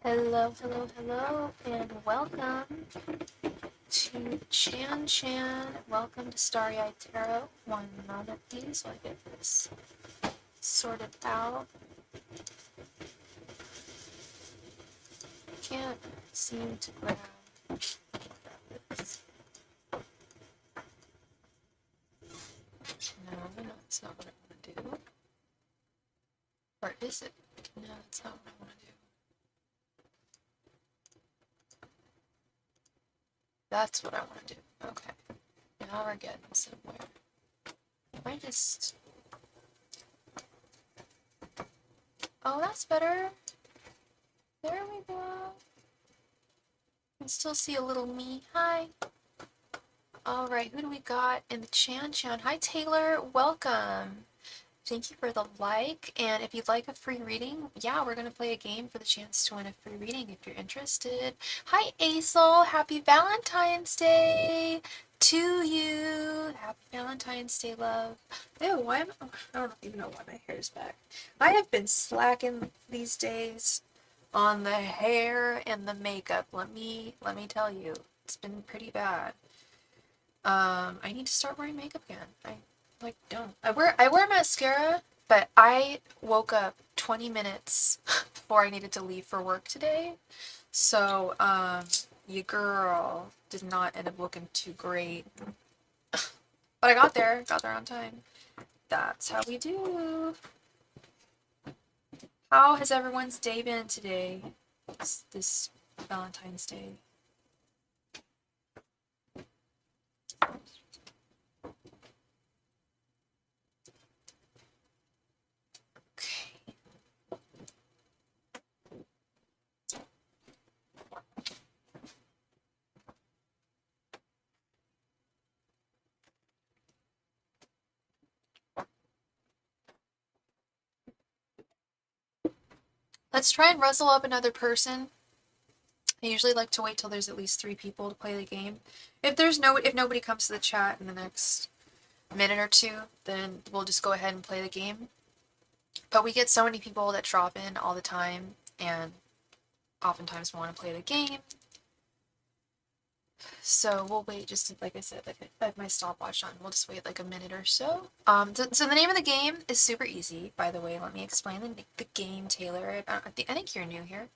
Hello, hello, hello, and welcome to Chan. Welcome to Starry Tarot. One moment, please, while I get this sorted out. Can't seem to grab this. No, that's not what I want to do. Or is it? No, that's not what I want to do. That's what I want to do. Okay. Now we're getting somewhere. I just... Oh, that's better. There we go. You can still see a little me. Hi. Alright, who do we got in the Chan? Hi, Taylor. Welcome. Thank you for the like. And if you'd like a free reading, yeah, we're going to play a game for the chance to win a free reading if you're interested. Hi, Aisel. Happy Valentine's Day to you. Happy Valentine's Day, love. Ew, I don't even know why my hair is back. I have been slacking these days on the hair and the makeup. Let me tell you, it's been pretty bad. I need to start wearing makeup again. Don't. I wear mascara, but I woke up 20 minutes before I needed to leave for work today. So, your girl did not end up looking too great. But I got there on time. That's how we do. How has everyone's day been today? This Valentine's Day. Let's try and rustle up another person. I usually like to wait till there's at least 3 people to play the game. If nobody comes to the chat in the next minute or 2, then we'll just go ahead and play the game. But we get so many people that drop in all the time, and oftentimes want to play the game. So we'll wait just to, like I said, I have my stopwatch on. We'll just wait like a minute or so. So the name of the game is super easy, by the way. Let me explain the game, Taylor. I think you're new here.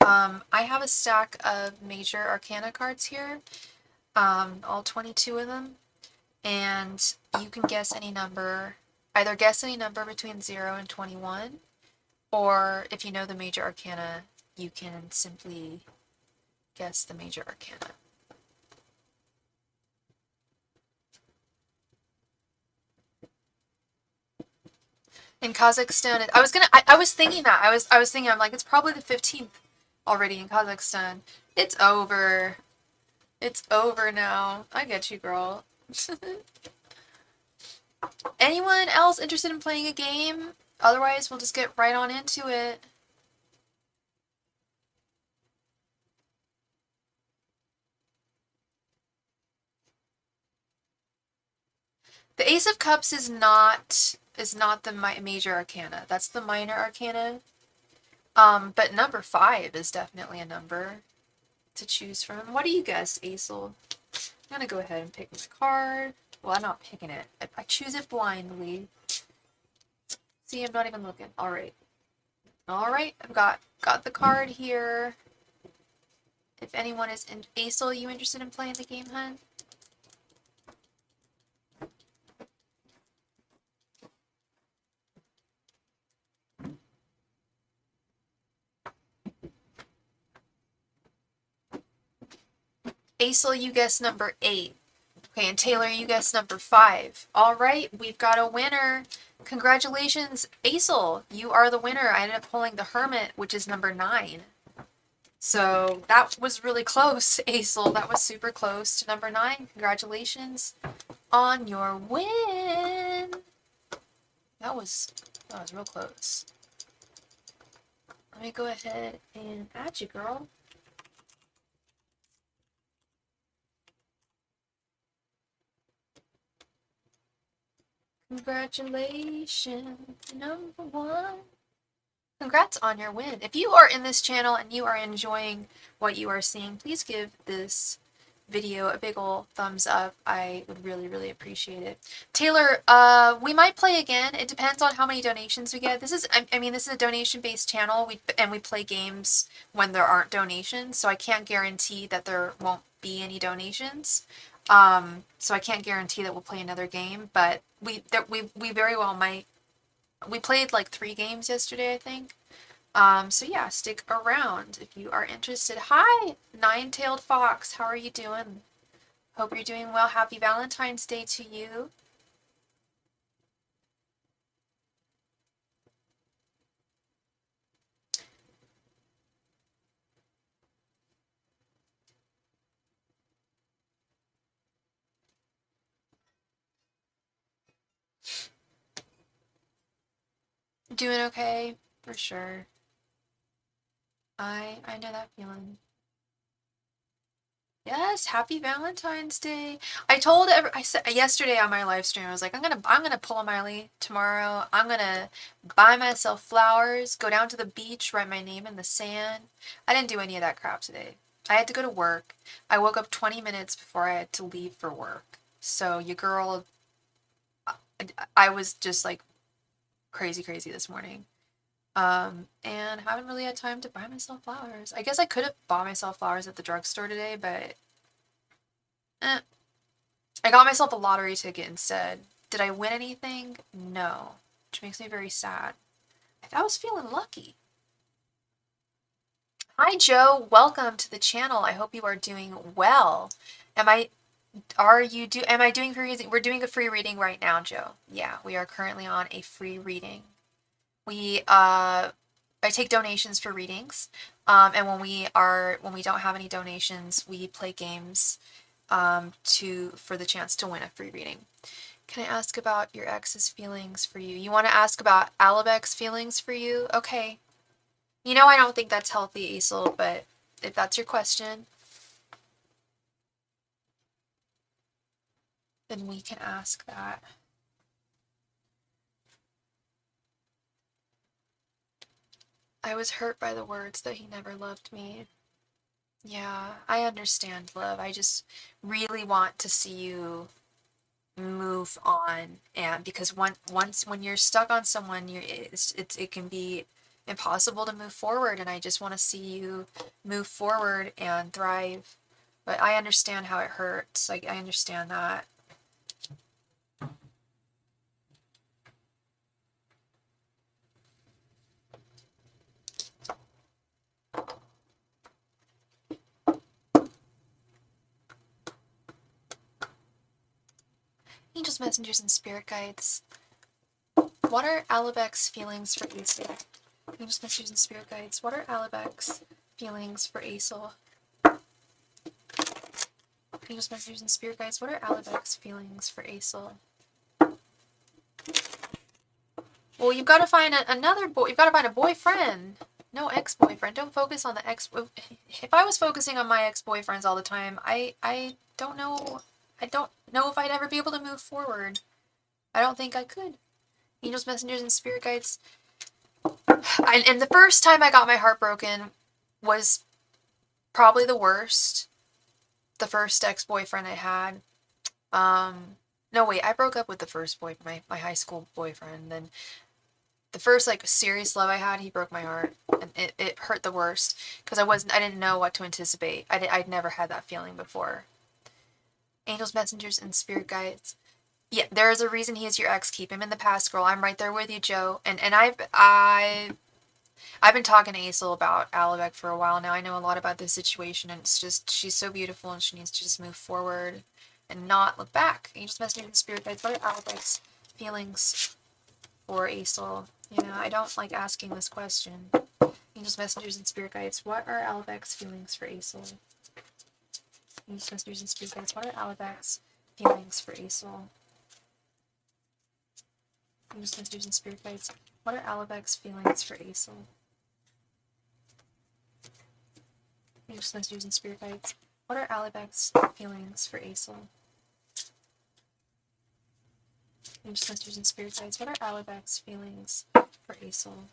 I have a stack of major arcana cards here, all 22 of them, and you can guess any number, either guess any number between 0 and 21, or if you know the major arcana, you can simply guess the major arcana. In Kazakhstan, I was thinking that. I was thinking, I'm like, it's probably the 15th already in Kazakhstan. It's over. It's over now. I get you, girl. Anyone else interested in playing a game? Otherwise, we'll just get right on into it. The Ace of Cups is not the major arcana. That's the minor arcana. But number 5 is definitely a number to choose from. What do you guess, Aisel? I'm gonna go ahead and pick my card. Well, I'm not picking it. I choose it blindly. See, I'm not even looking. Alright. Alright, I've got the card here. If anyone is in Aisel, you interested in playing the game, hun? Aisel, you guess number 8. Okay, and Taylor, you guess number 5. All right, we've got a winner. Congratulations, Aisel. You are the winner. I ended up pulling the Hermit, which is number 9. So that was really close, Aisel. That was super close to number 9. Congratulations on your win. That was real close. Let me go ahead and add you, girl. Congratulations, number 1. Congrats on your win. If you are in this channel and you are enjoying what you are seeing, please give this video a big ol' thumbs up. I would really, really appreciate it. Taylor, we might play again. It depends on how many donations we get. This is, I mean, this is a donation-based channel, and we play games when there aren't donations, so I can't guarantee that there won't be any donations. So I can't guarantee that we'll play another game, but we very well might. We played like 3 games yesterday, I think. So yeah, stick around if you are interested. Hi, Nine-Tailed Fox. How are you doing? Hope you're doing well. Happy Valentine's Day to you. Doing okay, for sure. I know that feeling. Yes, happy Valentine's Day. I said yesterday on my live stream, I was like, I'm gonna pull a Miley tomorrow. I'm gonna buy myself flowers, go down to the beach, write my name in the sand. I didn't do any of that crap today. I had to go to work. I woke up 20 minutes before I had to leave for work. So your girl, I was just like crazy this morning. And haven't really had time to buy myself flowers. I guess I could have bought myself flowers at the drugstore today, but I got myself a lottery ticket instead. Did I win anything? No, which makes me very sad. I was feeling lucky. Hi Joe, welcome to the channel. I hope you are doing well. Am I doing free reading? We're doing a free reading right now, Joe. Yeah, we are currently on a free reading. I take donations for readings, and when we don't have any donations, we play games for the chance to win a free reading. Can I ask about your ex's feelings for you? You want to ask about Alibek's feelings for you? Okay. You know I don't think that's healthy, Aesel, but if that's your question, then we can ask that. I was hurt by the words that he never loved me. Yeah, I understand, love. I just really want to see you move on, and because once when you're stuck on someone, it can be impossible to move forward, and I just want to see you move forward and thrive. But I understand how it hurts. Like, I understand that. Angels, messengers, and spirit guides. What are Alibek's feelings for Aesel? Angels, messengers, and spirit guides. What are Alibek's feelings for Aesel? Angels, messengers, and spirit guides. What are Alibek's feelings for Aesel? Well, you've got to find another boy. You've got to find a boyfriend. No ex-boyfriend. Don't focus on the ex. If I was focusing on my ex-boyfriends all the time, I don't know. I don't know if I'd ever be able to move forward. I don't think I could. Angels, messengers, and spirit guides. And the first time I got my heart broken was probably the worst. The first ex-boyfriend I had. No, wait, I broke up with the first my high school boyfriend. Then the first like serious love I had, he broke my heart, and it hurt the worst because I didn't know what to anticipate. I'd never had that feeling before. Angels, messengers, and spirit guides. Yeah, there is a reason he is your ex. Keep him in the past, girl. I'm right there with you, Joe. And I've been talking to Aesel about Alibek for a while now. I know a lot about this situation, and it's just, she's so beautiful, and she needs to just move forward and not look back. Angels, messengers, and spirit guides. What are Alibek's feelings for Aesel? You know, I don't like asking this question. Angels, messengers, and spirit guides. What are Alibek's feelings for Aesel? Angels, messengers, and spirit guides. What are Alibek's feelings for Aesel? Angels, messengers, and spirit guides. What are Alibek's feelings for Aesel? Angels, messengers, and spirit guides. What are Alibek's feelings for Aesel? Angels, messengers, and spirit guides. What are Alibek's feelings for Aesel?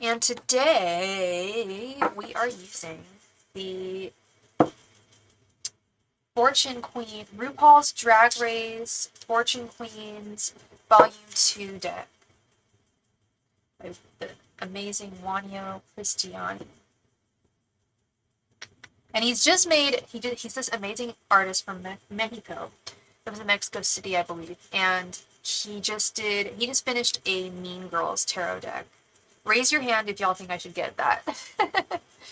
And today we are using the Fortune Queen, RuPaul's Drag Race Fortune Queens Volume 2 deck by the amazing Juanio Cristiani. And he's just made, he's this amazing artist from Mexico. It was in Mexico City, I believe. And he just finished a Mean Girls tarot deck. Raise your hand if y'all think I should get that.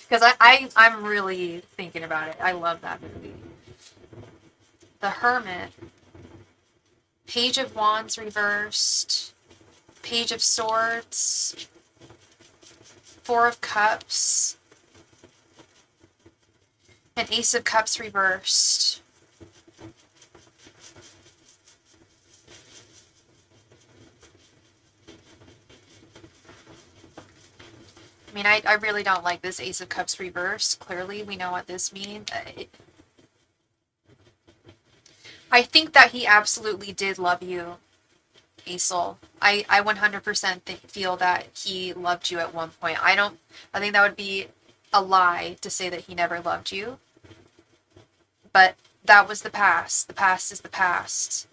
Because I'm really thinking about it. I love that movie. The Hermit. Page of Wands reversed. Page of Swords. Four of Cups. And Ace of Cups reversed. I mean, I really don't like this Ace of Cups reversed. Clearly, we know what this means. I think that he absolutely did love you, Aesol. I 100% feel that he loved you at one point. I think that would be a lie to say that he never loved you. But that was the past. The past is the past.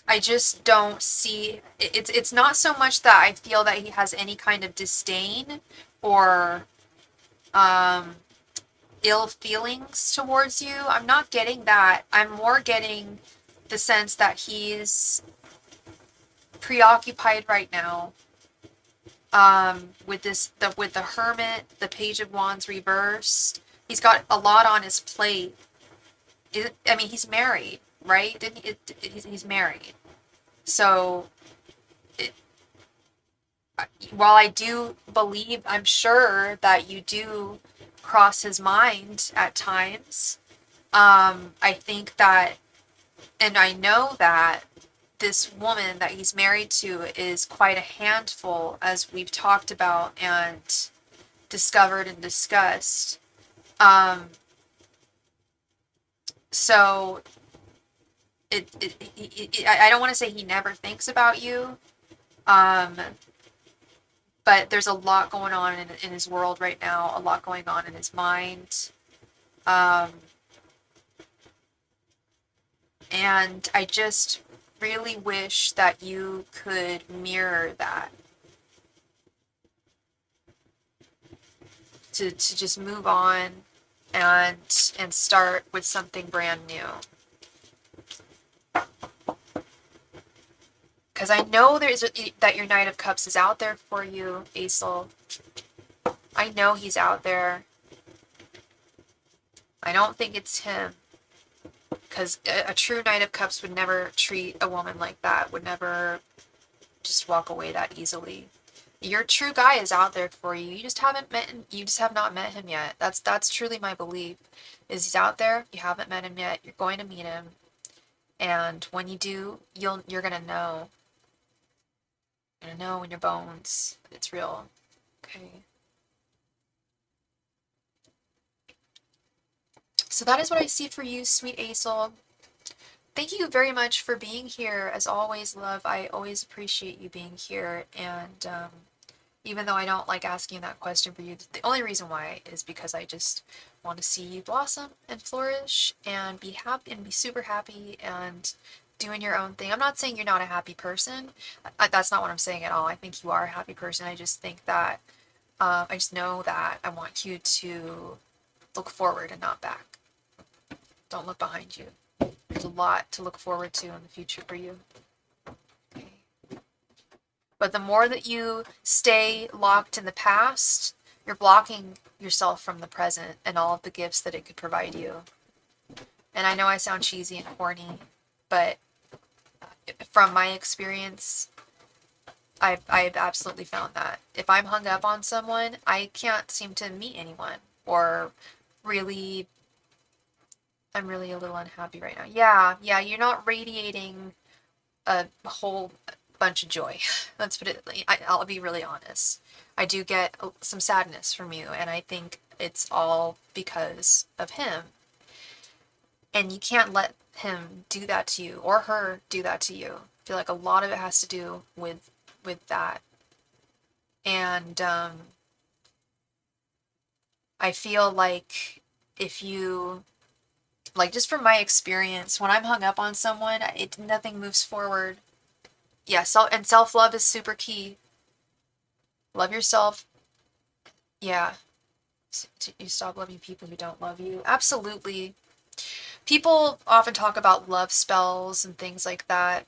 I just don't see, it's not so much that I feel that he has any kind of disdain or ill feelings towards you. I'm not getting that. I'm more getting the sense that he's preoccupied right now with the Hermit, the Page of Wands reversed. He's got a lot on his plate. I mean, he's married, right? He's married. So, while I do believe, I'm sure that you do cross his mind at times, I think that, and I know that this woman that he's married to is quite a handful, as we've talked about and discovered and discussed. So I don't want to say he never thinks about you, but there's a lot going on in his world right now, a lot going on in his mind. And I just really wish that you could mirror that. To just move on and start with something brand new. Because I know that your Knight of Cups is out there for you, Aesol. I know he's out there. I don't think it's him. Because a true Knight of Cups would never treat a woman like that, would never just walk away that easily. Your true guy is out there for you. You just haven't met him. You just have not met him yet. That's truly my belief. Is he's out there. You haven't met him yet. You're going to meet him, and when you do, you're gonna know. You're gonna know in your bones that it's real. Okay. So that is what I see for you, sweet Aesol. Thank you very much for being here. As always, love, I always appreciate you being here. And even though I don't like asking that question for you, the only reason why is because I just want to see you blossom and flourish and be happy and be super happy and doing your own thing. I'm not saying you're not a happy person. That's not what I'm saying at all. I think you are a happy person. I just think that, I just know that I want you to look forward and not back. Don't look behind you. There's a lot to look forward to in the future for you. Okay. But the more that you stay locked in the past, you're blocking yourself from the present and all of the gifts that it could provide you. And I know I sound cheesy and corny, but from my experience, I've absolutely found that if I'm hung up on someone, I can't seem to meet anyone, or really, I'm really a little unhappy right now. Yeah, you're not radiating a whole bunch of joy. Let's put it, I'll be really honest. I do get some sadness from you, and I think it's all because of him. And you can't let him do that to you or her do that to you. I feel like a lot of it has to do with that. And I feel like if you, like, just from my experience, when I'm hung up on someone, nothing moves forward. Yeah, self-love is super key. Love yourself. Yeah. You stop loving people who don't love you. Absolutely. People often talk about love spells and things like that.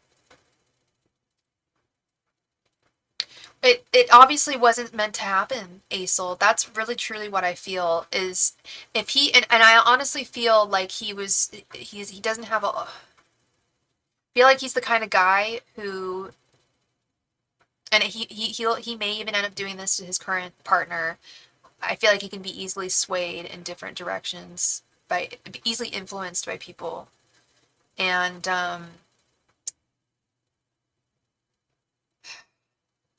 It obviously wasn't meant to happen, Aesol. That's really truly what I feel is if he and I honestly feel like he doesn't have a feel like he's the kind of guy who and he may even end up doing this to his current partner. I feel like he can be easily swayed in different directions by easily influenced by people. And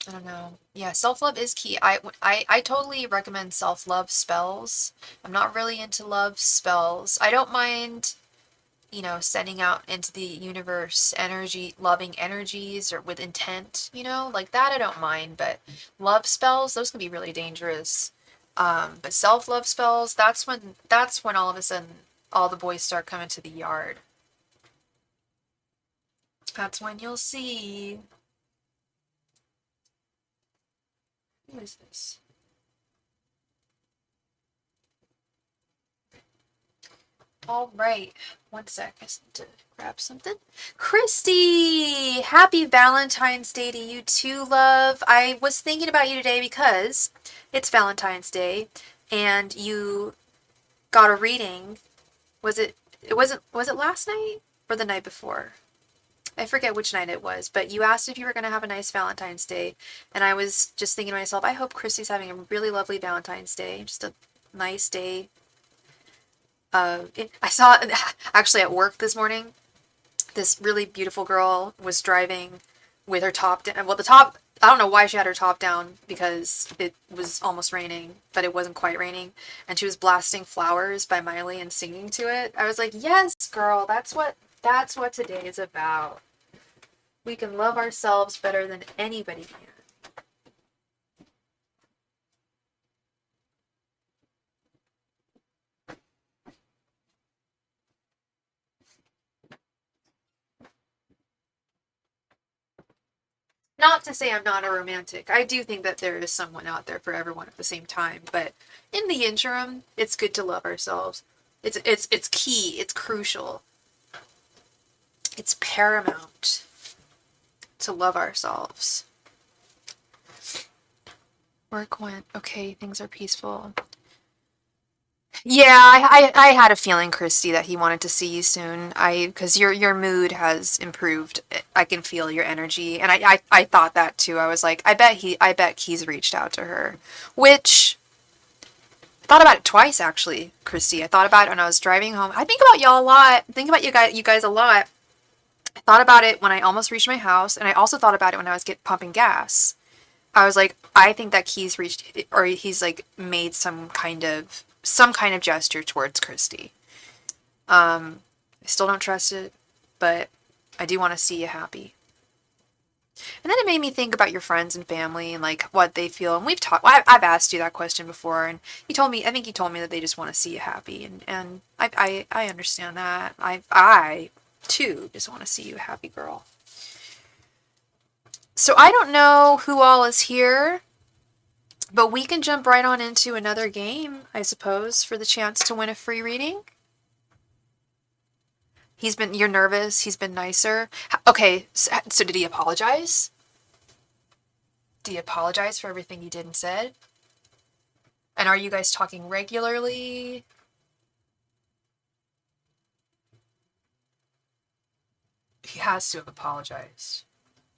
I don't know. Yeah, self-love is key. I totally recommend self-love spells. I'm not really into love spells. I don't mind, sending out into the universe loving energies or with intent, like that I don't mind, but love spells, those can be really dangerous. But self-love spells, that's when all of a sudden all the boys start coming to the yard. That's when you'll see. Who is this? All right. One sec. I just need to grab something. Christy! Happy Valentine's Day to you too, love. I was thinking about you today because it's Valentine's Day and you got a reading. Was it last night or the night before? I forget which night it was, but you asked if you were going to have a nice Valentine's Day, and I was just thinking to myself, I hope Christy's having a really lovely Valentine's Day, just a nice day. I saw, actually at work this morning, this really beautiful girl was driving with her top down. Well, I don't know why she had her top down because it was almost raining, but it wasn't quite raining. And she was blasting Flowers by Miley and singing to it. I was like, yes, girl, that's what today is about. We can love ourselves better than anybody can. Not to say I'm not a romantic. I do think that there is someone out there for everyone at the same time, but in the interim, it's good to love ourselves. It's key, it's crucial. It's paramount to love ourselves. Work went okay, things are peaceful. Yeah, I had a feeling, Christy, that he wanted to see you soon. Because your mood has improved. I can feel your energy, and I thought that too. I was like, I bet he's reached out to her, which I thought about it twice actually, Christy. I thought about it when I was driving home. I think about y'all a lot. I think about you guys a lot. I thought about it when I almost reached my house, and I also thought about it when I was pumping gas. I was like, I think that he's like made some kind of gesture towards Christy. I still don't trust it, but I do want to see you happy. And then it made me think about your friends and family and like what they feel. And we've talked. I've asked you that question before, and I think you told me that they just want to see you happy, and I understand that. I too just want to see you happy, girl. So I don't know who all is here, but we can jump right on into another game, I suppose, for the chance to win a free reading. You're nervous, he's been nicer. Okay, so did he apologize? Did he apologize for everything you did and said? And are you guys talking regularly? He has to have apologized.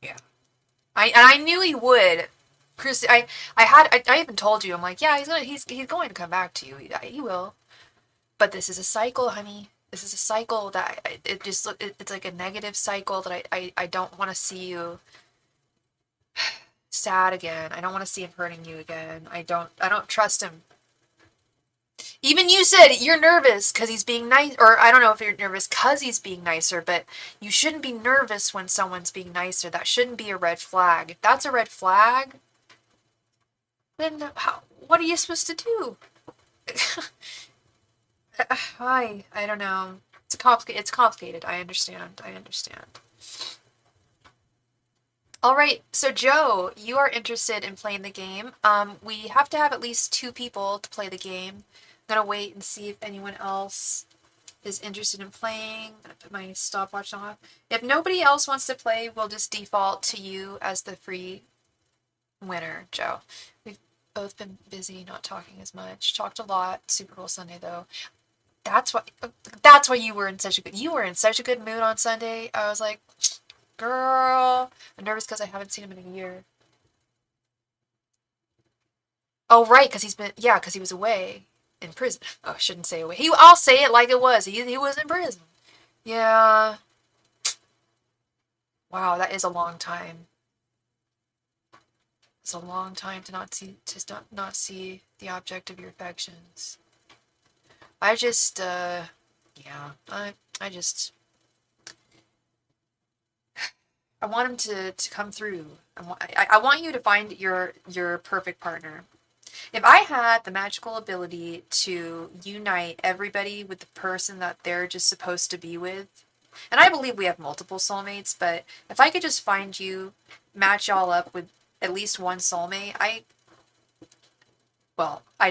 Yeah. I knew he would. Chris, I even told you, I'm like, yeah, he's going to come back to you. He will. But this is a cycle, honey. This is a cycle that it's like a negative cycle that I don't want to see you sad again. I don't want to see him hurting you again. I don't trust him. Even you said you're nervous because he's being nice, or I don't know if you're nervous because he's being nicer, but you shouldn't be nervous when someone's being nicer. That shouldn't be a red flag. If that's a red flag, then what are you supposed to do? I don't know. It's complicated. I understand. All right, so Joe, you are interested in playing the game. We have to have at least 2 people to play the game. I'm gonna wait and see if anyone else is interested in playing. I'm gonna put my stopwatch on. If nobody else wants to play, we'll just default to you as the free winner, Joe. We've both been busy, not talking as much. Talked a lot. Super Bowl Sunday though. That's why you were in such a good mood on Sunday. I was like, girl, I'm nervous because I haven't seen him in a year. Oh, right, because he was away in prison. Oh, I shouldn't say away. I'll say it like it was. He was in prison. Yeah. Wow, that is a long time. It's a long time to not see the object of your affections. I just, yeah, I just, I want him to come through. I want you to find your perfect partner. If I had the magical ability to unite everybody with the person that they're just supposed to be with, and I believe we have multiple soulmates, but if I could just find you, match y'all up with at least one soulmate, I'd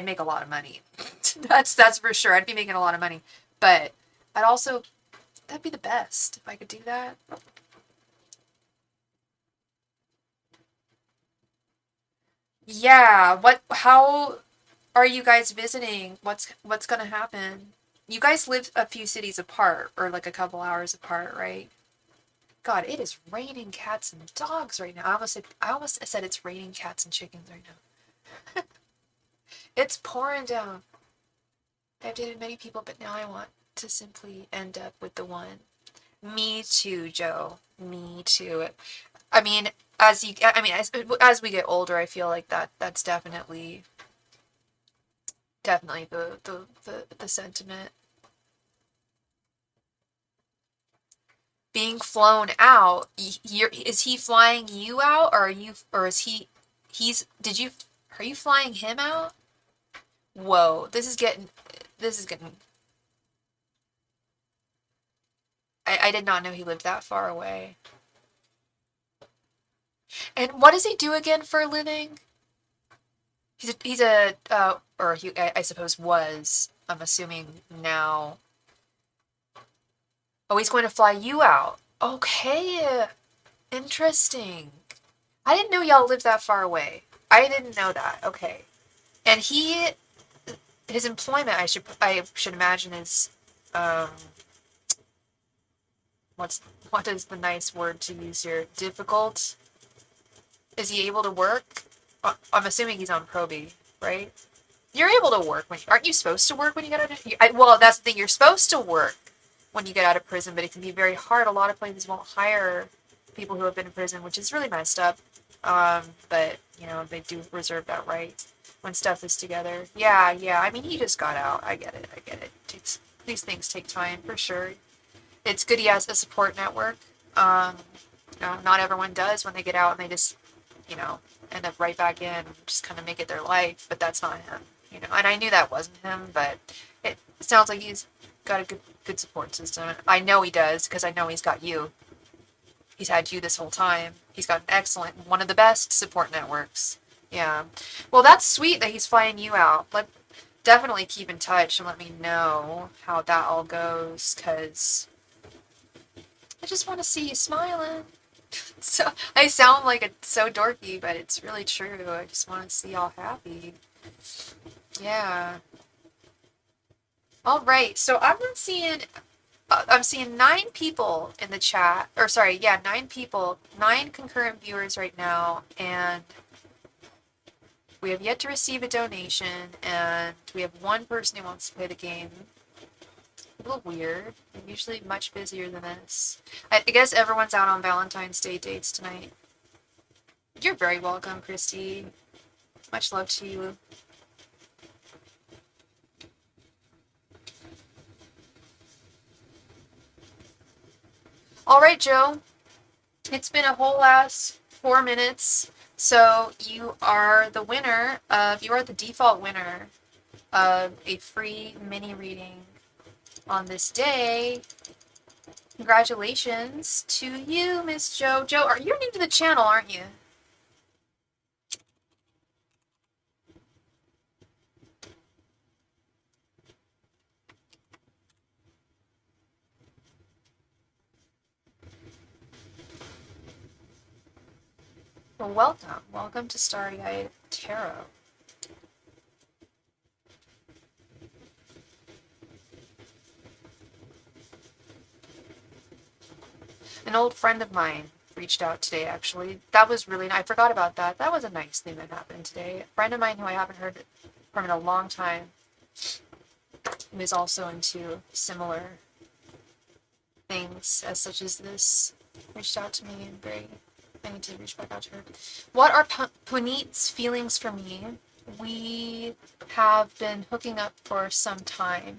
make a lot of money. That's for sure. I'd be making a lot of money. But that'd be the best if I could do that. Yeah, how are you guys visiting? What's gonna happen? You guys live a few cities apart, or like a couple hours apart, right? God, it is raining cats and dogs right now. I almost said it's raining cats and chickens right now. It's pouring down. I've dated many people, but now I want to simply end up with the one. Me too, Joe. Me too. I mean, as we get older, I feel like that's definitely the sentiment. Being flown out, is he flying you out, or is are you flying him out? Whoa, this is getting, I did not know he lived that far away. And what does he do again for a living? Or I suppose was, I'm assuming now. Oh, he's going to fly you out. Okay, interesting. I didn't know y'all lived that far away. I didn't know that. Okay. And his employment, I should imagine is, um, what is the nice word to use here? Difficult? Is he able to work? I'm assuming he's on probie, right? You're able to work aren't you supposed to work when you get out of, well, that's the thing, you're supposed to work when you get out of prison, but it can be very hard. A lot of places won't hire people who have been in prison, which is really messed up. But, they do reserve that right when stuff is together. Yeah, yeah, I mean, he just got out. I get it. These things take time, for sure. It's good he has a support network. Um, not everyone does when they get out and they just, you know, end up right back in and just kind of make it their life, but that's not him. And I knew that wasn't him, but it sounds like he's got a good support system. I know he does because I know he's got you. He's had you this whole time. He's got an excellent, one of the best support networks. Yeah. Well, that's sweet that he's flying you out. Definitely keep in touch and let me know how that all goes, because I just want to see you smiling. So I sound like it's so dorky, but it's really true. I just want to see y'all happy. Yeah. All right. So I'm seeing 9 people in the chat, or sorry, yeah, 9 people, 9 concurrent viewers right now, and we have yet to receive a donation, and we have 1 person who wants to play the game. A little weird. I'm usually much busier than this. I guess everyone's out on Valentine's Day dates tonight. You're very welcome, Christy. Much love to you. All right, Joe. It's been a whole last 4 minutes. So you are the winner of, you are the default winner of a free mini reading on this day. Congratulations to you, Miss Joe. Joe, you're new to the channel, aren't you? Well, welcome. Welcome to Starry Tarot. An old friend of mine reached out today, actually. That was really nice. I forgot about that. That was a nice thing that happened today. A friend of mine who I haven't heard from in a long time, who is also into similar things as such as this, reached out to me and I need to reach back out to her. What are Puneet's feelings for me? We have been hooking up for some time.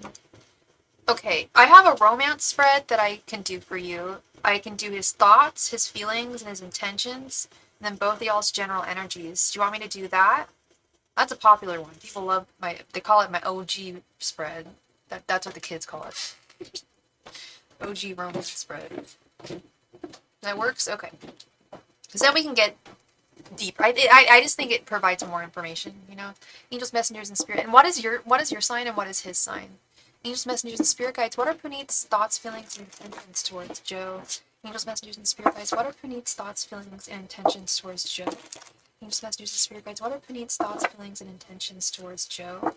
Okay, I have a romance spread that I can do for you. I can do his thoughts, his feelings, and his intentions, and then both of y'all's general energies. Do you want me to do that? That's a popular one. People love they call it my OG spread. That's what the kids call it. OG romance spread. That works? Okay. Because then we can get deep. I just think it provides more information, you know? Angels, messengers, and spirit. And what is your sign and what is his sign? Angels, messengers, and spirit guides. What are Puneet's thoughts, feelings, and intentions towards Joe? Angels, messengers, and spirit guides. What are Puneet's thoughts, feelings, and intentions towards Joe? Angels, messengers, and spirit guides. What are Puneet's thoughts, feelings, and intentions towards Joe?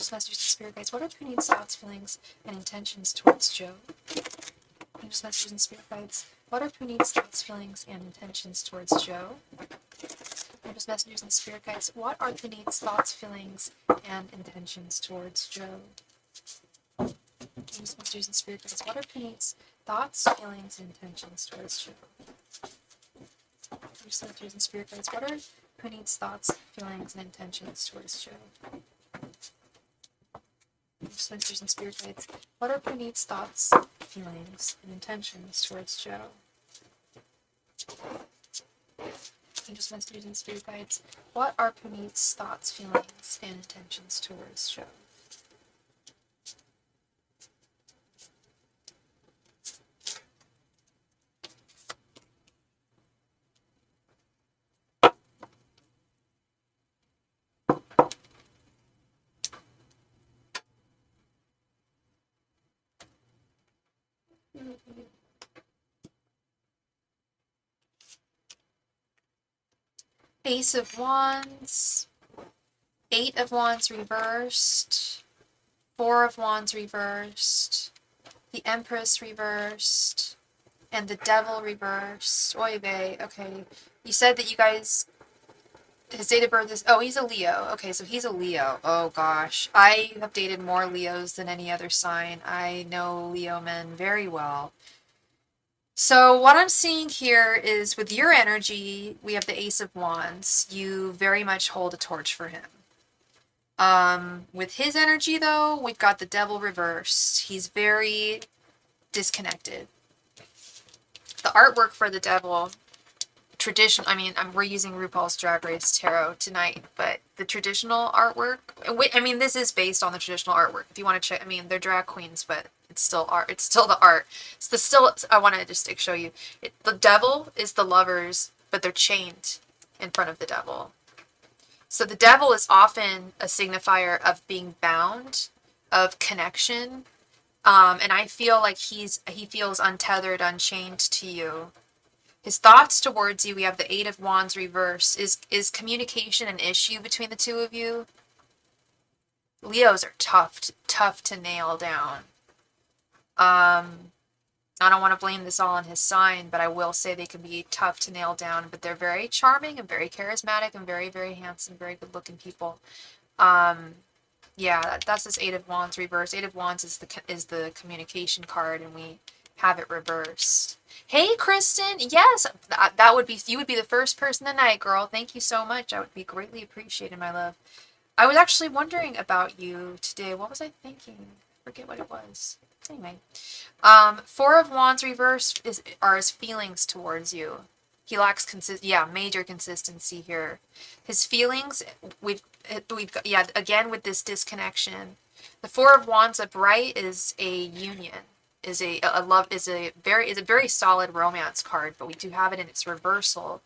Angels, messengers, and spirit guides. What are Puneet's thoughts, feelings, and intentions towards Joe? Angels, messengers, and spirit guides. What are Puneet's thoughts, feelings, and intentions towards Joe? Angels, messengers, and spirit guides. What are Puneet's thoughts, feelings, and intentions towards Joe? Angels, messengers, and spirit guides. What are Puneet's thoughts, feelings, and intentions towards Joe? Angels, messengers, and spirit guides. What are Puneet's thoughts, feelings, and intentions towards Joe? Angels, messengers, and spirit guides. What are Puneet's thoughts, feelings, and intentions towards Joe? Angels, messengers, and spirit guides. What are Puneet's thoughts, feelings, and intentions towards Joe? Ace of Wands, 8 of Wands reversed, 4 of Wands reversed, the Empress reversed, and the Devil reversed. Oy vey, okay. You said that you guys, his date of birth is, oh, he's a Leo. Okay, so he's a Leo. Oh gosh. I have dated more Leos than any other sign. I know Leo men very well. So what I'm seeing here is with your energy, we have the Ace of Wands. You very much hold a torch for him. With his energy though, we've got the Devil reversed. He's very disconnected. The artwork for the Devil, we're using RuPaul's Drag Race Tarot tonight, but the traditional artwork, this is based on the traditional artwork. If you want to check, they're drag queens, but it's still art. It's still the art. I want to just show you. The Devil is the lovers, but they're chained in front of the Devil. So the Devil is often a signifier of being bound, of connection, and I feel like he feels untethered, unchained to you. His thoughts towards you, we have the 8 of Wands reversed. Is communication an issue between the two of you? Leos are tough to nail down. I don't want to blame this all on his sign, but I will say they can be tough to nail down, but they're very charming and very charismatic and very, very handsome, very good looking people. Yeah, that's this 8 of Wands reversed. 8 of Wands is the communication card, and we have it reversed. Hey, Kristen. Yes, you would be the first person tonight, girl. Thank you so much. I would be greatly appreciated, my love. I was actually wondering about you today. What was I thinking? forget what it was. Anyway. Four of Wands reversed are his feelings towards you. He lacks major consistency here. His feelings, we've got, again with this disconnection. The Four of Wands upright is a union, is a love, is a very solid romance card, but we do have it in its reversal,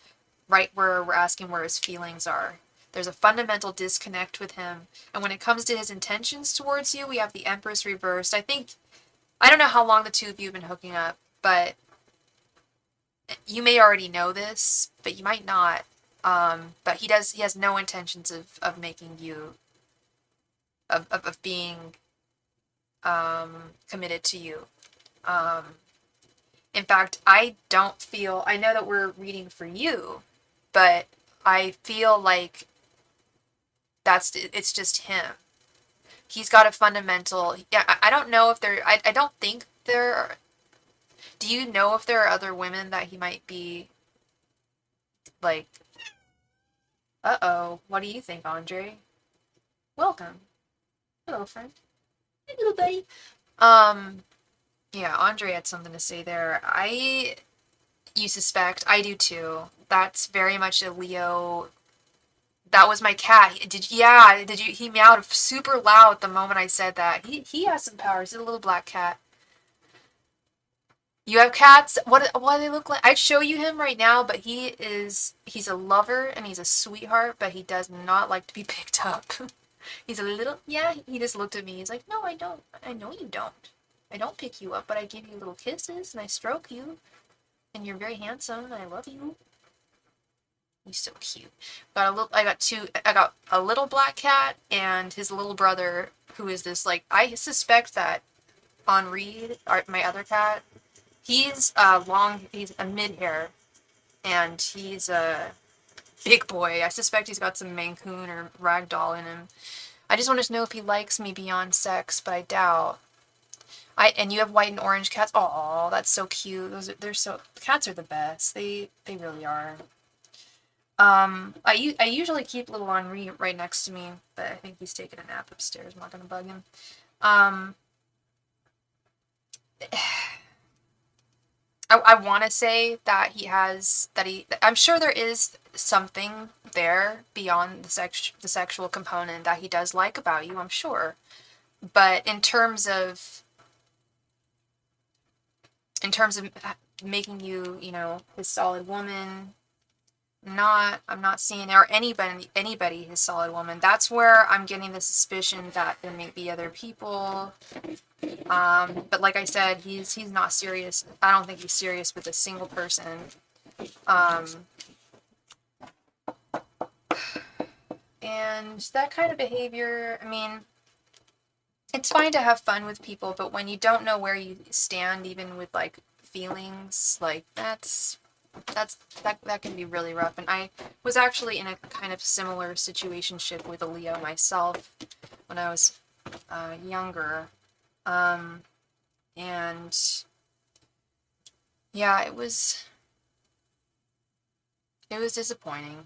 right where we're asking where his feelings are. There's a fundamental disconnect with him, and when it comes to his intentions towards you, we have the Empress reversed. I don't know how long the two of you have been hooking up, but you may already know this, but you might not. But he has no intentions of making you, of being, committed to you. In fact, I know that we're reading for you, but I feel like it's just him. He's got a fundamental, I don't know if I don't think there are, do you know if there are other women that he might be, like, uh-oh, what do you think, Andre? Welcome. Hello, friend. Hey, little buddy. Yeah, Andre had something to say there. You suspect, I do too. That's very much a Leo. That was my cat. He meowed super loud the moment I said that. He has some powers. He's a little black cat. You have cats? What do they look like? I'd show you him right now, but he's a lover and he's a sweetheart, but he does not like to be picked up. He's a little, he just looked at me. He's like, no, I don't. I know you don't. I don't pick you up, but I give you little kisses and I stroke you. And you're very handsome and I love you. He's so cute. I got a little black cat and his little brother, who is this, like, I suspect that on Reed, my other cat, he's he's a mid-hair, and he's a big boy. I suspect he's got some Maine Coon or Ragdoll in him. I just wanted to know if he likes me beyond sex, but I doubt. And you have white and orange cats. Oh, that's so cute. Cats are the best. They really are. I usually keep little Henri right next to me, but I think he's taking a nap upstairs. I'm not gonna bug him. I want to say that I'm sure there is something there beyond the sexual component that he does like about you, I'm sure. But in terms of making you, his solid woman, I'm not seeing, or anybody his solid woman. That's where I'm getting the suspicion that there may be other people. But like I said, he's not serious. I don't think he's serious with a single person. And that kind of behavior, I mean, it's fine to have fun with people, but when you don't know where you stand, even with, like, feelings, like, that can be really rough. And I was actually in a kind of similar situationship with a Leo myself when I was younger. And yeah, it was disappointing.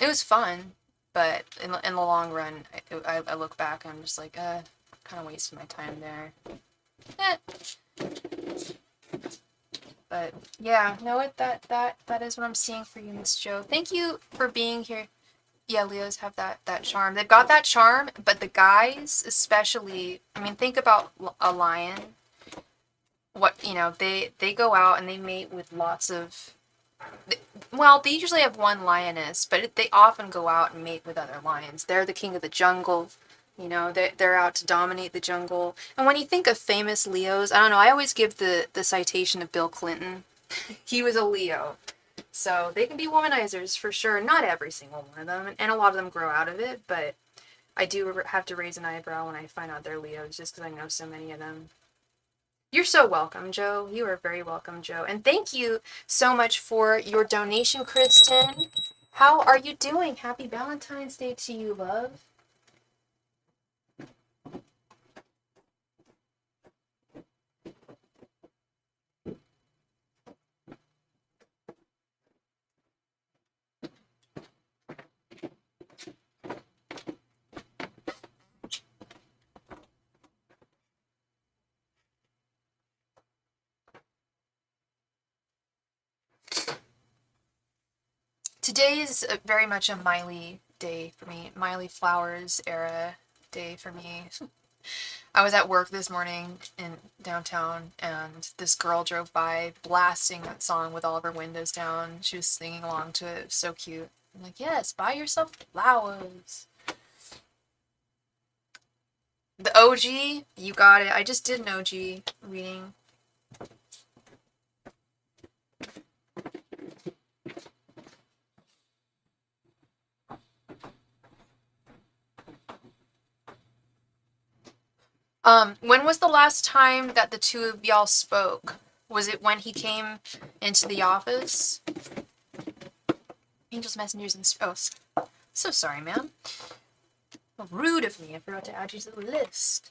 It was fun, but in the long run, I look back and I'm just like, kind of wasted my time there. But yeah, no, that is what I'm seeing for you, Miss Jo. Thank you for being here. Yeah, Leos have that charm. They've got that charm, but the guys especially, I mean, think about a lion. They go out and they mate with lots of, well, they usually have one lioness, but they often go out and mate with other lions. They're the king of the jungle. They're out to dominate the jungle. And when you think of famous Leos, I don't know, I always give the citation of Bill Clinton. He was a Leo. So they can be womanizers for sure. Not every single one of them, and a lot of them grow out of it, but I do have to raise an eyebrow when I find out they're Leos, just because I know so many of them. You're so welcome, Joe. You are very welcome, Joe. And thank you so much for your donation, Kristen. How are you doing? Happy Valentine's Day to you, love. Today is very much a Miley day for me. Miley Flowers era day for me. I was at work this morning in downtown, and this girl drove by blasting that song with all of her windows down. She was singing along to it. It was so cute. I'm like, yes, buy yourself flowers. The OG, you got it. I just did an OG reading. When was the last time that the two of y'all spoke? Was it when he came into the office? Angels, messengers, and so sorry, ma'am. How rude of me. I forgot to add you to the list.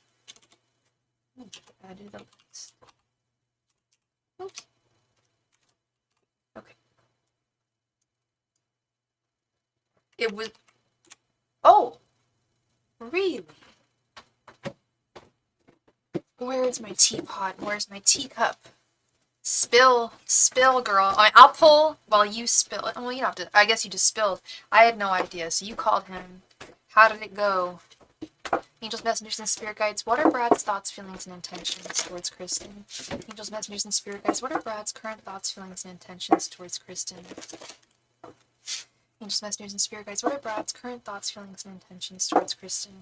Add you to the list. Okay. Okay. It was. Oh! Really? Where's my teapot? Where's my teacup? Spill, girl. I'll pull while you spill it. Well, you don't have to. I guess you just spilled. I had no idea, so you called him. How did it go? Angels, messengers, and spirit guides, what are Brad's thoughts, feelings, and intentions towards Kristen? Angels, messengers, and spirit guides, what are Brad's current thoughts, feelings, and intentions towards Kristen? Angels, messengers, and spirit guides, what are Brad's current thoughts, feelings, and intentions towards Kristen?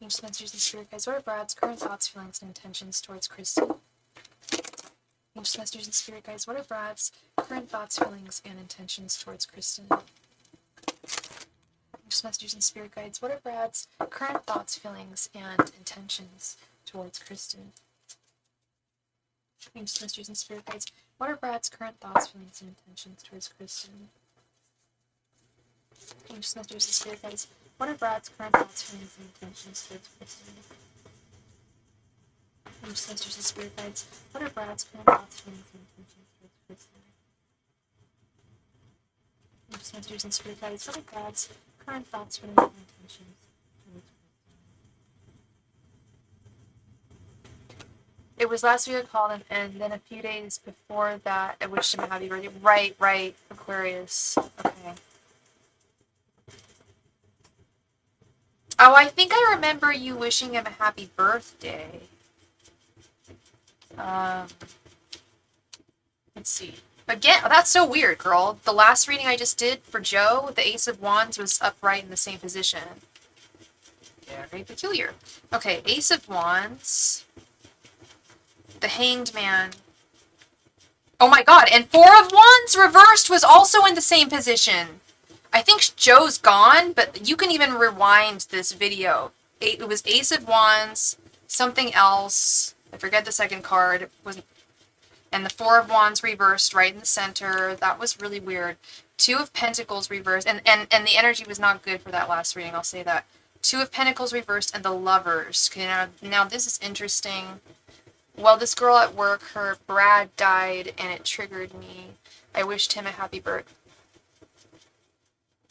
Angels, messengers, and spirit guides, what are Brad's current thoughts, feelings, and intentions towards Kristen? Angels, messengers, and spirit guides, what are Brad's current thoughts, feelings, and intentions towards Kristen? Angels, messengers, and spirit guides, what are Brad's current thoughts, feelings, and intentions towards Kristen? Angels, messengers, and spirit guides, what are Brad's current thoughts, feelings, and intentions towards Kristen? Angels, messengers, and spirit guides, what are Brad's current thoughts, feelings, and intentions towards Kristen? Angels, messengers, and spirit guides, what are Brad's current thoughts, feelings, and intentions towards Kristen? Angels, messengers, and spirit guides, what are Brad's current thoughts, feelings, and intentions towards Kristen? It was last week I called him, and then a few days before that I wished him a happy birthday. Right, Aquarius. Okay. Oh, I think I remember you wishing him a happy birthday. Let's see. Again, that's so weird, girl. The last reading I just did for Joe, the Ace of Wands was upright in the same position. Very peculiar. Okay, Ace of Wands. The Hanged Man. Oh my god, and Four of Wands reversed was also in the same position. I think Joe's gone, but you can even rewind this video. It was Ace of Wands, something else. I forget the second card. It wasn't, and the Four of Wands reversed right in the center. That was really weird. Two of Pentacles reversed, and the energy was not good for that last reading, I'll say that. Two of Pentacles reversed, and the Lovers. Okay, now this is interesting. Well, this girl at work, her Brad died, and it triggered me. I wished him a happy birthday.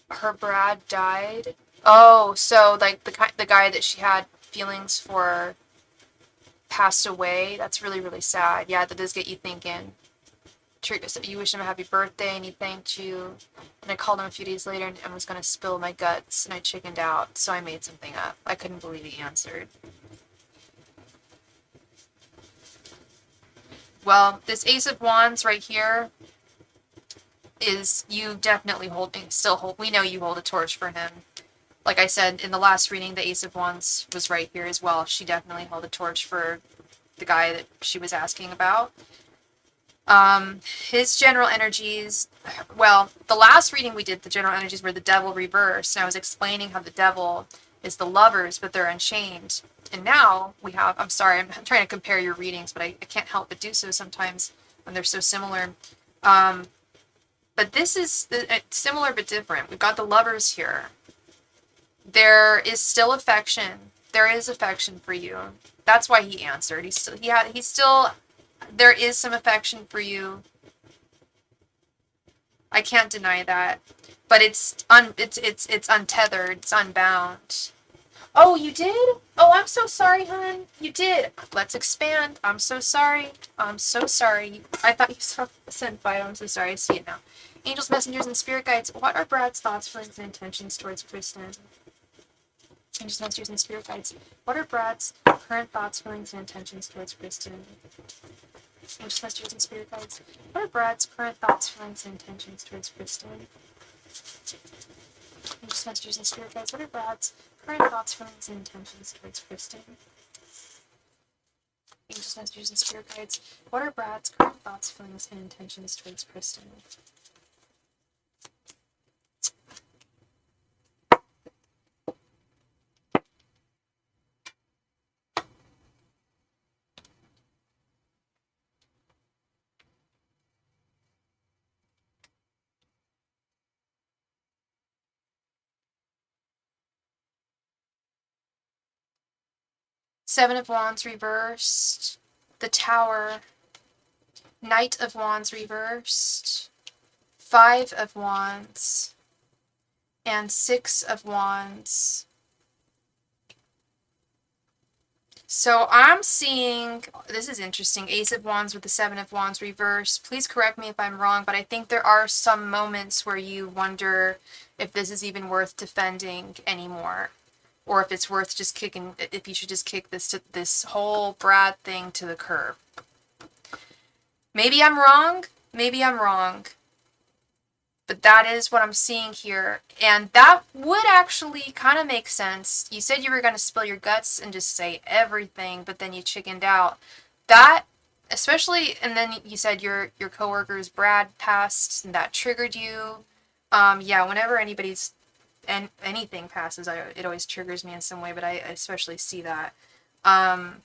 Her Brad died? Oh, so, like, the guy that she had feelings for passed away? That's really, really sad. Yeah, that does get you thinking. So you wish him a happy birthday, and he thanked you. And I called him a few days later and was going to spill my guts, and I chickened out, so I made something up. I couldn't believe he answered. Well, this Ace of Wands right here is you definitely we know you hold a torch for him. Like I said in the last reading, the Ace of Wands was right here as well. She definitely held a torch for the guy that she was asking about. His general energies, well, the last reading we did, the general energies were the Devil reversed, and I was explaining how the Devil is the Lovers, but they're unchained. And now we have, I'm sorry, I'm trying to compare your readings, but I can't help but do so sometimes when they're so similar. But this is similar but different. We've got the Lovers here. There is still affection. There is affection for you. That's why he answered. There is some affection for you. I can't deny that. But it's untethered. It's unbound. Oh, you did? Oh, I'm so sorry, hon. You did. Let's expand. I'm so sorry. I'm so sorry. I thought you saw the sent file. I'm so sorry. I see it now. Angels, messengers, and spirit guides, what are Brad's thoughts, feelings, and intentions towards Kristen? Angels, messengers, and spirit guides, what are Brad's current thoughts, feelings, and intentions towards Kristen? Angels, messengers, and spirit guides, what are Brad's current thoughts, feelings, and intentions towards Kristen? Angels, messengers, and spirit guides, what are Brad's current thoughts, feelings, and intentions towards Kristen? Angels, messengers, and spirit guides, what are Brad's current thoughts, feelings, and intentions towards Kristen? Seven of Wands reversed, the Tower, Knight of Wands reversed, Five of Wands, and Six of Wands. So I'm seeing, this is interesting, Ace of Wands with the Seven of Wands reversed. Please correct me if I'm wrong, but I think there are some moments where you wonder if this is even worth defending anymore. Or if it's worth just kicking, if you should just kick this whole Brad thing to the curb. Maybe I'm wrong. Maybe I'm wrong. But that is what I'm seeing here. And that would actually kind of make sense. You said you were going to spill your guts and just say everything, but then you chickened out. That, especially, and then you said your coworker's Brad passed, and that triggered you. Yeah, whenever anything passes, it always triggers me in some way, but I especially see that. But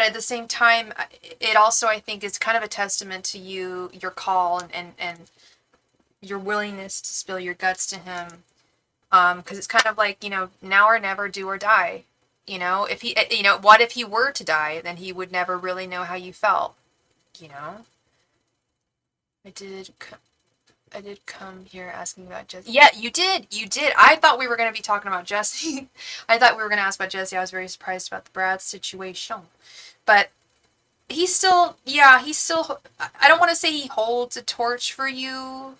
at the same time, it also, I think, is kind of a testament to your call and your willingness to spill your guts to him. Because it's kind of like, now or never, do or die. If he, what if he were to die? Then he would never really know how you felt. I did come here asking about Jesse. Yeah, you did. I thought we were going to be talking about Jesse. I thought we were going to ask about Jesse. I was very surprised about the Brad situation. But I don't want to say he holds a torch for you.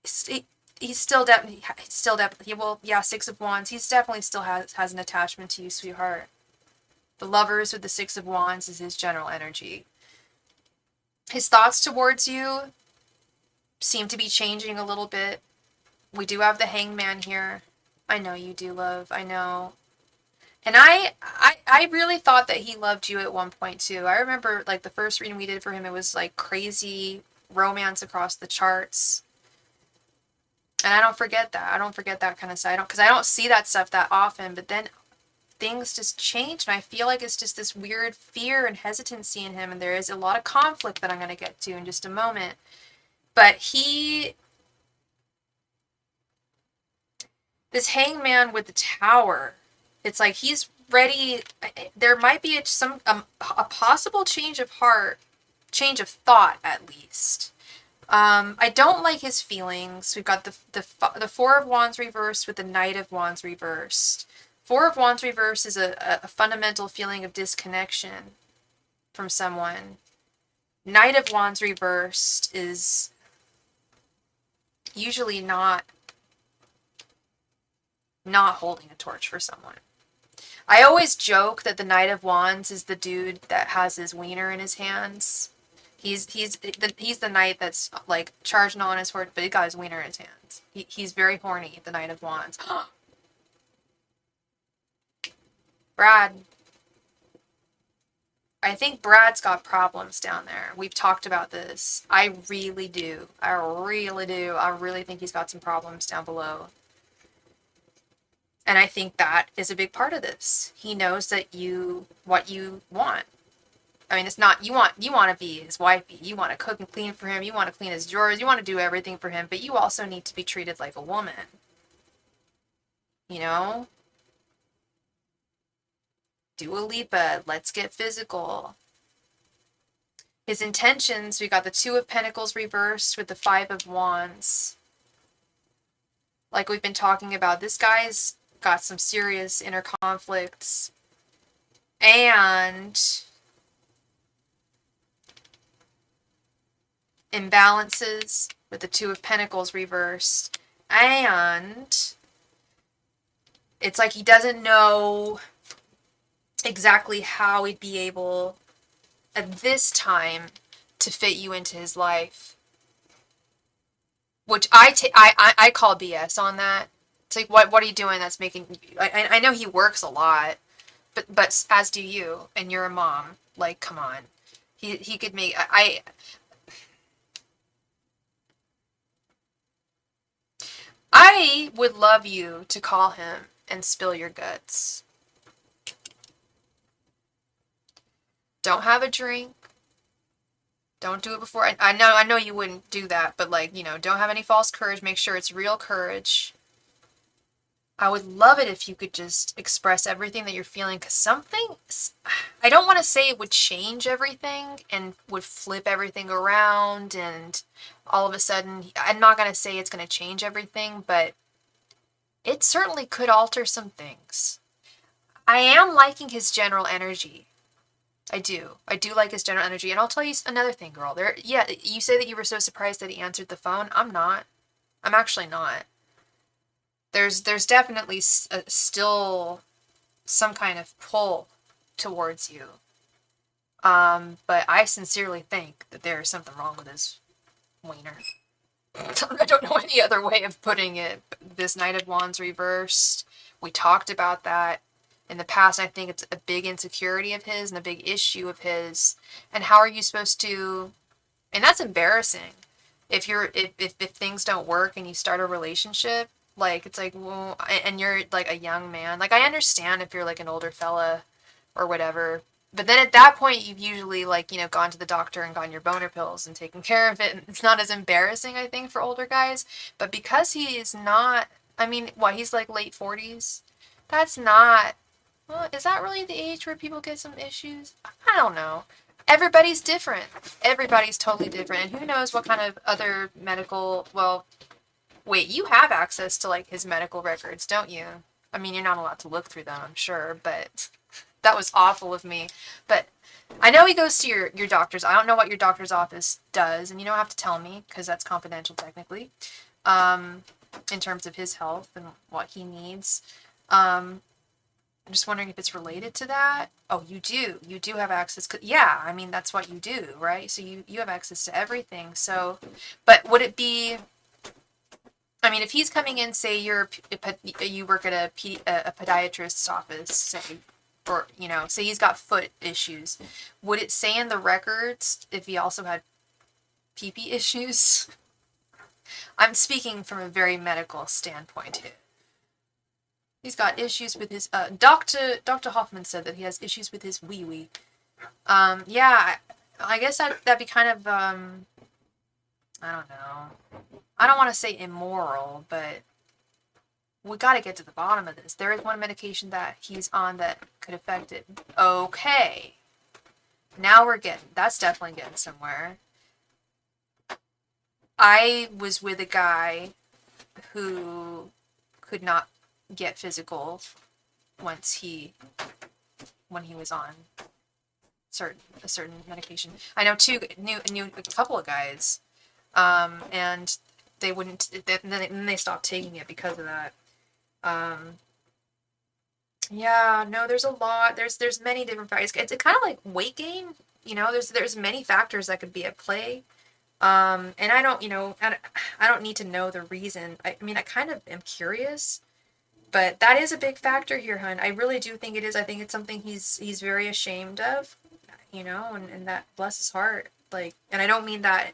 He's still definitely, Six of Wands. He's definitely still has an attachment to you, sweetheart. The Lovers with the Six of Wands is his general energy. His thoughts towards you seem to be changing a little bit. We do have the Hangman here. I know you do, love. I know. And I really thought that he loved you at one point too. I remember like the first reading we did for him, it was like crazy romance across the charts. And I don't forget that. I don't forget that kind of side. Because I don't see that stuff that often. But then things just change. And I feel like it's just this weird fear and hesitancy in him. And there is a lot of conflict that I'm going to get to in just a moment. But this Hangman with the Tower, it's like he's ready. There might be a possible change of heart, change of thought at least. I don't like his feelings. We've got the Four of Wands reversed with the Knight of Wands reversed. Four of Wands reversed is a fundamental feeling of disconnection from someone. Knight of Wands reversed is usually not holding a torch for someone. I always joke that the Knight of Wands is the dude that has his wiener in his hands. He's the knight that's like charging on his horse, but he got his wiener in his hands. He's very horny, the Knight of Wands. Brad. I think Brad's got problems down there. We've talked about this. I really do. I really think he's got some problems down below. And I think that is a big part of this. He knows that what you want. I mean, it's not, you want to be his wifey. You want to cook and clean for him. You want to clean his drawers. You want to do everything for him. But you also need to be treated like a woman. Dua Lipa, let's get physical. His intentions, we got the Two of Pentacles reversed with the Five of Wands. Like we've been talking about, this guy's got some serious inner conflicts. And imbalances with the Two of Pentacles reversed. And it's like he doesn't know exactly how he'd be able at this time to fit you into his life. Which I call BS on that. It's like, what are you doing that's making... I know he works a lot, but as do you, and you're a mom. Like, come on. He could make... I would love you to call him and spill your guts. Don't have a drink. Don't do it before... I know you wouldn't do that, but, like, you know, don't have any false courage. Make sure it's real courage. I would love it if you could just express everything that you're feeling, because something... I don't want to say it would change everything and would flip everything around and all of a sudden... I'm not going to say it's going to change everything, but it certainly could alter some things. I am liking his general energy. I do. I do like his general energy. And I'll tell you another thing, girl. Yeah, you say that you were so surprised that he answered the phone. I'm not. I'm actually not. There's definitely still some kind of pull towards you. But I sincerely think that there is something wrong with his wiener. I don't know any other way of putting it. This Knight of Wands reversed. We talked about that in the past. I think it's a big insecurity of his and a big issue of his. And how are you supposed to... And that's embarrassing. If things don't work and you start a relationship, like, it's like, well, and you're like a young man. Like, I understand if you're like an older fella or whatever. But then at that point, you've usually, like, you know, gone to the doctor and gotten your boner pills and taken care of it. And it's not as embarrassing, I think, for older guys. But because he is not, I mean, what, he's like late 40s? That's not, well, is that really the age where people get some issues? I don't know. Everybody's different. Everybody's totally different. And who knows what kind of other medical, well, wait, you have access to, like, his medical records, don't you? I mean, you're not allowed to look through them, I'm sure, but... That was awful of me. But I know he goes to your doctor's. I don't know what your doctor's office does, and you don't have to tell me, because that's confidential technically, in terms of his health and what he needs. I'm just wondering if it's related to that. Oh, you do. You do have access. Yeah, I mean, that's what you do, right? So you have access to everything. So, but would it be... I mean, if he's coming in, say you work at a podiatrist's office, say... Or, you know, say he's got foot issues. Would it say in the records if he also had pee-pee issues? I'm speaking from a very medical standpoint here. He's got issues with his, Dr. Hoffman said that he has issues with his wee-wee. Yeah, I guess that'd be kind of, I don't know. I don't want to say immoral, but... We gotta get to the bottom of this. There is one medication that he's on that could affect it. Okay. Now that's definitely getting somewhere. I was with a guy who could not get physical when he was on a certain medication. I know a couple of guys, and they wouldn't, then they stopped taking it because of that. Yeah, no, there's a lot. There's many different factors. It's kind of like weight gain. You know, there's many factors that could be at play. And I don't, you know, I don't need to know the reason. I mean, I kind of am curious, but that is a big factor here, hun. I really do think it is. I think it's something he's very ashamed of, you know, and that, bless his heart. Like, and I don't mean that.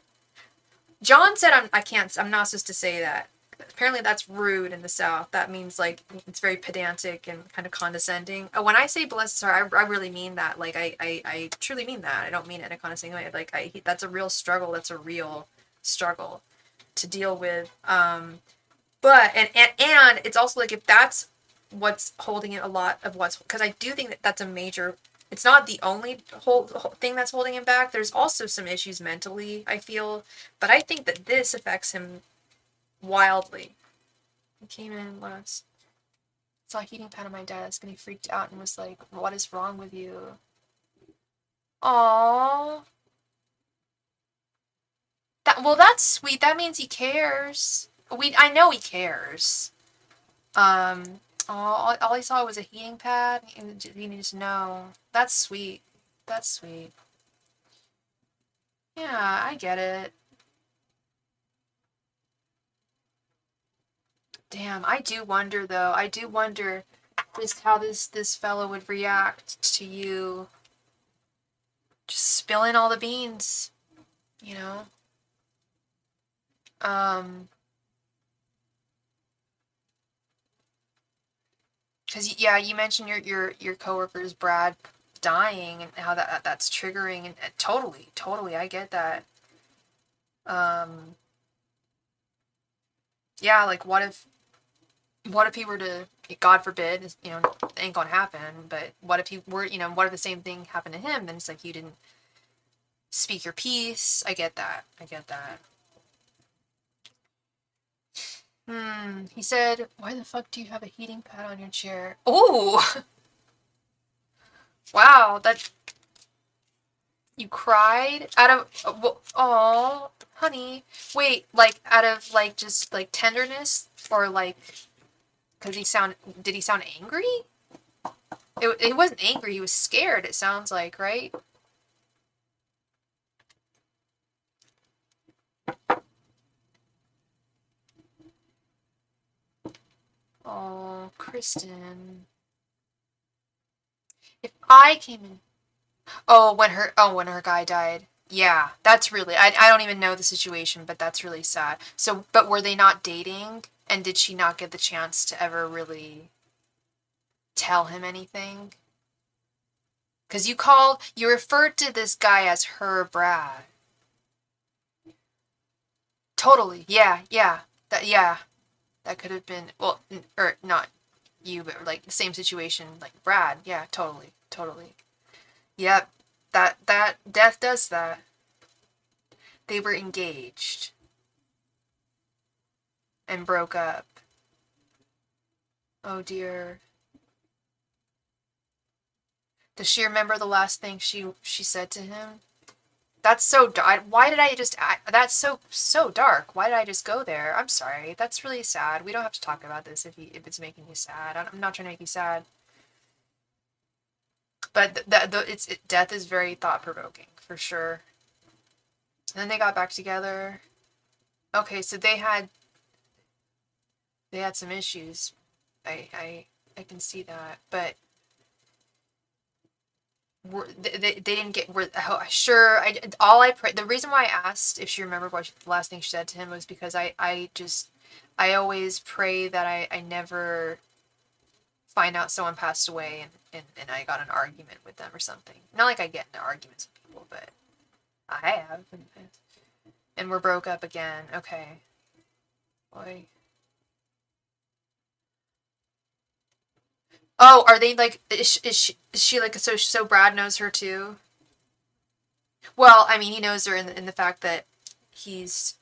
John said I'm not supposed to say that. Apparently that's rude in the South. That means, like, it's very pedantic and kind of condescending. When I say bless his heart, I really mean that. Like, I truly mean that. I don't mean it in a condescending way. Like, that's a real struggle. That's a real struggle to deal with. But, and it's also, like, if that's what's holding it, a lot of what's, because I do think that that's a major, it's not the only whole thing that's holding him back. There's also some issues mentally, I feel. But I think that this affects him wildly. He came in last, saw a heating pad on my desk, and he freaked out and was like, "What is wrong with you?" Aww. Well, that's sweet. That means he cares. I know he cares. All he saw was a heating pad. He needs to know. That's sweet. That's sweet. Yeah, I get it. Damn, I do wonder though. I do wonder just how this fellow would react to you just spilling all the beans, you know? Um, because yeah, you mentioned your coworker's Brad dying and how that's triggering and totally I get that. Um, yeah, like what if he were to, God forbid, you know, it ain't gonna happen, but what if he were, you know, what if the same thing happened to him? Then it's like you didn't speak your piece. I get that. I get that. He said, why the fuck do you have a heating pad on your chair? Oh! Wow, that... You cried? Out of... Oh, honey. Wait, like, out of, like, just, like, tenderness? Or, like, because did he sound angry? It wasn't angry, he was scared, it sounds like, right? Oh, Kristen. If I came in... when her guy died. Yeah, that's really... I don't even know the situation, but that's really sad. So, but were they not dating? And did she not get the chance to ever really tell him anything? Because you referred to this guy as her Brad. Totally. Yeah, yeah. That could have been, well, or not you, but like the same situation, like Brad. Yeah, totally. Yep. That death does that. They were engaged and broke up. Oh dear. Does she remember the last thing she said to him? That's so dark. Why did I just... That's so dark. Why did I just go there? I'm sorry. That's really sad. We don't have to talk about this if it's making you sad. I'm not trying to make you sad. But death is very thought-provoking, for sure. And then they got back together. Okay, so they had some issues. I can see that. But they didn't get... Sure, the reason why I asked if she remembered the last thing she said to him was because I always pray that I never find out someone passed away and I got an argument with them or something. Not like I get into arguments with people, but I have. And we're broke up again. Okay. Boy. Oh, are they like... Is she like... So Brad knows her too? Well, I mean, he knows her in the fact that he's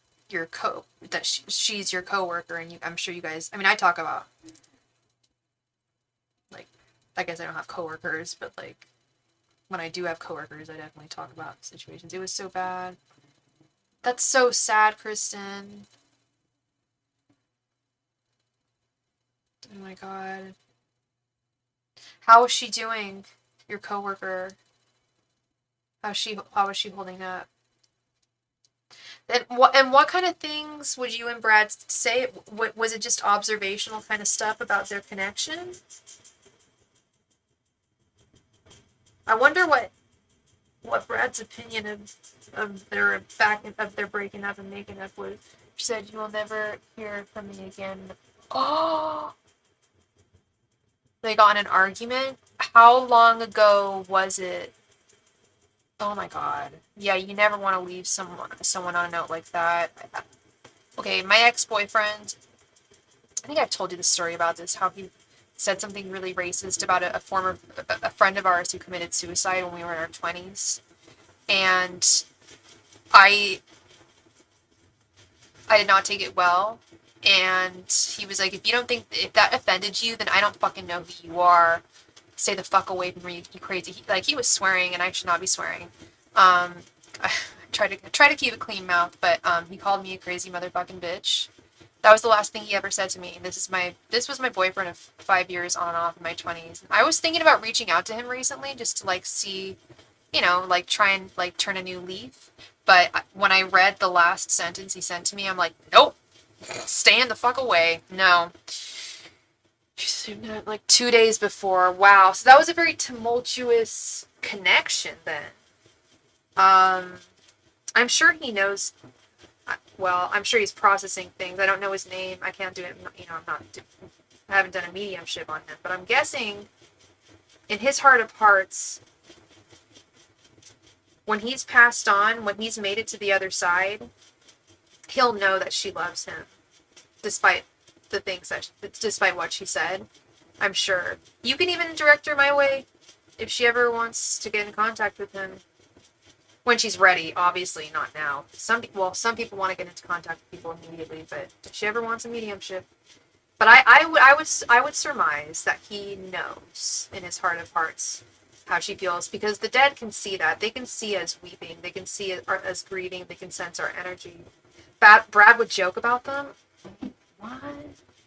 she's your coworker, and I'm sure you guys... I mean, I talk about... Like, I guess I don't have coworkers, but like... When I do have coworkers, I definitely talk about situations. It was so bad. That's so sad, Kristen. Oh my god. How is she doing? Your coworker. How is she holding up? And what kind of things would you and Brad say? What was it, just observational kind of stuff about their connection? I wonder what Brad's opinion of their breaking up and making up was. She said, "You will never hear from me again." Oh, they got in an argument. How long ago was it? Oh my god. Yeah, you never want to leave someone on a note like that. Okay, my ex-boyfriend, I think I've told you the story about this, how he said something really racist about a friend of ours who committed suicide when we were in our 20s. And I did not take it well. And he was like, if that offended you, then I don't fucking know who you are. Stay the fuck away from me, you crazy. He was swearing, and I should not be swearing. I try to keep a clean mouth, but he called me a crazy motherfucking bitch. That was the last thing he ever said to me. This was my boyfriend of 5 years on and off in my 20s. I was thinking about reaching out to him recently just to like see, you know, like try and like turn a new leaf. But when I read the last sentence he sent to me, I'm like, nope, staying the fuck away. No. Like 2 days before. Wow. So that was a very tumultuous connection then. I'm sure he knows. Well, I'm sure he's processing things. I don't know his name. I can't do it. You know, I haven't done a mediumship on him. But I'm guessing in his heart of hearts, when he's passed on, when he's made it to the other side, he'll know that she loves him. Despite the things despite what she said. I'm sure. You can even direct her my way if she ever wants to get in contact with him. When she's ready, obviously not now. Some people want to get into contact with people immediately, but if she ever wants a mediumship, but I would surmise that he knows in his heart of hearts how she feels, because the dead can see that. They can see us weeping. They can see us grieving. They can sense our energy. Brad would joke about them. What?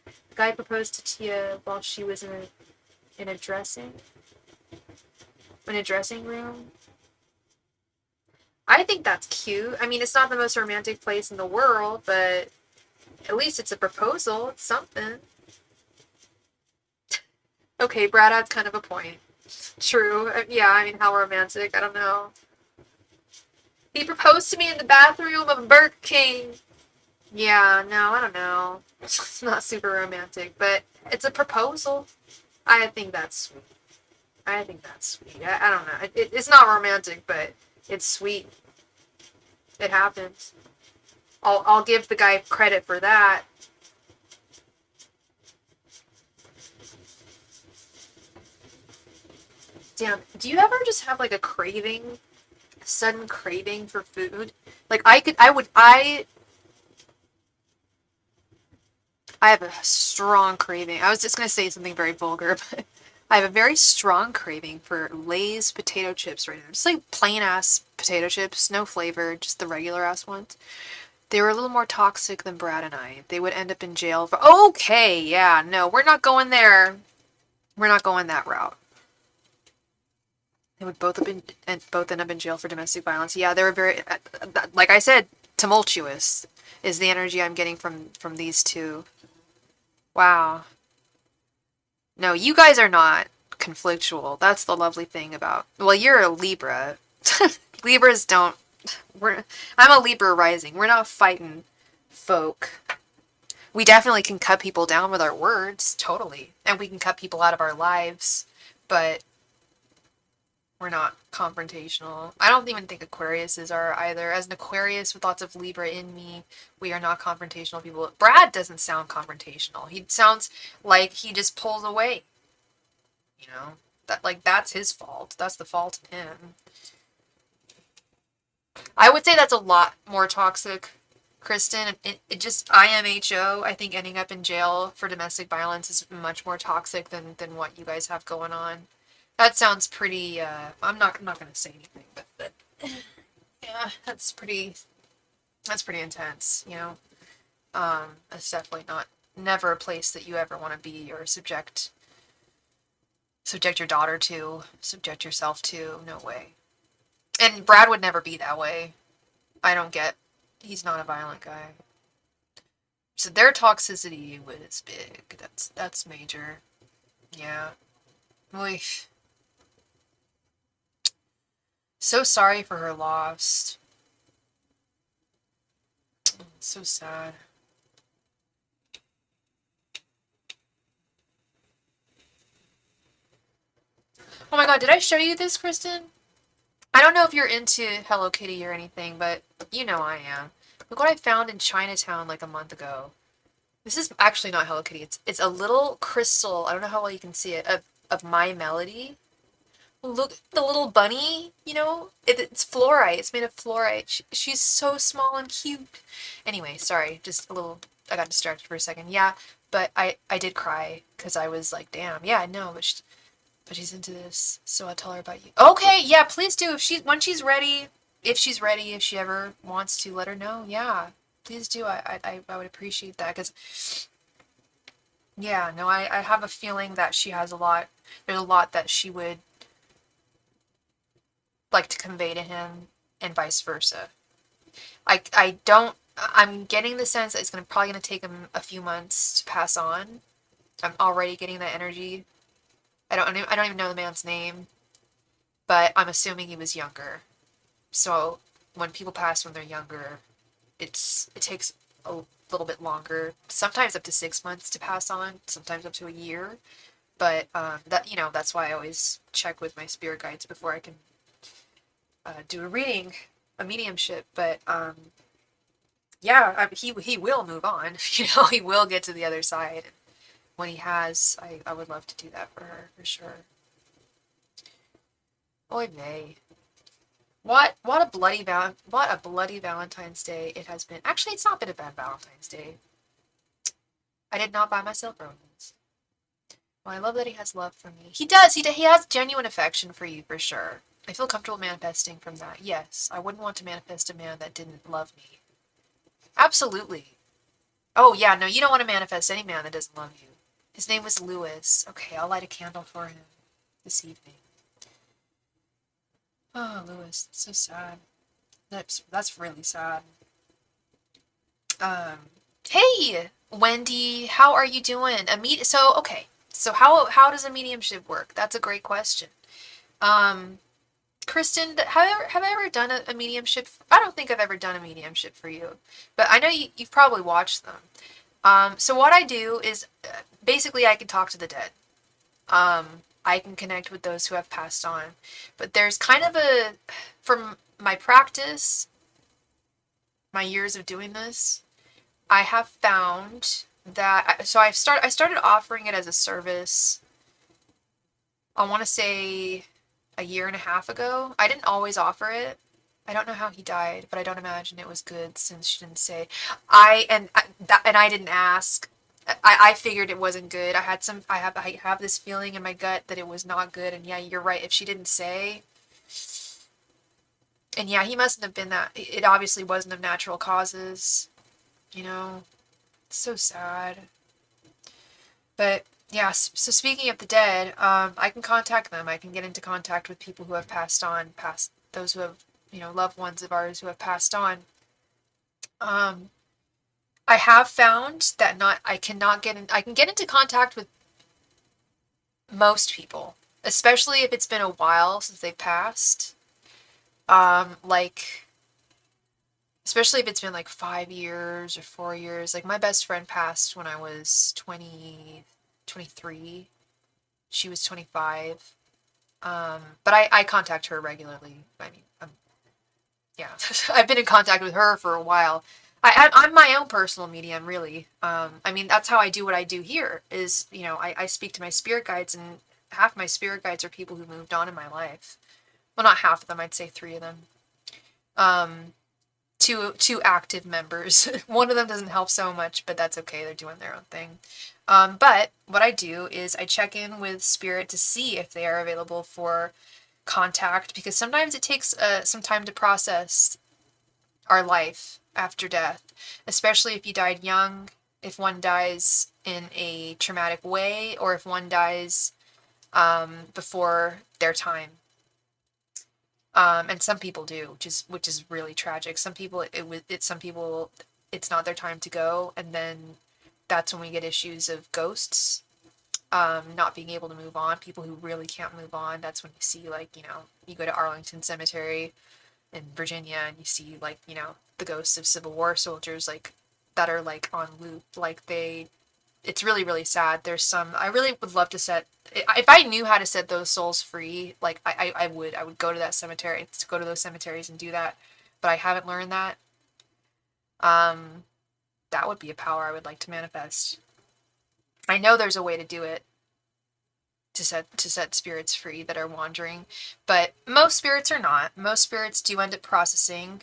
The guy proposed to Tia while she was in a dressing room. I think that's cute. I mean, it's not the most romantic place in the world, but at least it's a proposal. It's something. Okay, Brad adds kind of a point. True. Yeah, I mean, how romantic? I don't know. He proposed to me in the bathroom of a Burger King. Yeah, no, I don't know. It's not super romantic, but it's a proposal. I think that's sweet. I don't know. It's not romantic, but it's sweet. It happens. I'll give the guy credit for that. Damn, do you ever just have like a sudden craving for food? Like I have a strong craving. I was just gonna say something very vulgar, but I have a very strong craving for Lay's potato chips right now. Just like plain ass potato chips, no flavor, just the regular ass ones. They were a little more toxic than Brad and I. They would end up in jail for. Okay, yeah, no, we're not going there. We're not going that route. They would both end up in jail for domestic violence. Yeah, they were very, like I said, tumultuous is the energy I'm getting from these two. Wow. No, you guys are not conflictual. That's the lovely thing about... Well, you're a Libra. Libras don't... I'm a Libra rising. We're not fighting folk. We definitely can cut people down with our words. Totally. And we can cut people out of our lives. But we're not confrontational. I don't even think Aquariuses are either. As an Aquarius with lots of Libra in me, we are not confrontational people. Brad doesn't sound confrontational. He sounds like he just pulls away. You know? That's his fault. That's the fault in him. I would say that's a lot more toxic, Kristen. It just, IMHO, I think ending up in jail for domestic violence is much more toxic than what you guys have going on. That sounds pretty, I'm not going to say anything, but yeah, that's pretty intense, you know? It's definitely never a place that you ever want to be or subject your daughter to, subject yourself to, no way. And Brad would never be that way. He's not a violent guy. So their toxicity was big. That's major. Yeah. Oy. So sorry for her loss. So sad. Oh my god, did I show you this, Kristen? I don't know if you're into Hello Kitty or anything, but you know I am. Look what I found in Chinatown like a month ago. This is actually not Hello Kitty. It's a little crystal. I don't know how well you can see it. Of My Melody. Look, the little bunny, you know? It's fluorite. It's made of fluorite. She's so small and cute. Anyway, sorry. Just a little... I got distracted for a second. Yeah, but I did cry because I was like, damn. Yeah, I know, but she's into this, so I'll tell her about you. Okay, yeah, please do. When she's ready, if she's ready, if she ever wants to, let her know. Yeah, please do. I would appreciate that, because yeah, no, I have a feeling that she has a lot. There's a lot that she would like to convey to him, and vice versa. I don't. I'm getting the sense that it's probably gonna take him a few months to pass on. I'm already getting that energy. I don't even know the man's name, but I'm assuming he was younger. So when people pass when they're younger, it takes a little bit longer. Sometimes up to 6 months to pass on. Sometimes up to a year. But that's why I always check with my spirit guides before I can do a reading, a mediumship. But yeah, he will move on. He will get to the other side. When he has, I would love to do that for her, for sure. Oy vey. What a bloody Valentine's Day it has been. Actually, it's not been a bad Valentine's Day. I did not buy myself roses. Well, I love that he has love for me. He does. He has genuine affection for you, for sure. I feel comfortable manifesting from that. Yes, I wouldn't want to manifest a man that didn't love me. Absolutely. Oh, yeah, no, you don't want to manifest any man that doesn't love you. His name was Lewis. Okay, I'll light a candle for him this evening. Oh, Lewis, that's so sad. That's really sad. Um, hey, Wendy, how are you doing? So how does a mediumship work? That's a great question. Um, Kristen, have I ever done a mediumship? I don't think I've ever done a mediumship for you, but I know you've probably watched them. So what I do is basically I can talk to the dead. I can connect with those who have passed on, but there's kind of from my practice, my years of doing this, I have found that I started offering it as a service. I want to say a year and a half ago. I didn't always offer it. I don't know how he died, but I don't imagine it was good since she didn't say. And I didn't ask. I figured it wasn't good. I have this feeling in my gut that it was not good. And yeah, you're right. If she didn't say, and yeah, he mustn't have been that. It obviously wasn't of natural causes. It's so sad. But yeah, so speaking of the dead, I can contact them. I can get into contact with people who have passed on, past those who have, loved ones of ours who have passed on. I have found that I can get into contact with most people, especially if it's been a while since they've passed. Like, especially if it's been like 5 years or 4 years. Like, my best friend passed when I was 23. She was 25. But I contact her regularly. I mean, yeah, I've been in contact with her for a while. I'm my own personal medium, really. I mean, that's how I do what I do here, is, I speak to my spirit guides, and half my spirit guides are people who moved on in my life. Well, not half of them, I'd say 3 of them. Two active members. One of them doesn't help so much, but that's okay. They're doing their own thing. But what I do is I check in with spirit to see if they are available for contact, because sometimes it takes some time to process our life after death, especially if you died young, if one dies in a traumatic way, or if one dies before their time. And some people do, which is really tragic. Some people it's not their time to go, and then that's when we get issues of ghosts not being able to move on. People who really can't move on. That's when you see, like, you go to Arlington Cemetery in Virginia, and you see, like, the ghosts of Civil War soldiers, like, that are, like, on loop. Like, it's really, really sad. I really would love to if I knew how to set those souls free, like, I would go to that cemetery, to go to those cemeteries and do that, but I haven't learned that. That would be a power I would like to manifest. I know there's a way to do it, set spirits free that are wandering, but most spirits are not. Most spirits do end up processing.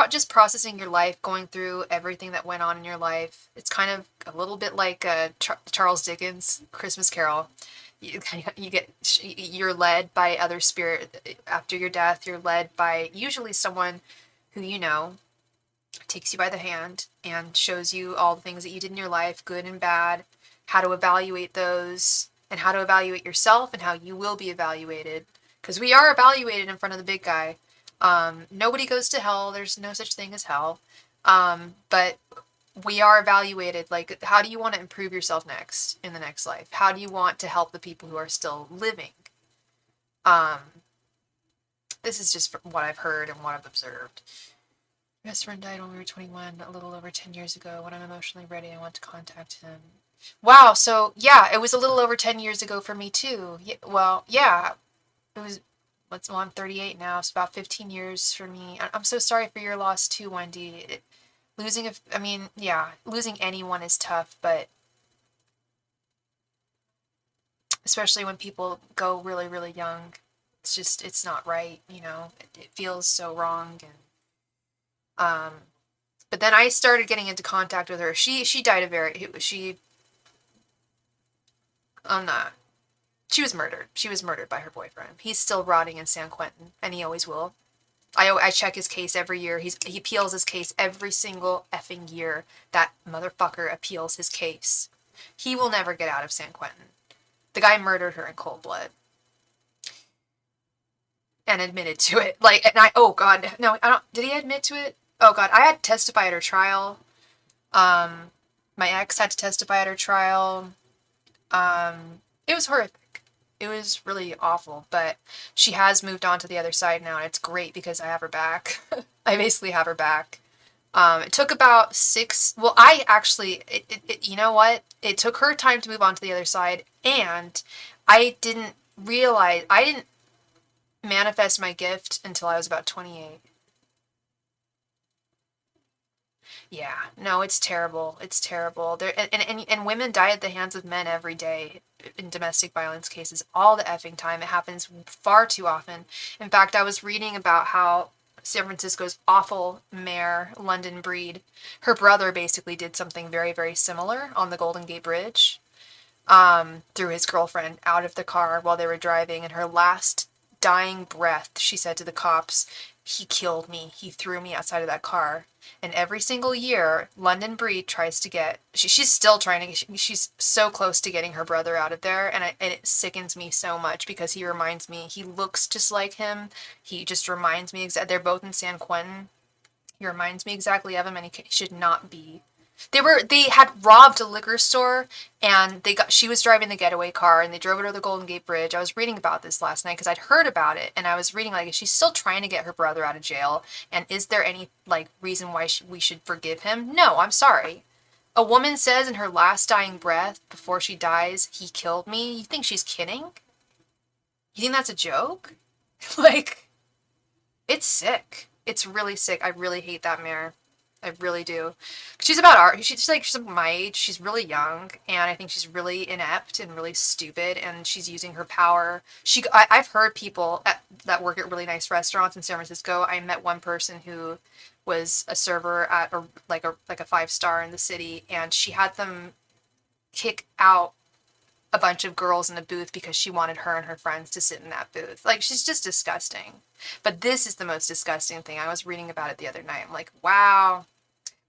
Just processing your life, going through everything that went on in your life. It's kind of a little bit like Charles Dickens' Christmas Carol. You're led by other spirit after your death. You're led by usually someone who takes you by the hand and shows you all the things that you did in your life, good and bad, how to evaluate those, and how to evaluate yourself and how you will be evaluated. Because we are evaluated in front of the big guy. Nobody goes to hell. There's no such thing as hell. But we are evaluated. Like, how do you want to improve yourself next in the next life? How do you want to help the people who are still living? This is just from what I've heard and what I've observed. My best friend died when we were 21, a little over 10 years ago. When I'm emotionally ready, I want to contact him. Wow, so yeah, it was a little over 10 years ago for me too. Yeah, it was, I'm 38 now, so about 15 years for me. I'm so sorry for your loss too, Wendy. Losing anyone is tough, but especially when people go really, really young, it's not right, it feels so wrong. And but then I started getting into contact with her. She died she was murdered. She was murdered by her boyfriend. He's still rotting in San Quentin, and he always will. I check his case every year. He appeals his case every single effing year. That motherfucker appeals his case. He will never get out of San Quentin. The guy murdered her in cold blood. And admitted to it. Oh God, no, I don't, did he admit to it? Oh God, I had to testify at her trial. My ex had to testify at her trial. It was horrific. It was really awful, but she has moved on to the other side now, and it's great because I have her back. I basically have her back. It took about you know what? It took her time to move on to the other side, and I didn't manifest my gift until I was about 28. Yeah, no, it's terrible. It's terrible. And women die at the hands of men every day in domestic violence cases all the effing time. It happens far too often. In fact, I was reading about how San Francisco's awful mayor, London Breed, her brother basically did something very, very similar on the Golden Gate Bridge. Threw his girlfriend out of the car while they were driving, and her last dying breath, she said to the cops, "He killed me. He threw me outside of that car." And every single year, London Breed tries to get, she's still trying to, she's so close to getting her brother out of there, and it sickens me so much because he looks just like him. He just reminds me, they're both in San Quentin. He reminds me exactly of him, and he should not be. They had robbed a liquor store, and she was driving the getaway car, and they drove her to the Golden Gate Bridge. I was reading about this last night because I'd heard about it, and I was reading, is she still trying to get her brother out of jail? And is there any, reason why we should forgive him? No, I'm sorry. A woman says in her last dying breath, before she dies, "He killed me." You think she's kidding? You think that's a joke? It's sick. It's really sick. I really hate that mayor. I really do. She's she's my age. She's really young, and I think she's really inept and really stupid, and she's using her power. I've heard people that work at really nice restaurants in San Francisco. I met one person who was a server at a 5-star in the city, and she had them kick out a bunch of girls in the booth because she wanted her and her friends to sit in that booth. She's just disgusting. But this is the most disgusting thing. I was reading about it the other night. I'm like, wow.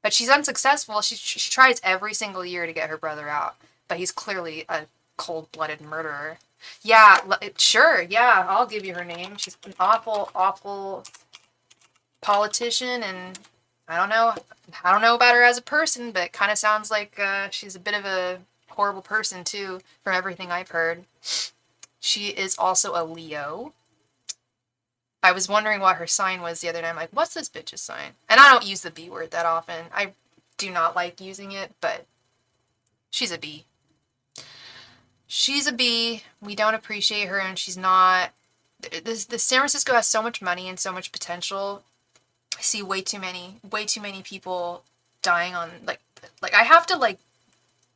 But she's unsuccessful. She tries every single year to get her brother out. But he's clearly a cold-blooded murderer. Yeah, sure. Yeah, I'll give you her name. She's an awful, awful politician, and I don't know about her as a person, but it kind of sounds like she's a bit of a horrible person too, from everything I've heard. She is also a Leo. I was wondering what her sign was the other night. I'm like, what's this bitch's sign? And I don't use the B word that often. I do not like using it, but she's a B. She's a B. We don't appreciate her, and she's not. The San Francisco has so much money and so much potential. I see way too many people dying on, I have to,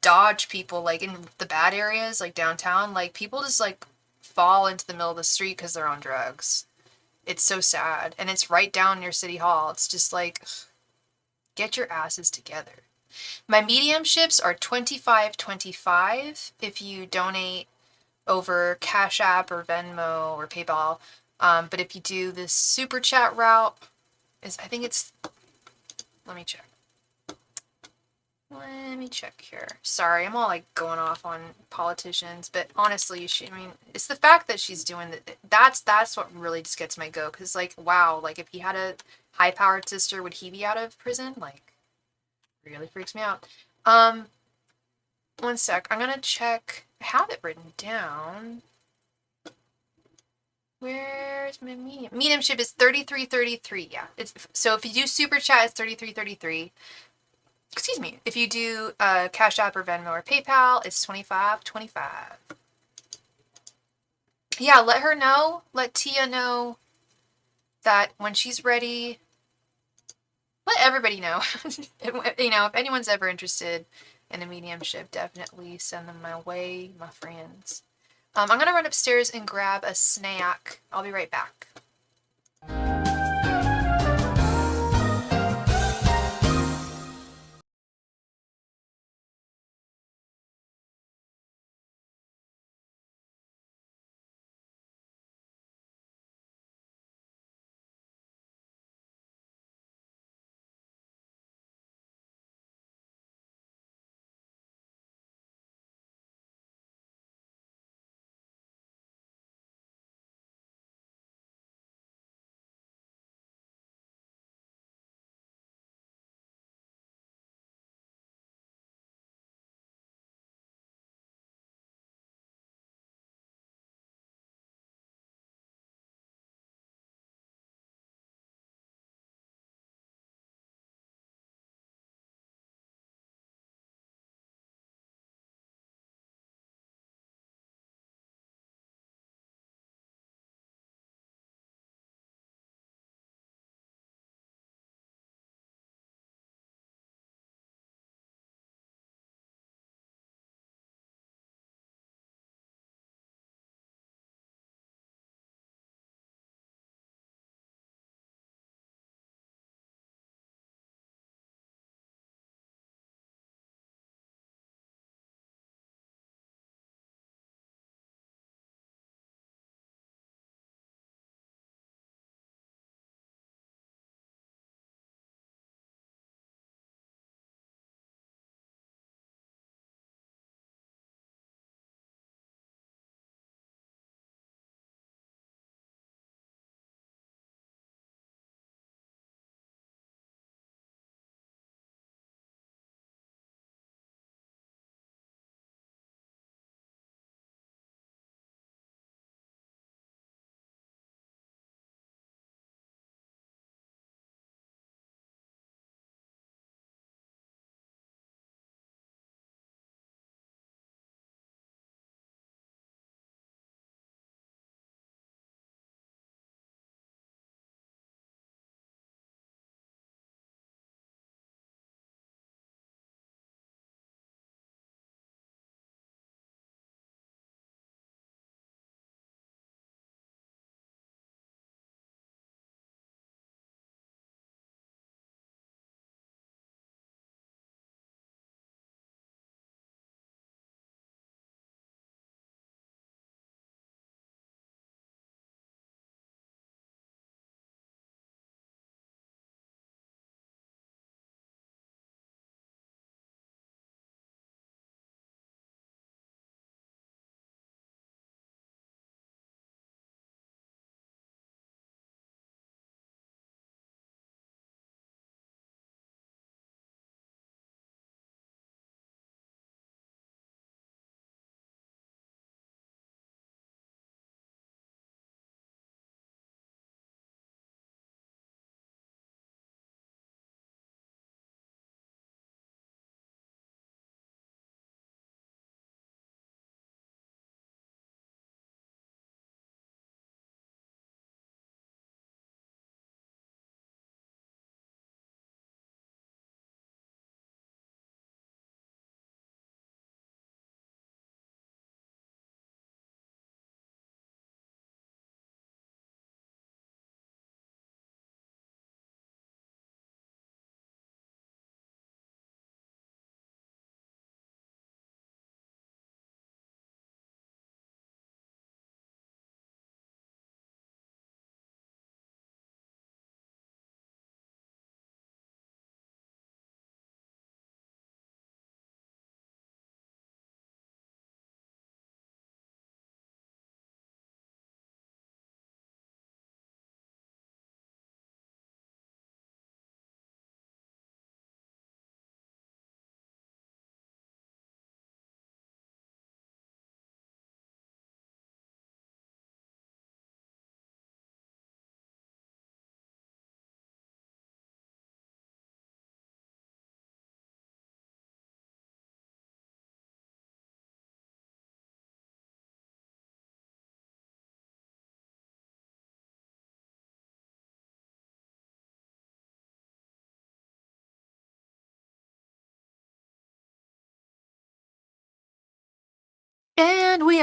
dodge people, like in the bad areas, like downtown. Like people just like fall into the middle of the street because they're on drugs. It's so sad. And it's right down near City Hall. It's just like, get your asses together. My mediumships are 25.25 if you donate over Cash App or Venmo or PayPal. But if you do the super chat route, I think it's, let me check. Let me check here. Sorry, I'm all like going off on politicians, but honestly, I mean, it's the fact that she's doing that. That's what really just gets my goat. Cause like, wow, like if he had a high-powered sister, would he be out of prison? Like, really freaks me out. One sec. I'm gonna check. I have it written down. Where's my medium? Mediumship is 33.33. Yeah. So if you do super chat, it's 33.33. Excuse me. If you do Cash App or Venmo or PayPal, it's 25.25. Yeah, let her know. Let Tia know that when she's ready. Let everybody know. You know, if anyone's ever interested in a mediumship, definitely send them my way, my friends. I'm gonna run upstairs and grab a snack. I'll be right back.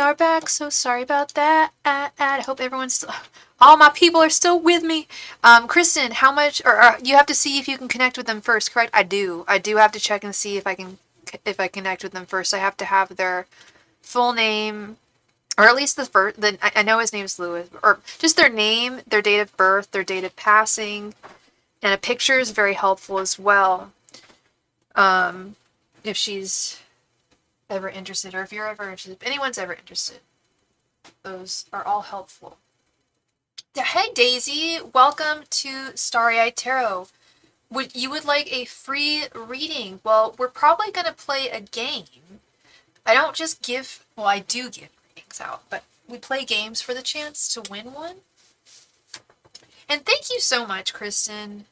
are back. So sorry about that. I hope everyone's still, all my people are still with me. Kristen, how much, or you have to see if you can connect with them first, correct? I do have to check and see if I connect with them first. I have to have their full name, or at least the first, I know his name's Lewis, or just their name, their date of birth, their date of passing, and a picture is very helpful as well. If she's ever interested, or if you're ever interested, if anyone's ever interested, those are all helpful. Hey Daisy, welcome to Starry Tarot. You would like a free reading? Well, we're probably going to play a game. I don't just give, well, I do give readings out, but we play games for the chance to win one. And thank you so much, Kristen,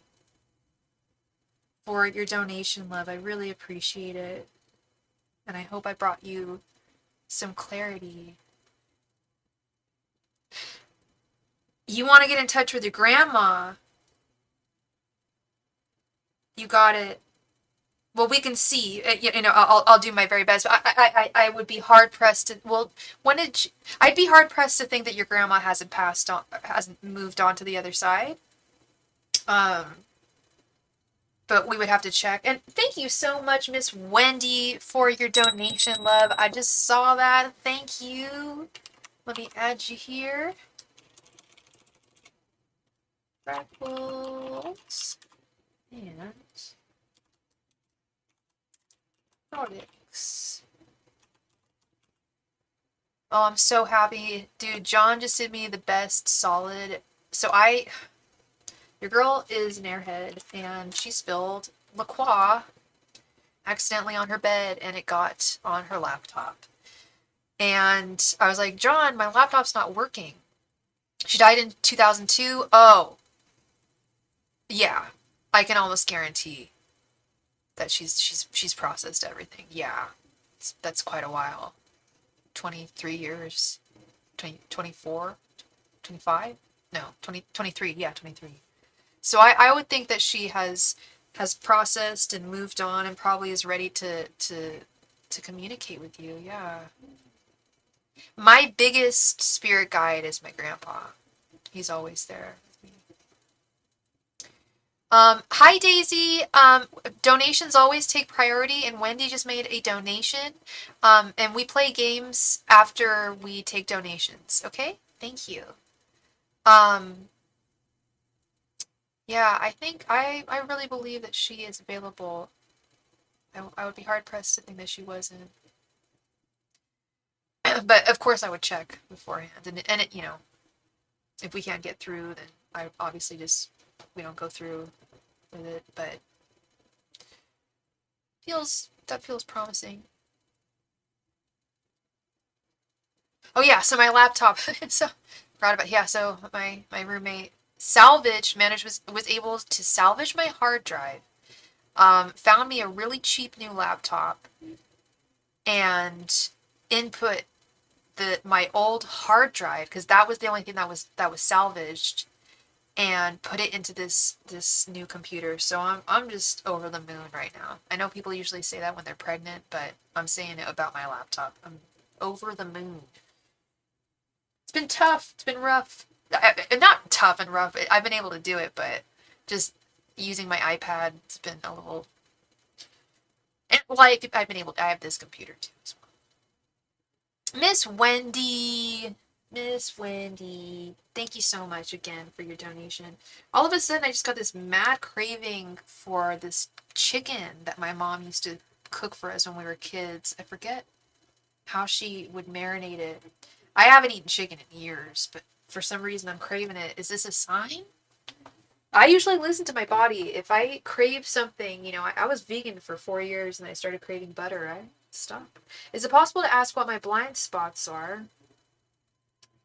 for your donation, love. I really appreciate it. And I hope I brought you some clarity. You want to get in touch with your grandma? You got it. Well, we can see. I'll do my very best. But I would be hard pressed to. Well, I'd be hard pressed to think that your grandma hasn't moved on to the other side. But we would have to check. And thank you so much, Miss Wendy, for your donation, love. I just saw that. Thank you. Let me add you here. Freckles. And products. Oh, I'm so happy. Dude, John just did me the best solid. So your girl is an airhead, and she spilled La Croix accidentally on her bed, and it got on her laptop. And I was like, John, my laptop's not working. She died in 2002. Oh, yeah. I can almost guarantee that she's processed everything. Yeah, that's quite a while. 23 years, 20, 24, 25? No, 20, 23. Yeah, 23. So I would think that she has processed and moved on and probably is ready to communicate with you. Yeah. My biggest spirit guide is my grandpa. He's always there with me. Hi Daisy. Donations always take priority, and Wendy just made a donation. And we play games after we take donations. Okay? Thank you. Yeah, I think I really believe that she is available. I would be hard pressed to think that she wasn't. But of course I would check beforehand, and it, if we can't get through, then I obviously we don't go through with it. But that feels promising. Oh yeah, so my laptop. So forgot about, yeah. So my roommate was able to salvage my hard drive. Found me a really cheap new laptop and input my old hard drive, because that was the only thing that was salvaged, and put it into this new computer. So I'm just over the moon right now. I know people usually say that when they're pregnant, but I'm saying it about my laptop. I'm over the moon. It's been tough. It's been rough. Not tough and rough. I've been able to do it, but just using my iPad, it's been a little. And like I have this computer too as well. Miss Wendy, thank you so much again for your donation. All of a sudden, I just got this mad craving for this chicken that my mom used to cook for us when we were kids. I forget how she would marinate it. I haven't eaten chicken in years, but for some reason I'm craving it. Is this a sign? I usually listen to my body. If I crave something, I was vegan for 4 years and I started craving butter. I stopped. Is it possible to ask what my blind spots are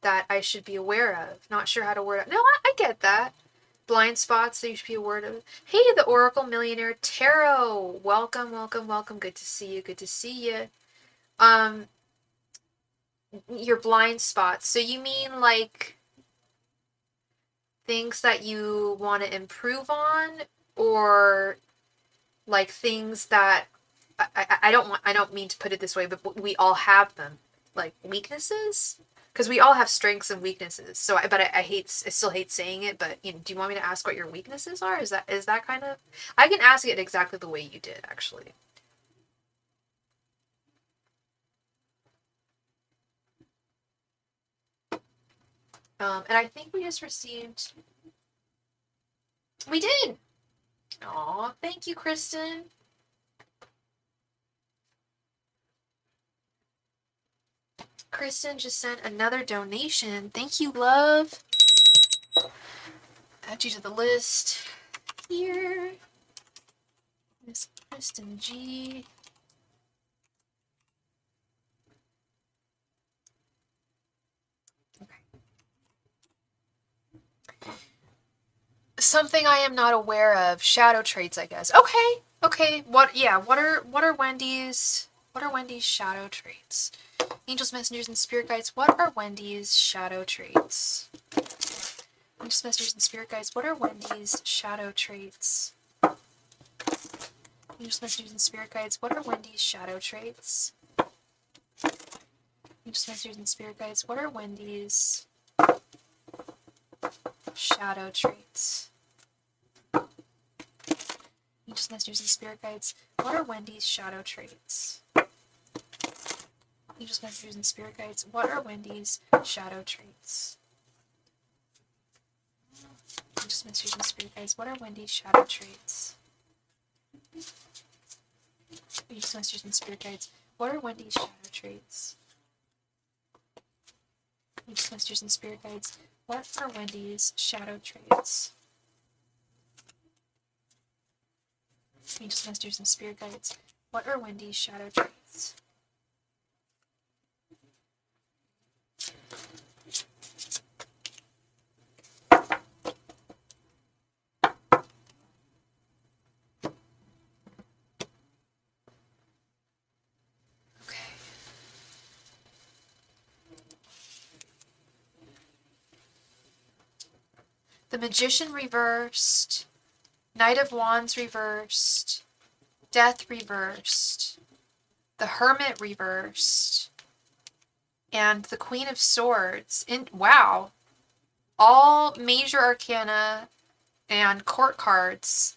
that I should be aware of? Not sure how to word it. No, I get that. Blind spots that you should be aware of. Hey, the Oracle Millionaire Tarot. Welcome, welcome, welcome. Good to see you. Good to see you. Your blind spots. So you mean like things that you want to improve on, or like things that I don't mean to put it this way, but we all have them. like weaknesses? Because we all have strengths and weaknesses. So, I still hate saying it. But do you want me to ask what your weaknesses are? Is that kind of? I can ask it exactly the way you did, actually. And I think we just received. We did. Aw, thank you, Kristen. Kristen just sent another donation. Thank you, love. Add you to the list here. Miss Kristen G. Okay. Something I am not aware of. Shadow traits, I guess. Okay. Okay. What are Wendy's shadow traits? Angels, messengers, and spirit guides. What are Wendy's shadow traits? Angels, messengers, and spirit guides. What are Wendy's shadow traits? Angels, messengers, and spirit guides. What are Wendy's shadow traits? Angels, messengers, and spirit guides. What are Wendy's shadow traits? Angels, messengers, and spirit guides. What are Wendy's shadow traits? Angels, messengers, and spirit guides. What are Wendy's shadow traits? Angels, messengers, and spirit guides. What are Wendy's shadow traits? Angels, messengers, and spirit guides. What are Wendy's shadow traits? Angels, messengers, and spirit guides. What are Wendy's shadow traits? Angels, messengers, and spirit guides. What are Wendy's shadow traits? The Magician reversed, Knight of Wands reversed, Death reversed, the Hermit reversed, and the Queen of Swords. Wow. All major arcana and court cards.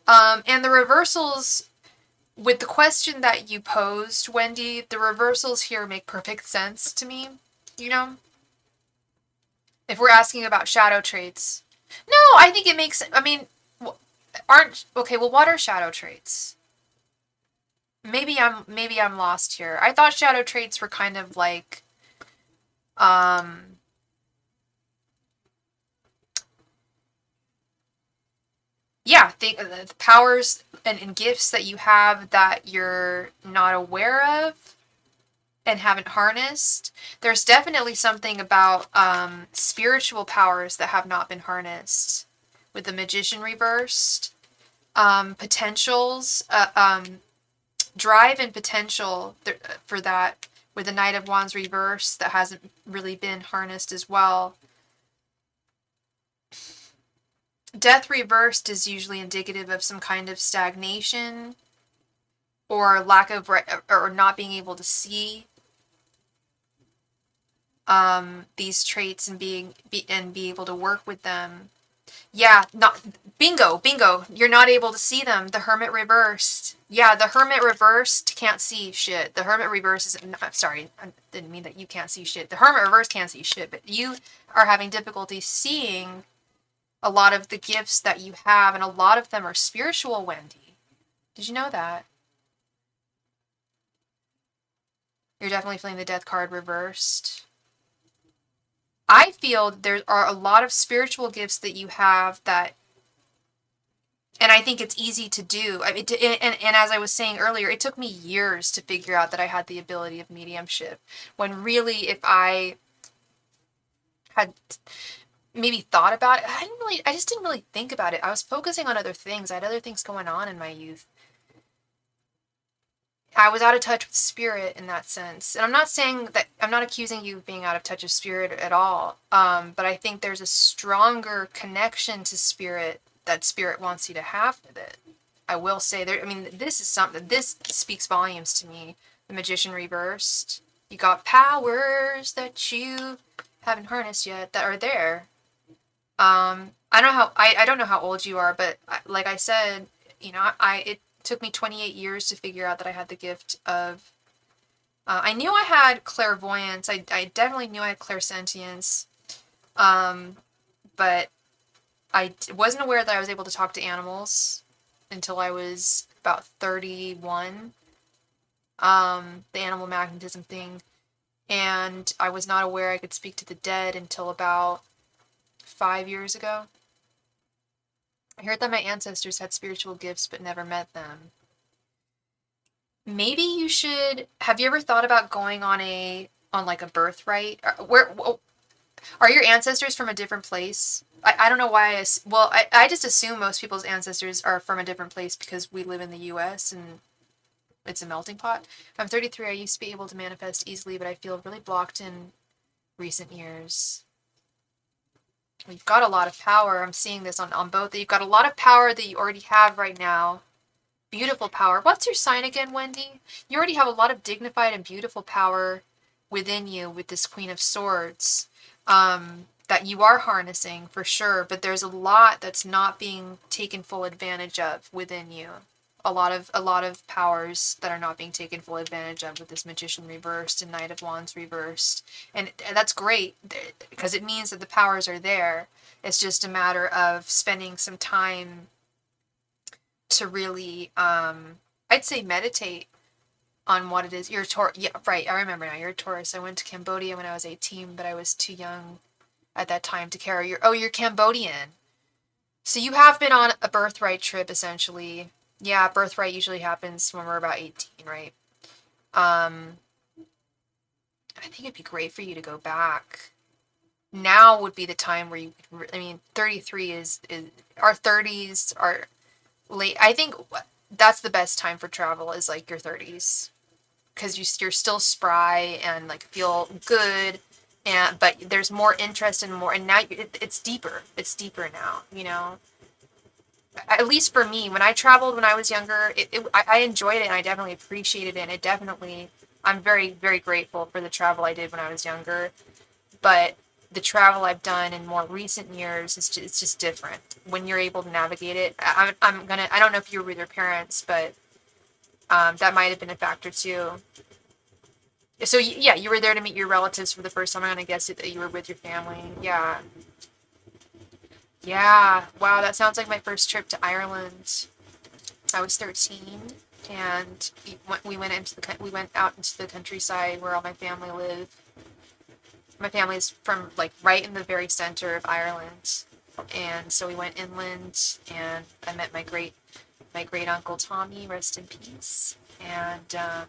And the reversals, with the question that you posed, Wendy, the reversals here make perfect sense to me, if we're asking about shadow traits. No, I think it makes, what are shadow traits? Maybe I'm lost here. I thought shadow traits were kind of like, the powers and gifts that you have that you're not aware of and haven't harnessed. There's definitely something about spiritual powers that have not been harnessed with the Magician reversed. Potentials, drive and potential for that with the Knight of Wands reversed that hasn't really been harnessed as well. Death reversed is usually indicative of some kind of stagnation or lack of or not being able to see these traits and be able to work with them. Yeah, not bingo. You're not able to see them. The Hermit reversed. Yeah, the Hermit reversed can't see shit. The Hermit reversed is. I'm sorry, I didn't mean that you can't see shit. The Hermit reversed can't see shit, but you are having difficulty seeing a lot of the gifts that you have, and a lot of them are spiritual, Wendy. Did you know that? You're definitely feeling the Death card reversed. I feel there are a lot of spiritual gifts that you have that, and I think it's easy to do. I mean, and as I was saying earlier, it took me years to figure out that I had the ability of mediumship. When really, if I had maybe thought about it, I just didn't really think about it. I was focusing on other things. I had other things going on in my youth. I was out of touch with spirit in that sense. And I'm not saying that, I'm not accusing you of being out of touch with spirit at all. But I think there's a stronger connection to spirit that spirit wants you to have with it. I will say this is something, this speaks volumes to me. The Magician reversed. You got powers that you haven't harnessed yet that are there. I don't know how old you are, but like I said, it took me 28 years to figure out that I had the gift of. I knew I had clairvoyance. I definitely knew I had clairsentience. But I wasn't aware that I was able to talk to animals until I was about 31. The animal magnetism thing. And I was not aware I could speak to the dead until about 5 years ago. I heard that my ancestors had spiritual gifts but never met them. Maybe you should. Have you ever thought about going on like a birthright? Where are your ancestors from a different place? I don't know why. I just assume most people's ancestors are from a different place because we live in the U.S. and it's a melting pot. I'm 33. I used to be able to manifest easily, but I feel really blocked in recent years. You've got a lot of power. I'm seeing this on both. You've got a lot of power that you already have right now. Beautiful power. What's your sign again, Wendy? You already have a lot of dignified and beautiful power within you with this Queen of Swords that you are harnessing for sure, but there's a lot that's not being taken full advantage of within you. A lot of powers that are not being taken full advantage of with this Magician reversed and Knight of Wands reversed. And that's great because it means that the powers are there. It's just a matter of spending some time to really, I'd say meditate on what it is. You're a Taurus. Yeah, right. I remember now. You're a Taurus. I went to Cambodia when I was 18, but I was too young at that time to carry you're Cambodian. So you have been on a birthright trip, essentially. Yeah, birthright usually happens when we're about 18, right? I think it'd be great for you to go back. Now would be the time where 33 is our 30s are late. I think that's the best time for travel is like your 30s because you're still spry and like feel good, but there's more interest and more, and now it's deeper. It's deeper now. At least for me, when I traveled when I was younger, I enjoyed it and I definitely appreciated it. And I'm very, very grateful for the travel I did when I was younger. But the travel I've done in more recent years it's just different. When you're able to navigate it, I don't know if you were with your parents, but that might have been a factor too. So yeah, you were there to meet your relatives for the first time. I'm gonna guess that you were with your family. Yeah. Yeah. Wow, that sounds like my first trip to Ireland. I was 13, and we went out into the countryside where all my family lived. My family is from like right in the very center of Ireland, and so we went inland, and I met my great uncle Tommy, rest in peace, and I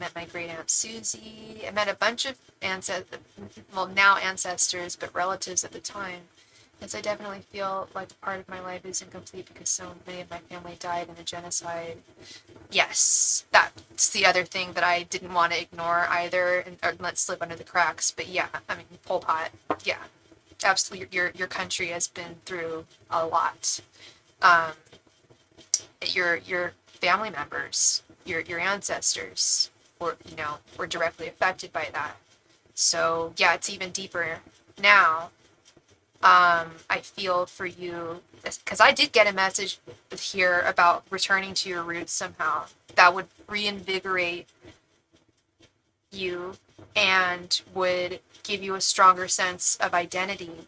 met my great aunt Susie. I met a bunch of now ancestors, but relatives at the time. As I definitely feel like part of my life is incomplete because so many of my family died in a genocide. Yes, that's the other thing that I didn't want to ignore either or let slip under the cracks. But yeah, I mean, Pol Pot, yeah, absolutely. Your country has been through a lot. Your family members, your ancestors, were directly affected by that. So yeah, it's even deeper now. I feel for you because I did get a message here about returning to your roots somehow that would reinvigorate you and would give you a stronger sense of identity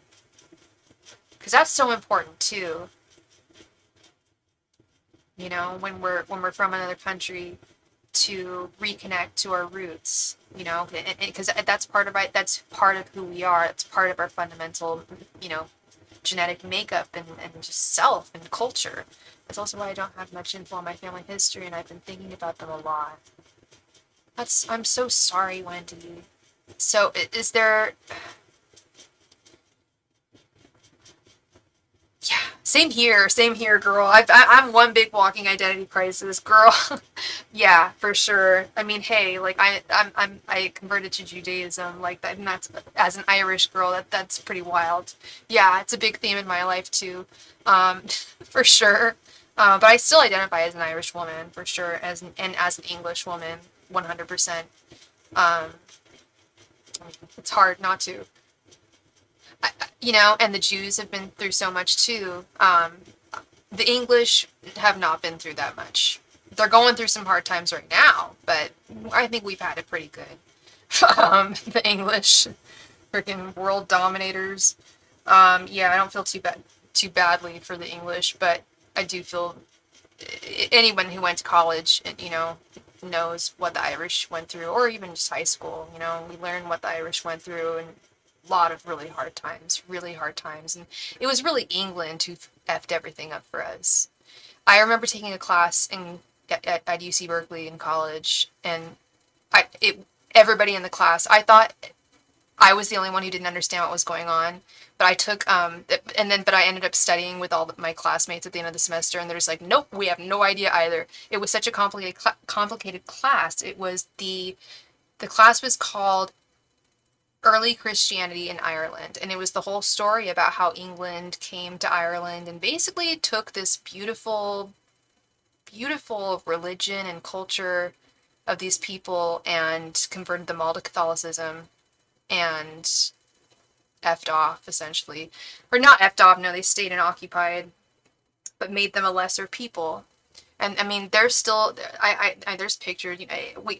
because that's so important too. When we're from another country to reconnect to our roots, because that's part of who we are. It's part of our fundamental, genetic makeup and just self and culture. That's also why I don't have much info on my family history, and I've been thinking about them a lot. I'm so sorry, Wendy. So is there? Yeah, same here, girl. I'm one big walking identity crisis, girl. Yeah, for sure. I mean, hey, like I converted to Judaism, like that, and that's as an Irish girl. That's pretty wild. Yeah, it's a big theme in my life too, for sure. But I still identify as an Irish woman for sure, as an English woman, 100%. Um, it's hard not to. And the Jews have been through so much too. The English have not been through that much. They're going through some hard times right now, but I think we've had it pretty good. The English, freaking world dominators. Yeah, I don't feel too badly for the English, but I do feel anyone who went to college, knows what the Irish went through, or even just high school. We learn what the Irish went through, and a lot of really hard times, and it was really England who effed everything up for us. I remember taking a class at UC Berkeley in college, and everybody in the class, I thought I was the only one who didn't understand what was going on. But I took, but I ended up studying with all my classmates at the end of the semester, and they're just like, nope, we have no idea either. It was such a complicated class. The class was called Early Christianity in Ireland, and it was the whole story about how England came to Ireland and basically took this beautiful, beautiful religion and culture of these people and converted them all to Catholicism and effed off, essentially. Or not effed off, no, they stayed and occupied, but made them a lesser people. And I mean, they're still, there's pictures,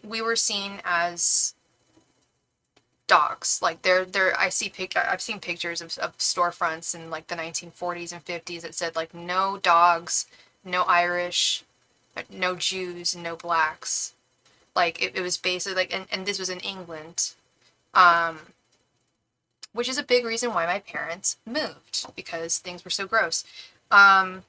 we were seen as dogs. Like I've seen pictures of storefronts in like the 1940s and 50s that said like no dogs, no Irish, no Jews, no blacks. Like it was basically like, and this was in England. Which is a big reason why my parents moved, because things were so gross. And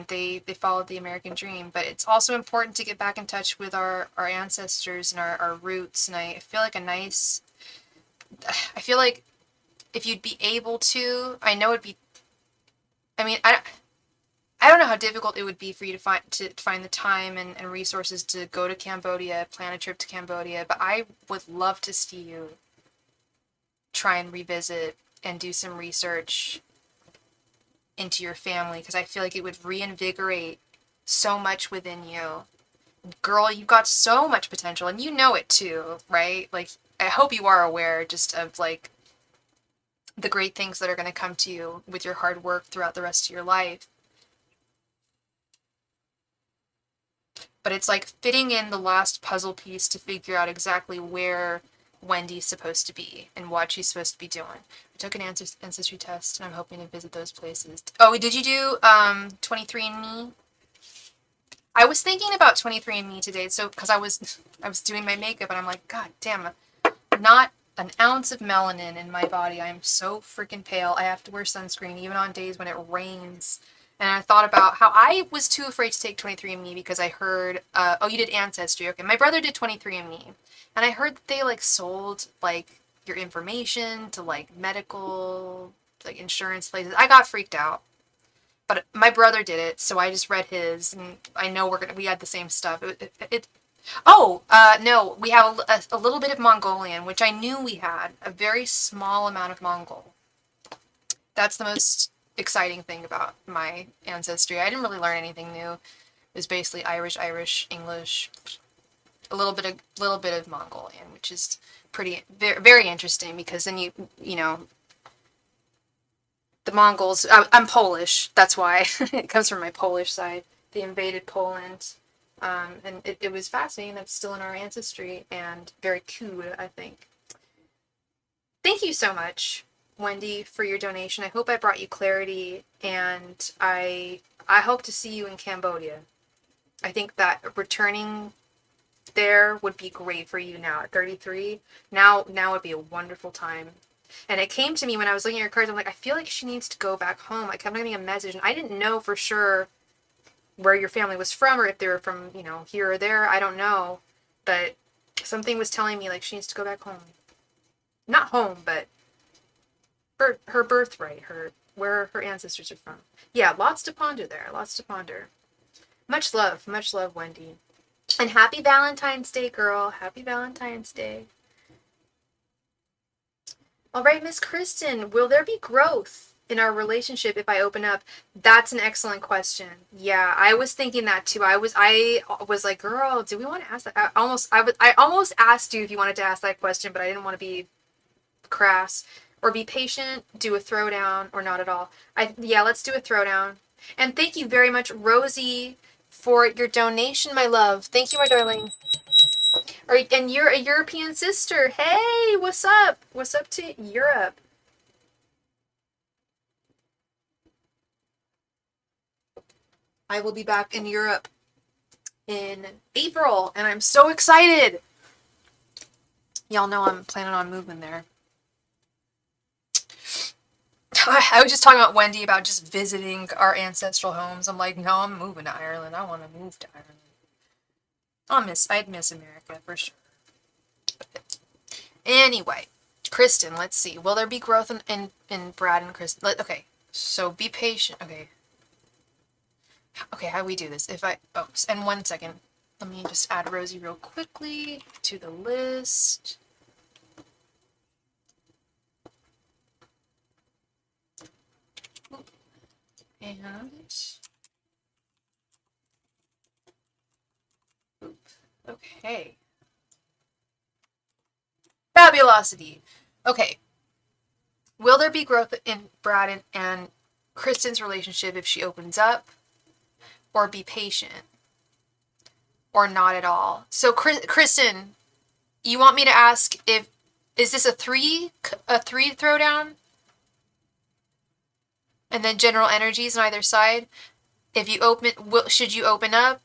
they followed the American dream. But it's also important to get back in touch with our ancestors and our roots. And I feel like if you'd be able to, I know it'd be, I mean, I don't know how difficult it would be for you to find the time and resources to go to Cambodia, plan a trip to Cambodia, but I would love to see you try and revisit and do some research into your family, because I feel like it would reinvigorate so much within you. Girl, you've got so much potential, and you know it too, right? Like, I hope you are aware just of like the great things that are going to come to you with your hard work throughout the rest of your life. But it's like fitting in the last puzzle piece to figure out exactly where Wendy's supposed to be and what she's supposed to be doing. I took an ancestry test, and I'm hoping to visit those places. Oh, did you do 23andMe? I was thinking about 23andMe today, so because I was doing my makeup, and I'm like, God damn, not an ounce of melanin in my body. I am so freaking pale. I have to wear sunscreen even on days when it rains. And I thought about how I was too afraid to take 23andMe because I heard, oh, you did Ancestry. Okay, my brother did 23andMe. And I heard that they, like, sold, like, your information to, like, medical, like, insurance places. I got freaked out. But my brother did it, so I just read his, and I know we had the same stuff. No, we have a little bit of Mongolian, which I knew we had. A very small amount of Mongol. That's the most exciting thing about my ancestry. I didn't really learn anything new. It was basically Irish, English, a little bit of Mongolian, which is very, very interesting, because then you know, the Mongols, I'm Polish, that's why. It comes from my Polish side. They invaded Poland, and it was fascinating. That's still in our ancestry, and very cool, I think. Thank you so much, Wendy, for your donation. I hope I brought you clarity, and I hope to see you in Cambodia. I think that returning there would be great for you now at 33. Now would be a wonderful time. And it came to me when I was looking at your cards. I'm like, I feel like she needs to go back home. I kept getting a message, and I didn't know for sure where your family was from, or if they were from, here or there. I don't know. But something was telling me, like, she needs to go back home. Not home, but her birthright, where her ancestors are from. Yeah, lots to ponder there. Lots to ponder. Much love, Wendy. And happy Valentine's Day, girl. Happy Valentine's Day. All right, Miss Kristen, will there be growth in our relationship if I open up? That's an excellent question. Yeah, I was thinking that too. I was like, girl, do we want to ask that? I almost asked you if you wanted to ask that question, but I didn't want to be crass. Or be patient, do a throwdown, or not at all. Yeah, let's do a throwdown. And thank you very much, Rosie, for your donation, my love. Thank you, my darling. And you're a European sister. Hey, what's up? What's up to Europe? I will be back in Europe in April, and I'm so excited. Y'all know I'm planning on moving there. I was just talking about Wendy about just visiting our ancestral homes. I'm like, no, I'm moving to Ireland. I want to move to Ireland. I'd miss America for sure. Anyway, Kristen, let's see. Will there be growth in Brad and Kristen? Okay, so be patient. Okay, how do we do this? And 1 second. Let me just add Rosie real quickly to the list. And okay. Fabulosity. Okay. Will there be growth in Brad and Kristen's relationship if she opens up? Or be patient? Or not at all? So, Kristen, you want me to ask is this a three throwdown? And then general energies on either side? If you should you open up?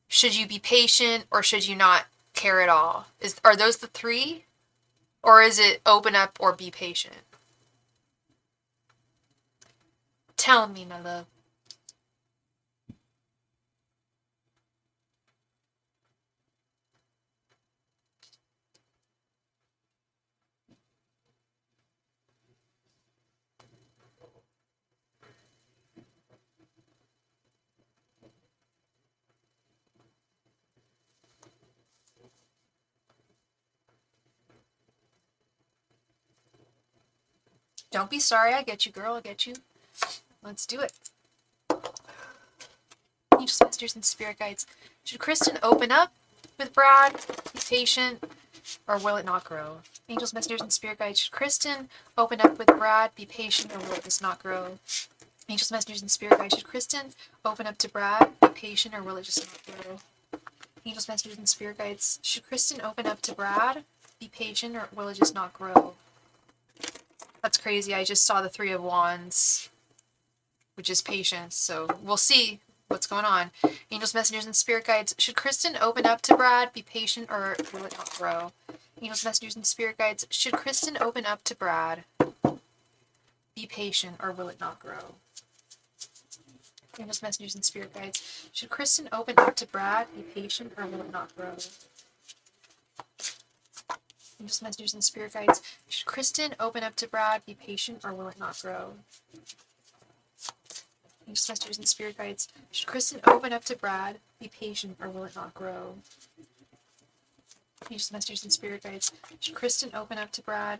Should you be patient? Or should you not care at all? Are those the three? Or is it open up or be patient? Tell me, my love. Don't be sorry. I get you, girl. I get you. Let's do it. Angels, masters, and spirit guides. Should Kristen open up with Brad? Be patient, or will it not grow? Angels, messengers, and spirit guides. Should Kristen open up with Brad? Be patient, or will it just not grow? Angels, messengers, and spirit guides. Should Kristen open up to Brad? Be patient, or will it just not grow? Angels, messengers, and spirit guides. Should Kristen open up to Brad? Be patient, or will it just not grow? That's crazy. I just saw the Three of Wands, which is patience. So we'll see what's going on. Angels, messengers, and spirit guides. Should Kristen open up to Brad? Be patient, or will it not grow? Angels, messengers, and spirit guides. Should Kristen open up to Brad? Be patient, or will it not grow? Angels, messengers, and spirit guides. Should Kristen open up to Brad? Be patient, or will it not grow? Angels, messengers, and spirit guides. Should Kristen open up to Brad? Be patient, or will it not grow? Angels, messengers, and spirit guides. Should Kristen open up to Brad? Be patient, or will it not grow? Angels, messengers, and spirit guides. Should Kristen open up to Brad?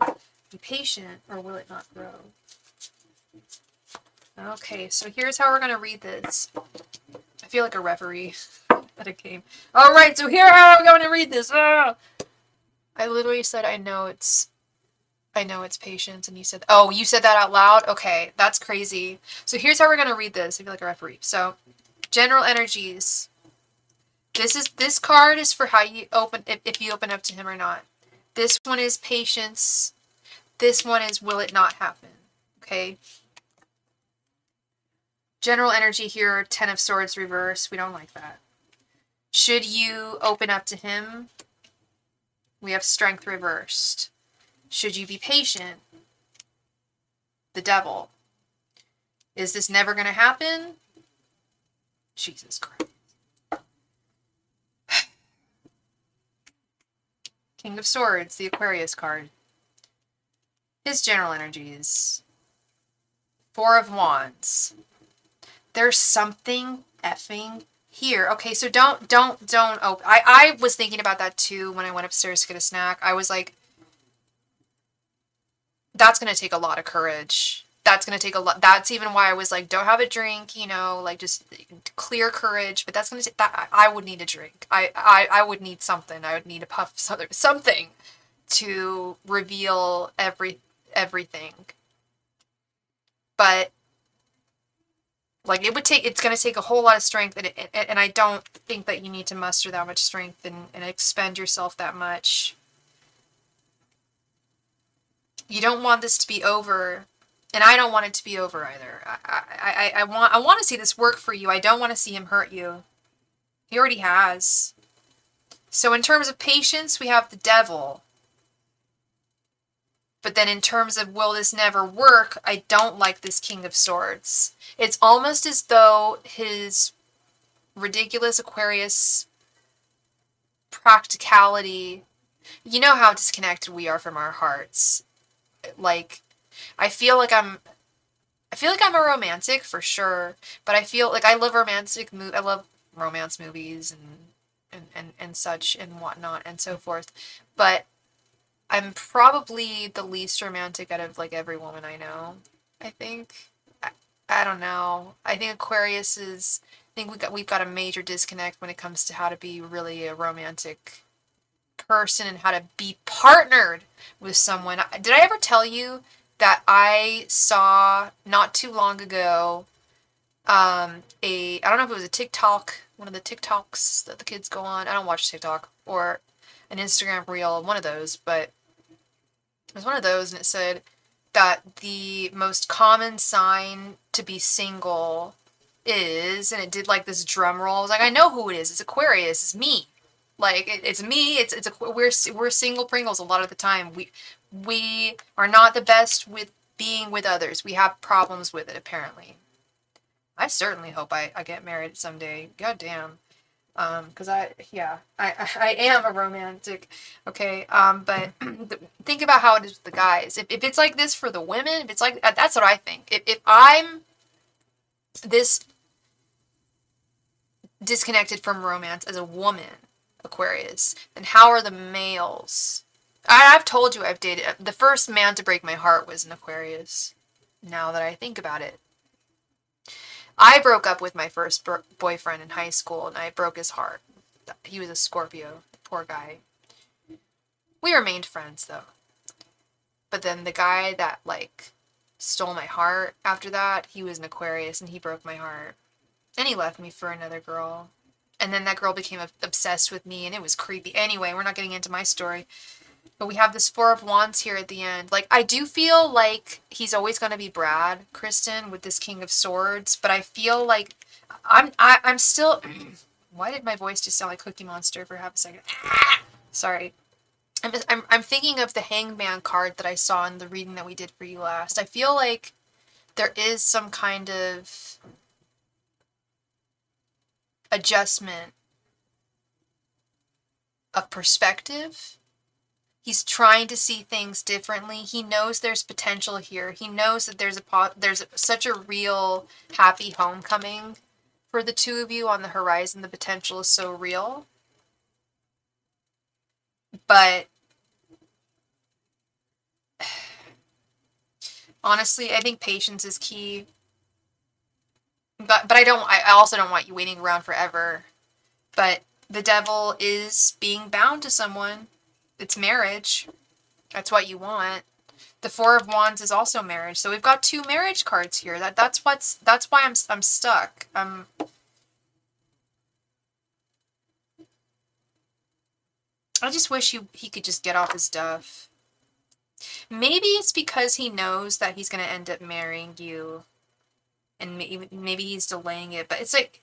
Be patient, or will it not grow? Okay, so here's how we're going to read this. I feel like a referee at a game. Alright, so here's how I'm going to read this. I literally said, I know it's patience, and you said, oh, you said that out loud? Okay, that's crazy. So here's how we're going to read this. I feel like a referee. So, general energies. This card is for how you open, if you open up to him or not. This one is patience. This one is will it not happen. Okay? General energy here, Ten of Swords reverse. We don't like that. Should you open up to him? We have strength reversed. Should you be patient? The Devil. Is this never going to happen? Jesus Christ. King of Swords, the Aquarius card. His general energies. Four of Wands. There's something effing here. Okay, so don't open. I was thinking about that too when I went upstairs to get a snack. I was like, that's going to take a lot of courage. that's going to take a lot. That's even why I was like, don't have a drink, you know, like just clear courage. But that's going to take that. I would need a drink. I would need something. I would need a puff, something to reveal everything. But like it's going to take a whole lot of strength, and I don't think that you need to muster that much strength and expend yourself that much. You don't want this to be over, and I don't want it to be over either. I want to see this work for you. I don't want to see him hurt you. He already has. So in terms of patience, we have the devil. But then in terms of will this never work, I don't like this King of Swords. It's almost as though his ridiculous Aquarius practicality, you know how disconnected we are from our hearts. Like, I feel like I'm a romantic for sure, but I feel like I love I love romance movies and such and whatnot and so forth. But I'm probably the least romantic out of like every woman I know. I think. I don't know. I think Aquarius is. I think we've got a major disconnect when it comes to how to be really a romantic person and how to be partnered with someone. Did I ever tell you that I saw not too long ago I don't know if it was a TikTok, one of the TikToks that the kids go on. I don't watch TikTok, or an Instagram reel, one of those, but it was one of those, and it said that the most common sign to be single is, and it did like this drum roll. I was like, I know who it is. It's Aquarius. It's me. Like it's me. We're single Pringles a lot of the time. We are not the best with being with others. We have problems with it apparently. I certainly hope I get married someday. God damn. Because I am a romantic, okay, but think about how it is with the guys. If it's like this for the women, if it's like, that's what I think. If I'm this disconnected from romance as a woman, Aquarius, then how are the males? I've told you I've dated, the first man to break my heart was an Aquarius, now that I think about it. I broke up with my first boyfriend in high school, and I broke his heart. He was a Scorpio. Poor guy. We remained friends, though. But then the guy that, like, stole my heart after that, he was an Aquarius, and he broke my heart. And he left me for another girl. And then that girl became obsessed with me, and it was creepy. Anyway, we're not getting into my story. But we have this Four of Wands here at the end. Like, I do feel like he's always going to be Brad, Kristen, with this King of Swords. But I feel like I'm still... Why did my voice just sound like Cookie Monster for half a second? Sorry. I'm thinking of the Hangman card that I saw in the reading that we did for you last. I feel like there is some kind of adjustment of perspective. He's trying to see things differently. He knows there's potential here. He knows that there's such a real happy homecoming for the two of you on the horizon. The potential is so real. But honestly, I think patience is key. But I also don't want you waiting around forever. But the devil is being bound to someone. It's marriage. That's what you want. The Four of Wands is also marriage. So we've got two marriage cards here. That's why I'm stuck. I just wish he could just get off his duff. Maybe it's because he knows that he's going to end up marrying you. And maybe he's delaying it, but it's like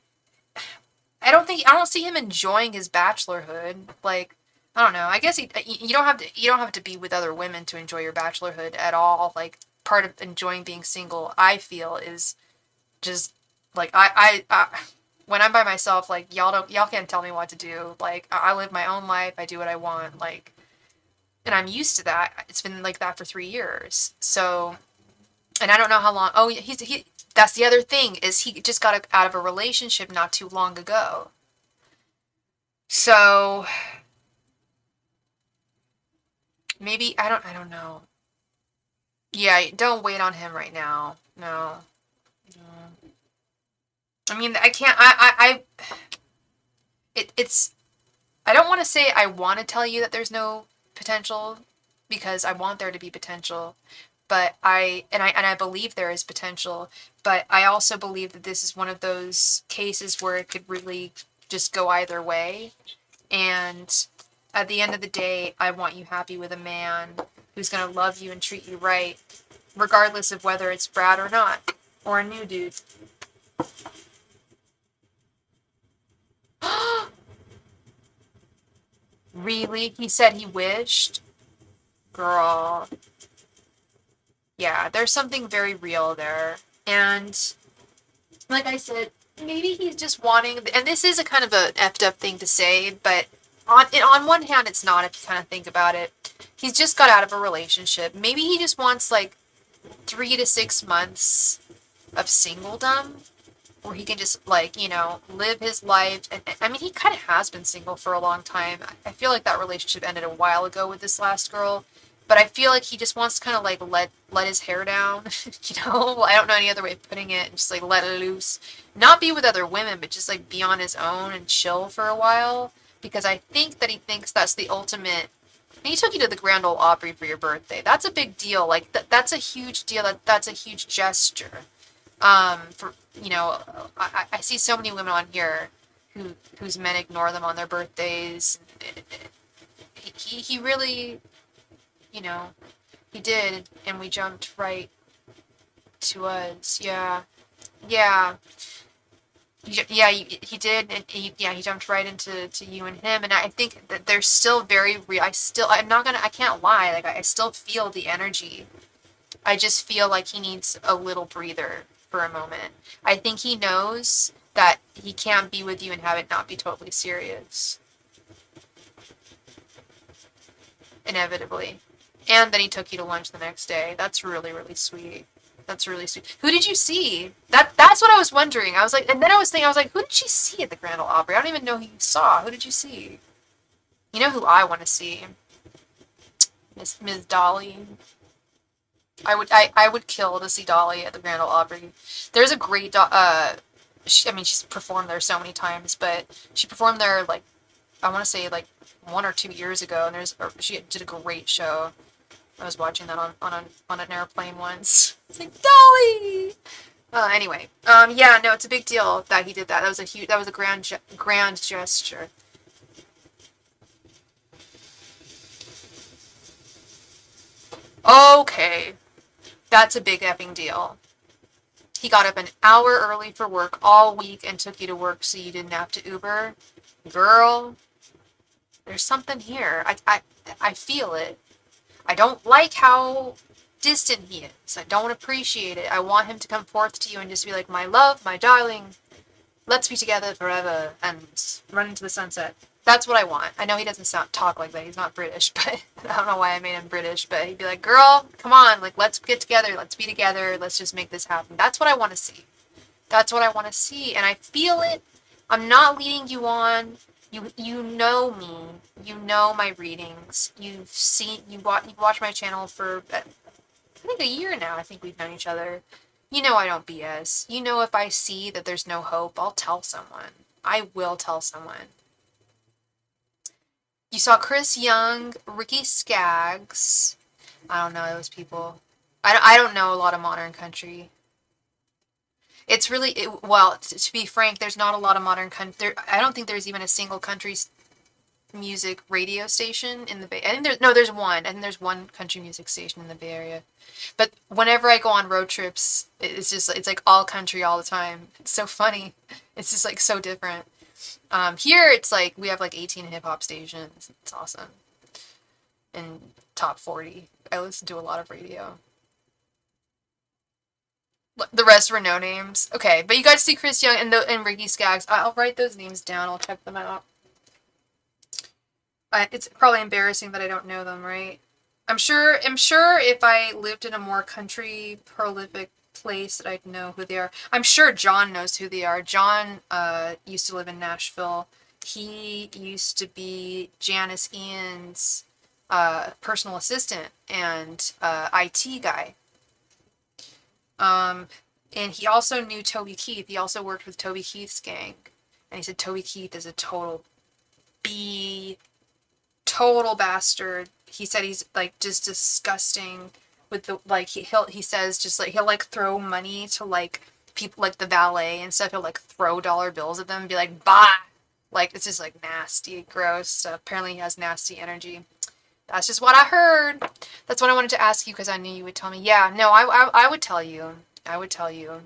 I don't see him enjoying his bachelorhood. Like, I don't know. I guess you don't have to be with other women to enjoy your bachelorhood at all. Like, part of enjoying being single, I feel, is just like I when I'm by myself, like y'all can't tell me what to do. Like, I live my own life. I do what I want. Like, and I'm used to that. It's been like that for 3 years. So, and I don't know how long. Oh, that's the other thing, is he just got out of a relationship not too long ago. So maybe I don't know. Yeah, don't wait on him right now. No. No. I mean, I can't. It's. I don't want to say I want to tell you that there's no potential, because I want there to be potential, but I believe there is potential, but I also believe that this is one of those cases where it could really just go either way. And at the end of the day, I want you happy with a man who's gonna love you and treat you right, regardless of whether it's Brad or not, or a new dude. Really? He said he wished? Girl. Yeah, there's something very real there. And like I said, maybe he's just wanting, and this is a kind of a effed up thing to say, but on one hand, it's not if you kind of think about it. He's just got out of a relationship. Maybe he just wants like 3 to 6 months of singledom, where he can just like, live his life. And I mean, he kind of has been single for a long time. I feel like that relationship ended a while ago with this last girl, but I feel like he just wants to kind of like let his hair down. I don't know any other way of putting it, and just like let it loose, not be with other women, but just like be on his own and chill for a while, because I think that he thinks that's the ultimate. And he took you to the Grand Ole Opry for your birthday. That's a big deal. Like that's a huge deal. That's a huge gesture. For I see so many women on here whose men ignore them on their birthdays. He really, you know, he did, and we jumped right to us. Yeah, yeah, yeah. He did, and he jumped right into you and him. And I think that they're still very real. I can't lie. Like I still feel the energy. I just feel like he needs a little breather for a moment. I think he knows that he can't be with you and have it not be totally serious. Inevitably. And then he took you to lunch the next day. That's really, really sweet. That's really sweet. Who did you see? That's what I was wondering. I was like, and then I was like, who did you see at the Grand Ole Opry? I don't even know who you saw. Who did you see? You know who I want to see? Miss Dolly. I would kill to see Dolly at the Grand Ole Opry. There's a great she's performed there so many times, but she performed there like I want to say like 1 or 2 years ago, and she did a great show. I was watching that on an airplane once. It's like Dolly. Anyway, yeah, no, it's a big deal that he did that. That was a grand gesture. Okay, that's a big effing deal. He got up an hour early for work all week and took you to work so you didn't have to Uber. Girl, there's something here. I feel it. I don't like how distant he is. I don't appreciate it. I want him to come forth to you and just be like, my love, my darling, let's be together forever and run into the sunset. That's what I want. I know he doesn't talk like that. He's not British, but I don't know why I made him British, but he'd be like, girl, come on, like, let's get together. Let's be together. Let's just make this happen. That's what I want to see. That's what I want to see. And I feel it. I'm not leading you on. You know me. You know my readings. You watch my channel for, I think, a year now. I think we've known each other. You know I don't BS. You know if I see that there's no hope, I'll tell someone. I will tell someone. You saw Chris Young, Ricky Skaggs. I don't know those people. I don't know a lot of modern country. It's really, well, to be frank, there's not a lot of modern country. I don't think there's even a single country music radio station in the Bay. I think there's one. I think there's one country music station in the Bay Area. But whenever I go on road trips, it's like all country all the time. It's so funny. It's just like so different. Here it's like we have like 18 hip hop stations. It's awesome. And top 40. I listen to a lot of radio. The rest were no names. Okay, but you got to see Chris Young and Ricky Skaggs. I'll write those names down. I'll check them out. It's probably embarrassing that I don't know them, right? I'm sure if I lived in a more country prolific place that I'd know who they are. I'm sure John knows who they are. John used to live in Nashville. He used to be Janice Ian's personal assistant and IT guy. And he also knew Toby Keith. He also worked with Toby Keith's gang. And he said Toby Keith is a total B, total bastard. He said he's like just disgusting with the like he says just like he'll like throw money to like people like the valet and stuff. He'll like throw dollar bills at them and be like, "Bye." Like it's just like nasty, gross stuff. Apparently he has nasty energy. That's just what I heard. That's what I wanted to ask you because I knew you would tell me. Yeah, no, I would tell you. I would tell you.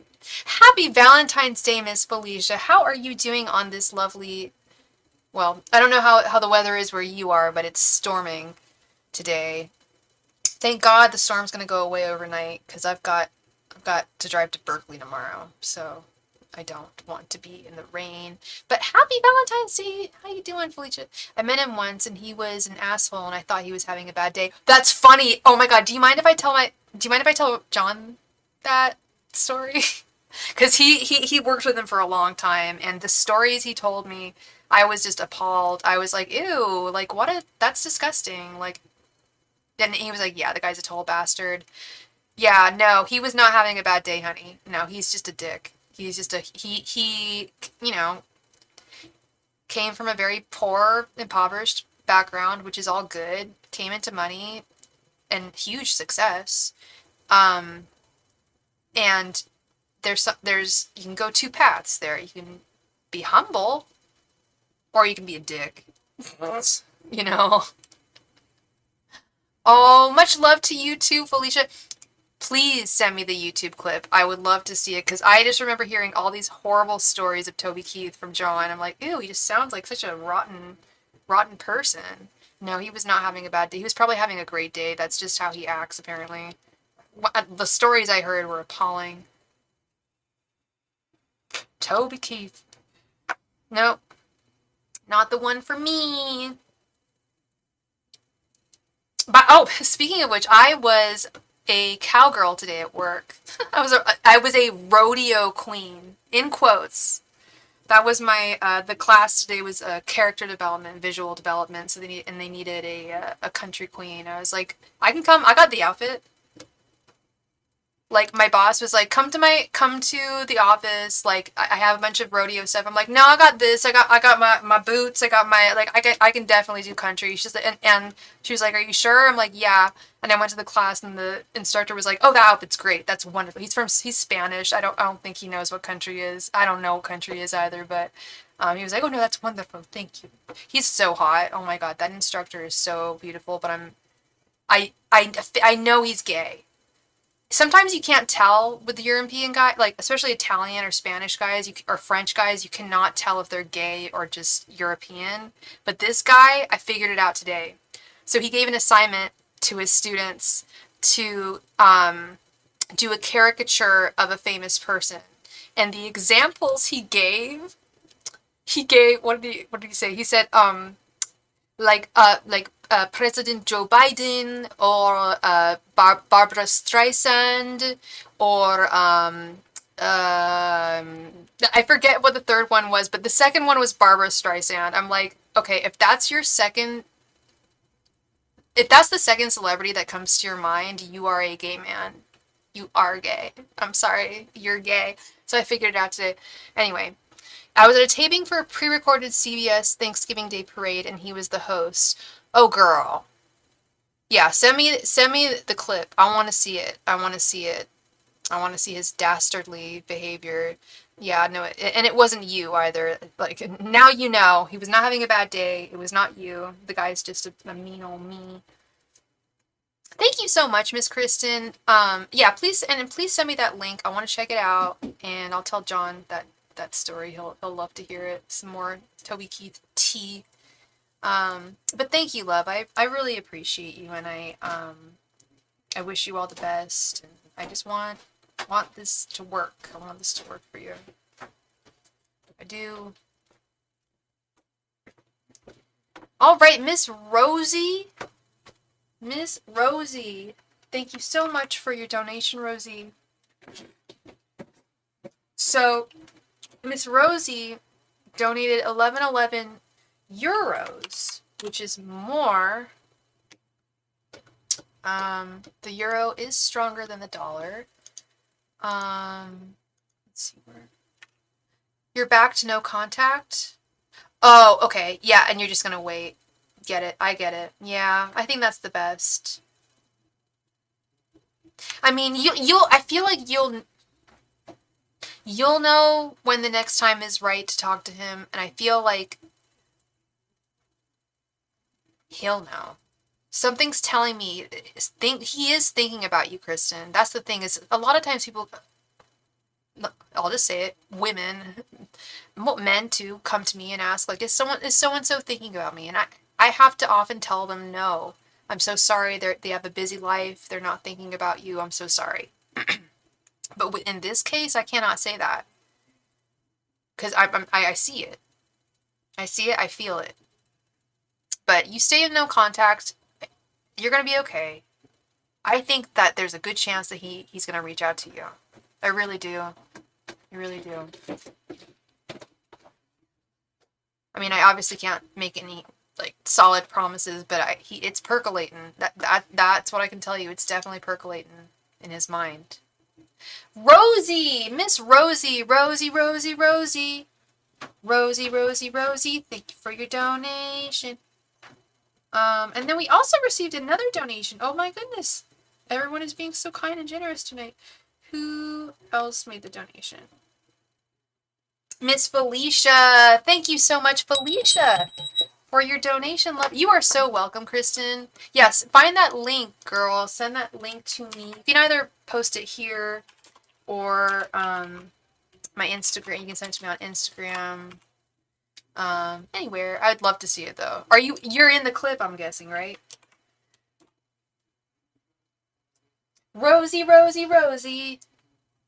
Happy Valentine's Day, Miss Felicia. How are you doing on this lovely... Well, I don't know how the weather is where you are, but it's storming today. Thank God the storm's going to go away overnight because I've got to drive to Berkeley tomorrow. So I don't want to be in the rain. But happy Valentine's Day. How you doing, Felicia? I met him once and he was an asshole and I thought he was having a bad day. That's funny. Oh my God. Do you mind if I tell John that story? Because he worked with him for a long time and the stories he told me, I was just appalled. I was like, ew, like that's disgusting. Like, and he was like, yeah, the guy's a total bastard. Yeah, no, he was not having a bad day, honey. No, he's just a dick. He's just he came from a very poor, impoverished background, which is all good. Came into money and huge success. And there's you can go two paths there. You can be humble or you can be a dick. You know. Oh, much love to you too, Felicia. Please send me the YouTube clip. I would love to see it because I just remember hearing all these horrible stories of Toby Keith from John. I'm like, ew, he just sounds like such a rotten person. No, he was not having a bad day. He was probably having a great day. That's just how he acts, apparently. The stories I heard were appalling. Toby Keith. Nope. Not the one for me. But, oh, speaking of which, I was a cowgirl today at work. I was a rodeo queen, in quotes. That was my, the class today was character development, visual development, so they needed a country queen. I was like, I can come, I got the outfit. Like, my boss was like, come to the office, like, I have a bunch of rodeo stuff. I'm like, no, I got this, I got my boots, I got my, like, I can definitely do country. She's like, and she was like, are you sure? I'm like, yeah. And I went to the class, and the instructor was like, oh, that outfit's great, that's wonderful. He's Spanish, I don't think he knows what country is. I don't know what country is either, but, he was like, oh no, that's wonderful, thank you. He's so hot, oh my God, that instructor is so beautiful, but I know he's gay. Sometimes you can't tell with the European guy, like especially Italian or Spanish guys or French guys, you cannot tell if they're gay or just European. But this guy, I figured it out today. So he gave an assignment to his students to do a caricature of a famous person. And the examples he gave, what did he say? He said, like President Joe Biden or Barbara Streisand or I forget what the third one was, but the second one was Barbara Streisand. I'm like, okay, if that's the second celebrity that comes to your mind, you are a gay man. You are gay. I'm sorry, you're gay. So I figured it out today. Anyway, I was at a taping for a pre-recorded CBS Thanksgiving Day parade, and he was the host. Oh, girl. Yeah, send me the clip. I want to see it. I want to see his dastardly behavior. Yeah, no, and it wasn't you either. Like, now you know. He was not having a bad day. It was not you. The guy's just a mean old me. Thank you so much, Miss Kristen. Yeah, please send me that link. I want to check it out, and I'll tell John that story. He'll love to hear it. Some more Toby Keith tea. But thank you, love. I really appreciate you, and I wish you all the best. And I just want this to work. I want this to work for you. I do. All right, Miss Rosie. Miss Rosie, thank you so much for your donation, Rosie. So, Miss Rosie donated 1111 euros, which is more. The euro is stronger than the dollar. Let's see where. You're back to no contact? Oh, okay. Yeah, and you're just gonna wait. Get it. I get it. Yeah, I think that's the best. I mean, I feel like you'll know when the next time is right to talk to him, and I feel like he'll know. Something's telling me he is thinking about you, Kristen. That's the thing, is a lot of times people, I'll just say it, women, men too, come to me and ask, like, is so and so thinking about me? And I have to often tell them, no, I'm so sorry. They have a busy life. They're not thinking about you. I'm so sorry. But in this case, I cannot say that, because I see it. I see it. I feel it. But you stay in no contact. You're gonna be okay. I think that there's a good chance that he's gonna reach out to you. I really do. I really do. I mean, I obviously can't make any like solid promises, but it's percolating. That's what I can tell you. It's definitely percolating in his mind. Rosie, Miss Rosie, Rosie, Rosie, Rosie, Rosie, Rosie, Rosie. Thank you for your donation. And then we also received another donation. Oh my goodness, everyone is being so kind and generous tonight. Who else made the donation? Miss Felicia. Thank you so much, Felicia, for your donation. Love, you are so welcome, Kristen. Yes, find that link, girl. Send that link to me. You can either post it here or my Instagram. You can send it to me on Instagram. Anywhere. I'd love to see it though. You're in the clip, I'm guessing, right? Rosie, Rosie, Rosie.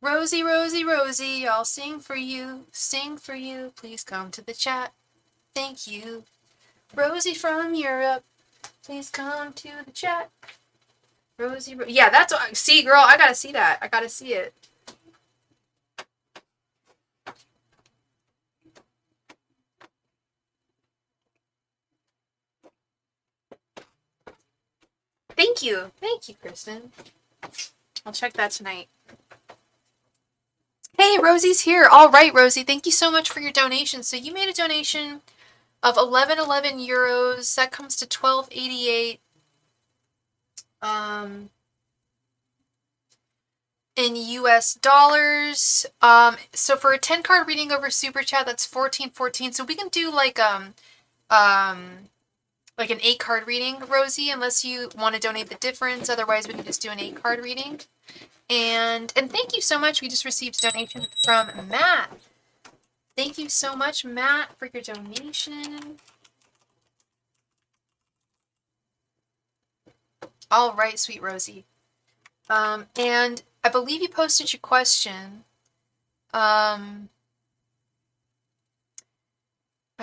Rosie, Rosie, Rosie, I'll sing for you, please come to the chat, thank you. Rosie from Europe, please come to the chat. Rosie, yeah, that's what, see, girl, I gotta see that, I gotta see it. Thank you, Kristen. I'll check that tonight. Hey, Rosie's here. All right, Rosie, thank you so much for your donation. So you made a donation of 1111 euros. That comes to 1288. In US dollars. So for a 10 card reading over SuperChat, that's 1414. So we can do like an 8 card reading, Rosie, unless you want to donate the difference. Otherwise, we can just do an 8 card reading. And thank you so much. We just received a donation from Matt. Thank you so much, Matt, for your donation. All right, sweet Rosie. And I believe you posted your question. My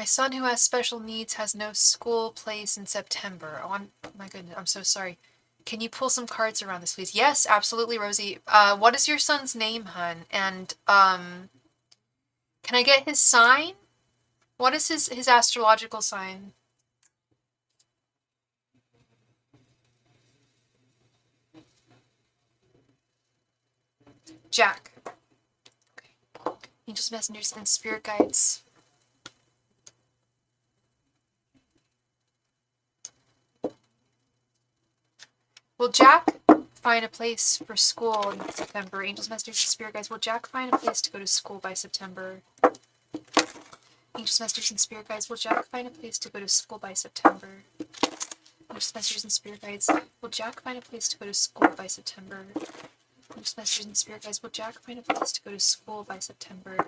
son who has special needs has no school place in September. Oh, my goodness, I'm so sorry. Can you pull some cards around this, please? Yes, absolutely, Rosie. What is your son's name, hun? And, can I get his sign? What is his astrological sign? Jack. Okay. Angels, messengers, and spirit guides. Will Jack find a place for school in September? Angels, messengers, and spirit guides. Will Jack find a place to go to school by September? Angels, messengers, and spirit guides. Will Jack find a place to go to school by September? Angels, messengers, and spirit guides. Will Jack find a place to go to school by September? Angels, messengers, and spirit guides. Will Jack find a place to go to school by September?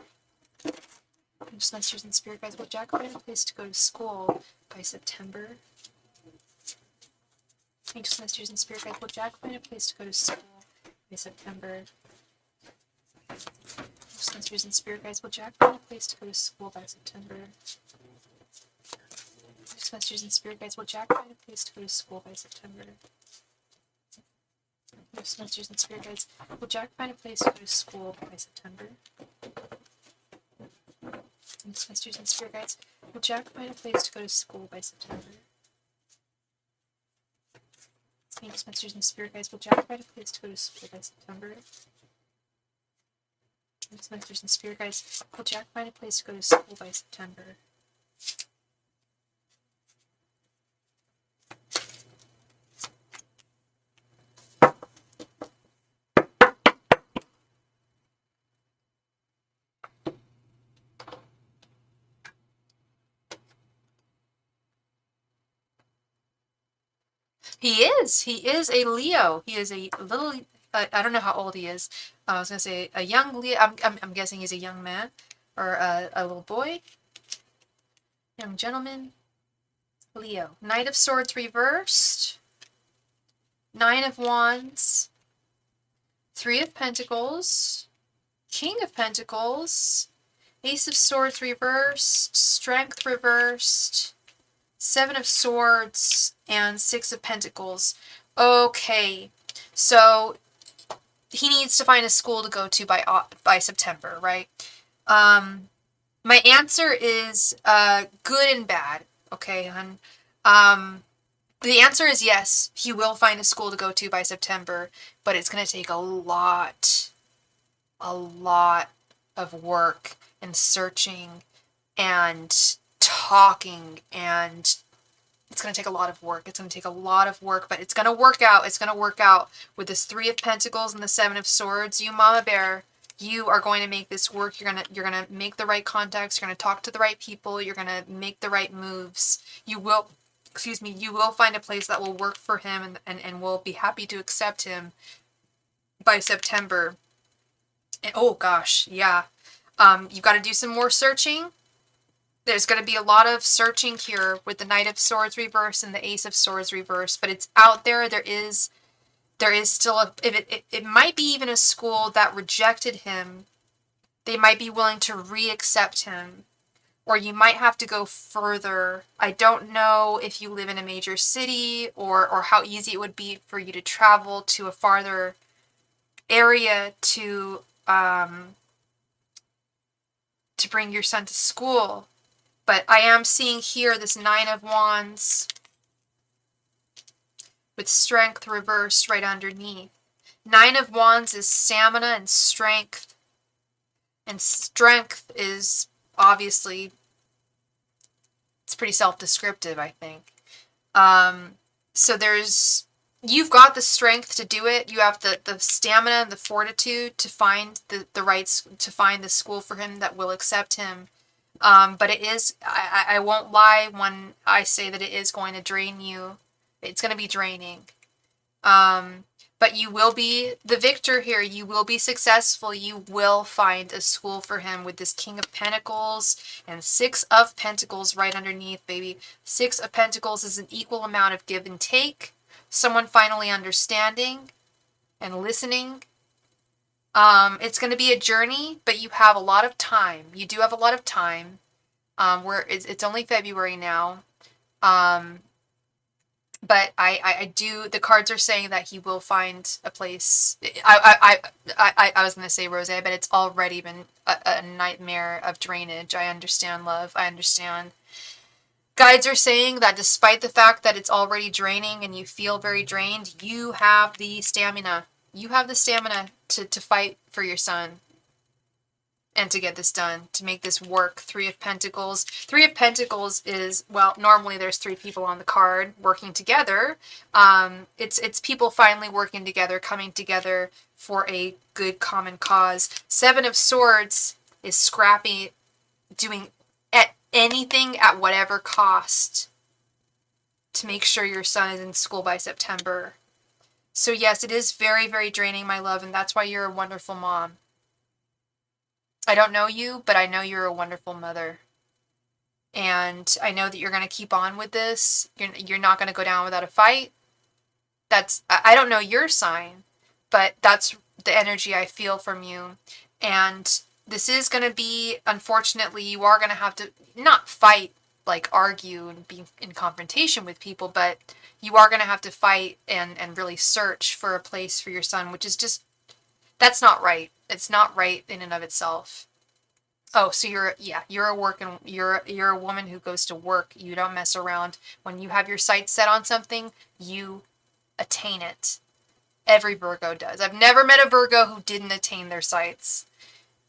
Angels, messengers, and spirit guides. Will Jack find a place to go to school by September? Angels, messengers, and spirit guides. Will Jack find a place to go to school by September? Angels, messengers, and spirit guides. Will Jack find a place to go to school by September? Angels, messengers, and spirit guides. Will Jack find a place to go to school by September? Angels, messengers, and spirit guides. Will Jack find a place to go to school by September? Angels, messengers, and spirit guides. Will Jack find a place to go to school by September? Angels, messengers, and spirit guides. Will Jack find a place to go to school by September? Masters and spirit guides. Will Jack find a place to go to school by September? He is. He is a Leo. He is a little. I don't know how old he is. I was gonna say a young Leo. I'm guessing he's a young man or a little boy. Young gentleman. Leo. Knight of Swords reversed. 9 of Wands. 3 of Pentacles. King of Pentacles. Ace of Swords reversed. Strength reversed. 7 of Swords and 6 of Pentacles. Okay, so he needs to find a school to go to by September, right? My answer is good and bad. Okay, hun. The answer is yes. He will find a school to go to by September, but it's gonna take a lot of work and searching and talking, and it's going to take a lot of work. It's going to take a lot of work, but it's going to work out. It's going to work out with this 3 of Pentacles and the 7 of Swords. You, Mama Bear, you are going to make this work. You're going to make the right contacts. You're going to talk to the right people. You're going to make the right moves. You will find a place that will work for him and will be happy to accept him by September. And, oh gosh, yeah. You've got to do some more searching. There's going to be a lot of searching here with the Knight of Swords reverse and the Ace of Swords reverse, but it's out there. There is still it might be even a school that rejected him. They might be willing to re-accept him, or you might have to go further. I don't know if you live in a major city or how easy it would be for you to travel to a farther area to bring your son to school. But I am seeing here this 9 of Wands with strength reversed right underneath. 9 of Wands is stamina and strength. And strength is obviously, it's pretty self-descriptive, I think. So you've got the strength to do it. You have the stamina and the fortitude to find to find the school for him that will accept him. But it is, I won't lie when I say that it is going to drain you. It's going to be draining. But you will be the victor here. You will be successful. You will find a school for him with this King of Pentacles and 6 of Pentacles right underneath, baby. 6 of Pentacles is an equal amount of give and take. Someone finally understanding and listening. It's going to be a journey, but you have a lot of time. You do have a lot of time. It's only February now. But I do, the cards are saying that he will find a place. I was going to say, Rose, but it's already been a nightmare of drainage. I understand, love. I understand. Guides are saying that despite the fact that it's already draining and you feel very drained, you have the stamina. You have the stamina to fight for your son and to get this done, to make this work. 3 of Pentacles. 3 of Pentacles is, well, normally there's 3 people on the card working together. It's people finally working together, coming together for a good common cause. 7 of Swords is scrappy, doing anything at whatever cost to make sure your son is in school by September. So yes, it is very, very draining, my love, and that's why you're a wonderful mom. I don't know you, but I know you're a wonderful mother. And I know that you're going to keep on with this. You're not going to go down without a fight. I don't know your sign, but that's the energy I feel from you. And this is going to be, unfortunately, you are going to have to not fight, like argue and be in confrontation with people, but you are going to have to fight and really search for a place for your son, which is just, that's not right. It's not right in and of itself. Oh, so you're a woman who goes to work. You don't mess around. When you have your sights set on something, you attain it. Every Virgo does. I've never met a Virgo who didn't attain their sights.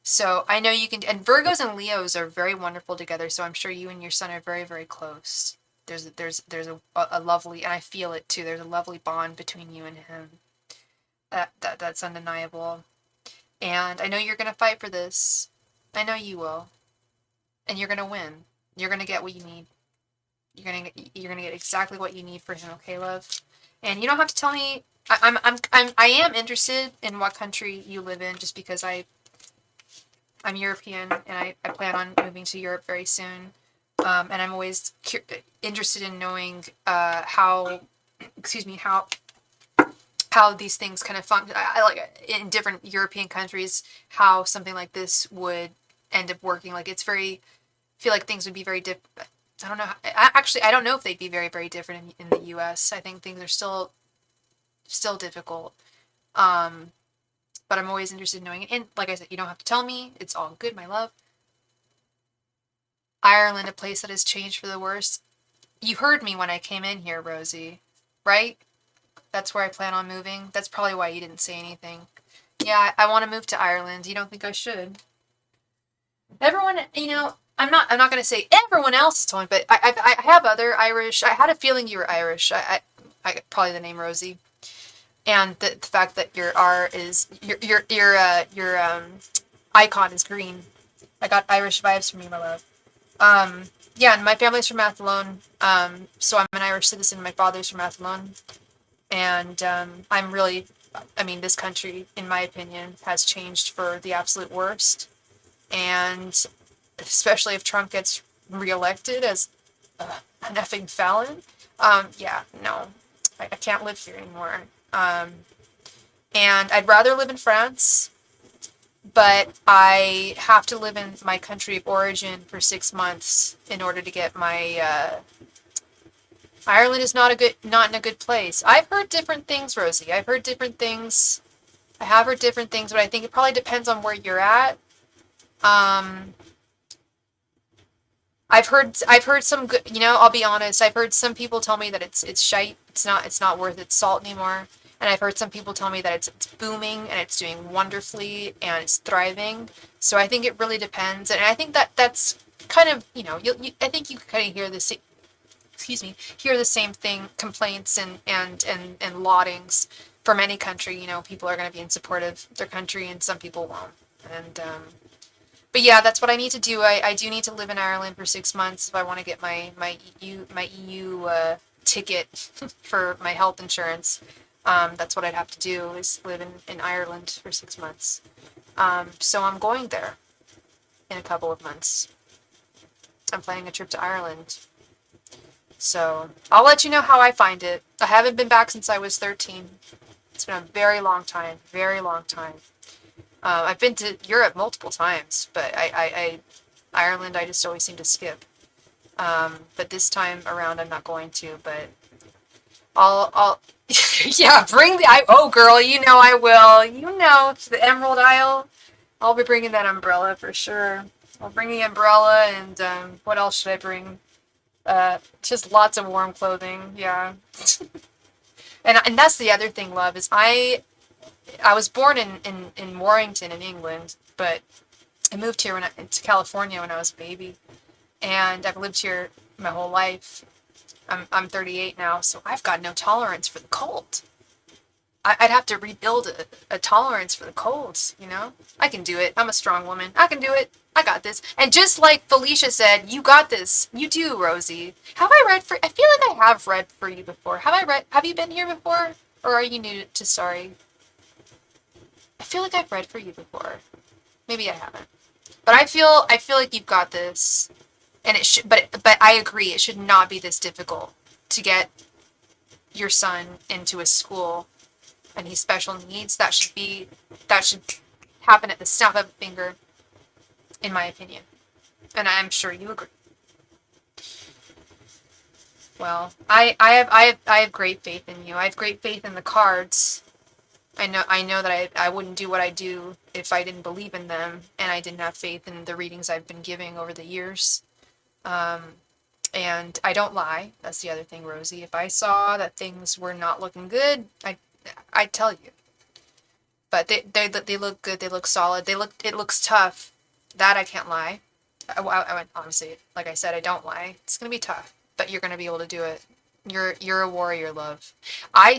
So I know you can, and Virgos and Leos are very wonderful together. So I'm sure you and your son are very, very close. There's a lovely, and I feel it too. There's a lovely bond between you and him. That's undeniable. And I know you're gonna fight for this. I know you will, and you're gonna win. You're gonna get what you need. You're gonna get exactly what you need for him. Okay, love. And you don't have to tell me. I am interested in what country you live in, just because I'm European and I plan on moving to Europe very soon. And I'm always interested in knowing how, excuse me, how these things kind of function. I like in different European countries how something like this would end up working. Like it's very, I feel like things would be very different. I don't know. I don't know if they'd be very, very different in the U.S. I think things are still difficult. But I'm always interested in knowing it. And like I said, you don't have to tell me. It's all good, my love. Ireland, a place that has changed for the worse. You heard me when I came in here, Rosie, right? That's where I plan on moving. That's probably why you didn't say anything. Yeah, I want to move to Ireland. You don't think I should? Everyone, I'm not gonna say everyone else is told me, but I have other Irish. I had a feeling you were Irish. I probably the name Rosie, and the fact that your R is your icon is green. I got Irish vibes from you, my love. Yeah, and my family's from Athlone. So I'm an Irish citizen. My father's from Athlone, and I'm really, I mean, this country, in my opinion, has changed for the absolute worst, and especially if Trump gets reelected as an effing felon. Yeah, no, I can't live here anymore. And I'd rather live in France, but I have to live in my country of origin for 6 months in order to get my. Ireland is not in a good place. I've heard different things, Rosie. I've heard different things. I have heard different things, but I think it probably depends on where you're at. I've heard some good, I'll be honest, I've heard some people tell me that it's shite, it's not worth its salt anymore. And I've heard some people tell me that it's booming and it's doing wonderfully and it's thriving. So I think it really depends. And I think that's kind of, I think you kind of hear the hear the same thing, complaints and laudings from any country. People are going to be in support of their country and some people won't. And but yeah, that's what I need to do. I do need to live in Ireland for 6 months if I want to get my EU ticket for my health insurance. That's what I'd have to do, is live in Ireland for 6 months. So I'm going there in a couple of months. I'm planning a trip to Ireland. So I'll let you know how I find it. I haven't been back since I was 13. It's been a very long time, very long time. I've been to Europe multiple times, but Ireland I just always seem to skip. But this time around I'm not going to, but I'll yeah, oh girl, I will. The Emerald Isle. I'll be bringing that umbrella for sure. I'll bring the umbrella and what else should I bring? Just lots of warm clothing, yeah. And that's the other thing, love, is I was born in Warrington in England, but I moved here to California when I was a baby, and I've lived here my whole life. I'm 38 now, so I've got no tolerance for the cold. I'd have to rebuild a tolerance for the colds, I can do it. I'm a strong woman. I can do it. I got this. And just like Felicia said, you got this. You do, Rosie. I feel like I have read for you before. Have you been here before? Or are you new to Starry? I feel like I've read for you before. Maybe I haven't. But I feel like you've got this. And it should, but I agree, it should not be this difficult to get your son into a school and he's special needs. That should happen at the snap of a finger, in my opinion. And I'm sure you agree. Well, I have great faith in you. I have great faith in the cards. I know that I wouldn't do what I do if I didn't believe in them and I didn't have faith in the readings I've been giving over the years. And I don't lie. That's the other thing, Rosie. If I saw that things were not looking good, I'd tell you. But they look good. They look solid. It looks tough. That I can't lie. I honestly, like I said, I don't lie. It's gonna be tough, but you're gonna be able to do it. You're a warrior, love. I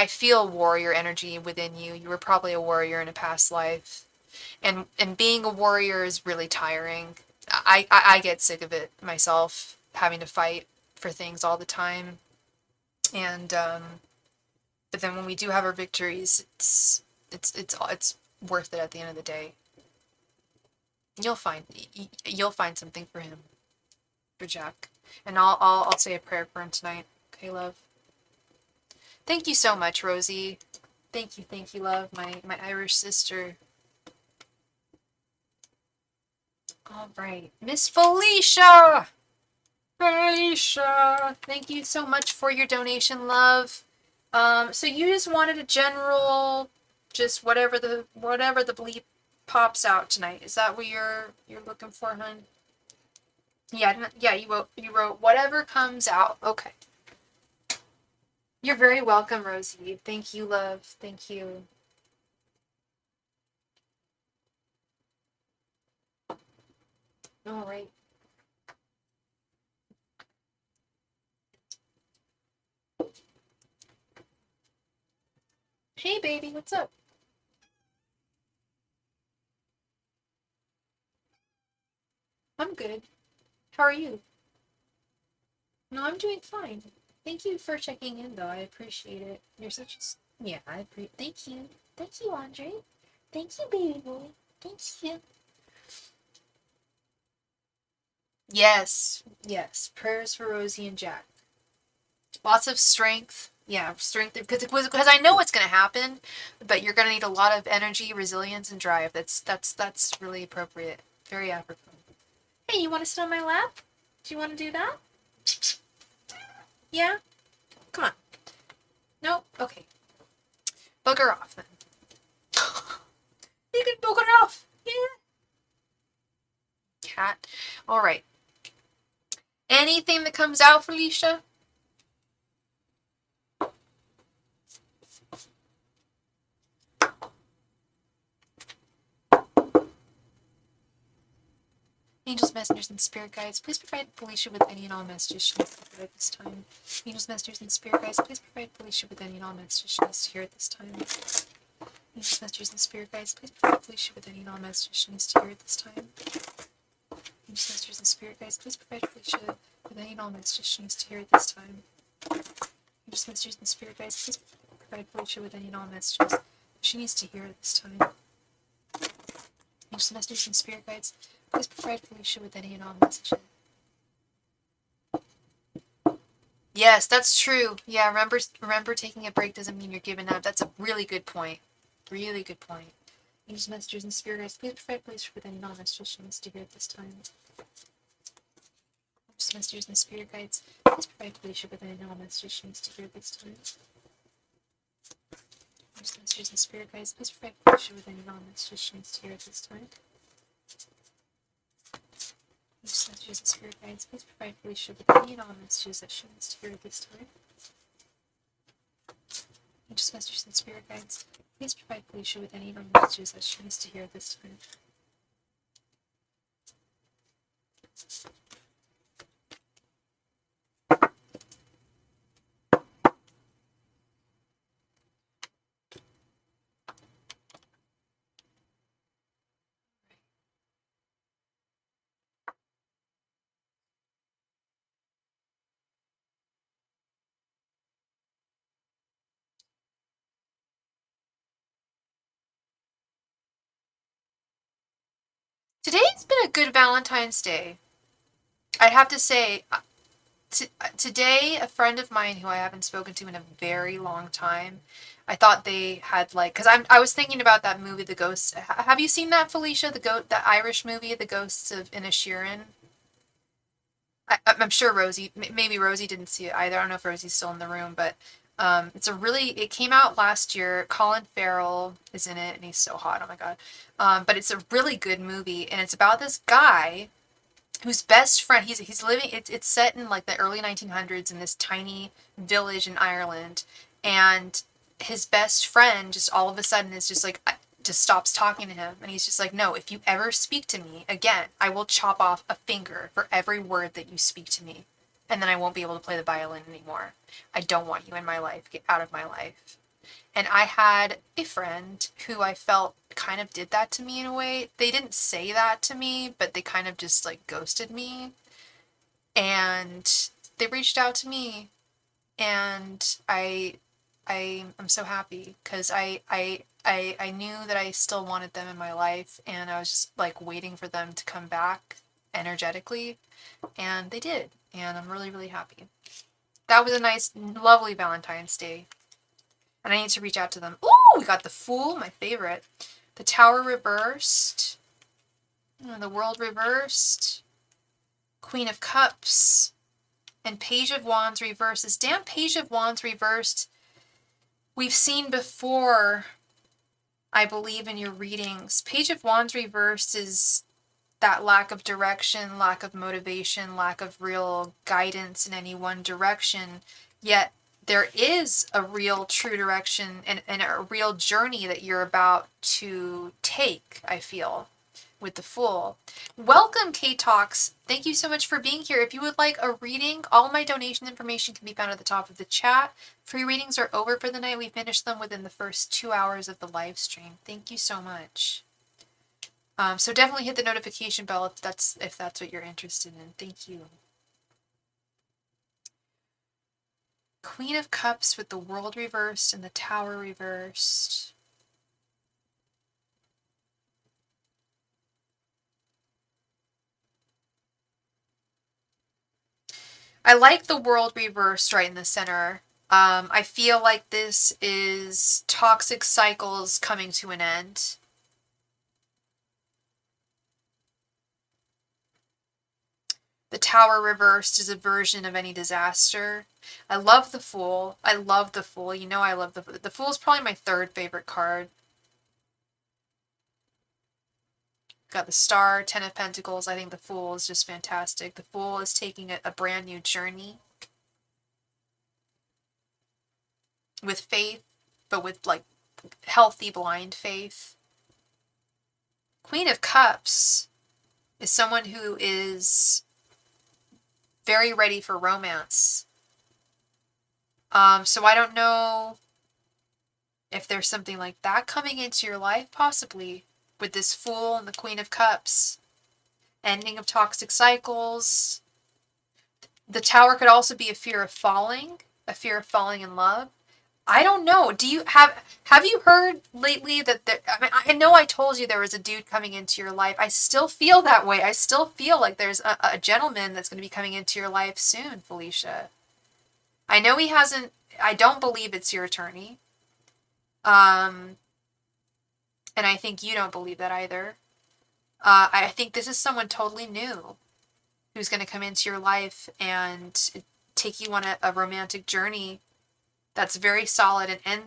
feel warrior energy within you. You were probably a warrior in a past life, and being a warrior is really tiring. I get sick of it myself, having to fight for things all the time, and but then when we do have our victories, it's worth it at the end of the day. You'll find something for him, for Jack, and I'll say a prayer for him tonight. Okay, love. Thank you so much, Rosie. Thank you, love, my Irish sister. All right, Miss Felicia. Felicia, thank you so much for your donation, love. So you just wanted a general, just whatever the bleep pops out tonight. Is that what you're looking for, hun? Yeah, you wrote whatever comes out. Okay. You're very welcome, Rosie. Thank you, love. Thank you. All right. Hey, baby, what's up? I'm good. How are you? No, I'm doing fine. Thank you for checking in, though. I appreciate it. You're such a... Yeah, Thank you. Thank you, Andre. Thank you, baby boy. Thank you. Yes. Yes. Prayers for Rosie and Jack. Lots of strength. Yeah, strength. Because I know what's going to happen, but you're going to need a lot of energy, resilience, and drive. That's really appropriate. Very apropos. Hey, you want to sit on my lap? Do you want to do that? Yeah? Come on. Nope. Okay. Bugger off then. You can bugger off. Yeah. Cat. All right. Anything that comes out, Felicia? Angels, messengers, and spirit guides, please provide Felicia with any and all messages she needs to hear at this time. Angels, messengers, and spirit guides, please provide Felicia with any and all messages she needs to hear at this time. Angels, messengers, and spirit guides, please provide Felicia with any and all messages she needs to hear at this time. Angels, messengers, and spirit guides, please provide Felicia with any and all messages she needs to hear at this time. Angels, messengers, and spirit guides, please provide Felicia with any and all messages she needs to hear at this time. Angels, messengers, and spirit guides, please provide Felicia with any and all messages. Yes, that's true. Yeah, remember taking a break doesn't mean you're giving up. That's a really good point. Really good point. Angels, messengers, and spirit guides, please provide Felicia with any and all messages she needs to hear at this time. Angels, messengers, and spirit guides, please provide Felicia with any and all messages she needs to hear at this time. Angels, messengers, and spirit guides, please provide Felicia with any and all messages she needs to hear at this time. Angels, messengers, and spirit guides, please provide Felicia with any and all messages that she needs to hear at this time. Angels, messengers, and spirit guides, please provide Felicia with any and all messages that she needs to hear at this time. Today's been a good Valentine's Day. I'd have to say, today, a friend of mine who I haven't spoken to in a very long time, I thought they had because I was thinking about that movie, The Ghosts. Have you seen that, Felicia? That Irish movie, The Ghosts of Inisherin? I'm sure Rosie, maybe Rosie didn't see it either. I don't know if Rosie's still in the room, but it came out last year. Colin Farrell is in it, and he's so hot. Oh my God. But it's a really good movie, and it's about this guy whose best friend, he's living, it's set in the early 1900s in this tiny village in Ireland, and his best friend just all of a sudden is just like, just stops talking to him. And he's just like, no, if you ever speak to me again, I will chop off a finger for every word that you speak to me. And then I won't be able to play the violin anymore. I don't want you in my life. Get out of my life. And I had a friend who I felt kind of did that to me in a way. They didn't say that to me, but they kind of just like ghosted me. And they reached out to me, and I'm so happy because I knew that I still wanted them in my life, and I was just like waiting for them to come back energetically, and they did, and I'm really, really happy. That was a nice, lovely Valentine's Day. And I need to reach out to them. Ooh, we got the Fool, my favorite. The Tower reversed. The World reversed. Queen of Cups. And Page of Wands reversed. This damn Page of Wands reversed, we've seen before, I believe, in your readings. Page of Wands reversed is that lack of direction, lack of motivation, lack of real guidance in any one direction. Yet there is a real true direction and a real journey that you're about to take, I feel, with the Fool. Welcome, K-Talks. Thank you so much for being here. If you would like a reading, all my donation information can be found at the top of the chat. Free readings are over for the night. We finished them within the first 2 hours of the live stream. Thank you so much. So definitely hit the notification bell if that's what you're interested in. Thank you. Queen of Cups with the World reversed and the Tower reversed. I like the World reversed right in the center. I feel like this is toxic cycles coming to an end. The Tower reversed is a version of any disaster. I love the Fool. I love the Fool. You know I love the Fool is probably my third favorite card. Got the Star, Ten of Pentacles. I think the Fool is just fantastic. The Fool is taking a brand new journey with faith, but with like healthy blind faith. Queen of Cups is someone who is very ready for romance. So I don't know if there's something like that coming into your life, possibly, with this Fool and the Queen of Cups. Ending of toxic cycles. The Tower could also be a fear of falling in love. I don't know. Do you have you heard lately that there, I mean, I know I told you there was a dude coming into your life. I still feel that way. I still feel like there's a gentleman that's going to be coming into your life soon, Felicia. I know he hasn't, I don't believe it's your attorney. And I think you don't believe that either. I think this is someone totally new who's going to come into your life and take you on a romantic journey that's very solid and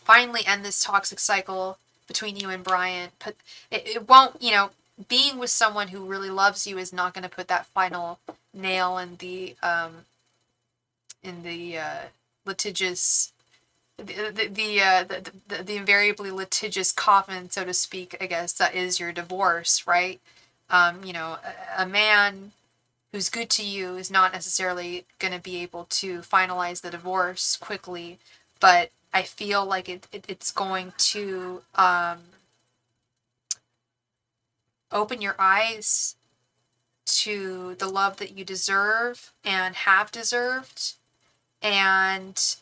finally end this toxic cycle between you and Brian. But it won't, being with someone who really loves you is not going to put that final nail in the litigious, the invariably litigious coffin, so to speak, I guess, that is your divorce, right? A man who's good to you is not necessarily going to be able to finalize the divorce quickly, but I feel like it's going to open your eyes to the love that you deserve and have deserved. And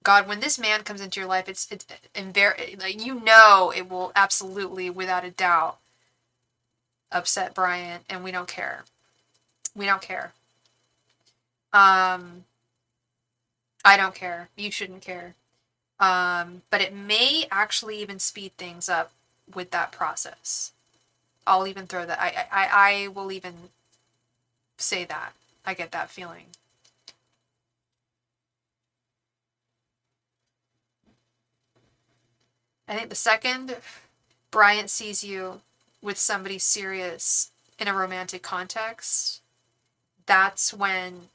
God, when this man comes into your life, it's it will absolutely, without a doubt, upset Brian, and we don't care. We don't care. I don't care. You shouldn't care. But it may actually even speed things up with that process. I'll even throw that. I will even say that. I get that feeling. I think the second Bryant sees you with somebody serious in a romantic context, that's when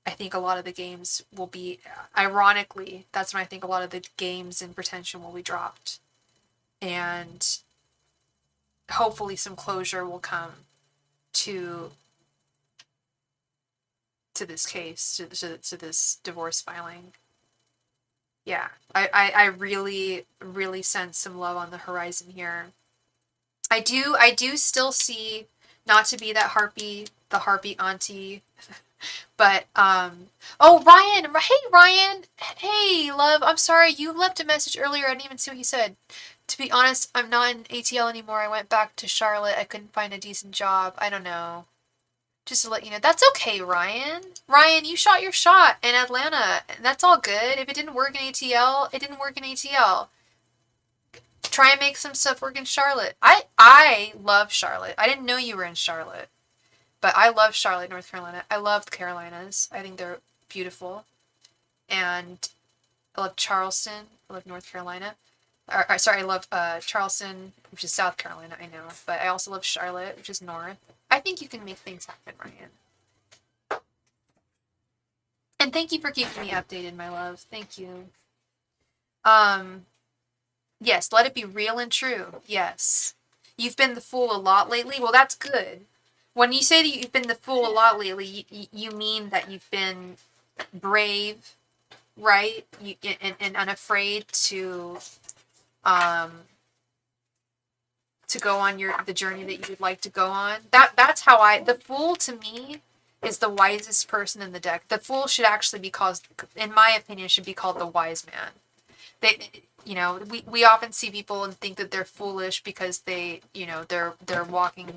I think a lot of the games will be, ironically, that's when I think a lot of the games in pretension will be dropped. And hopefully some closure will come to this case, to this divorce filing. Yeah, I really, really sense some love on the horizon here. I do still see, not to be that the harpy auntie, but, oh, Ryan, hey, Ryan, hey, love, I'm sorry, you left a message earlier, I didn't even see what you said. To be honest, I'm not in ATL anymore, I went back to Charlotte, I couldn't find a decent job, I don't know. Just to let you know, that's okay, Ryan. Ryan, you shot your shot in Atlanta, and that's all good. If it didn't work in ATL, it didn't work in ATL. Try and make some stuff work in Charlotte. I love Charlotte. I didn't know you were in Charlotte, but I love Charlotte, North Carolina. I love the Carolinas. I think they're beautiful. And I love Charleston. I love North Carolina. Sorry, I love Charleston, which is South Carolina, I know. But I also love Charlotte, which is North. I think you can make things happen, Ryan. And thank you for keeping me updated, my love. Thank you. Yes, let it be real and true. Yes. You've been the fool a lot lately? Well, that's good. When you say that you've been the fool a lot lately, you mean that you've been brave, right? And unafraid to go on the journey that you would like to go on. That's how the fool to me is the wisest person in the deck. The fool should actually be called, in my opinion, should be called the wise man. We often see people and think that they're foolish because they're walking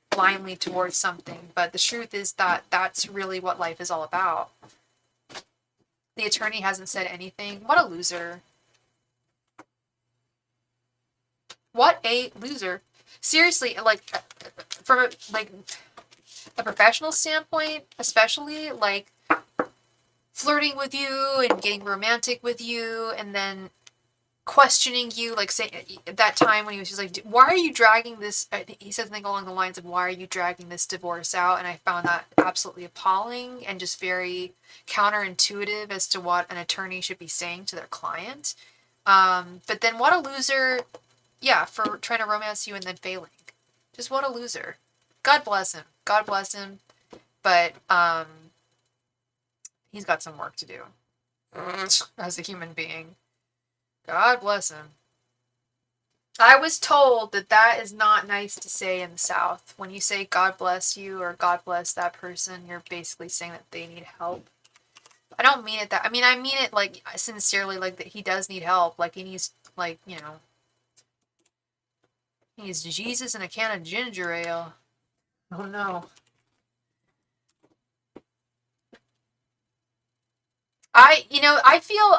blindly towards something. But the truth is that that's really what life is all about. The attorney hasn't said anything. What a loser. What a loser. Seriously, like, from a professional standpoint, especially, like, flirting with you and getting romantic with you and then questioning you, like, saying at that time when he was just like, why are you dragging this, he said something along the lines of, why are you dragging this divorce out? And I found that absolutely appalling and just very counterintuitive as to what an attorney should be saying to their client. But then what a loser, yeah, for trying to romance you and then failing. Just what a loser. God bless him. God bless him. But he's got some work to do as a human being. God bless him. I was told that is not nice to say in the South. When you say God bless you or God bless that person, you're basically saying that they need help. I don't mean it that. I mean it, like, sincerely, like, that he does need help. Like, he needs, like, he needs Jesus and a can of ginger ale. Oh, no.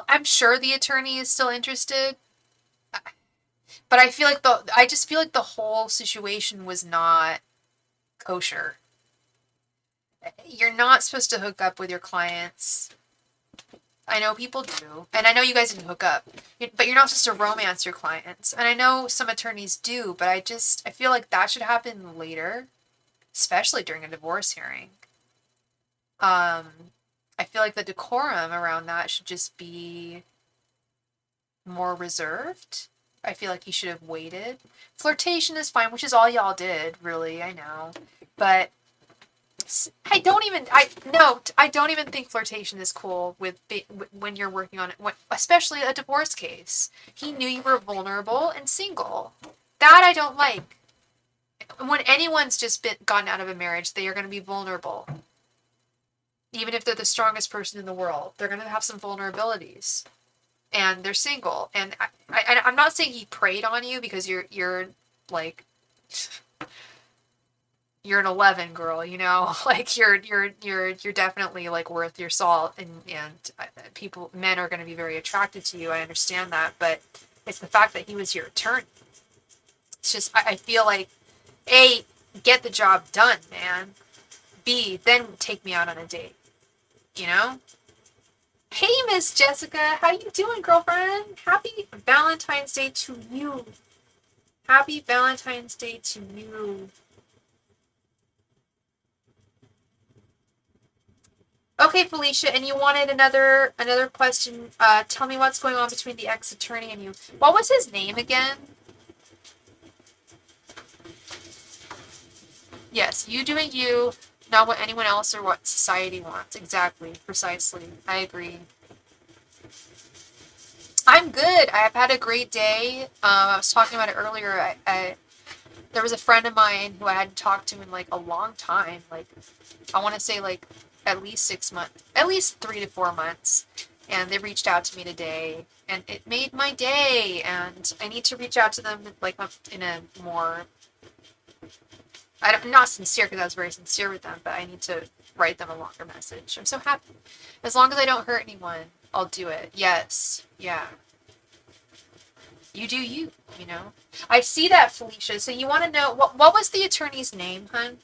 I'm sure the attorney is still interested. But I just feel like the whole situation was not kosher. You're not supposed to hook up with your clients. I know people do. And I know you guys didn't hook up. But you're not supposed to romance your clients. And I know some attorneys do, but I feel like that should happen later. Especially during a divorce hearing. I feel like the decorum around that should just be more reserved. I feel like you should have waited. Flirtation is fine, which is all y'all did, really, I know. But I don't even think flirtation is cool when you're working on it, especially a divorce case. He knew you were vulnerable and single. That I don't like. When anyone's just gotten out of a marriage, they are going to be vulnerable. Even if they're the strongest person in the world, they're going to have some vulnerabilities. And they're single. And I'm not saying he preyed on you because you're like, you're an 11 girl, like you're definitely, like, worth your salt, and men are going to be very attracted to you. I understand that, but it's the fact that he was your attorney. It's just, I feel like, A, get the job done, man. B, then take me out on a date, Hey, Miss Jessica, how you doing, girlfriend? Happy Valentine's Day to you. Happy Valentine's Day to you. Okay, Felicia, and you wanted another question. Tell me what's going on between the ex-attorney and you. What was his name again? Yes, you doing you, not what anyone else or what society wants. Exactly, precisely. I agree. I'm good. I've had a great day. I was talking about it earlier. There was a friend of mine who I hadn't talked to in like a long time. Like, I want to say like at least 6 months, at least 3 to 4 months. And they reached out to me today, and it made my day. And I need to reach out to them like in a more, I'm not sincere because I was very sincere with them, but I need to write them a longer message. I'm so happy. As long as I don't hurt anyone, I'll do it. Yes. Yeah. You do you, you know? I see that, Felicia. So you want to know, what was the attorney's name, hun?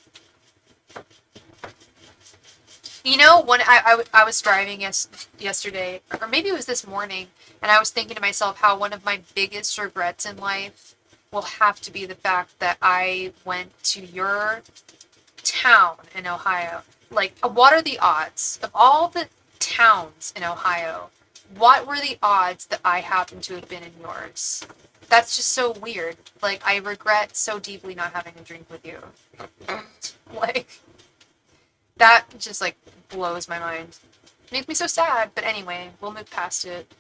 You know, when I was driving yesterday, or maybe it was this morning, and I was thinking to myself how one of my biggest regrets in life will have to be the fact that I went to your town in Ohio. Like, what are the odds of all the towns in Ohio? What were the odds that I happened to have been in yours? That's just so weird. Like, I regret so deeply not having a drink with you. Like, that just, like, blows my mind. Makes me so sad, but anyway, we'll move past it.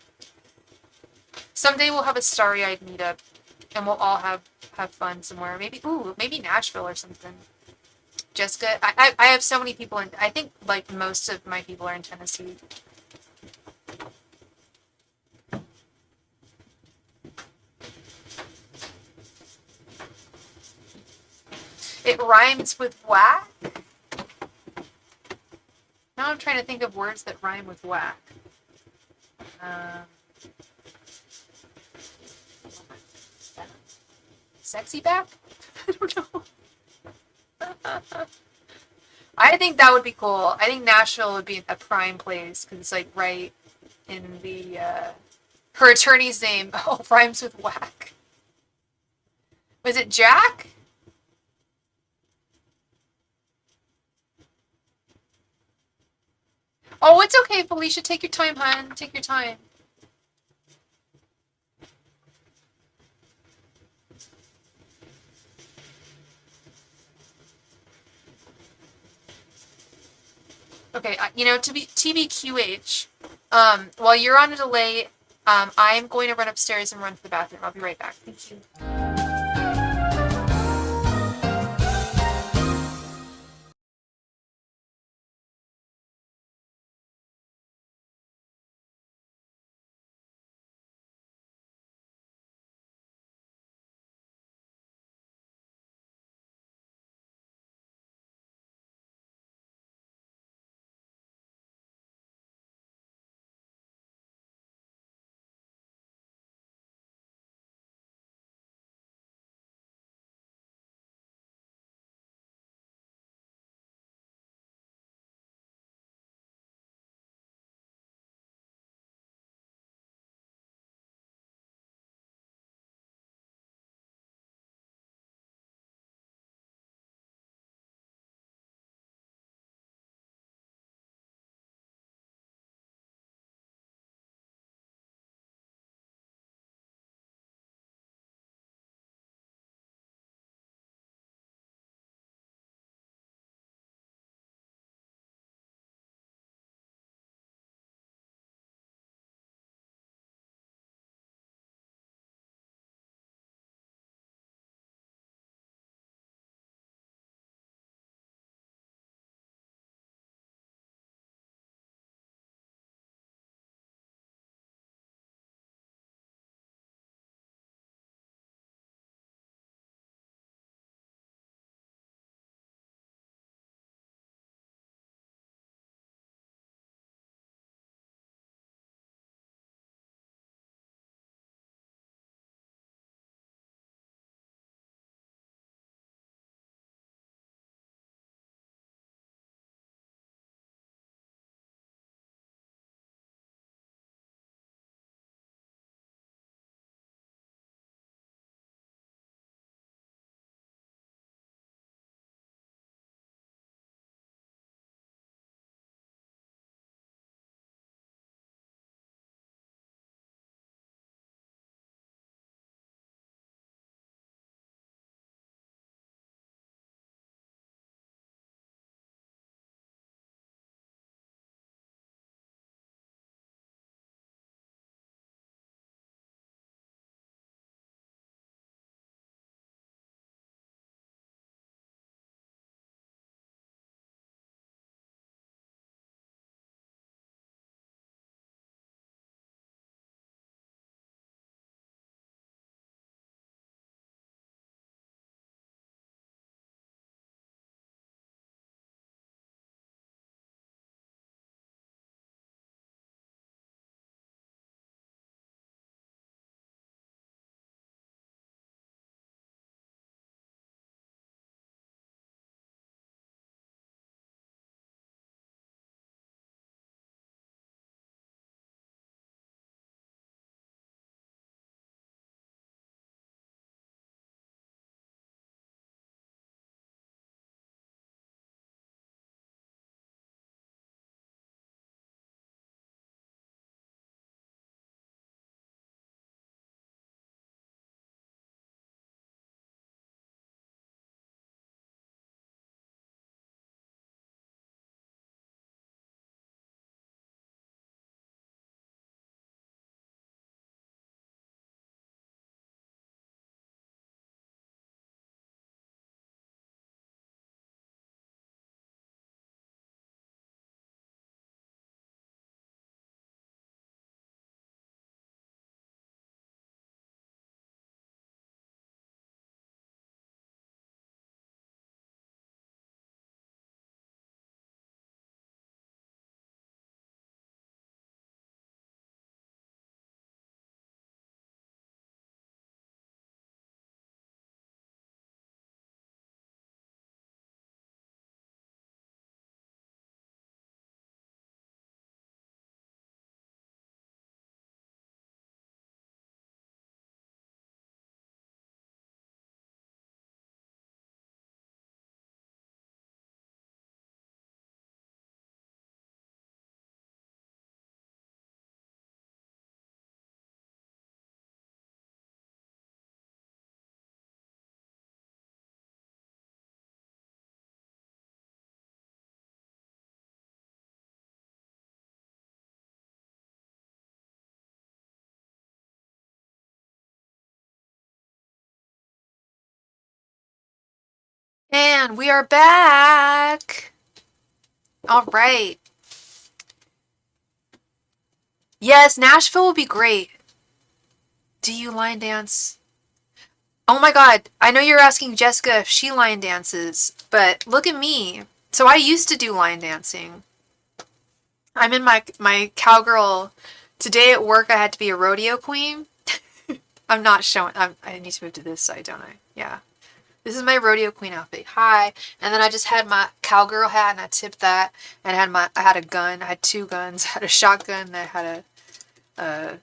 Someday we'll have a starry-eyed meetup, and we'll all have fun somewhere. Maybe Nashville or something. Jessica, I have so many people I think, like, most of my people are in Tennessee. It rhymes with whack? Now I'm trying to think of words that rhyme with whack. Sexy back? I don't know. I think that would be cool. I think Nashville would be a prime place because it's like right in the her attorney's name. Oh, rhymes with whack. Was it Jack? Oh, it's okay, Felicia. Take your time, hon. Take your time. Okay, you know, to be TBQH, while you're on a delay, I'm going to run upstairs and run to the bathroom. I'll be right back. Thank you. And we are back. All right. Yes, Nashville will be great. Do you line dance? Oh my god, I know you're asking Jessica if she line dances, but look at me. So I used to do line dancing. I'm in my cowgirl. Today at work I had to be a rodeo queen. I'm not showing. I need to move to this side, don't I? Yeah. This is my rodeo queen outfit. Hi. And then I just had my cowgirl hat and I tipped that. And I had a gun. I had two guns. I had a shotgun and I had a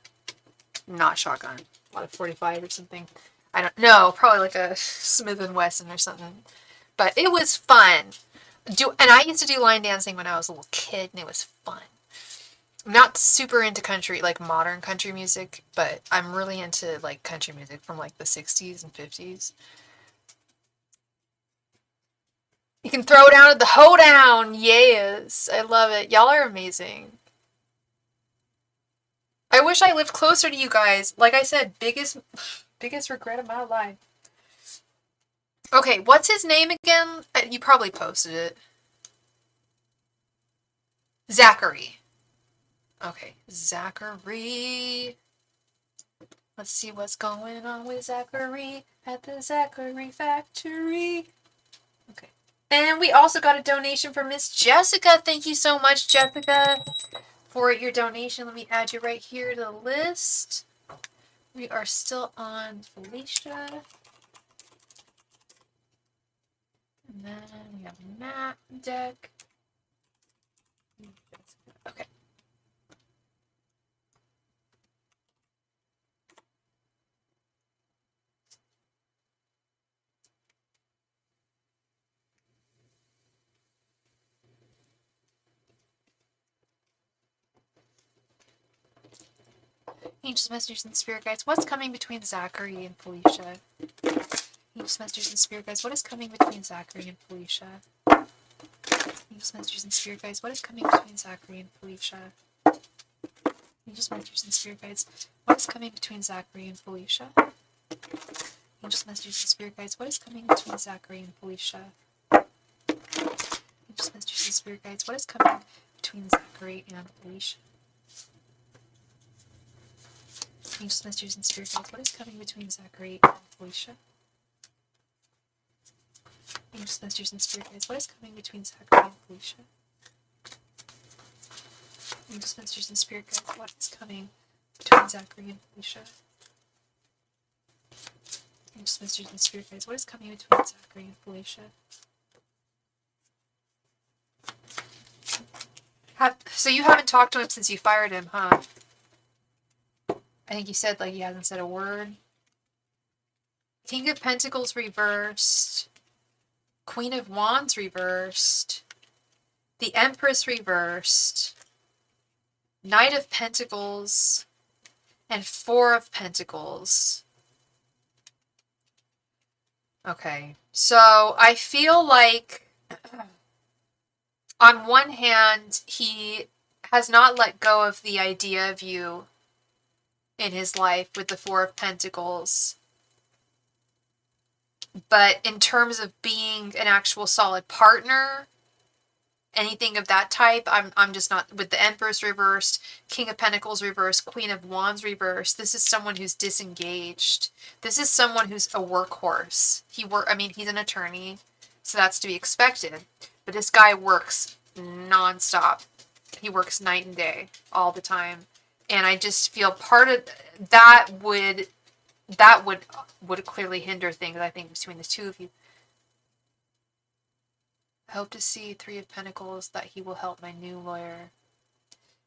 not shotgun. A 45 or something. I don't know. Probably like a Smith & Wesson or something. But it was fun. And I used to do line dancing when I was a little kid and it was fun. I'm not super into country, like modern country music, but I'm really into like country music from like the 60s and 50s. You can throw down at the hoedown. Yes, I love it. Y'all are amazing. I wish I lived closer to you guys. Like I said, biggest regret of my life. Okay, what's his name again? You probably posted it. Zachary. Okay, Zachary. Let's see what's going on with Zachary at the Zachary factory. Okay. And we also got a donation from Miss Jessica. Thank you so much, Jessica, for your donation. Let me add you right here to the list. We are still on Felicia. And then we have Matt deck. Okay. Angels, Messengers, and Spirit Guides. What's coming between Zachary and Felicia? Angels, Messengers, and Spirit Guides. What is coming between Zachary and Felicia? Angels, Messengers, and Spirit Guides. What is coming between Zachary and Felicia? Angels, Messengers, and Spirit Guides. What is coming between Zachary and Felicia? Angels, Messengers, and Spirit Guides. What is coming between Zachary and Felicia? Angels, Messengers, and Spirit Guides. What is coming between Zachary and Felicia? Angels, Messengers, and Spirit Guides. What is coming between Zachary and Felicia? Angels, Messengers, and Spirit Guides. What is coming between Zachary and Felicia? Angels, Messengers, and Spirit Guides. What is coming between Zachary and Felicia? Angels, Messengers, and Spirit Guides. What is coming between Zachary and Felicia? So you haven't talked to him since you fired him, huh? I think you said like he hasn't said a word. King of Pentacles reversed. Queen of Wands reversed. The Empress reversed. Knight of Pentacles. And Four of Pentacles. Okay. So I feel like on one hand, he has not let go of the idea of you in his life with the Four of Pentacles. But in terms of being an actual solid partner, anything of that type, I'm just not. With the Empress reversed, King of Pentacles reversed, Queen of Wands reversed, this is someone who's disengaged. This is someone who's a workhorse. He's an attorney, so that's to be expected. But this guy works nonstop. He works night and day, all the time. And I just feel part of that would clearly hinder things, I think, between the two of you. I hope to see Three of Pentacles, that he will help my new lawyer.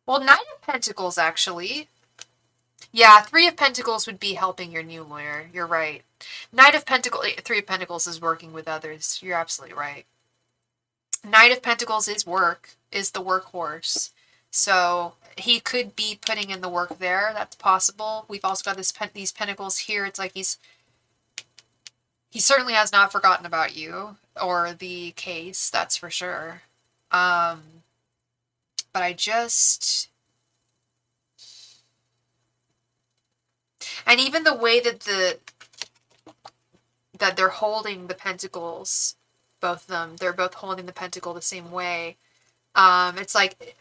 Well, Knight of Pentacles, actually. Yeah, Three of Pentacles would be helping your new lawyer. You're right. Knight of Pentacles, Three of Pentacles is working with others. You're absolutely right. Knight of Pentacles is the workhorse. So he could be putting in the work there. That's possible. We've also got these pentacles here. It's like he certainly has not forgotten about you or the case. That's for sure. But I just... And even the way that they're holding the pentacles, both of them. They're both holding the pentacle the same way. It's like,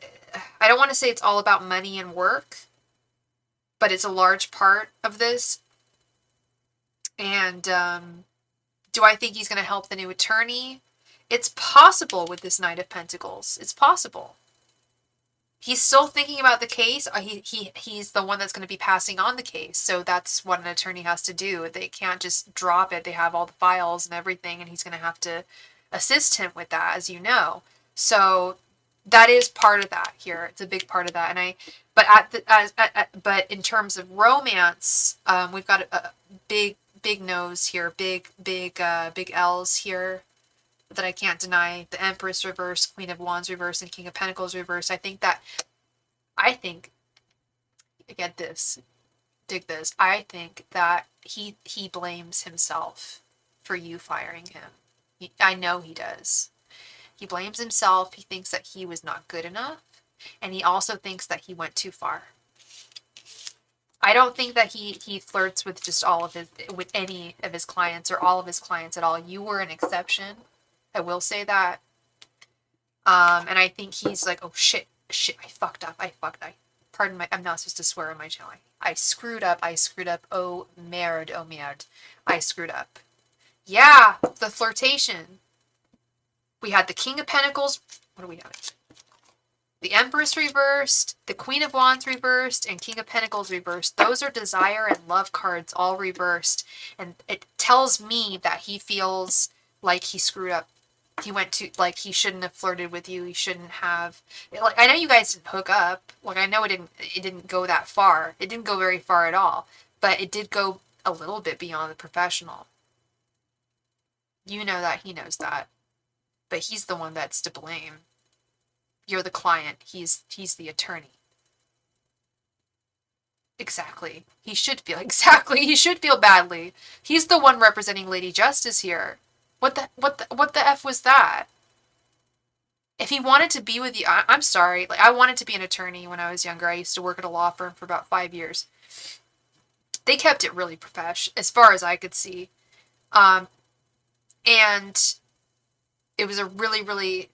I don't want to say it's all about money and work, but it's a large part of this. And do I think he's going to help the new attorney? It's possible with this Knight of Pentacles. It's possible. He's still thinking about the case. He's the one that's going to be passing on the case. So that's what an attorney has to do. They can't just drop it. They have all the files and everything, and he's going to have to assist him with that, as you know. So that is part of that here. It's a big part of that. But in terms of romance, we've got a big no's here, big L's here that I can't deny. The Empress reverse, Queen of Wands reverse, and King of Pentacles reverse. I think, get this, dig this, I think that he blames himself for you firing him. I know he does. He blames himself. He thinks that he was not good enough. And he also thinks that he went too far. I don't think that he flirts with with any of his clients or all of his clients at all. You were an exception. I will say that. And I think he's like, oh shit, I fucked up. Pardon my, I'm not supposed to swear on my channel. I screwed up. Oh merde. I screwed up. Yeah, the flirtation. We had the King of Pentacles. What do we have? The Empress reversed, the Queen of Wands reversed, and King of Pentacles reversed. Those are desire and love cards all reversed. And it tells me that he feels like he screwed up. He went to, like, he shouldn't have flirted with you. He shouldn't have, like, I know you guys didn't hook up. Like, I know it didn't go that far. It didn't go very far at all. But it did go a little bit beyond the professional. You know that, he knows that. But he's the one that's to blame. You're the client. He's the attorney. Exactly. He should feel badly. He's the one representing Lady Justice here. What the F was that? If he wanted to be with you, I'm sorry. Like, I wanted to be an attorney when I was younger. I used to work at a law firm for about 5 years. They kept it really professional, as far as I could see. And it was a really, really,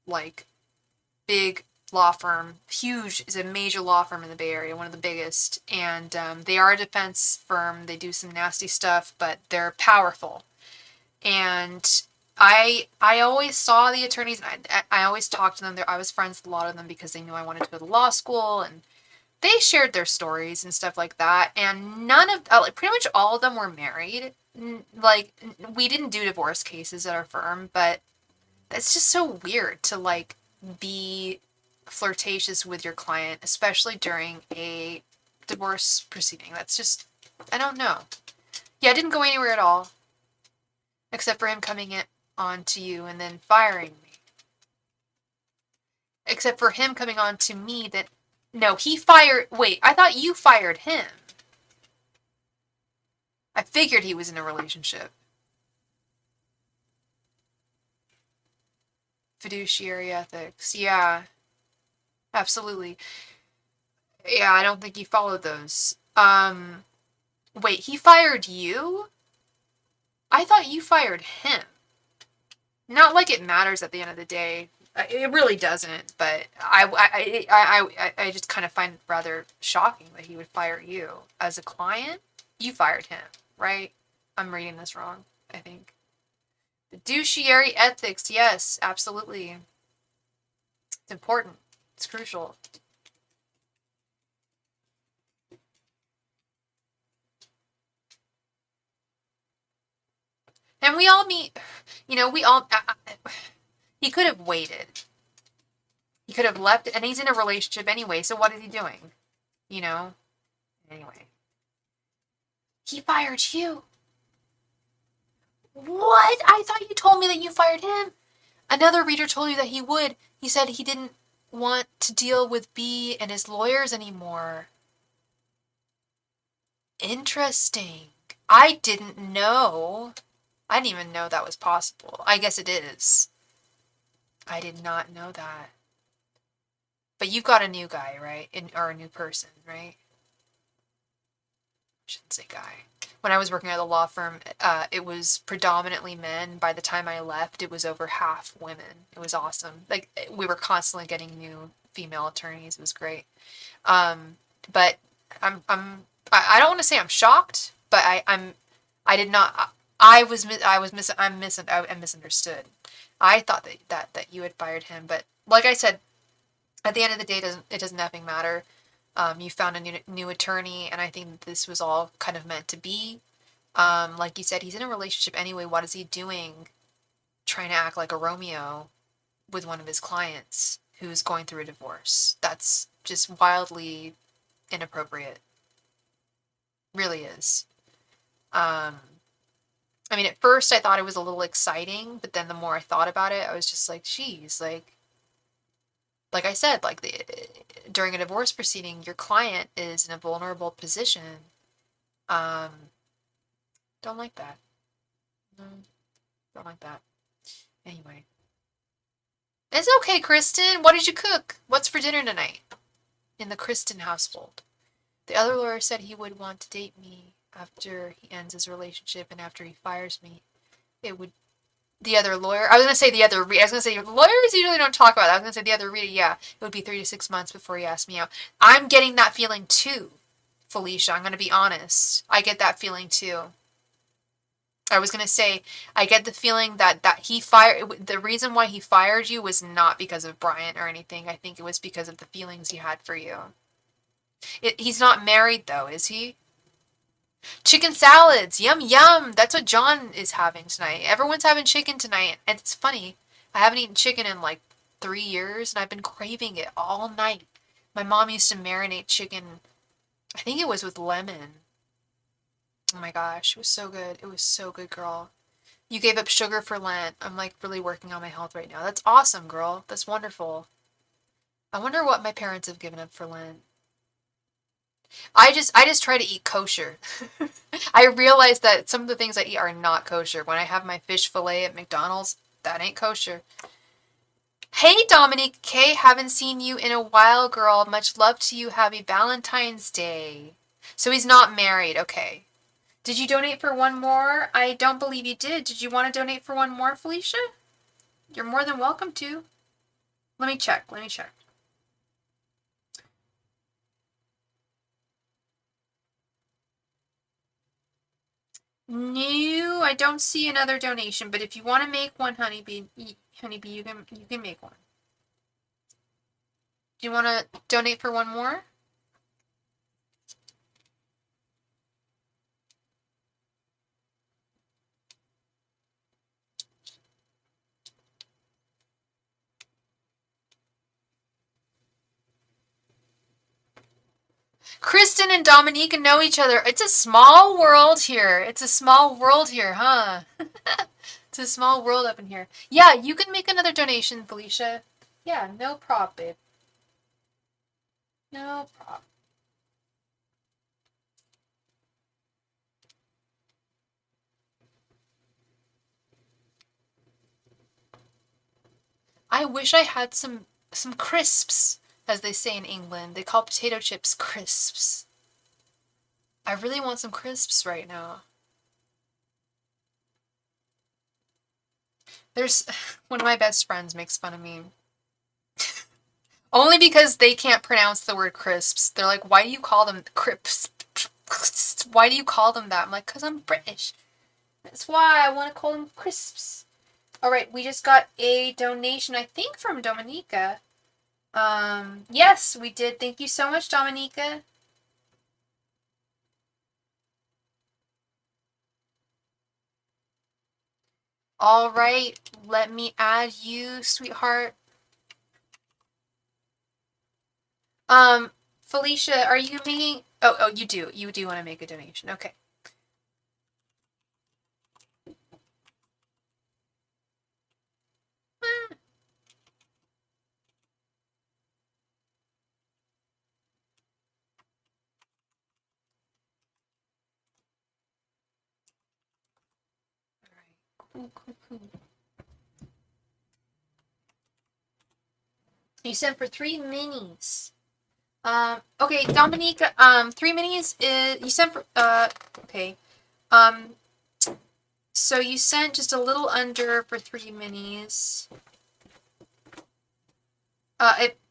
like, big law firm. Huge, is a major law firm in the Bay Area, one of the biggest. And they are a defense firm. They do some nasty stuff, but they're powerful. And I always saw the attorneys, and I always talked to them. I was friends with a lot of them because they knew I wanted to go to law school, and they shared their stories and stuff like that. And pretty much all of them were married. Like, we didn't do divorce cases at our firm, but that's just so weird to, like, be flirtatious with your client, especially during a divorce proceeding. That's just, I don't know. Yeah, it didn't go anywhere at all. Except for him coming on to you and then firing me. Except for him coming on to me that... No, wait, I thought you fired him. I figured he was in a relationship. Fiduciary ethics. Yeah. Absolutely. Yeah, I don't think he followed those. Wait, he fired you? I thought you fired him. Not like it matters at the end of the day. It really doesn't, but I just kind of find it rather shocking that he would fire you. As a client, you fired him, right? I'm reading this wrong, I think. Fiduciary ethics, yes, absolutely. It's important. It's crucial. And we all meet, he could have waited. He could have left, and he's in a relationship anyway, so what is he doing? Anyway. He fired you. What? I thought you told me that you fired him. Another reader told you that he would. He said he didn't want to deal with B and his lawyers anymore. Interesting. I didn't know. I didn't even know that was possible. I guess it is. I did not know that. But you've got a new guy, right? Or a new person, right? I shouldn't say guy. when I was working at the law firm, it was predominantly men. By the time I left, it was over half women. It was awesome. Like, we were constantly getting new female attorneys. It was great. But I don't want to say I'm shocked, but I did not, I misunderstood. I thought that you had fired him, but like I said, at the end of the day, it doesn't nothing matter. You found a new attorney, and I think this was all kind of meant to be. Like you said, he's in a relationship anyway. What is he doing trying to act like a Romeo with one of his clients who's going through a divorce? That's just wildly inappropriate. Really is. I mean, at first I thought it was a little exciting, but then the more I thought about it, I was just like, geez, like I said, during a divorce proceeding, your client is in a vulnerable position. Don't like that. No, don't like that. Anyway. It's okay, Kristen. What did you cook? What's for dinner tonight? In the Kristen household. The other lawyer said he would want to date me after he ends his relationship and after he fires me. It would... The other lawyer... I was going to say the other... I was going to say, lawyers usually don't talk about that. I was going to say the other reader, yeah. It would be 3 to 6 months before he asked me out. I'm getting that feeling too, Felicia. I'm going to be honest. I get that feeling too. I was going to say, I get the feeling that he fired... The reason why he fired you was not because of Brian or anything. I think it was because of the feelings he had for you. He's not married though, is he? Chicken salads, yum yum. That's what John is having tonight. Everyone's having chicken tonight, and it's funny. I haven't eaten chicken in like 3 years, and I've been craving it all night. My mom used to marinate chicken. I think it was with lemon. Oh my gosh, it was so good. It was so good, girl. You gave up sugar for Lent. I'm like really working on my health right now. That's awesome, girl. That's wonderful. I wonder what my parents have given up for Lent. I just try to eat kosher. I realize that some of the things I eat are not kosher. When I have my fish fillet at McDonald's, that ain't kosher. Hey, Dominique K, haven't seen you in a while, girl. Much love to you. Happy Valentine's Day. So he's not married. Okay. Did you donate for one more? I don't believe you did. Did you want to donate for one more, Felicia? You're more than welcome to. Let me check. No, I don't see another donation, but if you want to make one, honeybee, you can make one. Do you want to donate for one more? Kristen and Dominica know each other. It's a small world here. Huh? It's a small world up in here. Yeah, you can make another donation, Felicia. Yeah, no problem, babe. No problem. I wish I had some crisps, as they say in England. They call potato chips crisps. I really want some crisps right now. There's one of my best friends makes fun of me. Only because they can't pronounce the word crisps. They're like, why do you call them crisps? Why do you call them that? I'm like, because I'm British. That's why I want to call them crisps. Alright, we just got a donation, I think, from Dominica. Yes, we did. Thank you so much, Dominica. Alright, let me add you, sweetheart. Felicia, are you making... Oh, you do. You do want to make a donation. Okay. Cool. You sent for 3 minis. Okay, Dominique, 3 minis is, you sent for, okay. So you sent just a little under for 3 minis.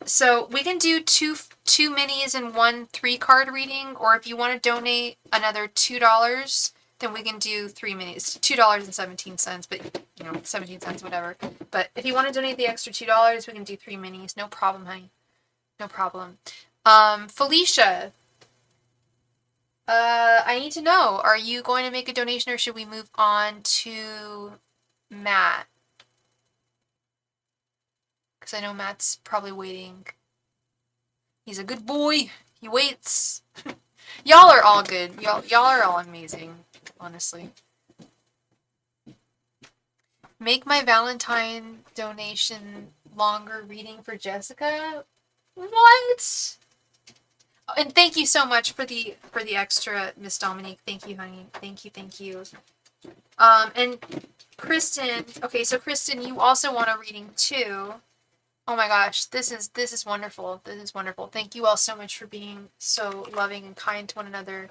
So we can do two minis and 1 3-card reading, or if you want to donate another $2, then we can do 3 minis. $2.17, but 17 cents, whatever. But if you want to donate the extra $2, we can do 3 minis. No problem, honey. No problem. Felicia, I need to know, are you going to make a donation or should we move on to Matt? Because I know Matt's probably waiting. He's a good boy. He waits. Y'all are all good. Y'all are all amazing, honestly. Make my Valentine donation longer reading for Jessica? What? And thank you so much for the extra, Miss Dominique. Thank you, honey. Thank you. And Kristen. Okay, so Kristen, you also want a reading too. Oh my gosh, this is wonderful. This is wonderful. Thank you all so much for being so loving and kind to one another.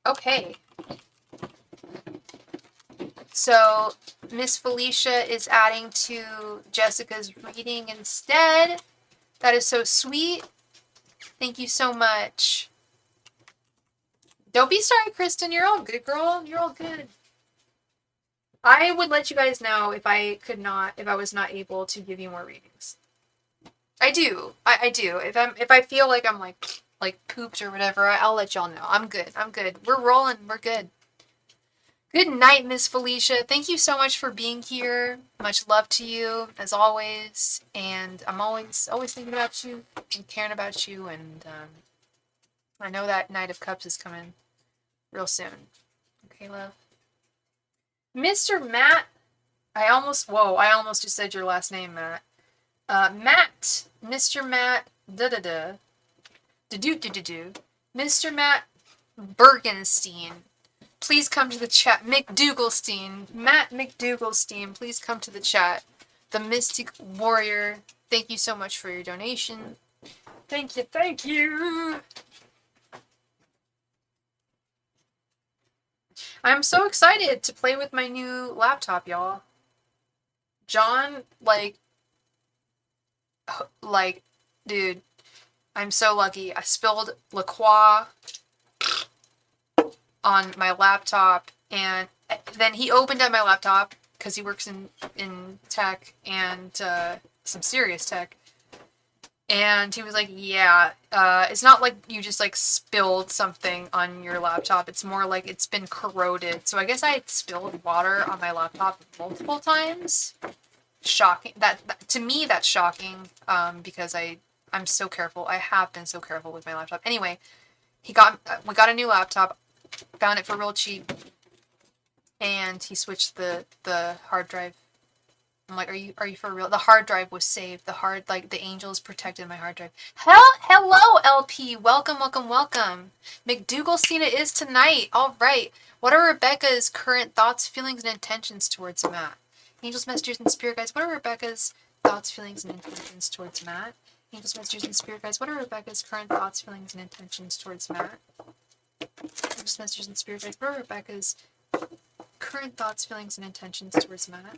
Okay. So Miss Felicia is adding to Jessica's reading instead. That is so sweet. Thank you so much. Don't be sorry, Kristen. You're all good, girl. You're all good. I would let you guys know if I was not able to give you more readings. I do. I do. If I feel like I'm like pooped or whatever, I'll let y'all know. I'm good. We're rolling. We're good. Good night, Miss Felicia. Thank you so much for being here. Much love to you, as always. And I'm always thinking about you and caring about you. And I know that Knight of Cups is coming real soon. Okay, love. Mr. Matt, I almost just said your last name, Matt. Matt, Mr. Matt, Mr. Matt Bergenstein, please come to the chat. McDougalstein, Matt McDougalstein, please come to the chat. The Mystic Warrior, thank you so much for your donation. Thank you. I'm so excited to play with my new laptop, y'all. John, dude, I'm so lucky. I spilled La Croix on my laptop, and then he opened up my laptop because he works in tech and some serious tech. And he was like, yeah, it's not like you just spilled something on your laptop. It's more like it's been corroded. So I guess I had spilled water on my laptop multiple times. Shocking. That to me, that's shocking. Because I'm so careful. I have been so careful with my laptop. Anyway, we got a new laptop. Found it for real cheap. And he switched the hard drive. I'm like, are you for real? The hard drive was saved. The angels protected my hard drive. Hello, LP. Welcome. McDougalstein it is tonight. All right. What are Rebecca's current thoughts, feelings, and intentions towards Matt? Angels, messengers, and spirit guides. What are Rebecca's thoughts, feelings, and intentions towards Matt? Angels, messengers, and spirit guides. What are Rebecca's current thoughts, feelings, and intentions towards Matt? Angels, messengers, and spirit guides. What are Rebecca's current thoughts, feelings, and intentions towards Matt?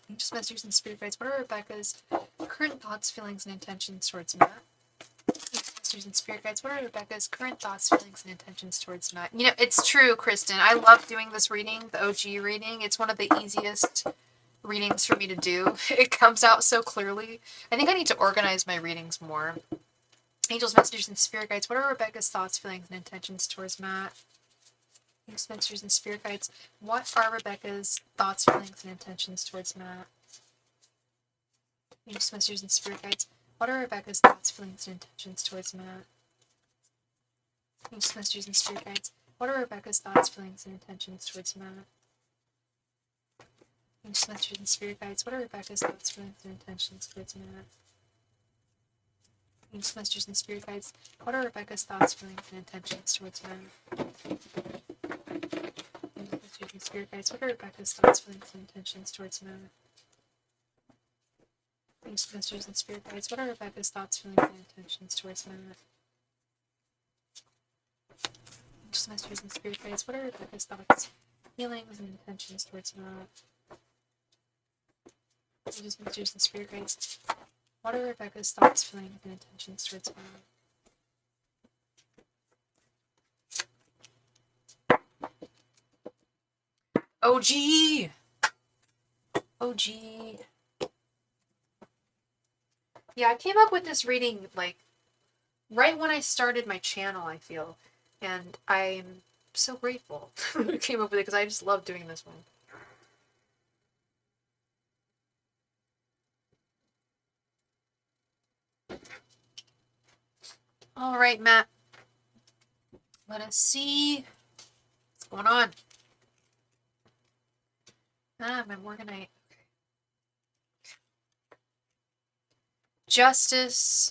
Angels, messengers, and spirit guides. What are Rebecca's current thoughts, feelings, and intentions towards Matt? Angels, messengers, and spirit guides. What are Rebecca's current thoughts, feelings, and intentions towards Matt? You know, it's true, Kristen. I love doing this reading, the OG reading. It's one of the easiest readings for me to do. It comes out so clearly. I think I need to organize my readings more. Angels, messengers, and spirit guides. What are Rebecca's thoughts, feelings, and intentions towards Matt? Angels, messengers, and spirit guides. What are Rebecca's thoughts, feelings, and intentions towards Matt? Angels, messengers, and spirit guides. What are Rebecca's thoughts, feelings, and intentions towards Matt? Angels, messengers, and spirit guides. What are Rebecca's thoughts, feelings, and intentions towards Matt? Angels, messengers, and spirit guides. What are Rebecca's thoughts, feelings, and intentions towards Matt? Angels, messengers, and spirit guides. What are Rebecca's thoughts, feelings, and intentions towards Matt? Angels, messengers, and spirit guides. What are Rebecca's thoughts, feelings, and intentions towards Matt? Angels, messengers, and spirit guides. What are Rebecca's thoughts, feelings, and intentions towards Matt? Just messages and spirit guides. What are Rebecca's thoughts, feelings, and intentions towards Matt? Just messages and spirit guides. What are Rebecca's thoughts, feelings, and intentions towards Matt? OG! OG. Yeah, I came up with this reading, like, right when I started my channel, I feel. And I'm so grateful I came up with it, because I just love doing this one. Alright, Matt. Let us see what's going on. My Morganite. Justice.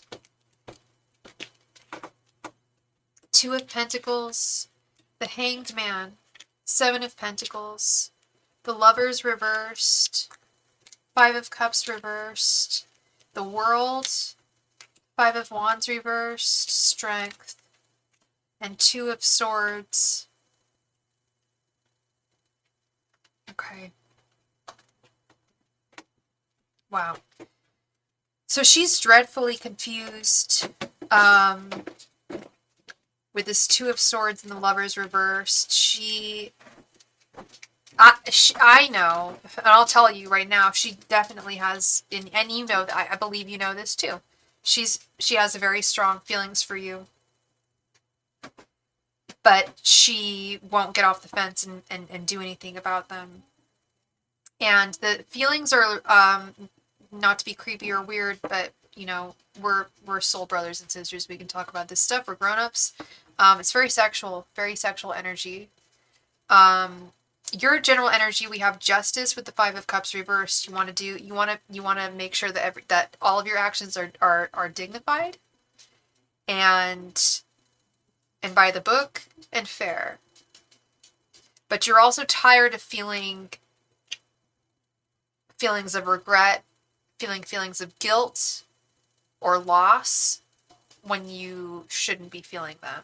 Two of Pentacles. The Hanged Man. Seven of Pentacles. The Lovers reversed. Five of Cups reversed. The World. Five of Wands reversed. Strength. And Two of Swords. Okay. Wow. So she's dreadfully confused with this Two of Swords and the Lovers reversed. I know, and I'll tell you right now, she definitely has, and you know, I believe you know this too. She has very strong feelings for you, but she won't get off the fence and do anything about them. And the feelings are, not to be creepy or weird, but, you know, we're soul brothers and sisters. We can talk about this stuff. We're grown-ups. It's very sexual energy. Your general energy, we have Justice with the Five of Cups reversed. You want to make sure that all of your actions are dignified and by the book and fair. But you're also tired of feelings of regret, feelings of guilt or loss when you shouldn't be feeling them,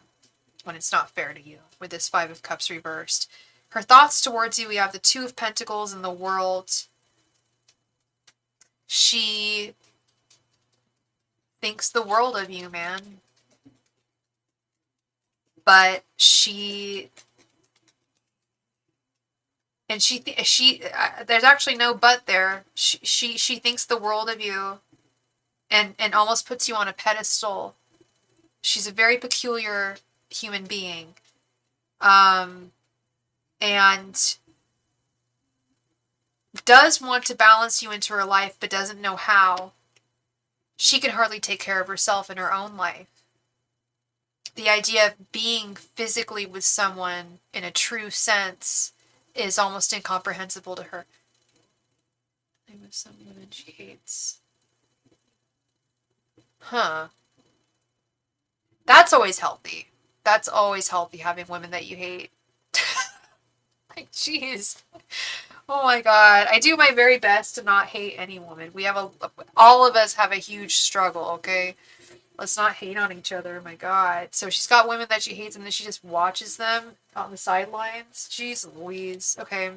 when it's not fair to you, with this Five of Cups reversed. Her thoughts towards you, we have the Two of Pentacles and the World. She thinks the world of you, man. But there's actually no but there. She thinks the world of you and almost puts you on a pedestal. She's a very peculiar human being. And does want to balance you into her life, but doesn't know how. She can hardly take care of herself in her own life. The idea of being physically with someone in a true sense is almost incomprehensible to her. I'm with some women she hates. Huh. That's always healthy. That's always healthy, having women that you hate. Like, jeez. Oh my god. I do my very best to not hate any woman. All of us have a huge struggle, okay? Let's not hate on each other, my god. So she's got women that she hates and then she just watches them on the sidelines. Jeez Louise. Okay.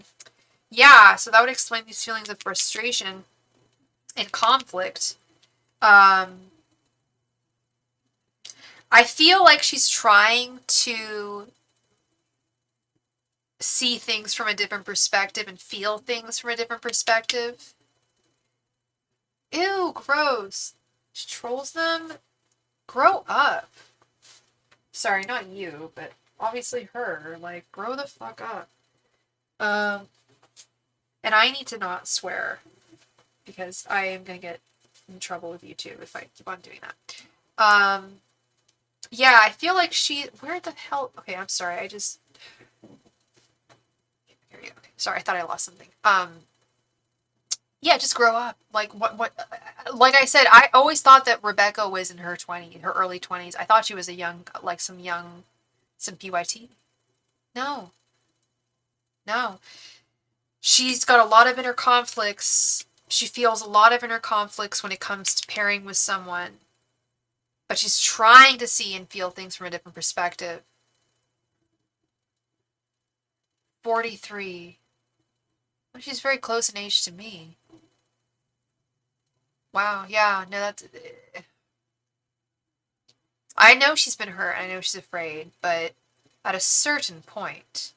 Yeah, so that would explain these feelings of frustration and conflict. I feel like she's trying to see things from a different perspective and feel things from a different perspective. Ew, gross. She trolls them. Grow up. Sorry, not you, but obviously her. Like, grow the fuck up. And I need to not swear, because I am gonna get in trouble with YouTube if I keep on doing that. Yeah, I feel like where the hell, okay, I'm sorry, here we go. Okay, sorry, I thought I lost something. Yeah, just grow up. Like, like I said, I always thought that Rebecca was in her early 20s. I thought she was some PYT. No. She's got a lot of inner conflicts. She feels a lot of inner conflicts when it comes to pairing with someone. But she's trying to see and feel things from a different perspective. 43. Well, she's very close in age to me. Wow, yeah, no, that's... I know she's been hurt, I know she's afraid, but at a certain point,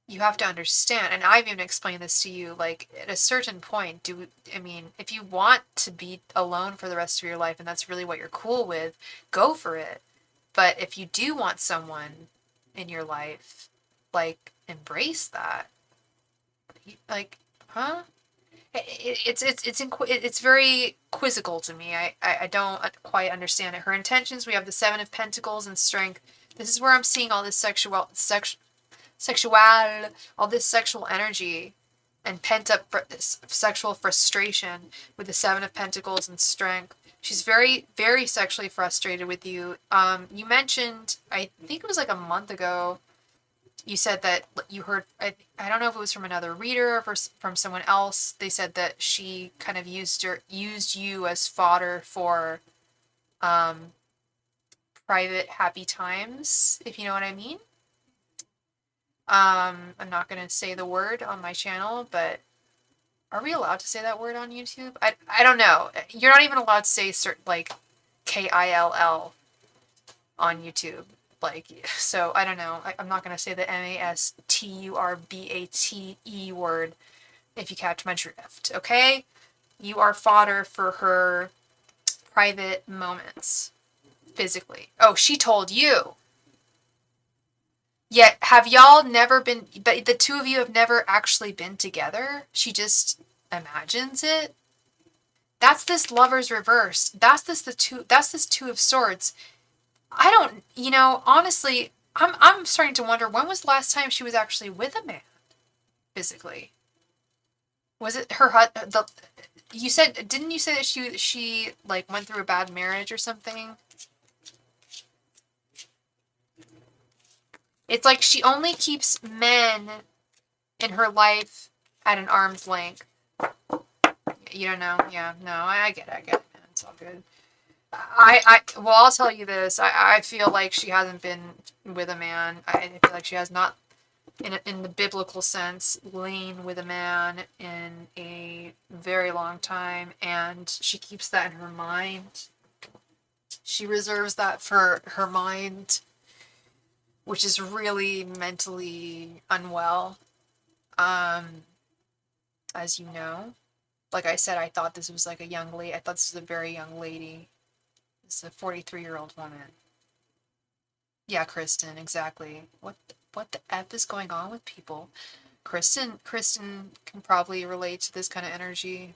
you have to understand, and I've even explained this to you, like, at a certain point, I mean, if you want to be alone for the rest of your life, and that's really what you're cool with, go for it. But if you do want someone in your life, like, embrace that. Like, huh? It's very quizzical to me. I don't quite understand it. Her intentions, we have the Seven of Pentacles and Strength. This is where I'm seeing all this all this sexual energy and pent up sexual frustration with the Seven of Pentacles and Strength. She's very, very sexually frustrated with you. You mentioned, I think it was like a month ago, you said that you heard, I don't know if it was from another reader or from someone else. They said that she kind of used you as fodder for private happy times, if you know what I mean. I'm not going to say the word on my channel, but are we allowed to say that word on YouTube? I don't know. You're not even allowed to say certain, like, KILL on YouTube. Like, so I don't know. I'm not going to say the MASTURBATE word if you catch my drift, okay? You are fodder for her private moments, physically. Oh, she told you. Yet, have y'all never been, but the two of you have never actually been together? She just imagines it? That's this Lover's reverse. That's this Two of Swords. I don't, honestly, I'm starting to wonder, when was the last time she was actually with a man, physically? Was it didn't you say that she like went through a bad marriage or something? It's like she only keeps men in her life at an arm's length. You don't know? Yeah, no, I get it, man. It's all good. Well, I'll tell you this. I feel like she hasn't been with a man. I feel like she has not, in the biblical sense, lain with a man in a very long time, and she keeps that in her mind. She reserves that for her mind, which is really mentally unwell, as you know. Like I said, I thought this was like a young lady. I thought this was a very young lady. This is a 43-year-old woman. Yeah, Kristen, exactly. What the F is going on with people? Kristen can probably relate to this kind of energy.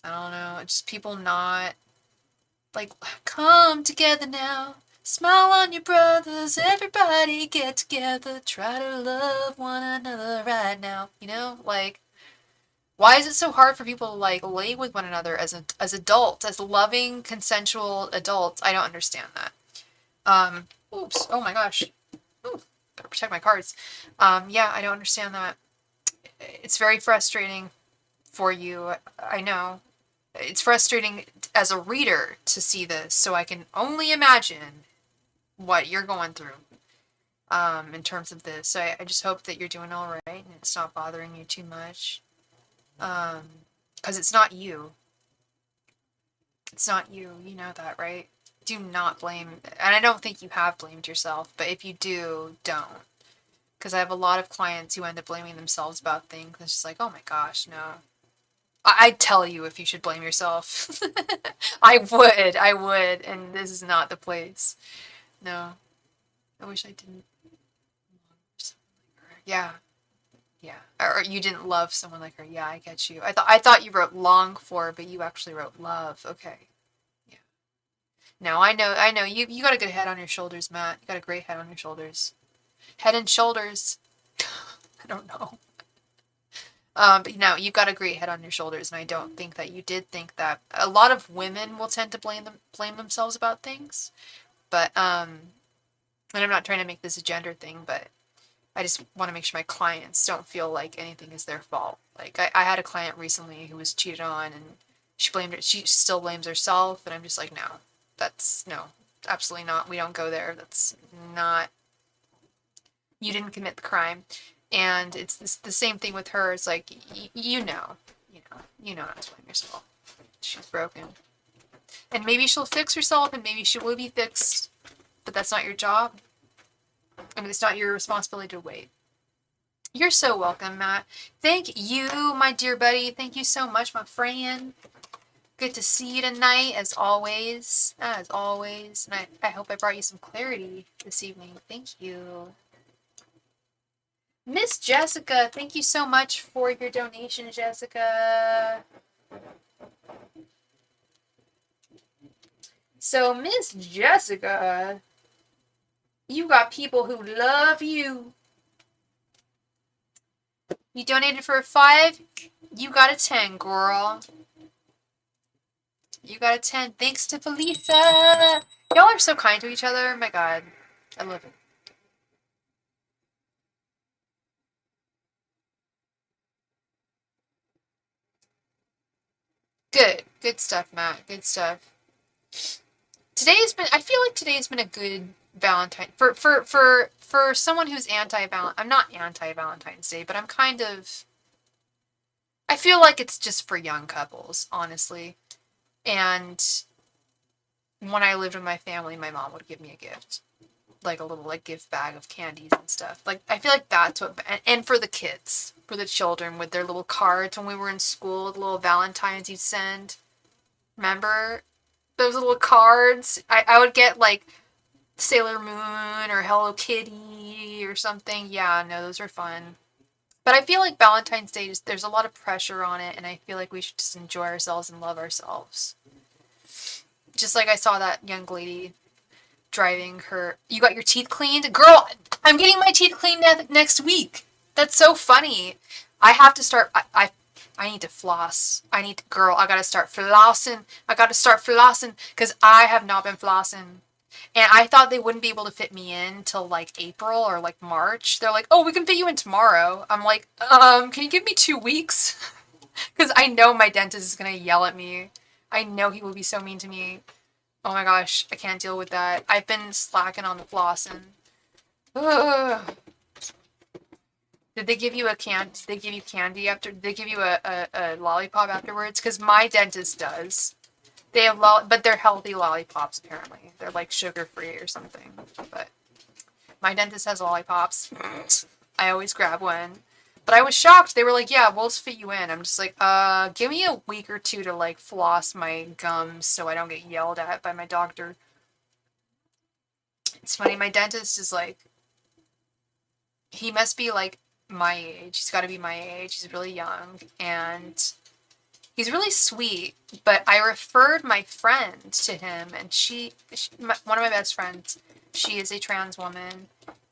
I don't know. Just people not, like, come together now. Smile on your brothers, everybody get together, try to love one another right now. Like, why is it so hard for people to, like, lay with one another as adults, as loving, consensual adults? I don't understand that. Oops, oh my gosh. Ooh, better protect my cards. Yeah, I don't understand that. It's very frustrating for you, I know. It's frustrating as a reader to see this, so I can only imagine what you're going through in terms of this. So I just hope that you're doing all right and it's not bothering you too much. Because it's not you. It's not you. You know that, right? Do not blame, and I don't think you have blamed yourself, but if you do, don't. Because I have a lot of clients who end up blaming themselves about things. It's just like, oh my gosh, no. I'd tell you if you should blame yourself. I would, and this is not the place. No. I wish I didn't love someone like her. Yeah. Yeah. Or you didn't love someone like her. Yeah, I get you. I thought you wrote long for, but you actually wrote love. Okay. Yeah. No, I know. You got a good head on your shoulders, Matt. You got a great head on your shoulders. Head and shoulders. I don't know. But you've got a great head on your shoulders, and I don't think that you did think that. A lot of women will tend to blame themselves about things, but and I'm not trying to make this a gender thing, but I just want to make sure my clients don't feel like anything is their fault. Like I had a client recently who was cheated on, and she still blames herself, and I'm just like, no, absolutely not. We don't go there. That's not. You didn't commit the crime. And it's the same thing with her. It's like, you know not to blame yourself. She's broken. And maybe she'll fix herself, and maybe she will be fixed, but that's not your job. I mean, it's not your responsibility to wait. You're so welcome, Matt. Thank you, my dear buddy. Thank you so much, my friend. Good to see you tonight, as always. As always. And I hope I brought you some clarity this evening. Thank you. Miss Jessica, thank you so much for your donation, Jessica. So, Miss Jessica, you got people who love you. You donated for a 5, you got a 10, girl. You got a 10. Thanks to Felisa. Y'all are so kind to each other. My God. I love it. Good. Good stuff, Matt. Good stuff. I feel like today's been a good Valentine for someone who's anti-Valentine. I'm not anti-Valentine's Day, but I feel like it's just for young couples, honestly. And when I lived with my family, my mom would give me a gift, like a little gift bag of candies and stuff. Like, I feel like that's what, and for the kids, for the children with their little cards when we were in school, the little Valentines you'd send. Remember those little cards? I would get like Sailor Moon or Hello Kitty or something. Yeah, no, those are fun. But I feel like Valentine's Day, there's a lot of pressure on it, and I feel like we should just enjoy ourselves and love ourselves. Just like I saw that young lady driving her. You got your teeth cleaned? Girl, I'm getting my teeth cleaned next week. That's so funny. I have to start. I need to floss. Girl, I gotta start flossing. Because I have not been flossing. And I thought they wouldn't be able to fit me in till like April or like March. They're like, oh, we can fit you in tomorrow. I'm like, can you give me 2 weeks? Because I know my dentist is gonna yell at me. I know he will be so mean to me. Oh my gosh, I can't deal with that. I've been slacking on the flossing. Ugh. Did they give you candy after? Did they give you a lollipop afterwards? Because my dentist does. They have but they're healthy lollipops apparently. They're like sugar free or something. But my dentist has lollipops. I always grab one. But I was shocked. They were like, yeah, we'll just fit you in. I'm just like, give me a week or two to like floss my gums so I don't get yelled at by my doctor. It's funny, my dentist is like, he must be like my age. He's got to be my age. He's really young. And he's really sweet. But I referred my friend to him. And one of my best friends, she is a trans woman.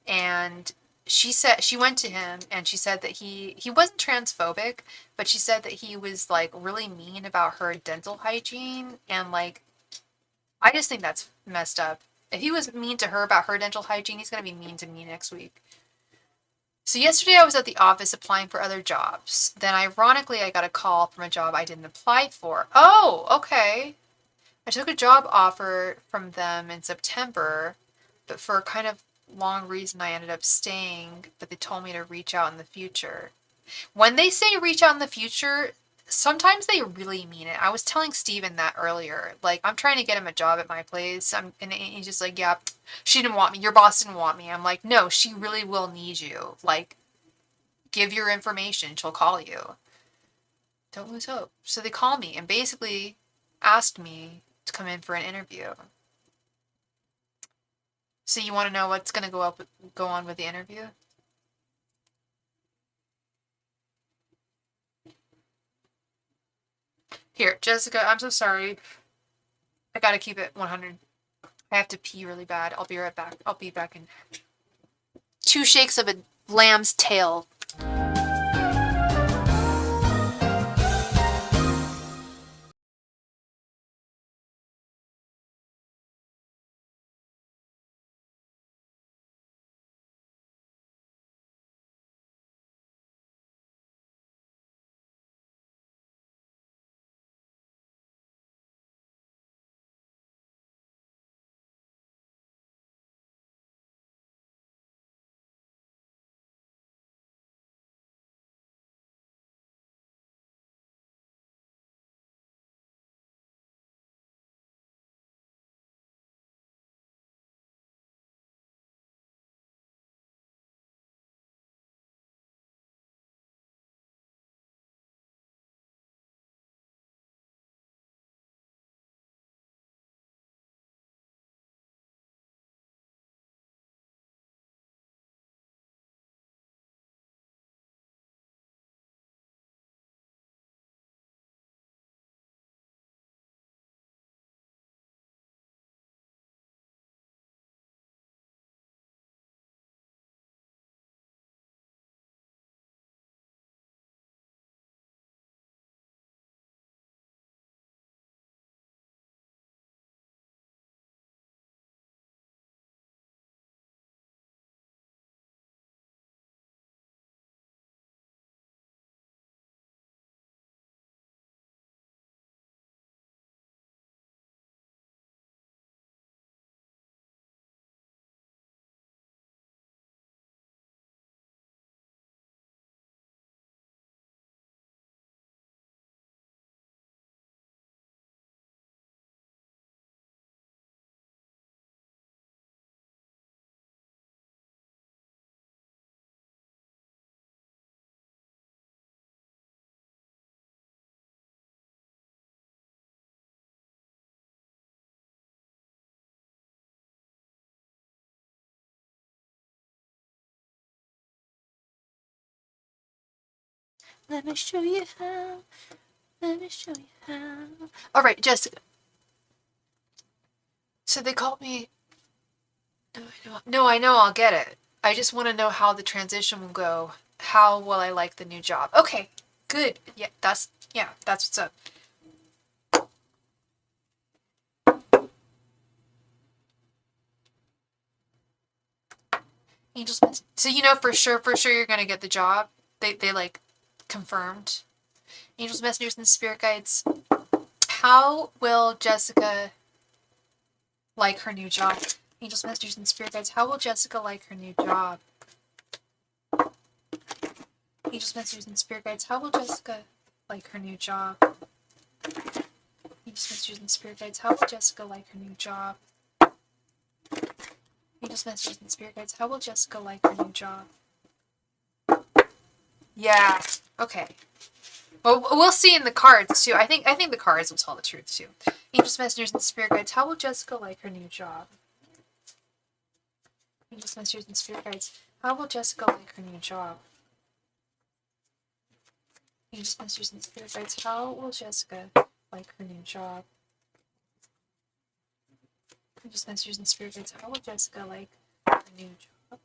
And she went to him and she said that he wasn't transphobic, but she said that he was like really mean about her dental hygiene. And like, I just think that's messed up. If he was mean to her about her dental hygiene, he's going to be mean to me next week. So yesterday I was at the office applying for other jobs. Then ironically I got a call from a job I didn't apply for. Oh, okay. I took a job offer from them in September, but for a kind of long reason I ended up staying, but they told me to reach out in the future. When they say reach out in the future, sometimes they really mean it. I was telling Steven that earlier. Like, I'm trying to get him a job at my place. And he's just like, yeah, she didn't want me. Your boss didn't want me. I'm like, no, she really will need you. Like, give your information. She'll call you. Don't lose hope. So they called me and basically asked me to come in for an interview. So you want to know what's going to go on with the interview? Here, Jessica, I'm so sorry. I gotta keep it 100. I have to pee really bad. I'll be right back. I'll be back in 2 shakes of a lamb's tail. Let me show you how. Let me show you how. All right, Jessica. So they called me. No, I know I'll get it. I just want to know how the transition will go. How will I like the new job? Okay, good. Yeah, that's what's up. Angels, so you know for sure you're gonna get the job. They like confirmed. Angels, messengers, and spirit guides. How will Jessica like her new job? Angels, messengers, and spirit guides. How will Jessica like her new job? Angels, messengers, and spirit guides. How will Jessica like her new job? Angels, messengers, and spirit guides. How will Jessica like her new job? Angels, messengers, and spirit guides. How will Jessica like her new job? Yeah. Okay. Well, we'll see in the cards too. I think the cards will tell the truth too. Angels, messengers, and spirit guides. How will Jessica like her new job? Angels, messengers, and spirit guides. How will Jessica like her new job? Angels, messengers, and spirit guides. How will Jessica like her new job? Angels, messengers, and spirit guides. How will Jessica like her new job?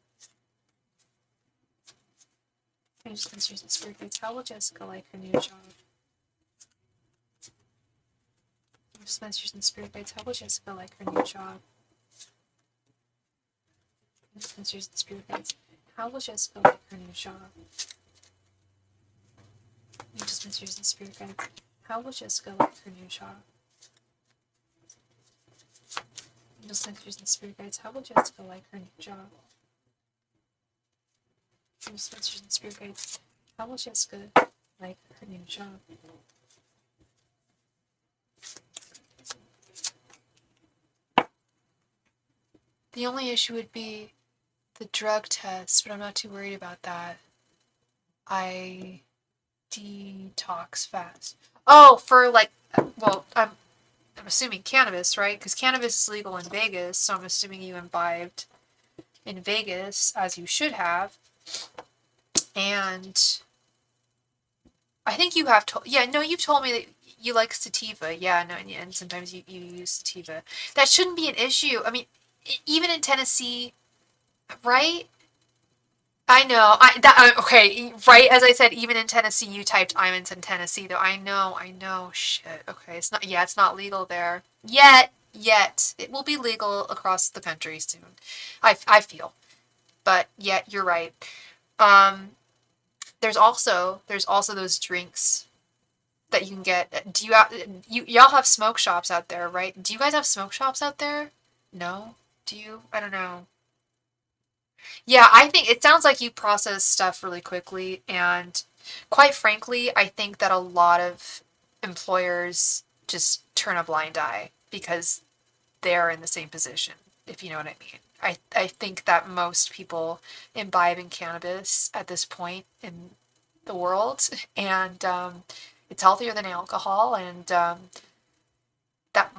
Angels, messengers, and spirit guides. How will Jessica like her new job? Angels, messengers, and spirit guides. How will Jessica like her new job? Angels, messengers, and spirit guides. How will Jessica like her new job? Angels, messengers, and spirit guides. How will Jessica like her new job? Angels, messengers, and spirit guides. How will Jessica like her new job? Angels, messengers, and spirit guides. How will Jessica like her new job? The only issue would be the drug test, but I'm not too worried about that. I detox fast. Oh, for like, well, I'm assuming cannabis, right? Because cannabis is legal in Vegas, so I'm assuming you imbibed in Vegas, as you should have. And I think you have told, yeah, no, you've told me that you like sativa. Yeah, no, and sometimes you use sativa. That shouldn't be an issue. I mean, even in Tennessee, right? I know. Okay, right as I said, even in Tennessee, you typed I'm in Tennessee, though. I know. Shit. Okay, it's not, yeah, it's not legal there. Yet. It will be legal across the country soon. I feel. But yet, you're right. Um, there's also those drinks that you can get. Do y'all have smoke shops out there, right? Do you guys have smoke shops out there? No? Do you? I don't know. Yeah, I think it sounds like you process stuff really quickly, and quite frankly, I think that a lot of employers just turn a blind eye because they're in the same position, if you know what I mean. I think that most people imbibe in cannabis at this point in the world, and it's healthier than alcohol, and that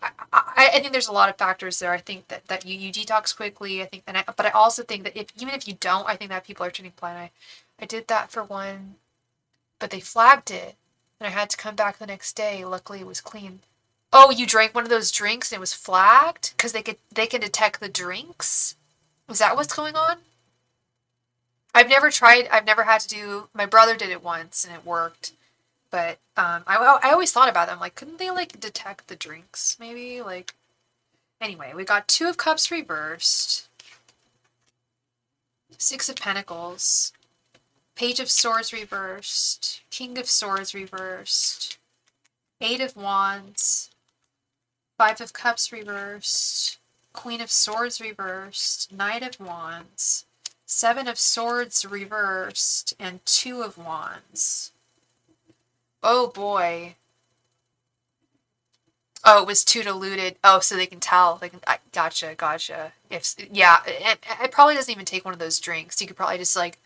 I think there's a lot of factors there. I think that you detox quickly. I think, but I also think that even if you don't, I think that people are turning blind. I did that for one, but they flagged it, and I had to come back the next day. Luckily, it was clean. Oh, you drank one of those drinks and it was flagged because they can detect the drinks. Was that what's going on? I've never tried. I've never had to do. My brother did it once and it worked. But I always thought about them. Like, couldn't they like detect the drinks? Maybe like. Anyway, we got Two of Cups reversed, Six of Pentacles, Page of Swords reversed, King of Swords reversed, Eight of Wands, Five of Cups reversed, Queen of Swords reversed, Knight of Wands, Seven of Swords reversed, and Two of Wands. Oh boy. Oh, it was too diluted. Oh, so they can tell. Gotcha. If yeah, and it probably doesn't even take one of those drinks. You could probably just like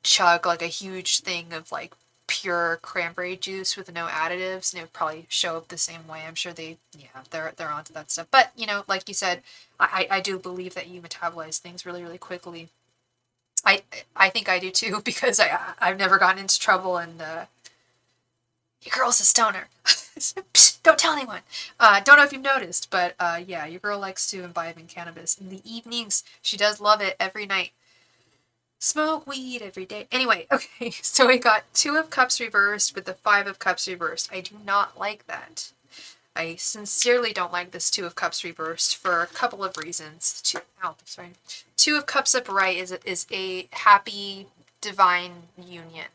chug like a huge thing of like pure cranberry juice with no additives, and it would probably show up the same way. I'm sure they're onto that stuff. But like you said, I do believe that you metabolize things really quickly. I think I do too, because I've never gotten into trouble, and your girl's a stoner. Psst, don't tell anyone. Don't know if you've noticed, but yeah, your girl likes to imbibe in cannabis in the evenings. She does love it every night. Smoke weed every day. Anyway, okay, so we got 2 of Cups reversed with the 5 of Cups reversed. I do not like that. I sincerely don't like this 2 of Cups reversed for a couple of reasons. 2 of Cups upright is a happy, divine union.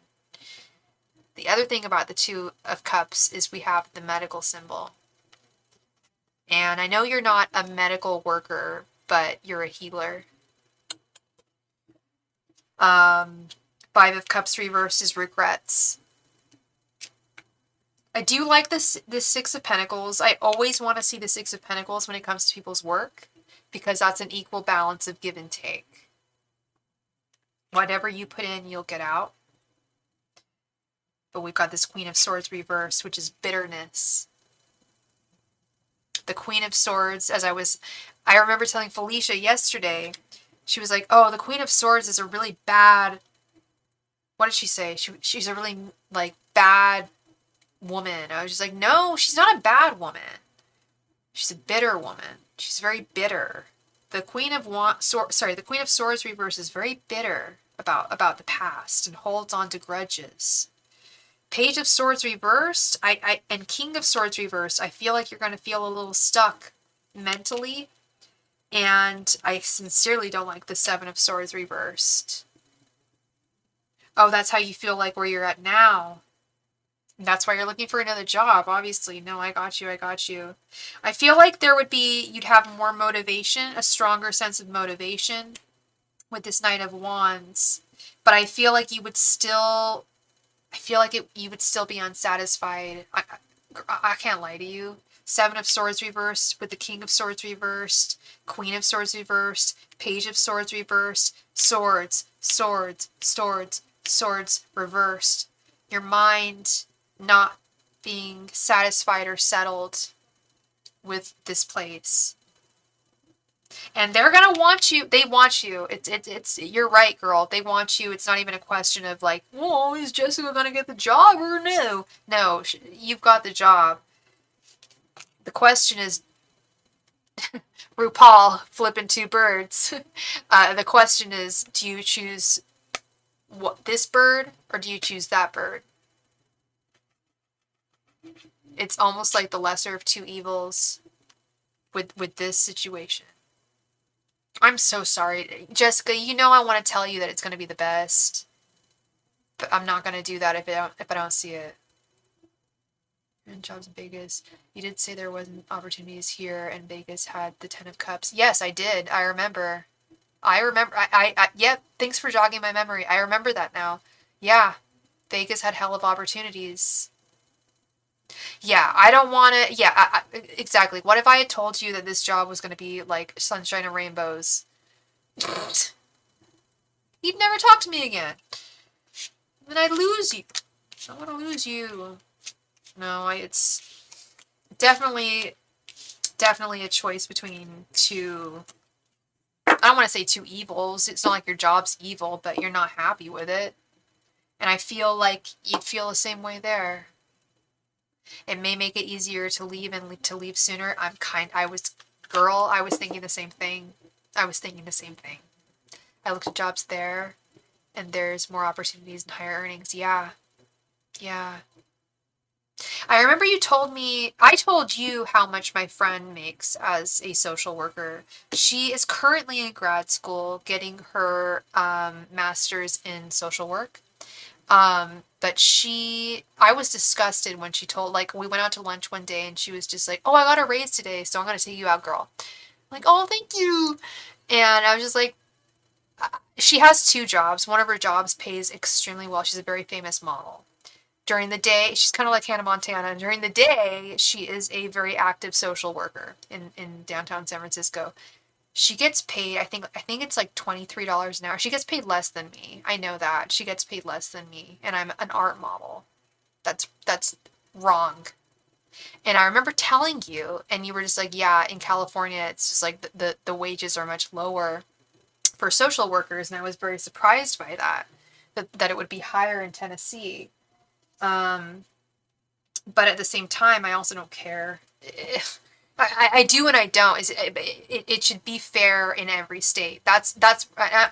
The other thing about the 2 of Cups is we have the medical symbol. And I know you're not a medical worker, but you're a healer. 5 of Cups reversed is regrets. I do like this 6 of Pentacles. I always want to see the 6 of Pentacles when it comes to people's work, because that's an equal balance of give and take. Whatever you put in, you'll get out. But we've got this Queen of Swords reversed, which is bitterness. The Queen of Swords, I remember telling Felicia yesterday, she was like, oh, the Queen of Swords is a really bad, what did she say? She's a really, like, bad woman. I was just like, no, she's not a bad woman. She's a bitter woman. She's very bitter. The Queen of Swords reversed is very bitter about the past and holds on to grudges. Page of Swords reversed, and King of Swords reversed, I feel like you're going to feel a little stuck mentally, and I sincerely don't like the 7 of Swords reversed. Oh, that's how you feel like where you're at now. That's why you're looking for another job, obviously. No, I got you. I feel like you'd have more motivation, a stronger sense of motivation with this Knight of Wands, but I feel like you would still be unsatisfied. I can't lie to you. 7 of Swords reversed with the King of Swords reversed, Queen of Swords reversed, Page of Swords reversed, swords reversed. Your mind not being satisfied or settled with this place. And they're gonna want you. They want you. It's. You're right, girl. They want you. It's not even a question of like, oh, is Jessica gonna get the job or no? No, you've got the job. The question is, RuPaul flipping 2 birds. The question is, do you choose this bird or do you choose that bird? It's almost like the lesser of 2 evils with this situation. I'm so sorry. Jessica, you know I want to tell you that it's going to be the best. But I'm not going to do that if I don't see it. And jobs in Vegas. You did say there wasn't opportunities here and Vegas had the 10 of Cups. Yes, I did. I remember. Yeah, thanks for jogging my memory. I remember that now. Yeah, Vegas had hell of opportunities. Yeah, I don't want to. Yeah, exactly. What if I had told you that this job was going to be like sunshine and rainbows? You'd never talk to me again. Then I'd lose you. I don't want to lose you. No, it's definitely a choice between 2. I don't want to say 2 evils. It's not like your job's evil, but you're not happy with it. And I feel like you'd feel the same way there. It may make it easier to leave and to leave sooner. I was thinking the same thing. I looked at jobs there, and there's more opportunities and higher earnings. Yeah. I remember I told you how much my friend makes as a social worker. She is currently in grad school getting her master's in social work. But I was disgusted when she told, like, we went out to lunch one day and she was just like, oh, I got a raise today, so I'm going to take you out, girl. I'm like, oh, thank you. And I was just like, she has 2 jobs. One of her jobs pays extremely well. She's a very famous model. During the day, she's kind of like Hannah Montana. During the day, she is a very active social worker in downtown San Francisco. She gets paid, I think it's like $23 an hour. She gets paid less than me. I know that. She gets paid less than me. And I'm an art model. That's wrong. And I remember telling you, and you were just like, yeah, in California, it's just like the wages are much lower. for social workers, and I was very surprised by that it would be higher in Tennessee. But at the same time, I also don't care. I do and I don't. It should be fair in every state. I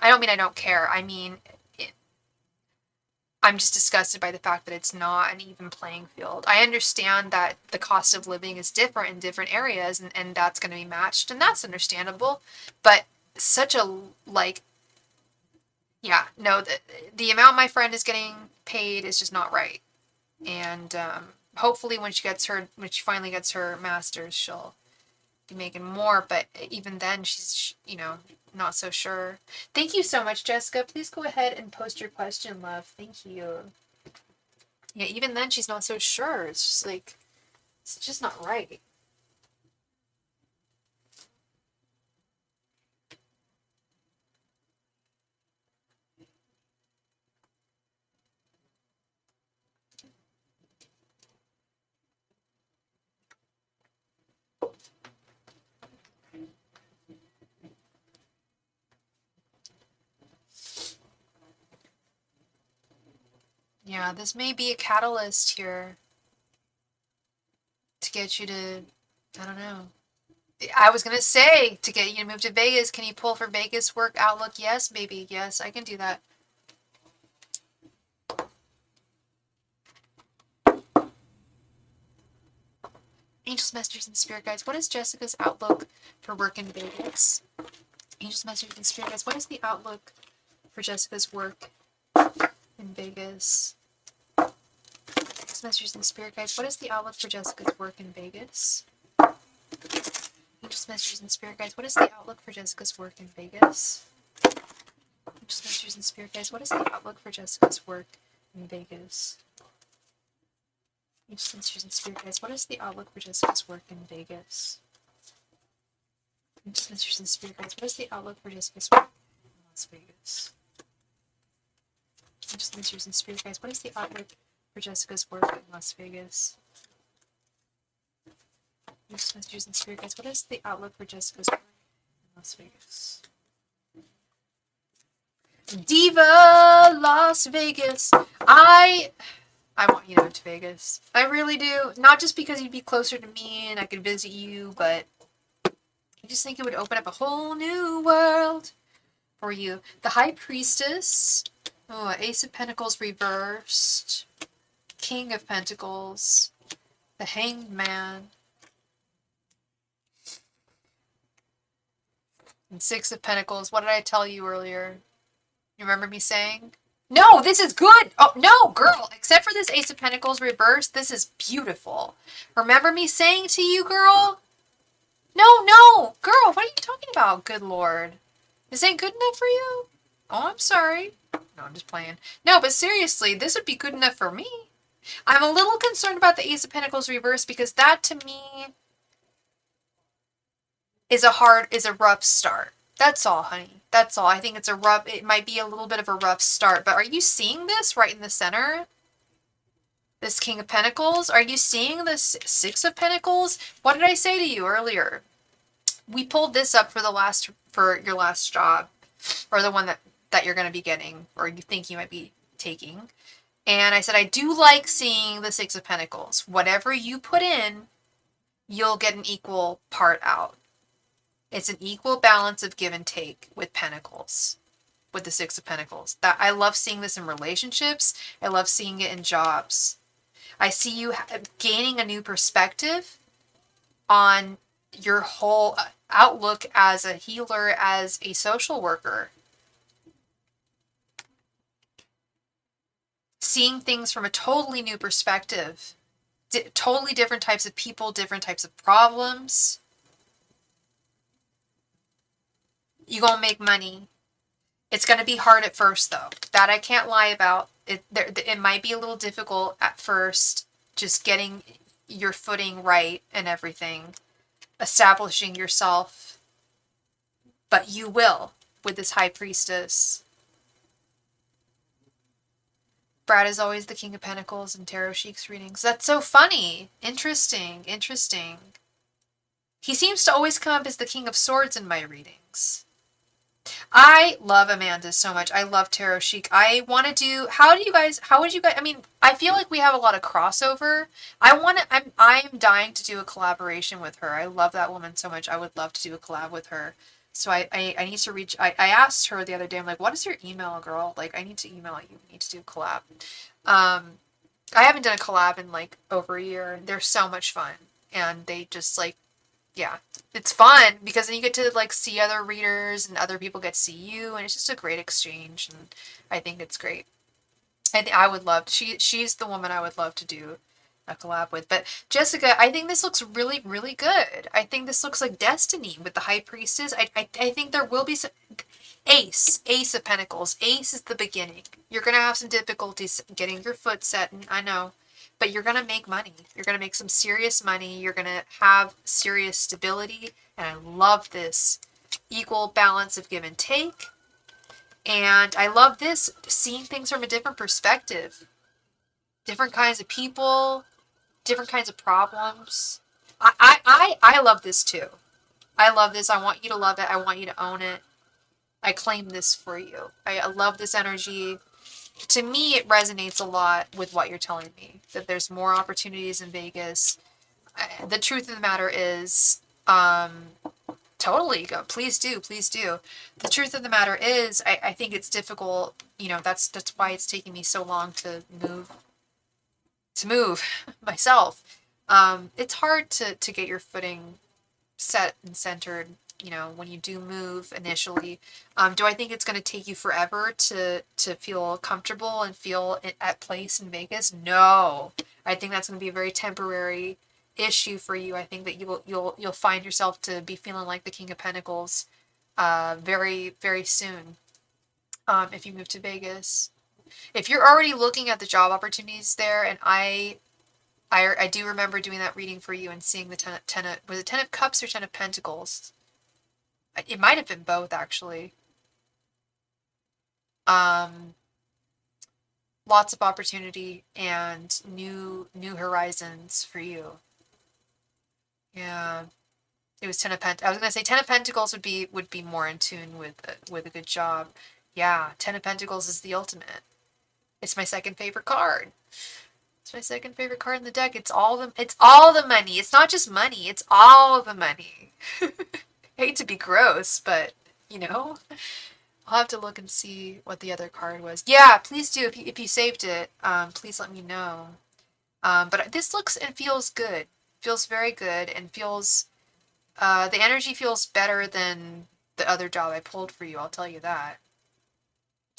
don't mean I don't care. I mean, I'm just disgusted by the fact that it's not an even playing field. I understand that the cost of living is different in different areas, and that's going to be matched, and that's understandable. But such a, like, yeah, no, the amount my friend is getting paid is just not right. And hopefully when she finally gets her master's, she'll be making more, but even then she's, not so sure. Thank you so much, Jessica. Please go ahead and post your question, love. Thank you. Yeah, even then she's not so sure. It's just like, it's just not right. Yeah, this may be a catalyst here to get you to, I don't know. I was gonna say, to get you to move to Vegas. Can you pull for Vegas work outlook? Yes, baby. Yes, I can do that. Angels, Messengers, and Spirit Guides, what is Jessica's outlook for work in Vegas? Angels, Messengers, and Spirit Guides, what is the outlook for Jessica's work in Vegas? Angels, Messengers, and Spirit Guides, what is the outlook for Jessica's work in Vegas? Angels, Messengers, and Spirit Guides, what is the outlook for Jessica's work in Vegas? Angels, Messengers, and Spirit Guides, what is the outlook for Jessica's work in Vegas? Angels, Messengers, and Spirit Guides, what is the outlook for Jessica's work in Vegas? Angels, Messengers, and Spirit Guides, what is the outlook for Jessica's work in Las Vegas? Angels, Messengers, and Spirit Guides, what is the outlook for Jessica's work in Las Vegas? Angels, Messengers, and Spirit Guides, what is the outlook for Jessica's work in Las Vegas? Diva Las Vegas. I want you to go to Vegas. I really do. Not just because you'd be closer to me and I could visit you, but I just think it would open up a whole new world for you. The High Priestess. Oh, Ace of Pentacles reversed. King of Pentacles. The Hanged Man. And Six of Pentacles. What did I tell you earlier? You remember me saying? No, this is good. Oh, no, girl. Except for this Ace of Pentacles reversed, this is beautiful. Remember me saying to you, girl? No, girl, what are you talking about? Good Lord. This ain't good enough for you? Oh, I'm sorry. No, I'm just playing. No, but seriously, this would be good enough for me. I'm a little concerned about the Ace of Pentacles reversed because that, to me, is a rough start. That's all, honey. That's all. I think it might be a little bit of a rough start, but are you seeing this right in the center? This King of Pentacles? Are you seeing this Six of Pentacles? What did I say to you earlier? We pulled this up for your last job, or the one that you're going to be getting, or you think you might be taking. And I said, I do like seeing the Six of Pentacles. Whatever you put in, you'll get an equal part out. It's an equal balance of give and take with Pentacles, with the Six of Pentacles. I love seeing this in relationships. I love seeing it in jobs. I see you gaining a new perspective on your whole outlook as a healer, as a social worker. Seeing things from a totally new perspective. Totally different types of people, different types of problems. You're going to make money. It's going to be hard at first, though. That I can't lie about. It might be a little difficult at first, just getting your footing right and everything. Establishing yourself. But you will, with this High Priestess. Brad is always the King of Pentacles in Tarot Chic's readings. That's so funny. Interesting. He seems to always come up as the King of Swords in my readings. I love Amanda so much. I love Tarot Chic. I want to do, how would you guys, I mean, I feel like we have a lot of crossover. I'm dying to do a collaboration with her. I love that woman so much. I would love to do a collab with her. So I need to reach, I asked her the other day, I'm like, what is your email, girl? Like, I need to email you. We need to do a collab. I haven't done a collab in like over a year. They're so much fun. And they just like, yeah, it's fun because then you get to like see other readers and other people get to see you, and it's just a great exchange, and I think it's great. I would love she's the woman I would love to do a collab with. But Jessica, I think this looks really, really good. I think this looks like destiny with the High Priestess. I think there will be some Ace of Pentacles. Ace is the beginning. You're gonna have some difficulties getting your foot set, and I know, but you're gonna make money. You're gonna make some serious money. You're gonna have serious stability, and I love this equal balance of give and take. And I love this, seeing things from a different perspective. Different kinds of people, different kinds of problems. I love this too. I love this. I want you to love it. I want you to own it. I claim this for you. I love this energy. To me, it resonates a lot with what you're telling me, that there's more opportunities in Vegas. The truth of the matter is, totally go. Please do. Please do. The truth of the matter is, I think it's difficult. You know, that's why it's taking me so long to move myself. It's hard to get your footing set and centered, you know, when you do move initially. Do I think it's going to take you forever to feel comfortable and feel at place in Vegas? No. I think that's going to be a very temporary issue for you. I think that you'll find yourself to be feeling like the King of Pentacles very, very soon if you move to Vegas. If you're already looking at the job opportunities there, and I do remember doing that reading for you and seeing the was it Ten of Cups or Ten of Pentacles? It might have been both, actually. Lots of opportunity and new horizons for you. Yeah, it was Ten of I was gonna say Ten of Pentacles would be more in tune with a good job. Yeah, Ten of Pentacles is the ultimate. It's my second favorite card. It's my second favorite card in the deck. It's all the money. It's not just money. It's all the money. I hate to be gross, but you know, I'll have to look and see what the other card was. Yeah, please do. If you saved it, please let me know. But this looks and feels good. Feels very good, and feels the energy feels better than the other job I pulled for you. I'll tell you that.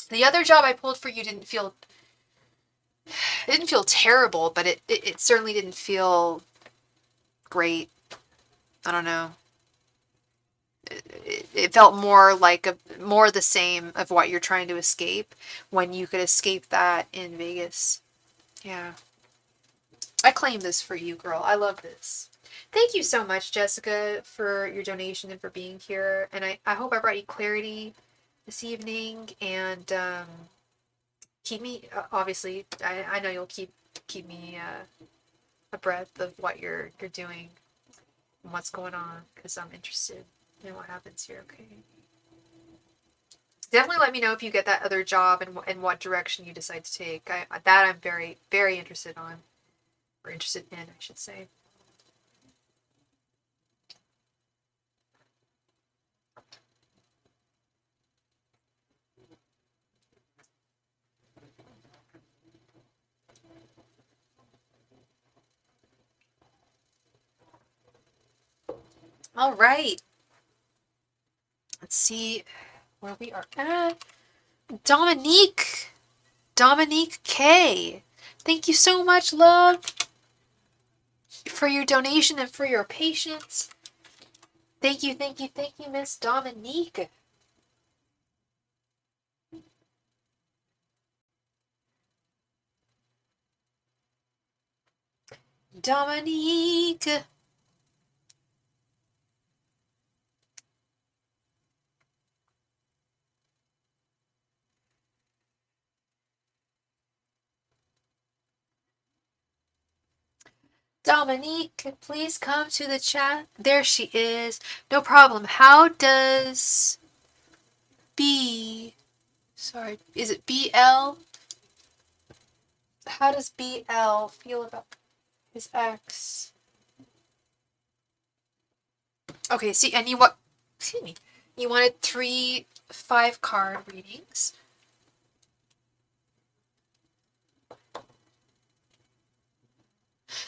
The other job I pulled for you didn't feel terrible, but it certainly didn't feel great. I don't know. It felt more like more the same of what you're trying to escape, when you could escape that in Vegas. Yeah. I claim this for you, girl. I love this. Thank you so much, Jessica, for your donation and for being here. And I hope I brought you clarity this evening. And keep me, obviously, I know you'll keep me abreast of what you're doing and what's going on, because I'm interested in what happens here. Okay. Definitely let me know if you get that other job and what direction you decide to take. I'm very, very interested on. Or interested in, I should say. All right. Let's see where we are at. Dominique K. Thank you so much, love, for your donation and for your patience. Thank you, Miss Dominique. Dominique. Dominique, please come to the chat. There she is. No problem. How does is it BL? How does BL feel about his ex? Okay, see, and you wanted 3 5-card readings.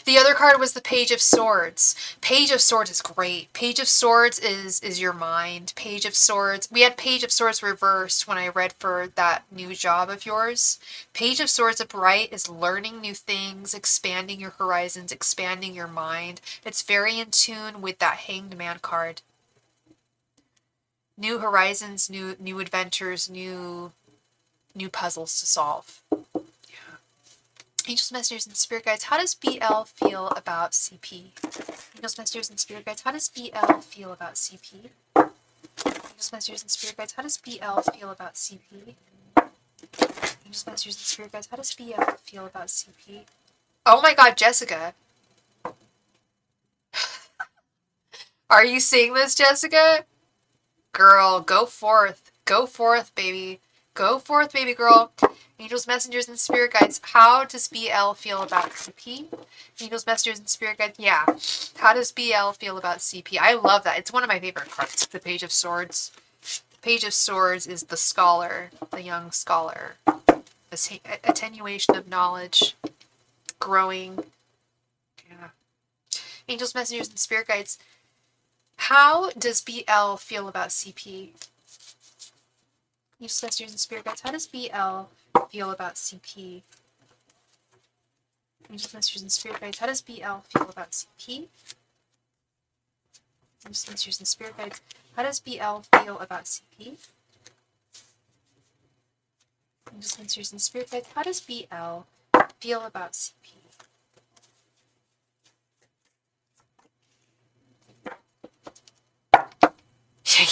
The other card was the Page of Swords. Page of Swords is great. Page of Swords is your mind. Page of Swords. We had Page of Swords reversed when I read for that new job of yours. Page of Swords upright is learning new things, expanding your horizons, expanding your mind. It's very in tune with that Hanged Man card. New horizons, new adventures, new puzzles to solve. Angels, Messengers, and Spirit Guides, how does BL feel about CP? Angels, Messengers, and Spirit Guides, how does BL feel about CP? Angels, Messengers, and Spirit Guides, how does BL feel about CP? Angels, Messengers, and Spirit Guides, how does BL feel about CP? Oh my god, Jessica. Are you seeing this, Jessica? Girl, go forth. Go forth, baby. Go forth, baby girl. Angels, Messengers, and Spirit Guides, how does BL feel about CP? Angels, Messengers, and Spirit Guides, yeah. How does BL feel about CP? I love that. It's one of my favorite cards, the Page of Swords. The Page of Swords is the scholar, the young scholar. Attenuation of knowledge, growing. Yeah. Angels, Messengers, and Spirit Guides, how does BL feel about CP? Angels, Messengers, and Spirit Guides, how does BL feel about CP? Angels, Messengers, and Spirit Guides, how does BL feel about CP? Angels, Messengers, and Spirit Guides, how does BL feel about CP? Angels, Messengers, and Spirit Guides, how does BL feel about CP?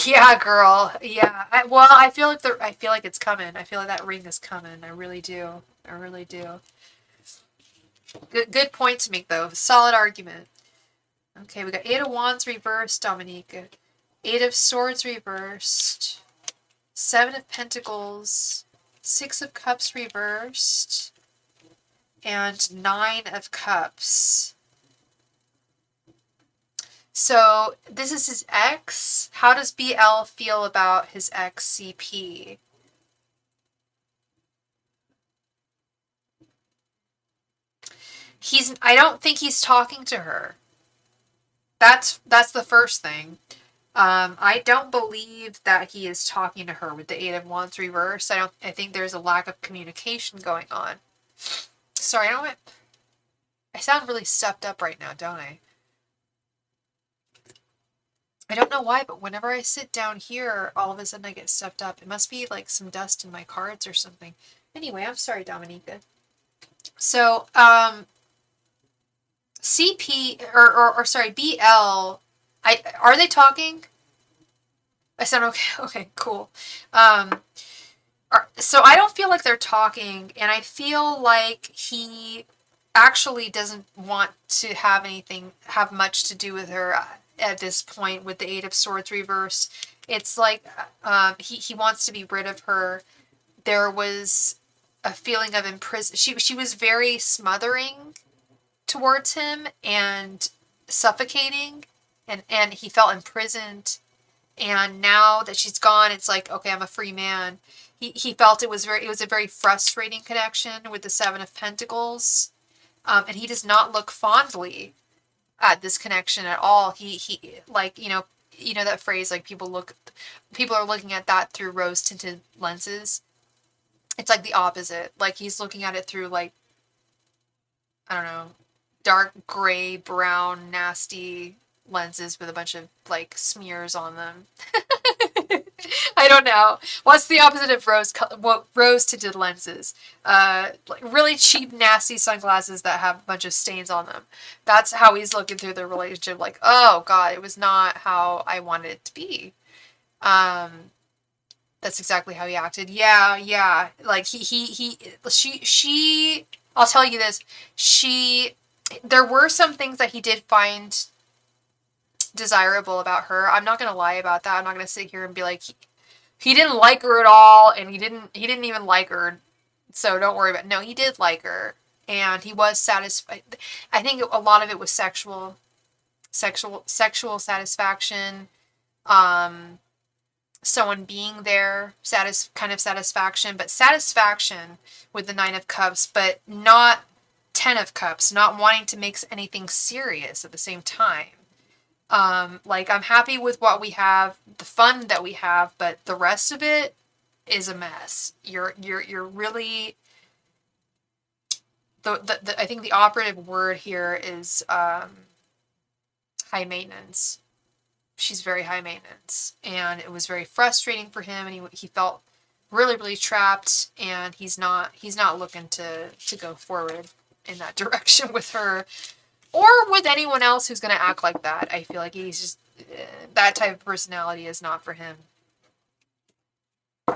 Yeah, girl. Yeah. I feel like it's coming. I feel like that ring is coming. I really do. I really do. Good point to make, though. Solid argument. Okay, we got 8 of Wands reversed, Dominique. 8 of Swords reversed. 7 of Pentacles. 6 of Cups reversed. And 9 of Cups. So, this is his ex. How does BL feel about his ex CP? I don't think he's talking to her. That's the first thing. I don't believe that he is talking to her with the 8 of Wands reversed. I think there's a lack of communication going on. Sorry, I sound really stuffed up right now, don't I? I don't know why, but whenever I sit down here, all of a sudden I get stuffed up. It must be like some dust in my cards or something. Anyway, I'm sorry, Dominica. So, CP, or sorry, BL, are they talking? I sound okay. Okay, cool. So I don't feel like they're talking, and I feel like he actually doesn't want to have much to do with her at this point with the 8 of Swords reversed. It's like he wants to be rid of her. There was a feeling of imprison. She was very smothering towards him and suffocating, and he felt imprisoned. And now that she's gone, it's like, okay, I'm a free man. He felt it was a very frustrating connection with the 7 of Pentacles. And he does not look fondly at this connection at all. He like, you know that phrase, like people are looking at that through rose tinted lenses. It's like the opposite. Like he's looking at it through, like, I don't know, dark gray, brown, nasty lenses with a bunch of like smears on them. I don't know. What's the opposite of rose tinted lenses? Like really cheap, nasty sunglasses that have a bunch of stains on them. That's how he's looking through the relationship. Like, oh god, it was not how I wanted it to be. That's exactly how he acted. Yeah. Like she. I'll tell you this. There were some things that he did find desirable about her. I'm not gonna lie about that. I'm not gonna sit here and be like, he didn't like her at all, and he didn't even like her, so don't worry about it. No, he did like her, and he was satisfied. I think a lot of it was sexual satisfaction, someone being there, kind of satisfaction, but satisfaction with the Nine of Cups, but not Ten of Cups, not wanting to make anything serious at the same time. Like, I'm happy with what we have, the fun that we have, but the rest of it is a mess. You're really, I think the operative word here is high maintenance. She's very high maintenance, and it was very frustrating for him, and he felt really, really trapped, and he's not looking to go forward in that direction with her, or with anyone else who's going to act like that. I feel like he's just, that type of personality is not for him. Yeah.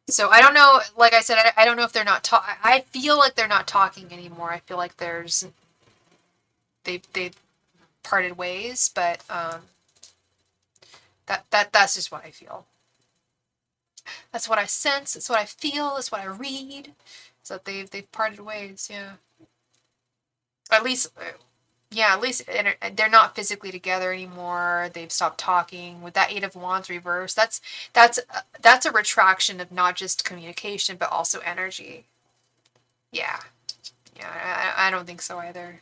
So I don't know, like I said, I don't know if they're not I feel like they're not talking anymore. I feel like they've parted ways, but that's just what I feel. That's what I sense, that's what I feel, that's what I read. So they've parted ways, yeah. At least they're not physically together anymore. They've stopped talking. With that Eight of Wands reverse, that's a retraction of not just communication but also energy. Yeah, I don't think so either.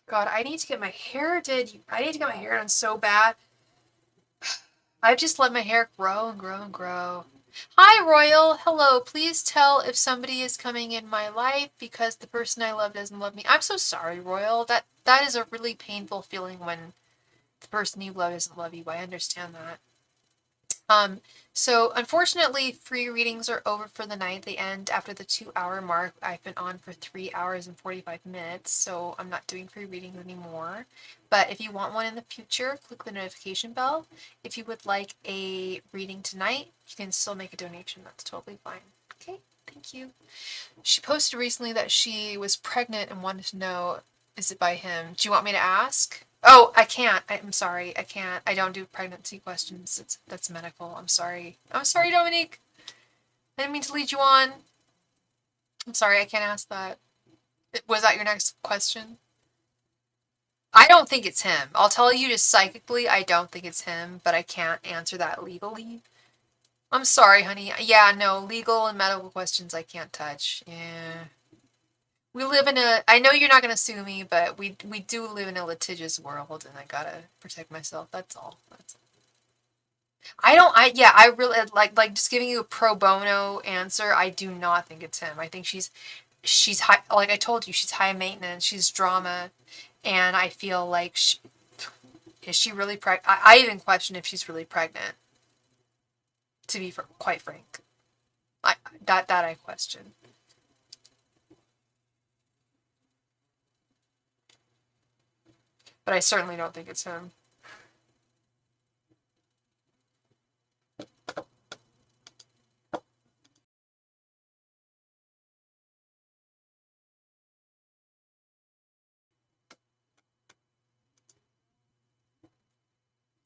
God, I need to get my hair done so bad. I've just let my hair grow and grow and grow. Hi, Royal. Hello. Please tell if somebody is coming in my life because the person I love doesn't love me. I'm so sorry, Royal. That is a really painful feeling when the person you love doesn't love you. I understand that. So unfortunately, free readings are over for the night. They end after the 2-hour mark. I've been on for 3 hours and 45 minutes, so I'm not doing free readings anymore. But if you want one in the future, click the notification bell. If you would like a reading tonight, you can still make a donation. That's totally fine. Okay, thank you. She posted recently that she was pregnant and wanted to know, is it by him? Do you want me to ask? Oh, I can't. I'm sorry. I can't. I don't do pregnancy questions. That's medical. I'm sorry. I'm sorry, Dominique. I didn't mean to lead you on. I'm sorry. I can't ask that. Was that your next question? I don't think it's him. I'll tell you just psychically, I don't think it's him, but I can't answer that legally. I'm sorry, honey. Yeah, no, legal and medical questions I can't touch. Yeah. We live in I know you're not going to sue me, but we do live in a litigious world, and I gotta protect myself. That's all. I really, like just giving you a pro bono answer, I do not think it's him. I think she's high, like I told you, she's high maintenance, she's drama, and I feel like is she really pregnant? I even question if she's really pregnant, to be quite frank. That I question. But I certainly don't think it's him.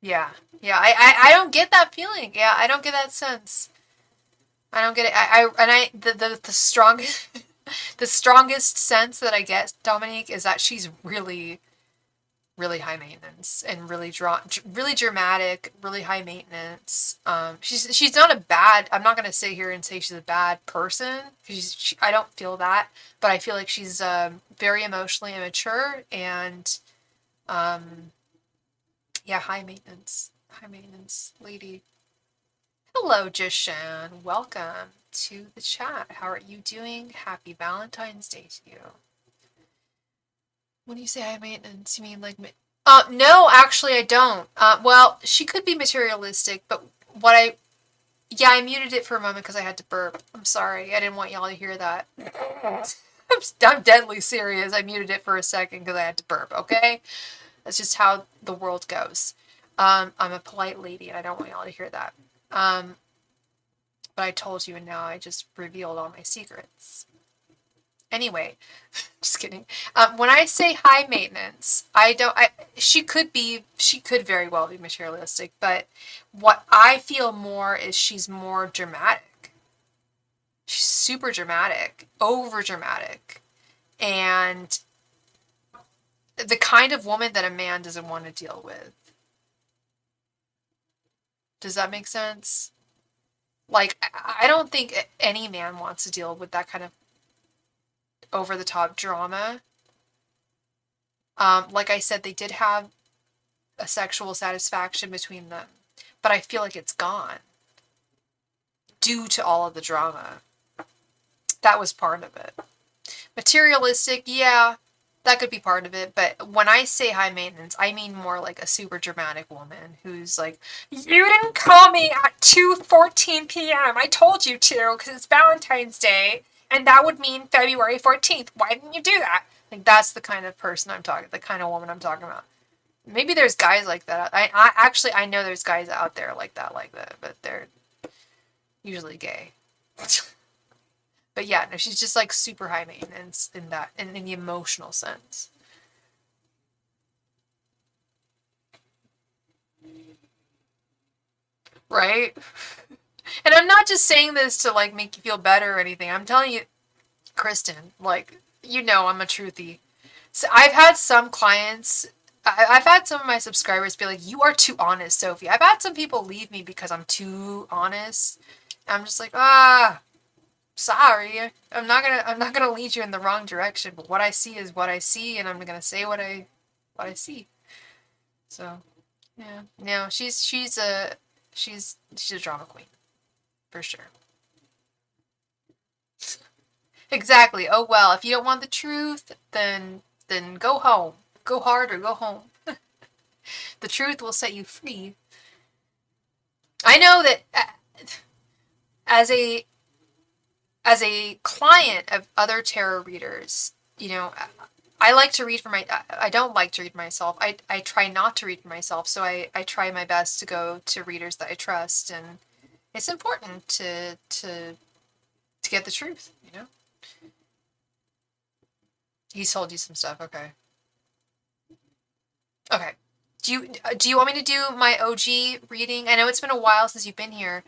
Yeah. Yeah, I don't get that feeling. Yeah, I don't get that sense. I don't get it. The strongest the strongest sense that I get, Dominique, is that she's really, really high maintenance and really dramatic, really high maintenance. She's not a bad. I'm not gonna sit here and say she's a bad person because I don't feel that, but I feel like she's very emotionally immature and yeah, high maintenance lady. Hello, Jishan. Welcome to the chat. How are you doing? Happy Valentine's Day to you. When you say high maintenance, you mean like... no, actually I don't. Well, she could be materialistic, but yeah, I muted it for a moment because I had to burp. I'm sorry. I didn't want y'all to hear that. I'm deadly serious. I muted it for a second because I had to burp, okay? That's just how the world goes. I'm a polite lady and I don't want y'all to hear that. But I told you and now I just revealed all my secrets. Anyway, just kidding. When I say high maintenance, she could very well be materialistic, but what I feel more is she's more dramatic. She's super dramatic, over dramatic, and the kind of woman that a man doesn't want to deal with. Does that make sense? Like, I don't think any man wants to deal with that kind of over-the-top drama. Like I said, they did have a sexual satisfaction between them, but I feel like it's gone due to all of the drama. That was part of it. Materialistic, yeah, that could be part of it, but when I say high maintenance, I mean more like a super dramatic woman who's like, you didn't call me at 2:14 p.m. I told you to because it's Valentine's Day, and that would mean February 14th. Why didn't you do that? Like, that's the kind of person I'm talking, the kind of woman I'm talking about. Maybe there's guys like that. I know there's guys out there like that, but they're usually gay. But yeah, no, she's just like super high maintenance in the emotional sense. Right? And I'm not just saying this to like make you feel better or anything. I'm telling you, Kristen, like, you know I'm a truthy. So I've had some clients, I've had some of my subscribers be like, you are too honest, Sophie. I've had some people leave me because I'm too honest. I'm just like, sorry. I'm not gonna lead you in the wrong direction, but what I see is what I see, and I'm gonna say what I see. So yeah. No, she's a drama queen. For sure. Exactly. Oh well, if you don't want the truth, then go home. Go hard or go home. The truth will set you free. I know that as a client of other tarot readers, you know, I like to read for I don't like to read myself. I try not to read for myself, so I try my best to go to readers that I trust, and it's important to get the truth, you know? He's told you some stuff, okay. Okay. Do you want me to do my OG reading? I know it's been a while since you've been here.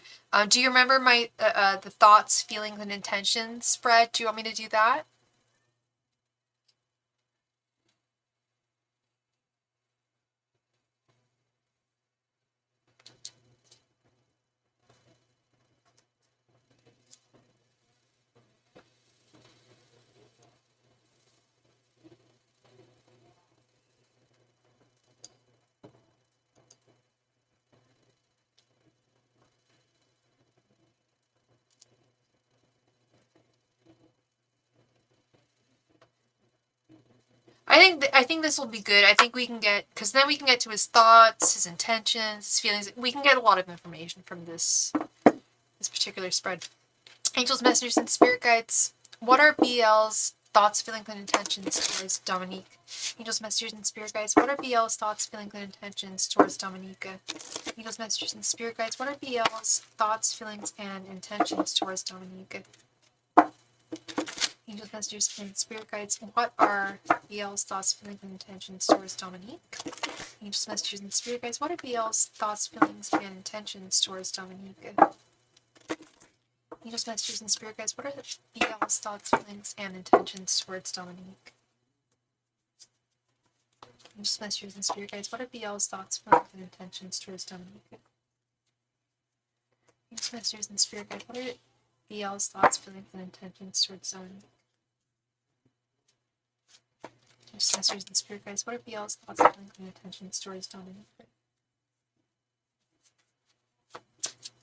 Do you remember my the thoughts, feelings, and intentions spread? Do you want me to do that? I think this will be good. I think we can get, because then we can get to his thoughts, his intentions, his feelings. We can get a lot of information from this particular spread. Angels, messengers, and spirit guides. What are BL's thoughts, feelings, and intentions towards Dominique? Angels, messengers, and spirit guides. What are BL's thoughts, feelings, and intentions towards Dominica? Angels, messengers, and spirit guides. What are BL's thoughts, feelings, and intentions towards Dominica? Angels, messengers, and spirit guides. What are BL's thoughts, feelings, and intentions towards Dominique? Angels, messengers, and spirit guides. What are BL's thoughts, feelings, and intentions towards Dominique? Angels, messengers, and spirit guides. What are BL's thoughts, feelings, and intentions towards Dominique? Angels, messengers, and spirit guides. What are BL's thoughts, feelings, and intentions towards Dominique? Angels, messengers, and spirit guides. What are BL's thoughts, feelings, and intentions towards Dominique? Angels, messengers, and spirit guides. What are BL's thoughts, feelings, and intentions towards Dominique?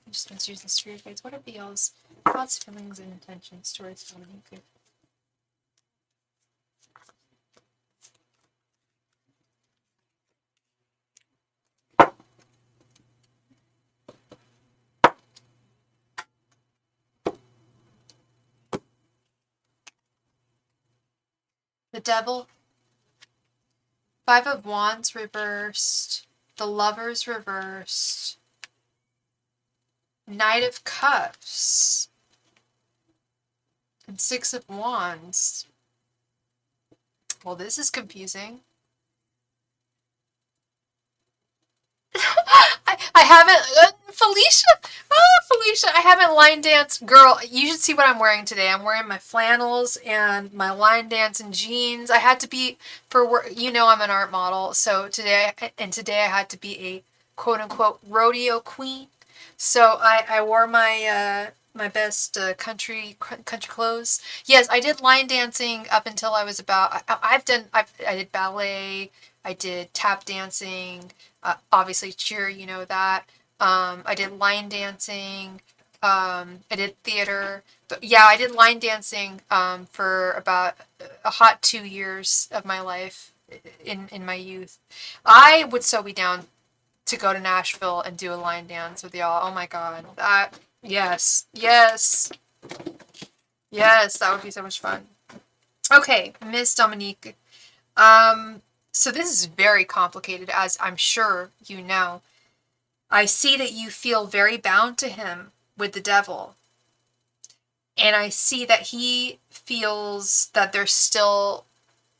Angels, messengers, and spirit guides. What are BL's thoughts, feelings, and intentions towards Dominique? The Devil. 5 of Wands reversed. the Lovers reversed, Knight of Cups, and Six of Wands. Well, this is confusing. I haven't, Felicia, I haven't line danced. Girl, you should see what I'm wearing today. I'm wearing my flannels and my line dancing jeans. I had to be, for work, I'm an art model, so today I had to be a quote-unquote rodeo queen. So I wore my my best country clothes. Yes, I did line dancing up until I was about, I did ballet, I did tap dancing, obviously cheer, you know that. I did line dancing. I did theater. But yeah, I did line dancing for about a hot 2 years of my life in my youth. I would so be down to go to Nashville and do a line dance with y'all. Oh my God. Yes. Yes. Yes, that would be so much fun. Okay, Miss Dominique. So this is very complicated, as I'm sure you know. I see that you feel very bound to him with the devil. And I see that he feels that there's still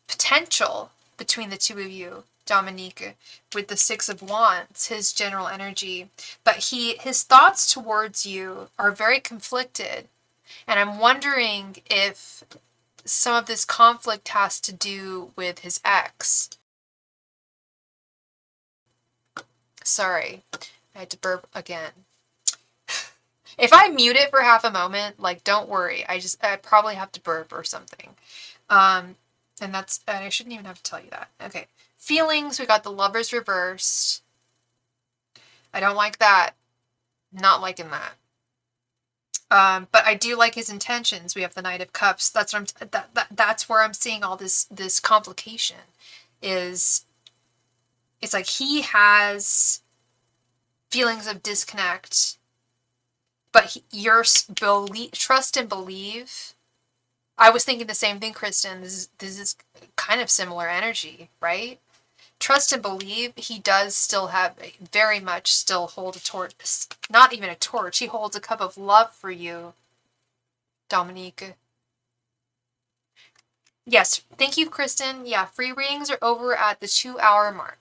potential between the two of you, Dominique, with the Six of Wands, his general energy. But his thoughts towards you are very conflicted. And I'm wondering if some of this conflict has to do with his ex. Sorry, I had to burp again. If I mute it for half a moment, like, don't worry. I probably have to burp or something. And I shouldn't even have to tell you that. Okay. Feelings, we got the Lovers reversed. I don't like that. Not liking that. But I do like his intentions. We have the Knight of Cups. That's what that's where I'm seeing all this complication. It's like he has feelings of disconnect, but your trust and believe. I was thinking the same thing, Kristen. This is kind of similar energy, right? Trust and believe, he does still have, very much still hold a torch. Not even a torch. He holds a cup of love for you, Dominique. Yes, thank you, Kristen. Yeah, free readings are over at the 2-hour mark.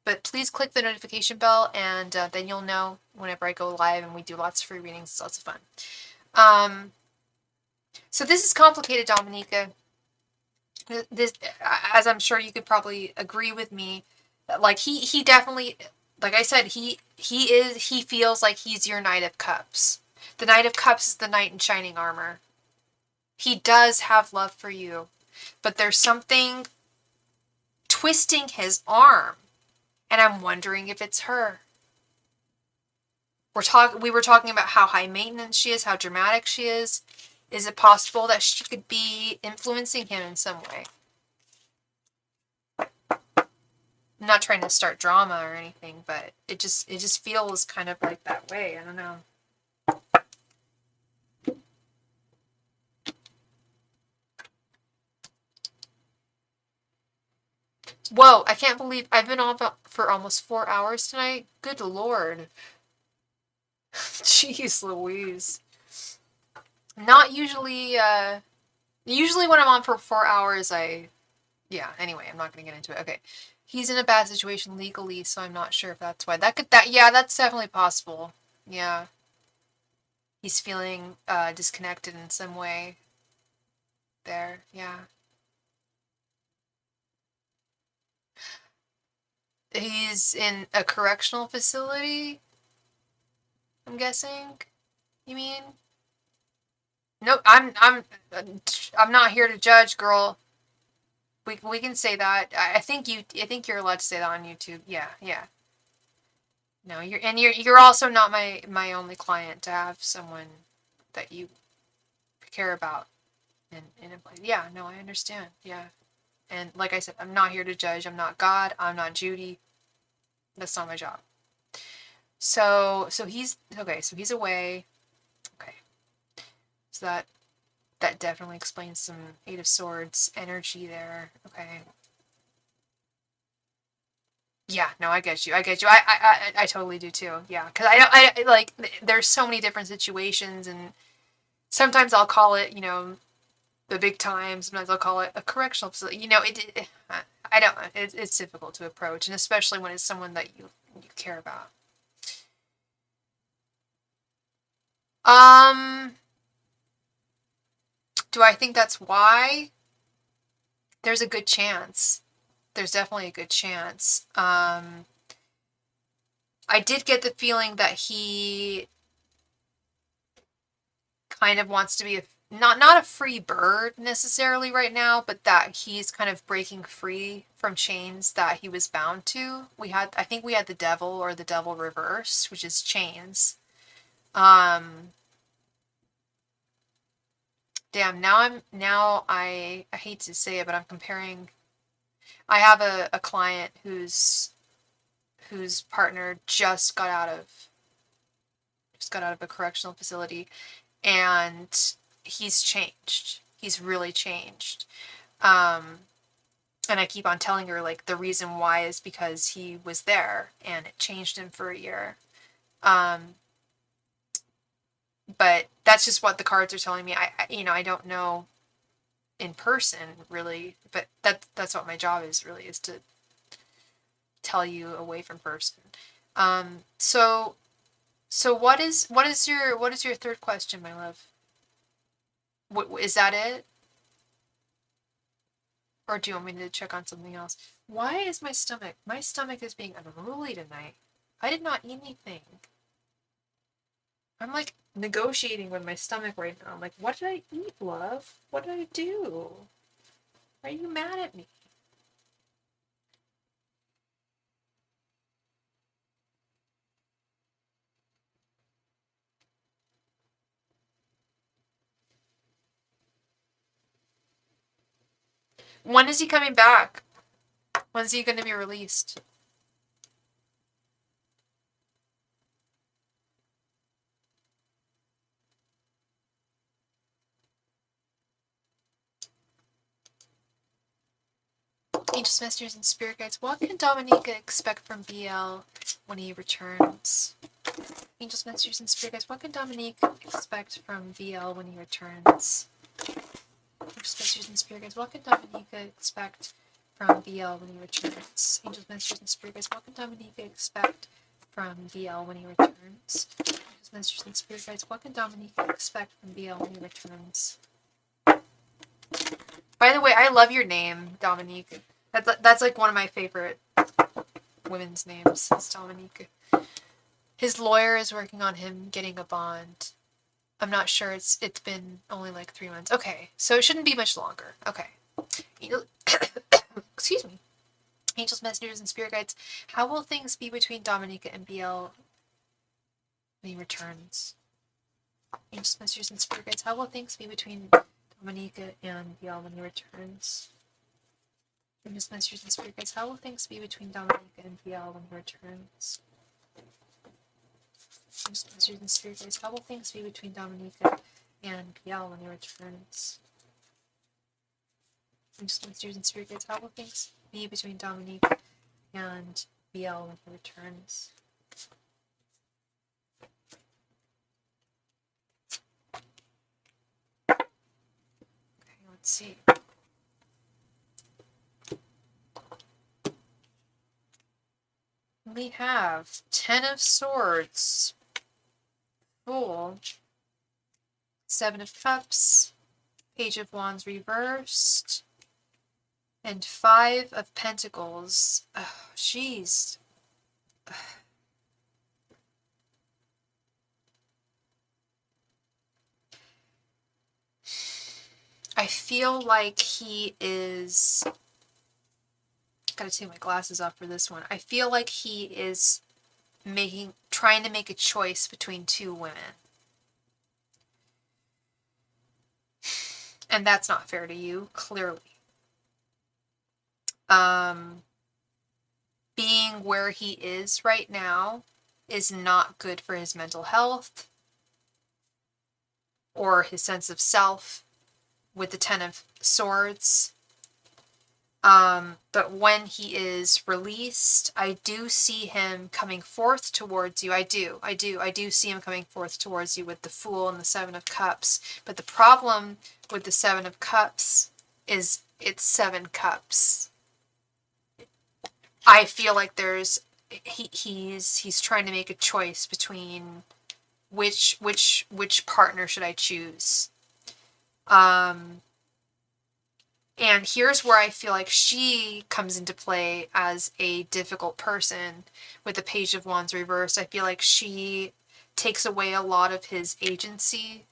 But please click the notification bell, and then you'll know whenever I go live, and we do lots of free readings. It's lots of fun. So this is complicated, Dominica. This, as I'm sure you could probably agree with me, like he definitely, like I said, he feels like he's your Knight of Cups. The Knight of Cups is the knight in shining armor. He does have love for you, but there's something twisting his arm, and I'm wondering if it's her. We were talking about how high maintenance she is, how dramatic she is. Is it possible that she could be influencing him in some way? I'm not trying to start drama or anything, but it just feels kind of like that way. I don't know. Whoa, I can't believe I've been on for almost 4 hours tonight. Good Lord. Jeez Louise. Not usually, usually when I'm on for 4 hours, yeah, anyway, I'm not going to get into it. Okay. He's in a bad situation legally, so I'm not sure if that's why. Yeah, that's definitely possible. Yeah. He's feeling, disconnected in some way. There, yeah. He's in a correctional facility, I'm guessing. You mean? No, I'm not here to judge, girl. We can say that. I think you're allowed to say that on YouTube. Yeah, yeah. No, you're also not my only client to have someone that you care about in a place. Yeah, no, I understand. Yeah. And like I said, I'm not here to judge. I'm not God. I'm not Judy. That's not my job. So he's okay, so he's away. Okay. So that definitely explains some Eight of Swords energy there. Okay. Yeah, no, I get you. I get you. I totally do too. Yeah, because I like, there's so many different situations, and sometimes I'll call it, the big time. Sometimes I'll call it a correctional facility. I don't. It's difficult to approach, and especially when it's someone that you care about. Do I think that's why? There's a good chance. There's definitely a good chance. I did get the feeling that he kind of wants to be not a free bird necessarily right now, but that he's kind of breaking free from chains that he was bound to. I think we had the devil, or the devil reversed, which is chains. Damn, now I hate to say it, but I'm comparing. I have a client whose partner just got out of a correctional facility, and he's changed. He's really changed. And I keep on telling her, like, the reason why is because he was there and it changed him for a year. But that's just what the cards are telling me. I don't know in person really, but that's what my job is, really, is to tell you away from person. So what is your third question, my love? What is that it? Or do you want me to check on something else? Why is my stomach is being unruly tonight? I did not eat anything. I'm like negotiating with my stomach right now. I'm like, what did I eat, love? What did I do? Why are you mad at me? When is he coming back? When's he going to be released? Angels, Masters, and Spirit Guides, what can Dominica expect from BL when he returns? Angels, Masters, and Spirit Guides, what can Dominique expect from VL when he returns? Angels, Masters, and Spirit Guides, what can Dominica expect from VL when he returns? Angels, Masters, and Spirit Guides, what can Dominica expect from VL when he returns? Angels, Masters, and Spirit Guides, what can Dominica expect from VL when he returns? By the way, I love your name, Dominique. That's like one of my favorite women's names, is Dominique. His lawyer is working on him getting a bond. I'm not sure. It's been only like 3 months. Okay, so it shouldn't be much longer. Okay. Excuse me. Angels, Messengers, and Spirit Guides, how will things be between Dominica and BL when he returns? Angels, Messengers, and Spirit Guides, how will things be between Dominica and BL when he returns? Angels, Messengers, and Spirit Guides, how will things be between Dominica and BL when he returns? Angels, Messengers, and Spirit Guides, how will things be between Dominica and BL when he returns? Angels, Messengers, and Spirit Guides, how will things be between Dominica and BL when he returns? Okay, let's see. We have 10 of Swords, Fool, 7 of Cups, Page of Wands reversed, and 5 of Pentacles. Oh, jeez. I feel like he is... Gotta take my glasses off for this one. I feel like he is trying to make a choice between 2 women. And that's not fair to you, clearly. Being where he is right now is not good for his mental health or his sense of self with the 10 of Swords. But when he is released, I do see him coming forth towards you. I do see him coming forth towards you with the Fool and the Seven of Cups. But the problem with the Seven of Cups is it's 7 cups. I feel like he's trying to make a choice between which partner should I choose. And here's where I feel like she comes into play as a difficult person with the Page of Wands reversed. I feel like she takes away a lot of his agency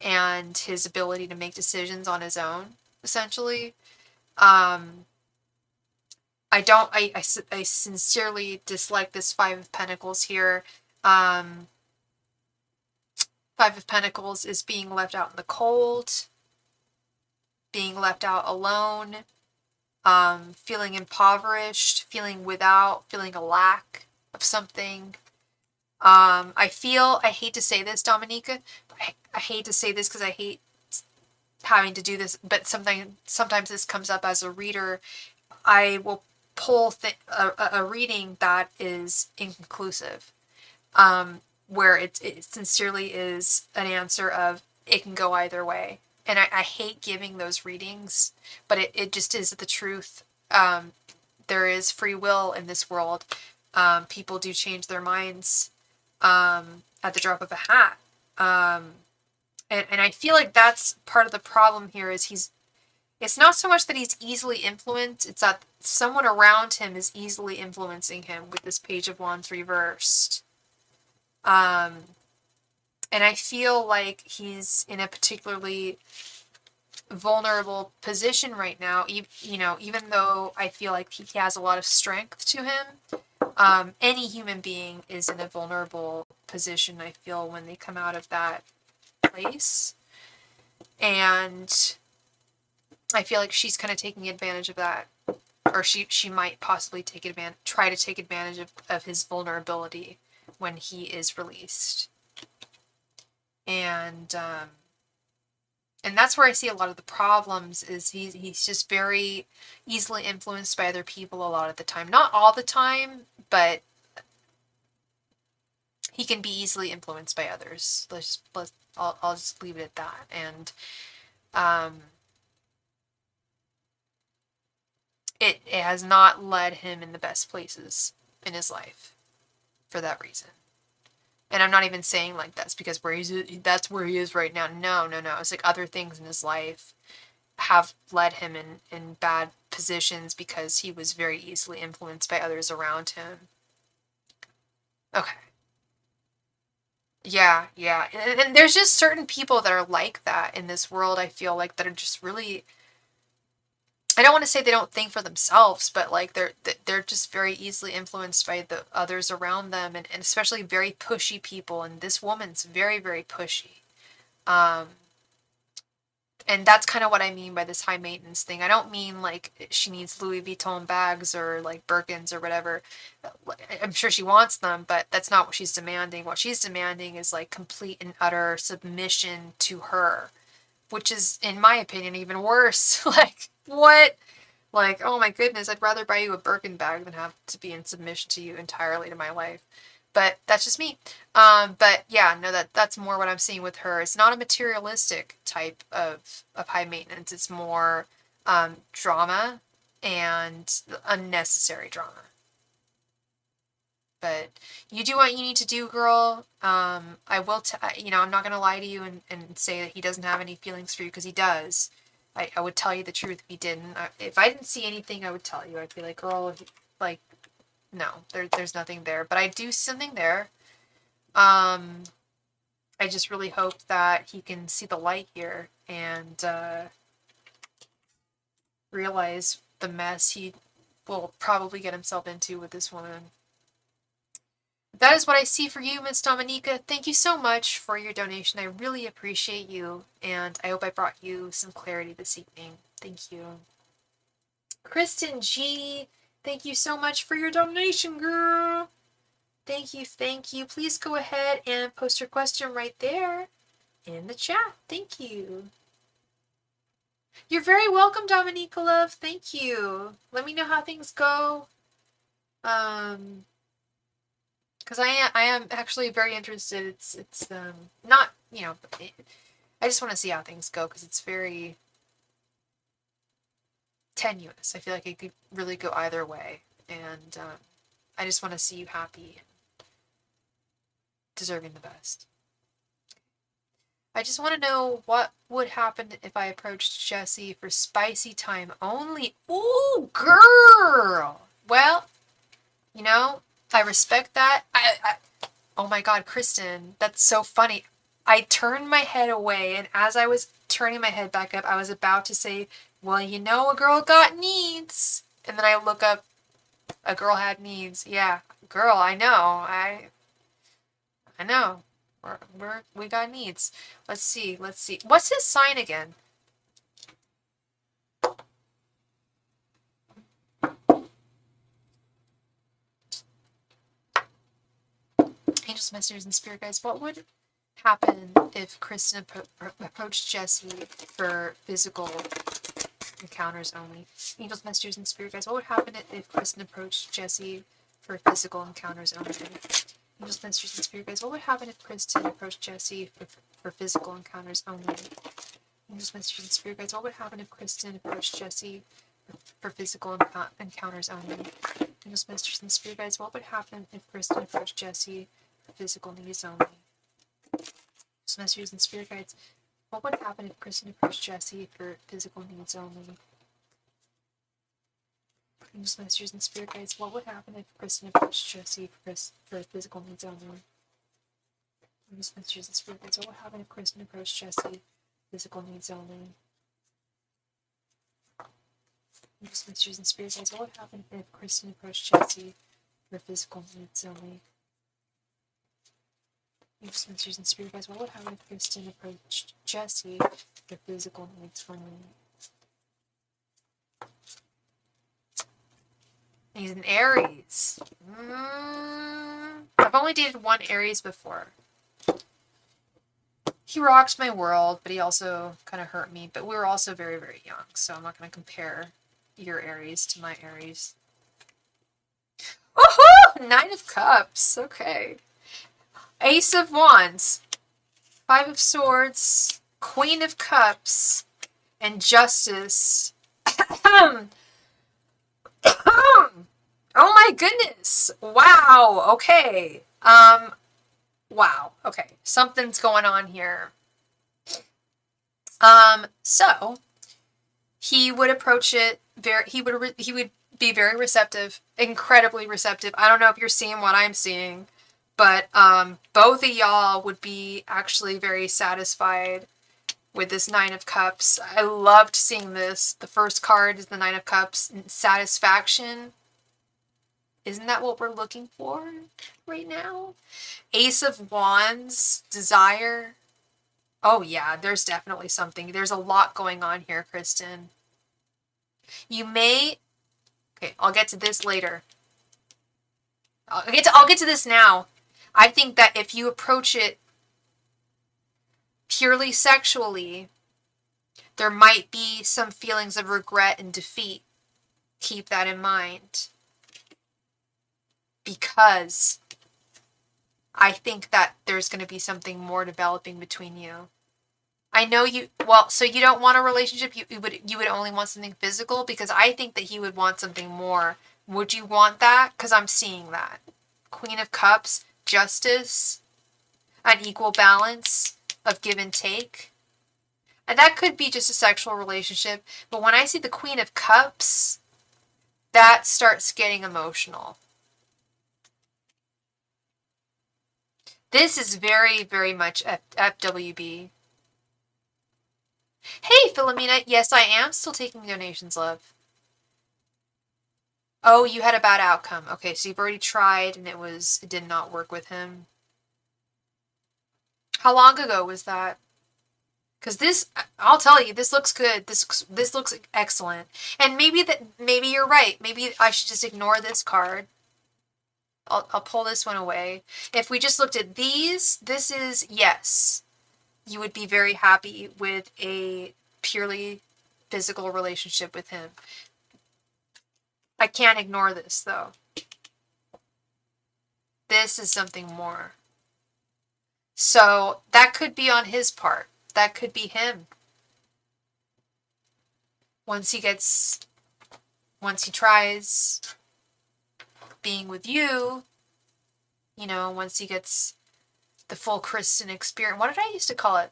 and his ability to make decisions on his own, essentially. I sincerely dislike this Five of Pentacles here. Five of Pentacles is being left out in the cold, being left out alone, feeling impoverished, feeling without, feeling a lack of something. I hate to say this, Dominica, I hate to say this because I hate having to do this, but sometimes this comes up as a reader. I will pull a reading that is inconclusive, where it sincerely is an answer of it can go either way. And I hate giving those readings, but it just is the truth. There is free will in this world. People do change their minds at the drop of a hat. And I feel like that's part of the problem here is it's not so much that he's easily influenced, it's that someone around him is easily influencing him with this Page of Wands reversed. And I feel like he's in a particularly vulnerable position right now, even though I feel like he has a lot of strength to him. Any human being is in a vulnerable position, I feel, when they come out of that place. And I feel like she's kind of taking advantage of that. Or she might possibly try to take advantage of his vulnerability when he is released. And that's where I see a lot of the problems is he's just very easily influenced by other people a lot of the time. Not all the time, but he can be easily influenced by others. I'll just leave it at that. And it has not led him in the best places in his life for that reason. And I'm not even saying like that's because that's where he is right now. No. It's like other things in his life have led him in bad positions because he was very easily influenced by others around him. Okay. Yeah. And there's just certain people that are like that in this world, I feel like, that are just really, I don't want to say they don't think for themselves, but like they're just very easily influenced by the others around them, and especially very pushy people. And this woman's very, very pushy. And that's kind of what I mean by this high maintenance thing. I don't mean like she needs Louis Vuitton bags or like Birkins or whatever. I'm sure she wants them, but that's not what she's demanding. What she's demanding is like complete and utter submission to her, which is, in my opinion, even worse. Like, what? Like, oh my goodness, I'd rather buy you a Birkin bag than have to be in submission to you entirely to my life. But that's just me. But yeah, no, that's more what I'm seeing with her. It's not a materialistic type of high maintenance. It's more drama and unnecessary drama. But you do what you need to do, girl. I will, I'm not going to lie to you and say that he doesn't have any feelings for you, because he does. I would tell you the truth if he didn't. If I didn't see anything, I would tell you. I'd be like, girl, like, no, there's nothing there. But I do see something there. I just really hope that he can see the light here and realize the mess he will probably get himself into with this woman. That is what I see for you, Miss Dominica. Thank you so much for your donation. I really appreciate you, and I hope I brought you some clarity this evening. Thank you. Kristen G, thank you so much for your donation, girl. Thank you. Please go ahead and post your question right there in the chat. Thank you. You're very welcome, Dominica love. Thank you. Let me know how things go. Because I am actually very interested. It's not, you know, I just want to see how things go because it's very tenuous. I feel like it could really go either way, and I just want to see you happy and deserving the best. I just want to know what would happen if I approached Jessie for spicy time only. Ooh, girl! Well, you know, I respect that. Oh my god, Kristen, that's so funny. I turned my head away, and as I was turning my head back up, I was about to say, well, you know, a girl got needs. And then I look up, a girl had needs. Yeah, girl, I know. I know. We got needs. Let's see. What's his sign again? Angels, messengers, and spirit guides. What would happen if Kristen approached Jessie for physical encounters only? Angels, messengers, and spirit guides. What would happen if Kristen approached Jessie for physical encounters only? Angels, messengers, and spirit guides. What would happen if Kristen approached Jessie for physical encounters only? Angels, messengers, and spirit guides. What would happen if Kristen approached Jessie for physical encounters only? Angels, messengers, and spirit guides. What would happen if Kristen approached Jessie for physical needs only? Angels, messengers, and spirit guides. What would happen if Kristen approached Jessie for physical needs only? Angels, messengers, and spirit guides. What would happen if Kristen approached Jessie for physical needs only? Angels, messengers, and spirit guides. What would happen if Kristen approached Jessie for physical needs only? Angels, messengers, and spirit guides. What would happen if Kristen approached Jessie for physical needs only? Angels, messengers, and spirit guides. What would happen if Kristen approached Jessie for physical needs only? He's an Aries. I've only dated one Aries before. He rocked my world, but he also kind of hurt me. But we were also very, very young, so I'm not going to compare your Aries to my Aries. Oh, Nine of Cups. Okay. Ace of Wands. Five of Swords. Queen of Cups. And Justice. Oh my goodness. Wow. Okay. Wow. Okay. Something's going on here. So he would approach it he would be very receptive, incredibly receptive. I don't know if you're seeing what I'm seeing, but both of y'all would be actually very satisfied with this Nine of Cups. I loved seeing this. The first card is the Nine of Cups, satisfaction. Isn't that what we're looking for right now? Ace of Wands, desire. Oh yeah, there's definitely something. There's a lot going on here, Kristen. You may... Okay, I'll get to this later. I'll get to this now. I think that if you approach it purely sexually, there might be some feelings of regret and defeat. Keep that in mind. Because I think that there's going to be something more developing between you. I know you, well, so you don't want a relationship, you would only want something physical, because I think that he would want something more. Would you want that? Because I'm seeing that. Queen of Cups, justice, an equal balance of give and take. And that could be just a sexual relationship, but when I see the Queen of Cups, that starts getting emotional. This is very, very much FWB. Hey, Philomena. Yes, I am still taking donations, love. Oh, you had a bad outcome. Okay, so you've already tried and it did not work with him. How long ago was that? Because this, I'll tell you, this looks good. This looks excellent. And maybe you're right. Maybe I should just ignore this card. I'll pull this one away. If we just looked at these, this is yes. You would be very happy with a purely physical relationship with him. I can't ignore this, though. This is something more. So that could be on his part. That could be him. Once he tries being with you, you know, once he gets the full Kristen experience. What did I used to call it?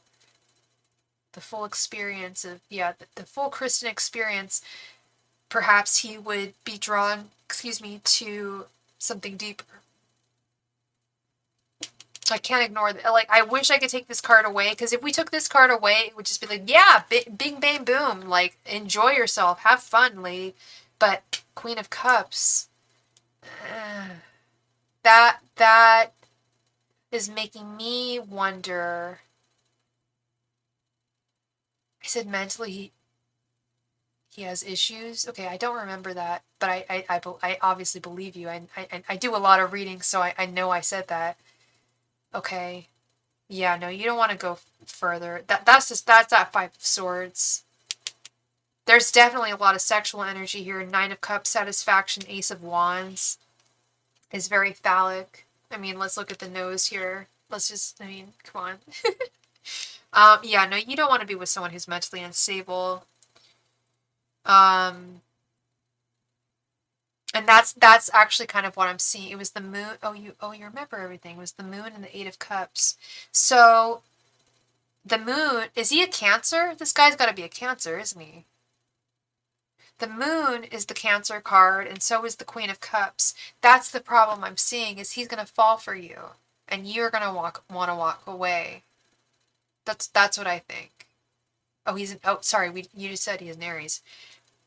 The full experience of, yeah, the full Kristen experience. Perhaps he would be drawn, to something deeper. I can't ignore that. Like, I wish I could take this card away, because if we took this card away, it would just be like, yeah, bing, bang, boom. Like, enjoy yourself. Have fun, lady. But Queen of Cups, that is making me wonder. I said mentally he has issues. Okay, I don't remember that, but I obviously believe you. I do a lot of reading, so I know I said that. Okay. Yeah, no, you don't want to go further. That's that Five of Swords. There's definitely a lot of sexual energy here. Nine of Cups, satisfaction, Ace of Wands is very phallic. I mean, let's look at the nose here. Come on. Yeah, no, you don't want to be with someone who's mentally unstable. And that's actually kind of what I'm seeing. It was the moon. Oh, you remember everything. It was the moon and the Eight of Cups. So the moon, is he a Cancer? This guy's got to be a Cancer, isn't he? The moon is the Cancer card, and so is the Queen of Cups. That's the problem I'm seeing, is he's going to fall for you, and you're going to want to walk away. That's what I think. Sorry, you just said he has an Aries.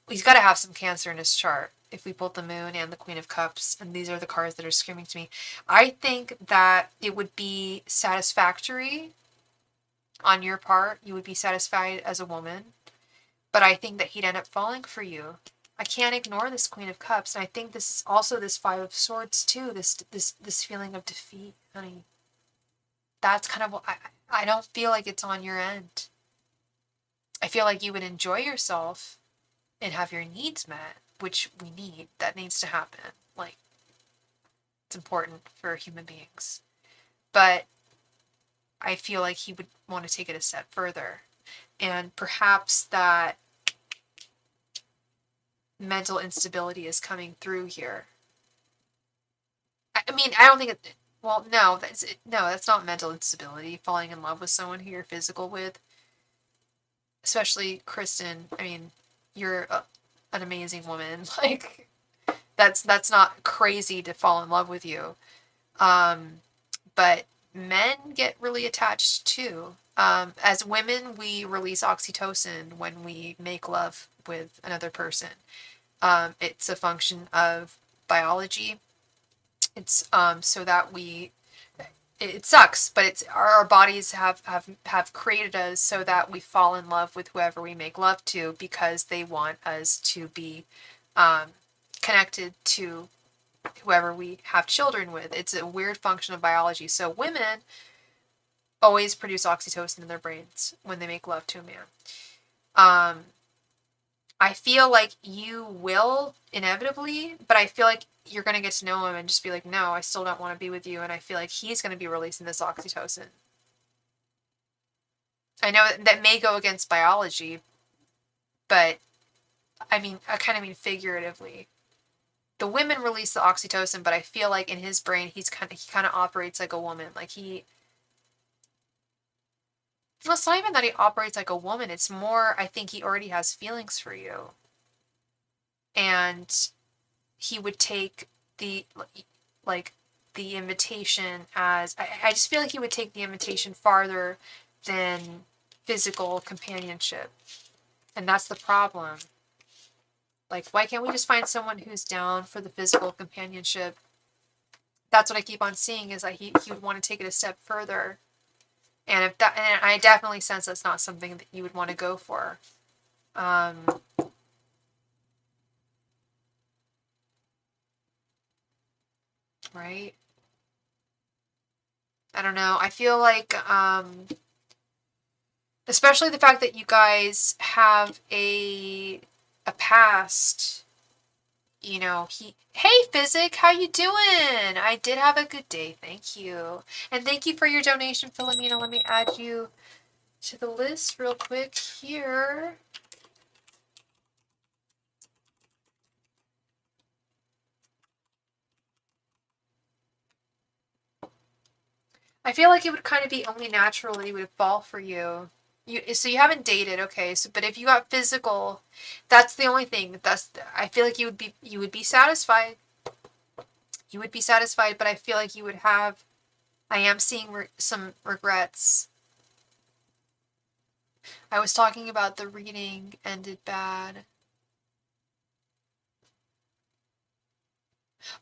He's got to have some Cancer in his chart. If we pulled the moon and the Queen of Cups, and these are the cards that are screaming to me, I think that it would be satisfactory on your part. You would be satisfied as a woman, but I think that he'd end up falling for you. I can't ignore this Queen of Cups, and I think this is also this Five of Swords too. This feeling of defeat, honey. That's kind of what I don't feel like it's on your end. I feel like you would enjoy yourself and have your needs met, which we need. That needs to happen. Like, it's important for human beings. But I feel like he would want to take it a step further. And perhaps that mental instability is coming through here. I mean, I don't think it... Well, no, that's not mental instability. Falling in love with someone who you're physical with. Especially Kristen. I mean, you're an amazing woman. Like, that's not crazy to fall in love with you. But men get really attached too. As women, we release oxytocin when we make love with another person. It's a function of biology. It's so that it sucks, but it's our bodies have created us so that we fall in love with whoever we make love to, because they want us to be connected to whoever we have children with. It's a weird function of biology. So women always produce oxytocin in their brains when they make love to a man. I feel like you will inevitably, but I feel like you're going to get to know him and just be like, no, I still don't want to be with you. And I feel like he's going to be releasing this oxytocin. I know that may go against biology, but I kind of mean figuratively. The women release the oxytocin, but I feel like in his brain, he kind of operates like a woman. Like well, it's not even that he operates like a woman. It's more, I think he already has feelings for you. And he would take the invitation as... I just feel like he would take the invitation farther than physical companionship. And that's the problem. Like, why can't we just find someone who's down for the physical companionship? That's what I keep on seeing, is that he would want to take it a step further. And I definitely sense that's not something that you would want to go for. Right? I don't know. I feel like Especially the fact that you guys have a past. You know, hey Physic, how you doing? I did have a good day, thank you. And thank you for your donation, Philomena. Let me add you to the list real quick here. I feel like it would kind of be only natural that he would fall for you. So you haven't dated, okay? So, but if you got physical, that's the only thing. I feel like you would be satisfied. You would be satisfied, but I feel like you would have. I am seeing some regrets. I was talking about the reading ended bad.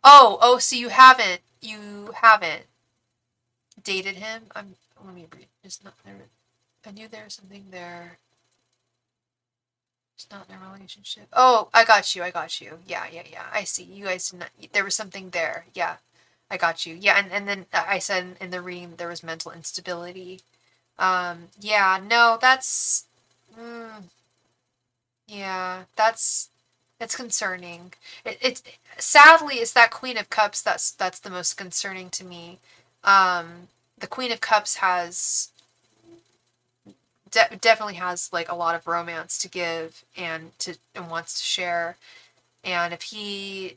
Oh, so you haven't dated him? Let me read. It's not there. I knew there was something there. It's not in a relationship. Oh, I got you. Yeah. I see. You guys did not, there was something there. Yeah. I got you. Yeah, and then I said in the reading there was mental instability. Yeah, no, that's yeah, it's concerning. It's sadly it's that Queen of Cups that's the most concerning to me. The Queen of Cups has definitely has like a lot of romance to give and wants to share. And if you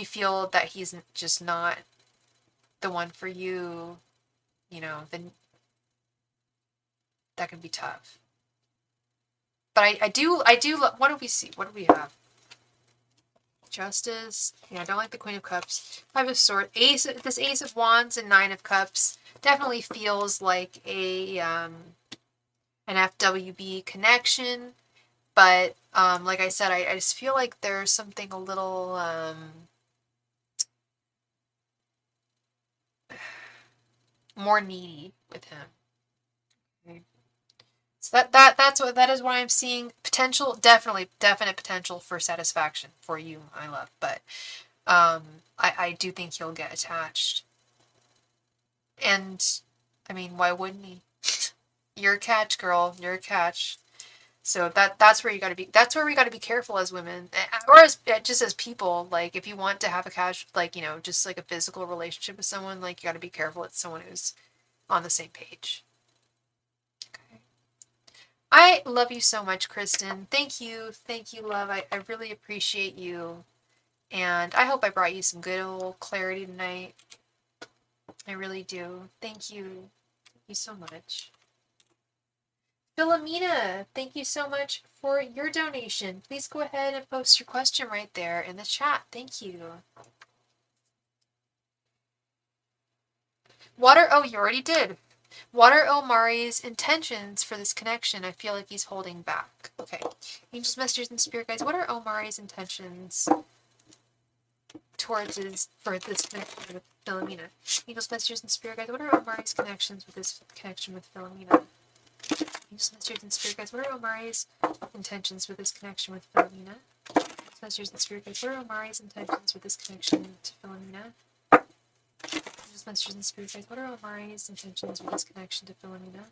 feel that he's just not the one for you, you know, then that can be tough. But I do what do we see? What do we have? Justice. Yeah, I don't like the Queen of Cups. Five of Swords. This Ace of Wands and Nine of Cups definitely feels like an FWB connection. But like I said, I just feel like there's something a little more needy with him. Okay. So that is why I'm seeing potential, definite potential for satisfaction for you, my love. But I do think he'll get attached. And I mean, why wouldn't he? You're a catch, girl. You're a catch. So that's where you gotta be. That's where we gotta be careful as women, or as just as people. Like if you want to have a casual, like just like a physical relationship with someone, like you gotta be careful. It's someone who's on the same page. Okay. I love you so much, Kristen. Thank you, love. I really appreciate you, and I hope I brought you some good old clarity tonight. I really do. Thank you. Thank you so much. Philomena, thank you so much for your donation. Please go ahead and post your question right there in the chat. Thank you. Water, oh, you already did. Water Omari's intentions for this connection. I feel like he's holding back. Okay. Angels, messengers, and spirit guides. What are Omari's intentions towards for this connection with Philomena? Angels, messengers, and spirit guides. What are Omari's connections with this connection with Philomena? Angels, messengers, and spirit guides. What are Omari's intentions with this connection with Philomena? Angels, messengers, and spirit guides. What are Omari's intentions with this connection to Philomena? Angels, messengers, and spirit guides. What are Omari's intentions with this connection to Philomena?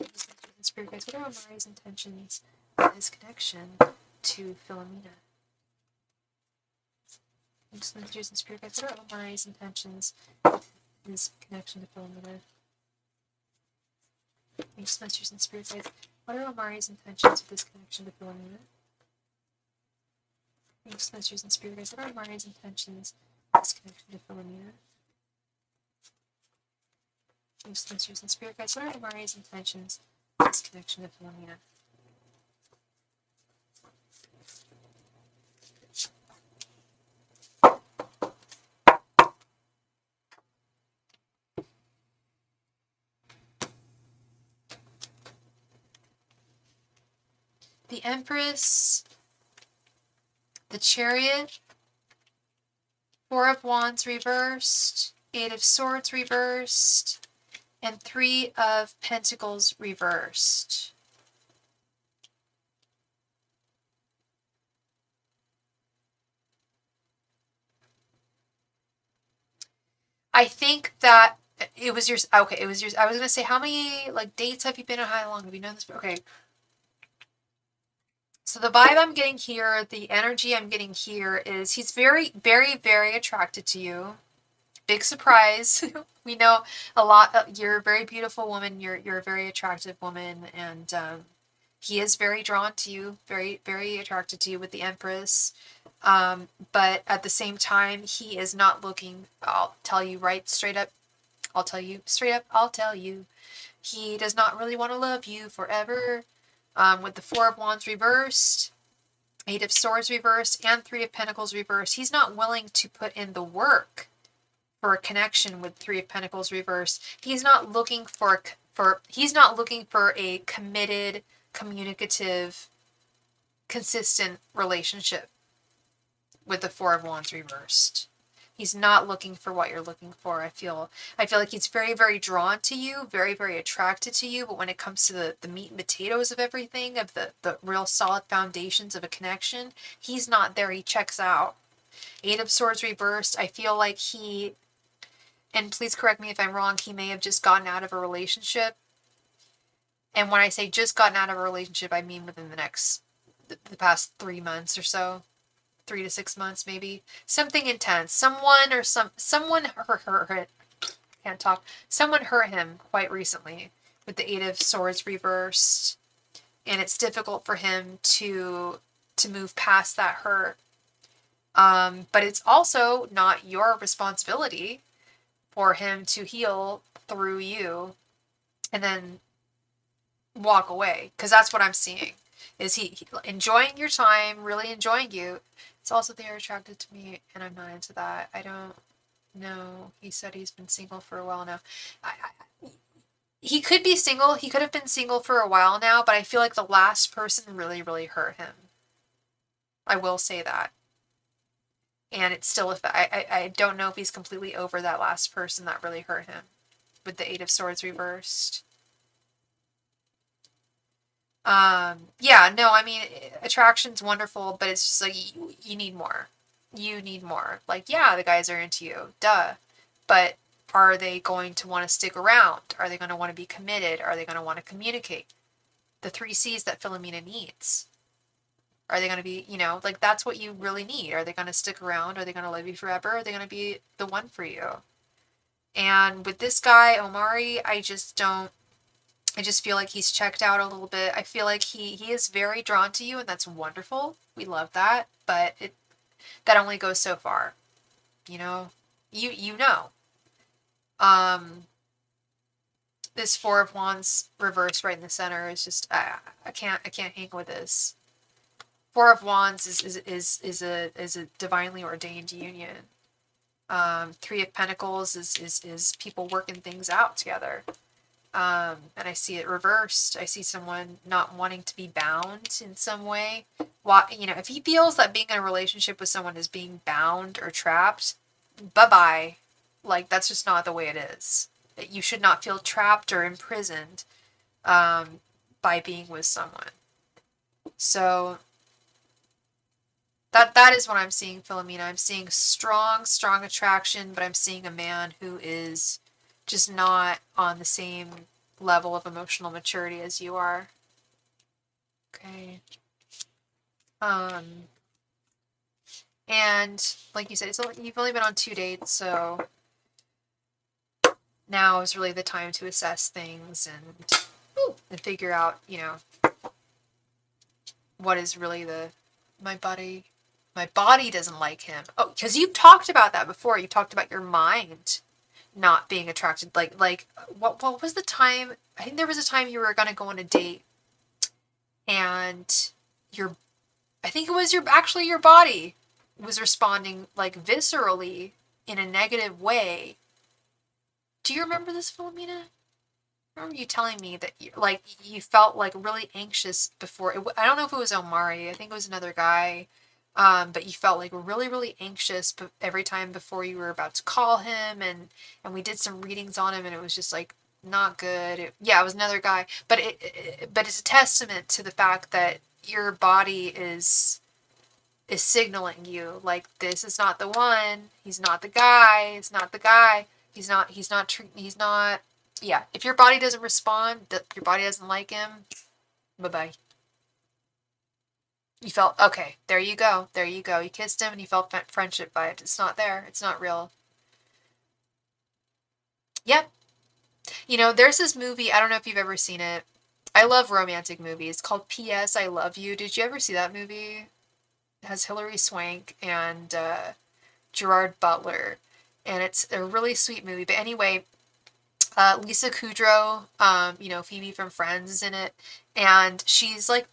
Angels, messengers, and spirit guides. What are Omari's intentions with this connection to Philomena? Angels, messengers, and spirit guides. What are Omari's intentions with this connection to Philomena? Angels, messengers, and spirit guides. What are Omari's intentions with this connection to Philomena? Angels, messengers, and spirit guides. What are Omari's intentions with this connection to Philomena? Angels, messengers, and spirit guides. What are Omari's intentions with this connection to Philomena? The Empress, the Chariot, Four of Wands reversed, Eight of Swords reversed, and Three of Pentacles reversed. I think that It was yours. Okay, it was yours. I was gonna say, how many like dates have you been on? How long have you known this? Okay. So the vibe I'm getting here, the energy I'm getting here is he's very, very, very attracted to you. Big surprise. We know a lot. You're a very beautiful woman. You're a very attractive woman, and he is very drawn to you. Very, very attracted to you with the Empress. But at the same time, he is not looking. I'll tell you right straight up. I'll tell you straight up. I'll tell you. He does not really want to love you forever. With the Four of Wands reversed, Eight of Swords reversed, and Three of Pentacles reversed, he's not willing to put in the work for a connection with Three of Pentacles reversed. He's not looking for a committed, communicative, consistent relationship with the Four of Wands reversed. He's not looking for what you're looking for. I feel like he's very, very drawn to you, very, very attracted to you. But when it comes to the meat and potatoes of everything, of the real solid foundations of a connection, he's not there. He checks out. Eight of Swords reversed. I feel like he, and please correct me if I'm wrong, he may have just gotten out of a relationship. And when I say just gotten out of a relationship, I mean within the past 3 months or so. 3 to 6 months, maybe. Something intense. Someone hurt. Can't talk. Someone hurt him quite recently with the Eight of Swords reversed, and it's difficult for him to move past that hurt. But it's also not your responsibility for him to heal through you and then walk away, because that's what I'm seeing. Is he enjoying your time, really enjoying you? It's also they're attracted to me, and I'm not into that. I don't know. He said he's been single for a while now. He could be single. He could have been single for a while now, but I feel like the last person really, really hurt him. I will say that. And it's still, I don't know if he's completely over that last person that really hurt him with the Eight of Swords reversed. Yeah, no, I mean, attraction's wonderful, but it's just like, you need more. You need more. Like, yeah, the guys are into you, duh. But are they going to want to stick around? Are they going to want to be committed? Are they going to want to communicate? The 3 C's that Philomena needs. Are they going to be, like, that's what you really need. Are they going to stick around? Are they going to love you forever? Are they going to be the one for you? And with this guy, Omari, I just feel like he's checked out a little bit. I feel like he is very drawn to you, and that's wonderful. We love that, but that only goes so far. You know. This Four of Wands reversed right in the center is just I can't hang with this. Four of Wands is a divinely ordained union. Three of Pentacles is people working things out together. And I see it reversed. I see someone not wanting to be bound in some way. If he feels that being in a relationship with someone is being bound or trapped, bye-bye. Like, that's just not the way it is. You should not feel trapped or imprisoned by being with someone. So that is what I'm seeing, Philomena. I'm seeing strong attraction, but I'm seeing a man who is just not on the same level of emotional maturity as you are. Okay. And like you said, you've only been on 2 dates, so now is really the time to assess things and figure out, what is really my body doesn't like him. Oh, because you've talked about that before. You talked about your mind not being attracted. Like what was the time? I think there was a time you were going to go on a date and I think it was your body was responding like viscerally in a negative way. Do you remember this, Philomena? I remember you telling me that you felt like really anxious before. I don't know if it was Omari. I think it was another guy. But you felt like really, really anxious every time before you were about to call him, and we did some readings on him, and it was just like not good. It was another guy, but it's a testament to the fact that your body is signaling you like, this is not the one. He's not the guy. It's not the guy. He's not, yeah. If your body doesn't respond, your body doesn't like him, bye-bye. You felt, okay, there you go. There you go. You kissed him and you felt friendship vibes. It's not there. It's not real. Yep. You know, there's this movie, I don't know if you've ever seen it. I love romantic movies. It's called P.S. I Love You. Did you ever see that movie? It has Hilary Swank and Gerard Butler. And it's a really sweet movie. But anyway, Lisa Kudrow, you know, Phoebe from Friends is in it. And she's like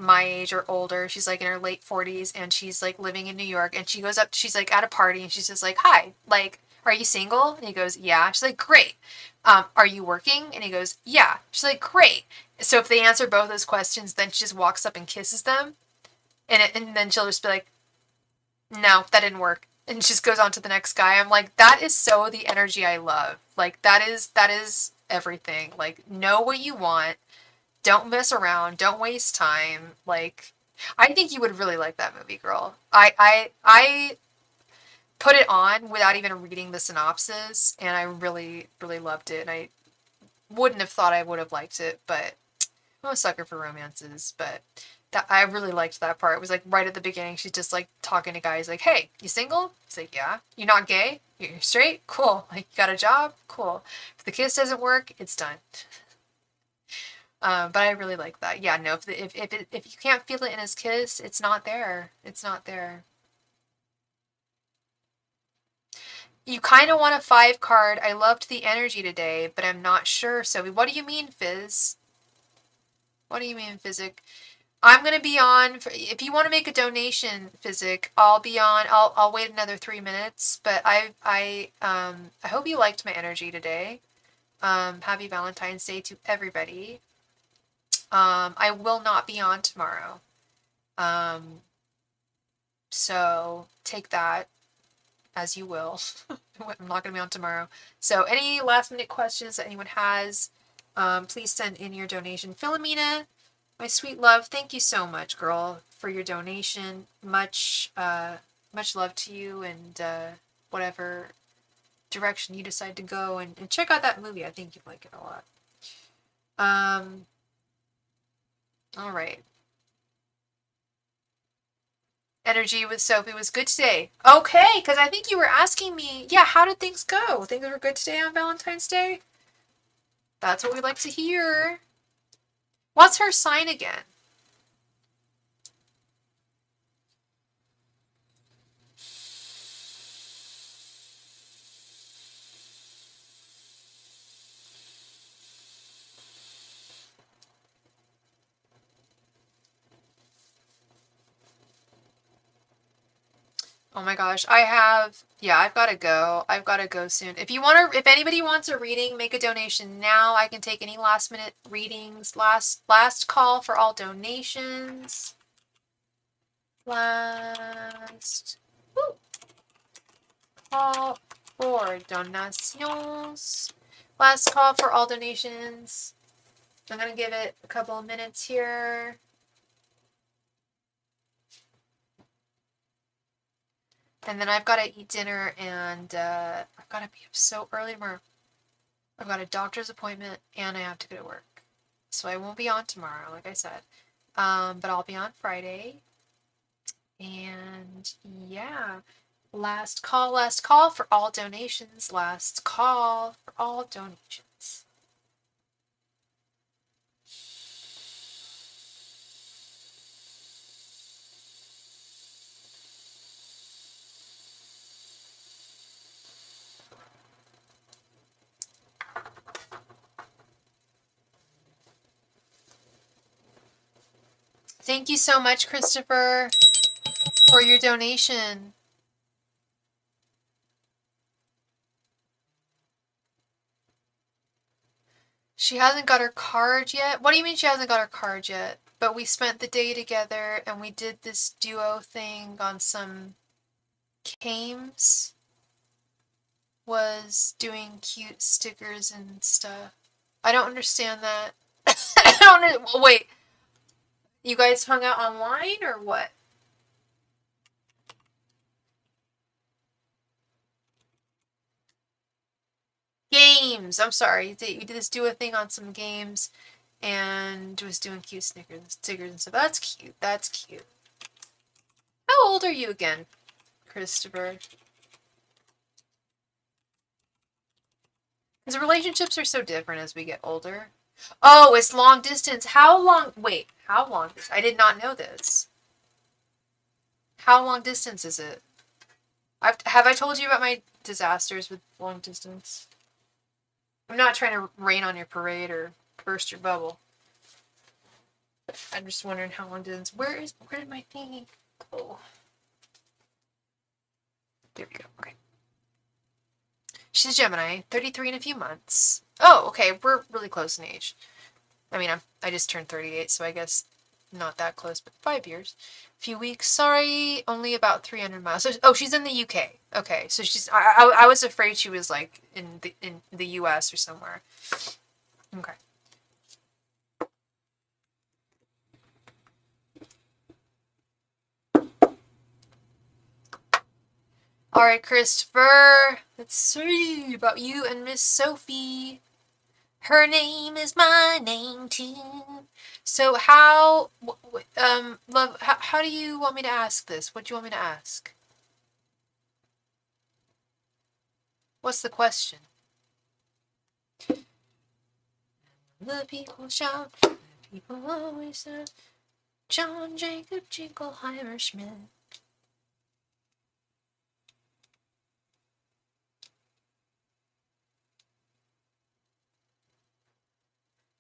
my age or older. She's like in her late 40s and she's like living in New York, and she goes up, she's like at a party and she's just like, "Hi, like, are you single?" And he goes, "Yeah." She's like, "Great. Are you working?" And he goes, "Yeah." She's like, "Great." So if they answer both those questions, then she just walks up and kisses them. And then she'll just be like, "No, that didn't work." And just goes on to the next guy. I'm like, that is so the energy I love. Like that is everything. Like, know what you want. Don't mess around. Don't waste time. Like, I think you would really like that movie, girl. I put it on without even reading the synopsis, and I really, really loved it. And I wouldn't have thought I would have liked it, but I'm a sucker for romances. But that, I really liked that part. It was like right at the beginning. She's just like talking to guys, like, "Hey, you single?" He's like, "Yeah." "You're not gay? You're straight? Cool. Like, you got a job? Cool. If the kiss doesn't work, it's done." But I really like that. Yeah, no, if you can't feel it in his kiss, it's not there. It's not there. You kind of want a 5 card. I loved the energy today, but I'm not sure. So what do you mean, Fizz? What do you mean, Physic? I'm gonna be on. If you want to make a donation, Physic, I'll be on. I'll wait another 3 minutes. But I hope you liked my energy today. Happy Valentine's Day to everybody. I will not be on tomorrow. So take that as you will. I'm not going to be on tomorrow. So any last minute questions that anyone has, please send in your donation. Philomena, my sweet love, thank you so much, girl, for your donation. Much love to you, and whatever direction you decide to go, and check out that movie. I think you'd like it a lot. All right. Energy with Sophie was good today. Okay, because I think you were asking me, yeah, how did things go? Things were good today on Valentine's Day? That's what we like to hear. What's her sign again? Oh my gosh, I've got to go. I've got to go soon. If anybody wants a reading, make a donation now. I can take any last minute readings. Last call for all donations. Last call for donations. Last call for all donations. I'm going to give it a couple of minutes here. And then I've got to eat dinner, and I've got to be up so early tomorrow. I've got a doctor's appointment, and I have to go to work. So I won't be on tomorrow, like I said. But I'll be on Friday. And yeah, last call for all donations. Last call for all donations. Thank you so much, Christopher, for your donation. She hasn't got her card yet? What do you mean she hasn't got her card yet? But we spent the day together and we did this duo thing on some games. Was doing cute stickers and stuff. I don't understand that. I don't. Wait. You guys hung out online or what? Games. I'm sorry. You did this do a thing on some games and was doing cute stickers and stuff. That's cute. That's cute. How old are you again, Christopher? Because relationships are so different as we get older. Oh, it's long distance. How long? Wait, how long? I did not know this. How long distance is it? Have I told you about my disasters with long distance? I'm not trying to rain on your parade or burst your bubble. I'm just wondering how long distance. Where did my thingy go? There we go. Okay. She's Gemini, 33 in a few months. Oh, okay. We're really close in age. I mean, I just turned 38, so I guess not that close, but 5 years. Few weeks. Sorry, only about 300 miles. So, oh, she's in the UK. Okay, so she's. I was afraid she was like in the US or somewhere. Okay. All right, Christopher. Let's see about you and Miss Sophie. Her name is my name too. So love, how do you want me to ask this? What do you want me to ask? What's the question? The people shout, the people always say, John Jacob Jingleheimer Schmidt.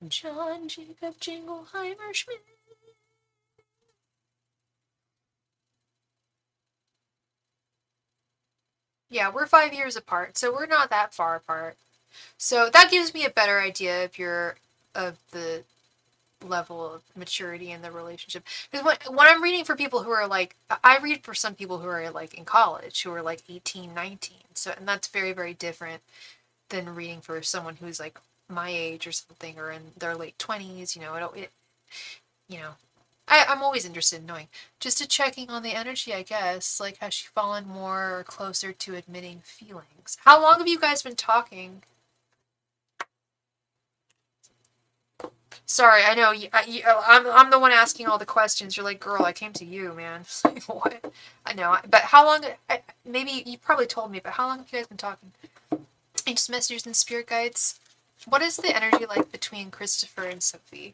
John Jacob Jingleheimer Schmidt. Yeah, we're 5 years apart, so we're not that far apart. So that gives me a better idea of the level of maturity in the relationship. Because when I'm reading for people who are like, I read for some people who are like in college, who are like 18, 19. So, and that's very, very different than reading for someone who's like my age or something, or in their late 20s, I'm always interested in knowing. Just checking on the energy, I guess. Like, has she fallen more or closer to admitting feelings? How long have you guys been talking? Sorry, I know. I'm the one asking all the questions. You're like, girl, I came to you, man. Like, what? I know. But how long? Maybe you probably told me, but how long have you guys been talking? Ancient messengers and spirit guides. What is the energy like between Christopher and Sophie?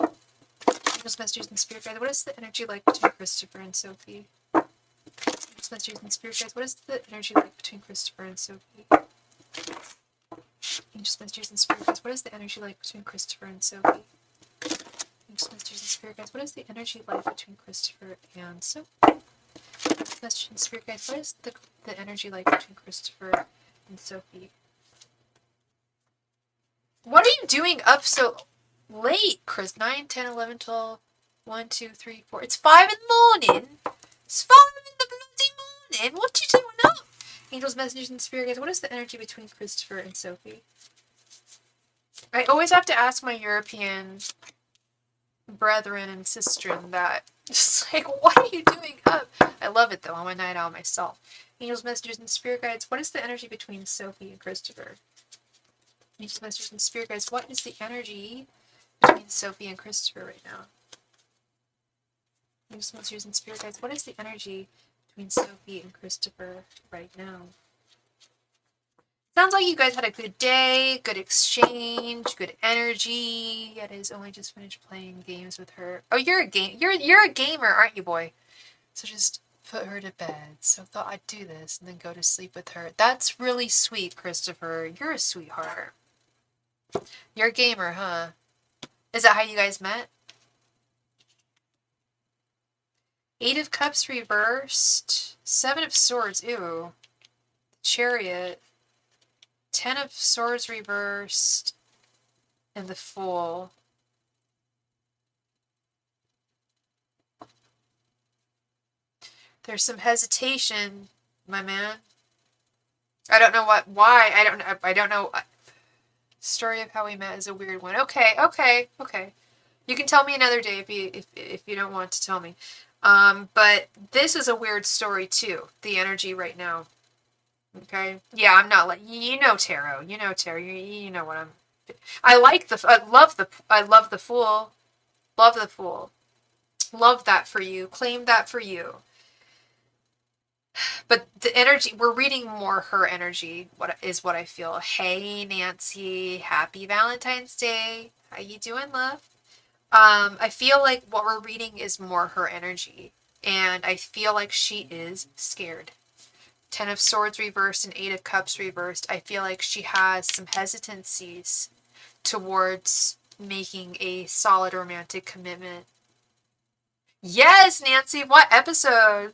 Angels, messengers, and spirit guides. What is the energy like between Christopher and Sophie? Angels, messengers, and spirit guides. What is the energy like between Christopher and Sophie? Angels, messengers, and spirit guides. What is the energy like between Christopher and Sophie? Angels, messengers, and spirit guides. What is the energy like between Christopher and Sophie? Messengers and spirit guides. What is the energy like between Christopher and Sophie? What are you doing up so late, Chris? 9, 10, 11, 12, 1, 2, 3, 4. It's 5 in the morning. It's 5 in the bloody morning. What you doing up? Angels, messengers, and spirit guides. What is the energy between Christopher and Sophie? I always have to ask my European brethren and sistren that. Just like, what are you doing up? I love it though. I'm a night owl myself. Angels, messengers, and spirit guides. What is the energy between Sophie and Christopher? Angels, messengers, and spirit guides. What is the energy between Sophie and Christopher right now? Angels, messengers, and spirit guides. What is the energy between Sophie and Christopher right now? Sounds like you guys had a good day, good exchange, good energy. Yet has only just finished playing games with her. Oh, you're a gamer, aren't you, boy? So just put her to bed. So thought I'd do this and then go to sleep with her. That's really sweet, Christopher. You're a sweetheart. You're a gamer, huh? Is that how you guys met? 8 of Cups reversed. 7 of Swords. Ew. Chariot. 10 of Swords reversed. And the Fool. There's some hesitation, my man. I don't know why. I don't know. Story of how we met is a weird one. Okay. You can tell me another day if you don't want to tell me. But this is a weird story too. The energy right now Okay? Yeah, I'm not like, you know tarot. You know tarot. You know what I'm... I like the... I love the Fool. Love the Fool. Love that for you. Claim that for you. But the energy, we're reading more her energy, what I feel. Hey, Nancy. Happy Valentine's Day. How you doing, love? I feel like what we're reading is more her energy. And I feel like she is scared. Ten of Swords reversed and Eight of Cups reversed. I feel like she has some hesitancies towards making a solid romantic commitment. Yes, Nancy, what episode?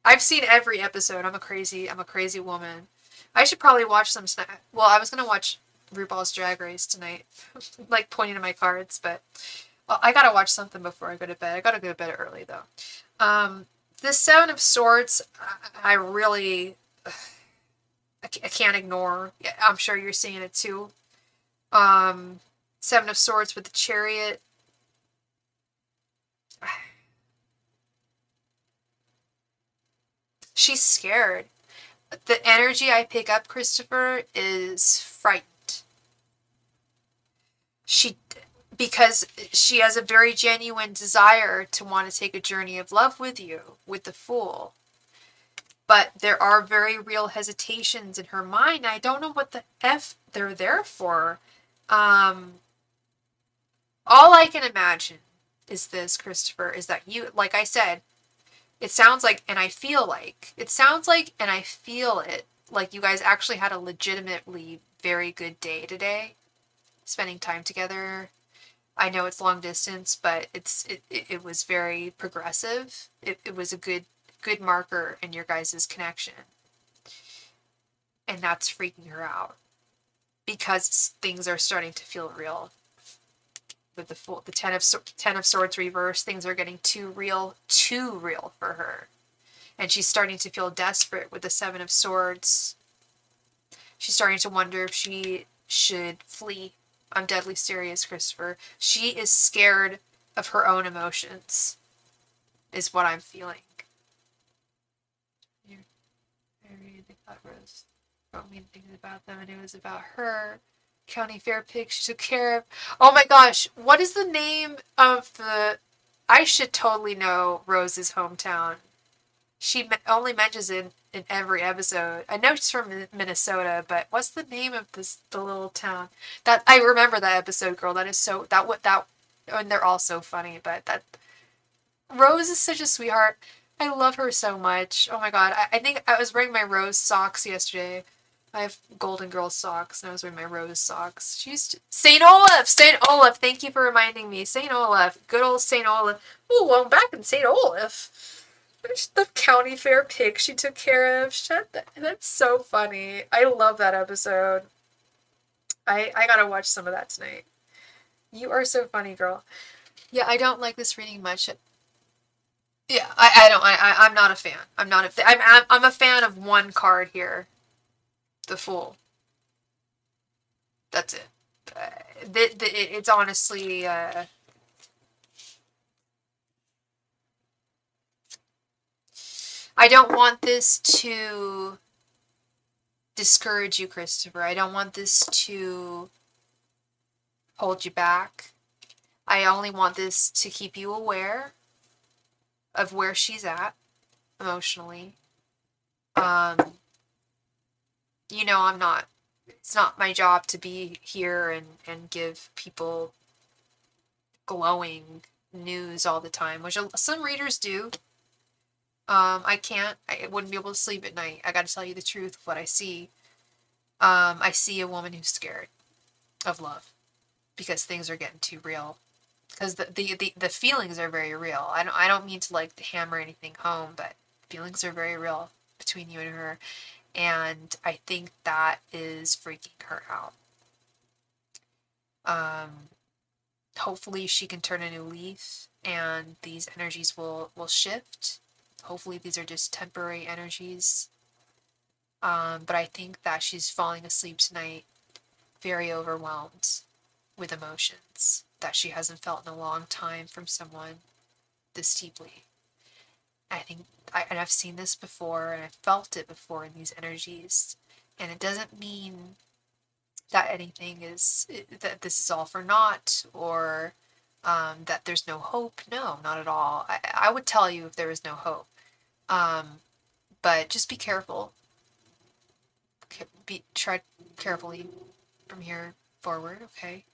I've seen every episode. I'm a crazy woman. I should probably watch some well, I was gonna watch RuPaul's Drag Race tonight. Like pointing to my cards, but I gotta watch something before I go to bed. I gotta go to bed early though. This Seven of Swords, I really, I can't ignore. I'm sure you're seeing it too. Seven of Swords with the Chariot. She's scared. The energy I pick up, Christopher, is frightened. Because she has a very genuine desire to want to take a journey of love with you, with the Fool. But there are very real hesitations in her mind. I don't know what the F they're there for. All I can imagine is this, Christopher, is that you, like I said, it sounds like, and I feel like, it sounds like, and I feel it, like you guys actually had a legitimately very good day today, spending time together. I know it's long distance, but it was very progressive. It was a good marker in your guys' connection. And that's freaking her out. Because things are starting to feel real. With the Ten of Swords reverse, things are getting too real for her. And she's starting to feel desperate with the Seven of Swords. She's starting to wonder if she should flee. I'm deadly serious, Christopher. She is scared of her own emotions, is what I'm feeling. I read the Rose wrote me things about them, and it was about her. County Fair pig she took care of. Oh my gosh, what is the name of the... I should totally know Rose's hometown. She only mentions it in every episode. I know she's from Minnesota, but what's the name of the little town? That I remember that episode, girl. That is so and they're all so funny, but that Rose is such a sweetheart. I love her so much. Oh my god. I think I was wearing my Rose socks yesterday. I have Golden Girl socks, and I was wearing my Rose socks. St. Olaf! St. Olaf! Thank you for reminding me. St. Olaf. Good old St. Olaf. Oh, well, I'm back in St. Olaf. The county fair pig she took care of. That's so funny. I love that episode. I gotta watch some of that tonight. You are so funny, girl. Yeah, I don't like this reading much. Yeah, I'm not a fan. I'm a fan of one card here. The Fool. That's it. It's honestly, I don't want this to discourage you, Christopher. I don't want this to hold you back. I only want this to keep you aware of where she's at emotionally. You know, it's not my job to be here and give people glowing news all the time, which some readers do. I wouldn't be able to sleep at night. I gotta tell you the truth of what I see. I see a woman who's scared of love because things are getting too real. Because the feelings are very real. I don't mean to like hammer anything home, but feelings are very real between you and her. And I think that is freaking her out. Hopefully she can turn a new leaf and these energies will shift. Hopefully these are just temporary energies. But I think that she's falling asleep tonight very overwhelmed with emotions that she hasn't felt in a long time from someone this deeply. I think, and I've seen this before, and I've felt it before in these energies, and it doesn't mean that anything is, that this is all for naught, or that there's no hope. No, not at all. I would tell you if there was no hope. But just be careful. Tread carefully from here forward, okay?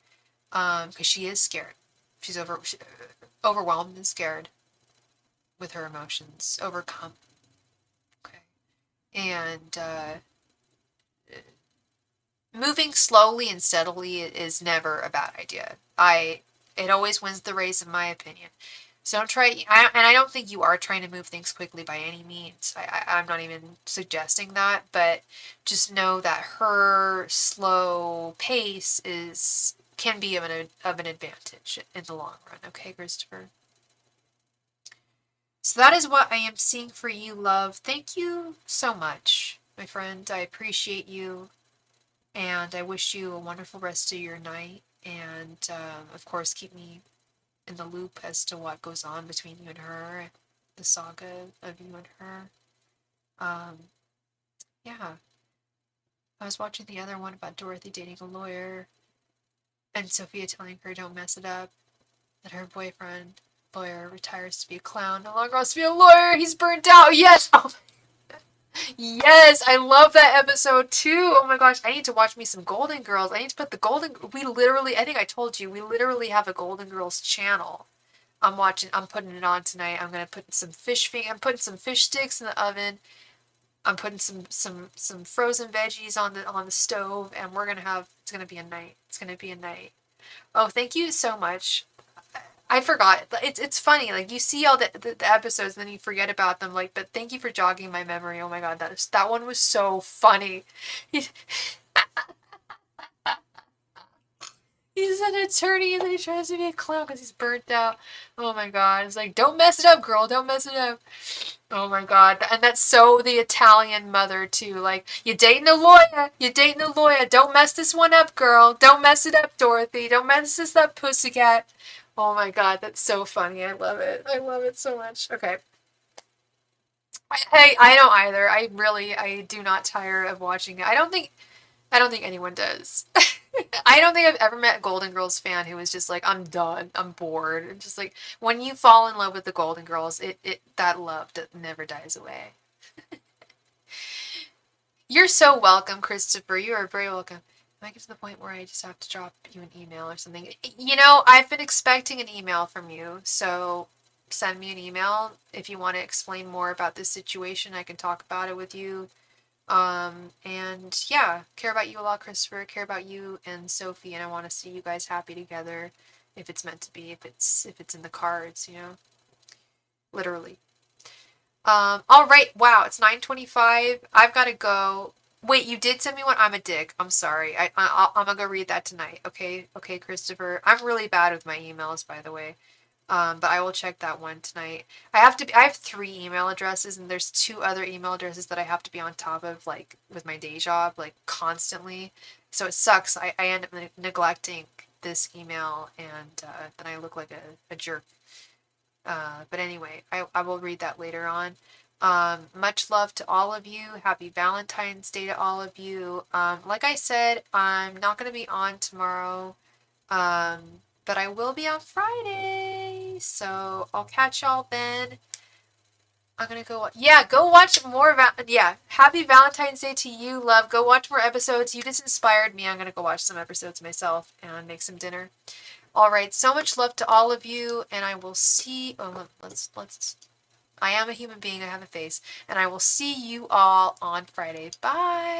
Because she is scared. She's overwhelmed and scared with her emotions, overcome. Okay, and moving slowly and steadily is never a bad idea. It always wins the race, in my opinion. So don't try, and I don't think you are trying to move things quickly by any means. I'm not even suggesting that, but just know that her slow pace can be of an advantage in the long run. Okay, Christopher? So that is what I am seeing for you, love. Thank you so much, my friend. I appreciate you, and I wish you a wonderful rest of your night. And of course, keep me in the loop as to what goes on between you and her, the saga of you and her. Yeah. I was watching the other one about Dorothy dating a lawyer, and Sophia telling her don't mess it up, that her lawyer retires to be a clown, no longer wants to be a lawyer, he's burnt out, yes! Oh, yes, I love that episode too. Oh my gosh, I need to watch me some Golden Girls. I need to put I think I told you, we literally have a Golden Girls channel. I'm putting it on tonight. I'm putting some fish sticks in the oven. I'm putting some frozen veggies on the stove, and it's gonna be a night. It's gonna be a night. Oh, thank you so much. I forgot. It's funny. Like, you see all the episodes, and then you forget about them. Like, but thank you for jogging my memory. Oh my god, that one was so funny. He's an attorney, and then he tries to be a clown because he's burnt out. Oh my god. It's like, don't mess it up, girl. Don't mess it up. Oh my god. And that's so the Italian mother, too. Like, you're dating a lawyer. You're dating a lawyer. Don't mess this one up, girl. Don't mess it up, Dorothy. Don't mess this up, pussycat. Oh my god. That's so funny. I love it. I love it so much. Okay. I don't either. I do not tire of watching it. I don't think anyone does. I don't think I've ever met a Golden Girls fan who was just like, I'm done, I'm bored. And just like, when you fall in love with the Golden Girls, that love never dies away. You're so welcome, Christopher. You are very welcome. I get to the point where I just have to drop you an email or something. You know, I've been expecting an email from you, so send me an email if you want to explain more about this situation. I can talk about it with you. And yeah, care about you a lot, Christopher. Care about you and Sophie, and I want to see you guys happy together, if it's meant to be, if it's in the cards, you know, literally. All right. Wow, it's 9:25. I've got to go. Wait, you did send me one. I'm a dick. I'm sorry. I'm gonna go read that tonight. Okay, okay, Christopher. I'm really bad with my emails, by the way. But I will check that one tonight. I have 3 email addresses, and there's 2 other email addresses that I have to be on top of, like, with my day job, like, constantly. So it sucks. I end up neglecting this email, and then I look like a jerk. But anyway, I will read that later on. Much love to all of you. Happy Valentine's Day to all of you. Like I said, I'm not going to be on tomorrow. But I will be on Friday, so I'll catch y'all then. I'm gonna go, go watch more, happy Valentine's Day to you, love. Go watch more episodes. You just inspired me. I'm gonna go watch some episodes myself and make some dinner. Alright, so much love to all of you, and I will see, I am a human being, I have a face, and I will see you all on Friday. Bye!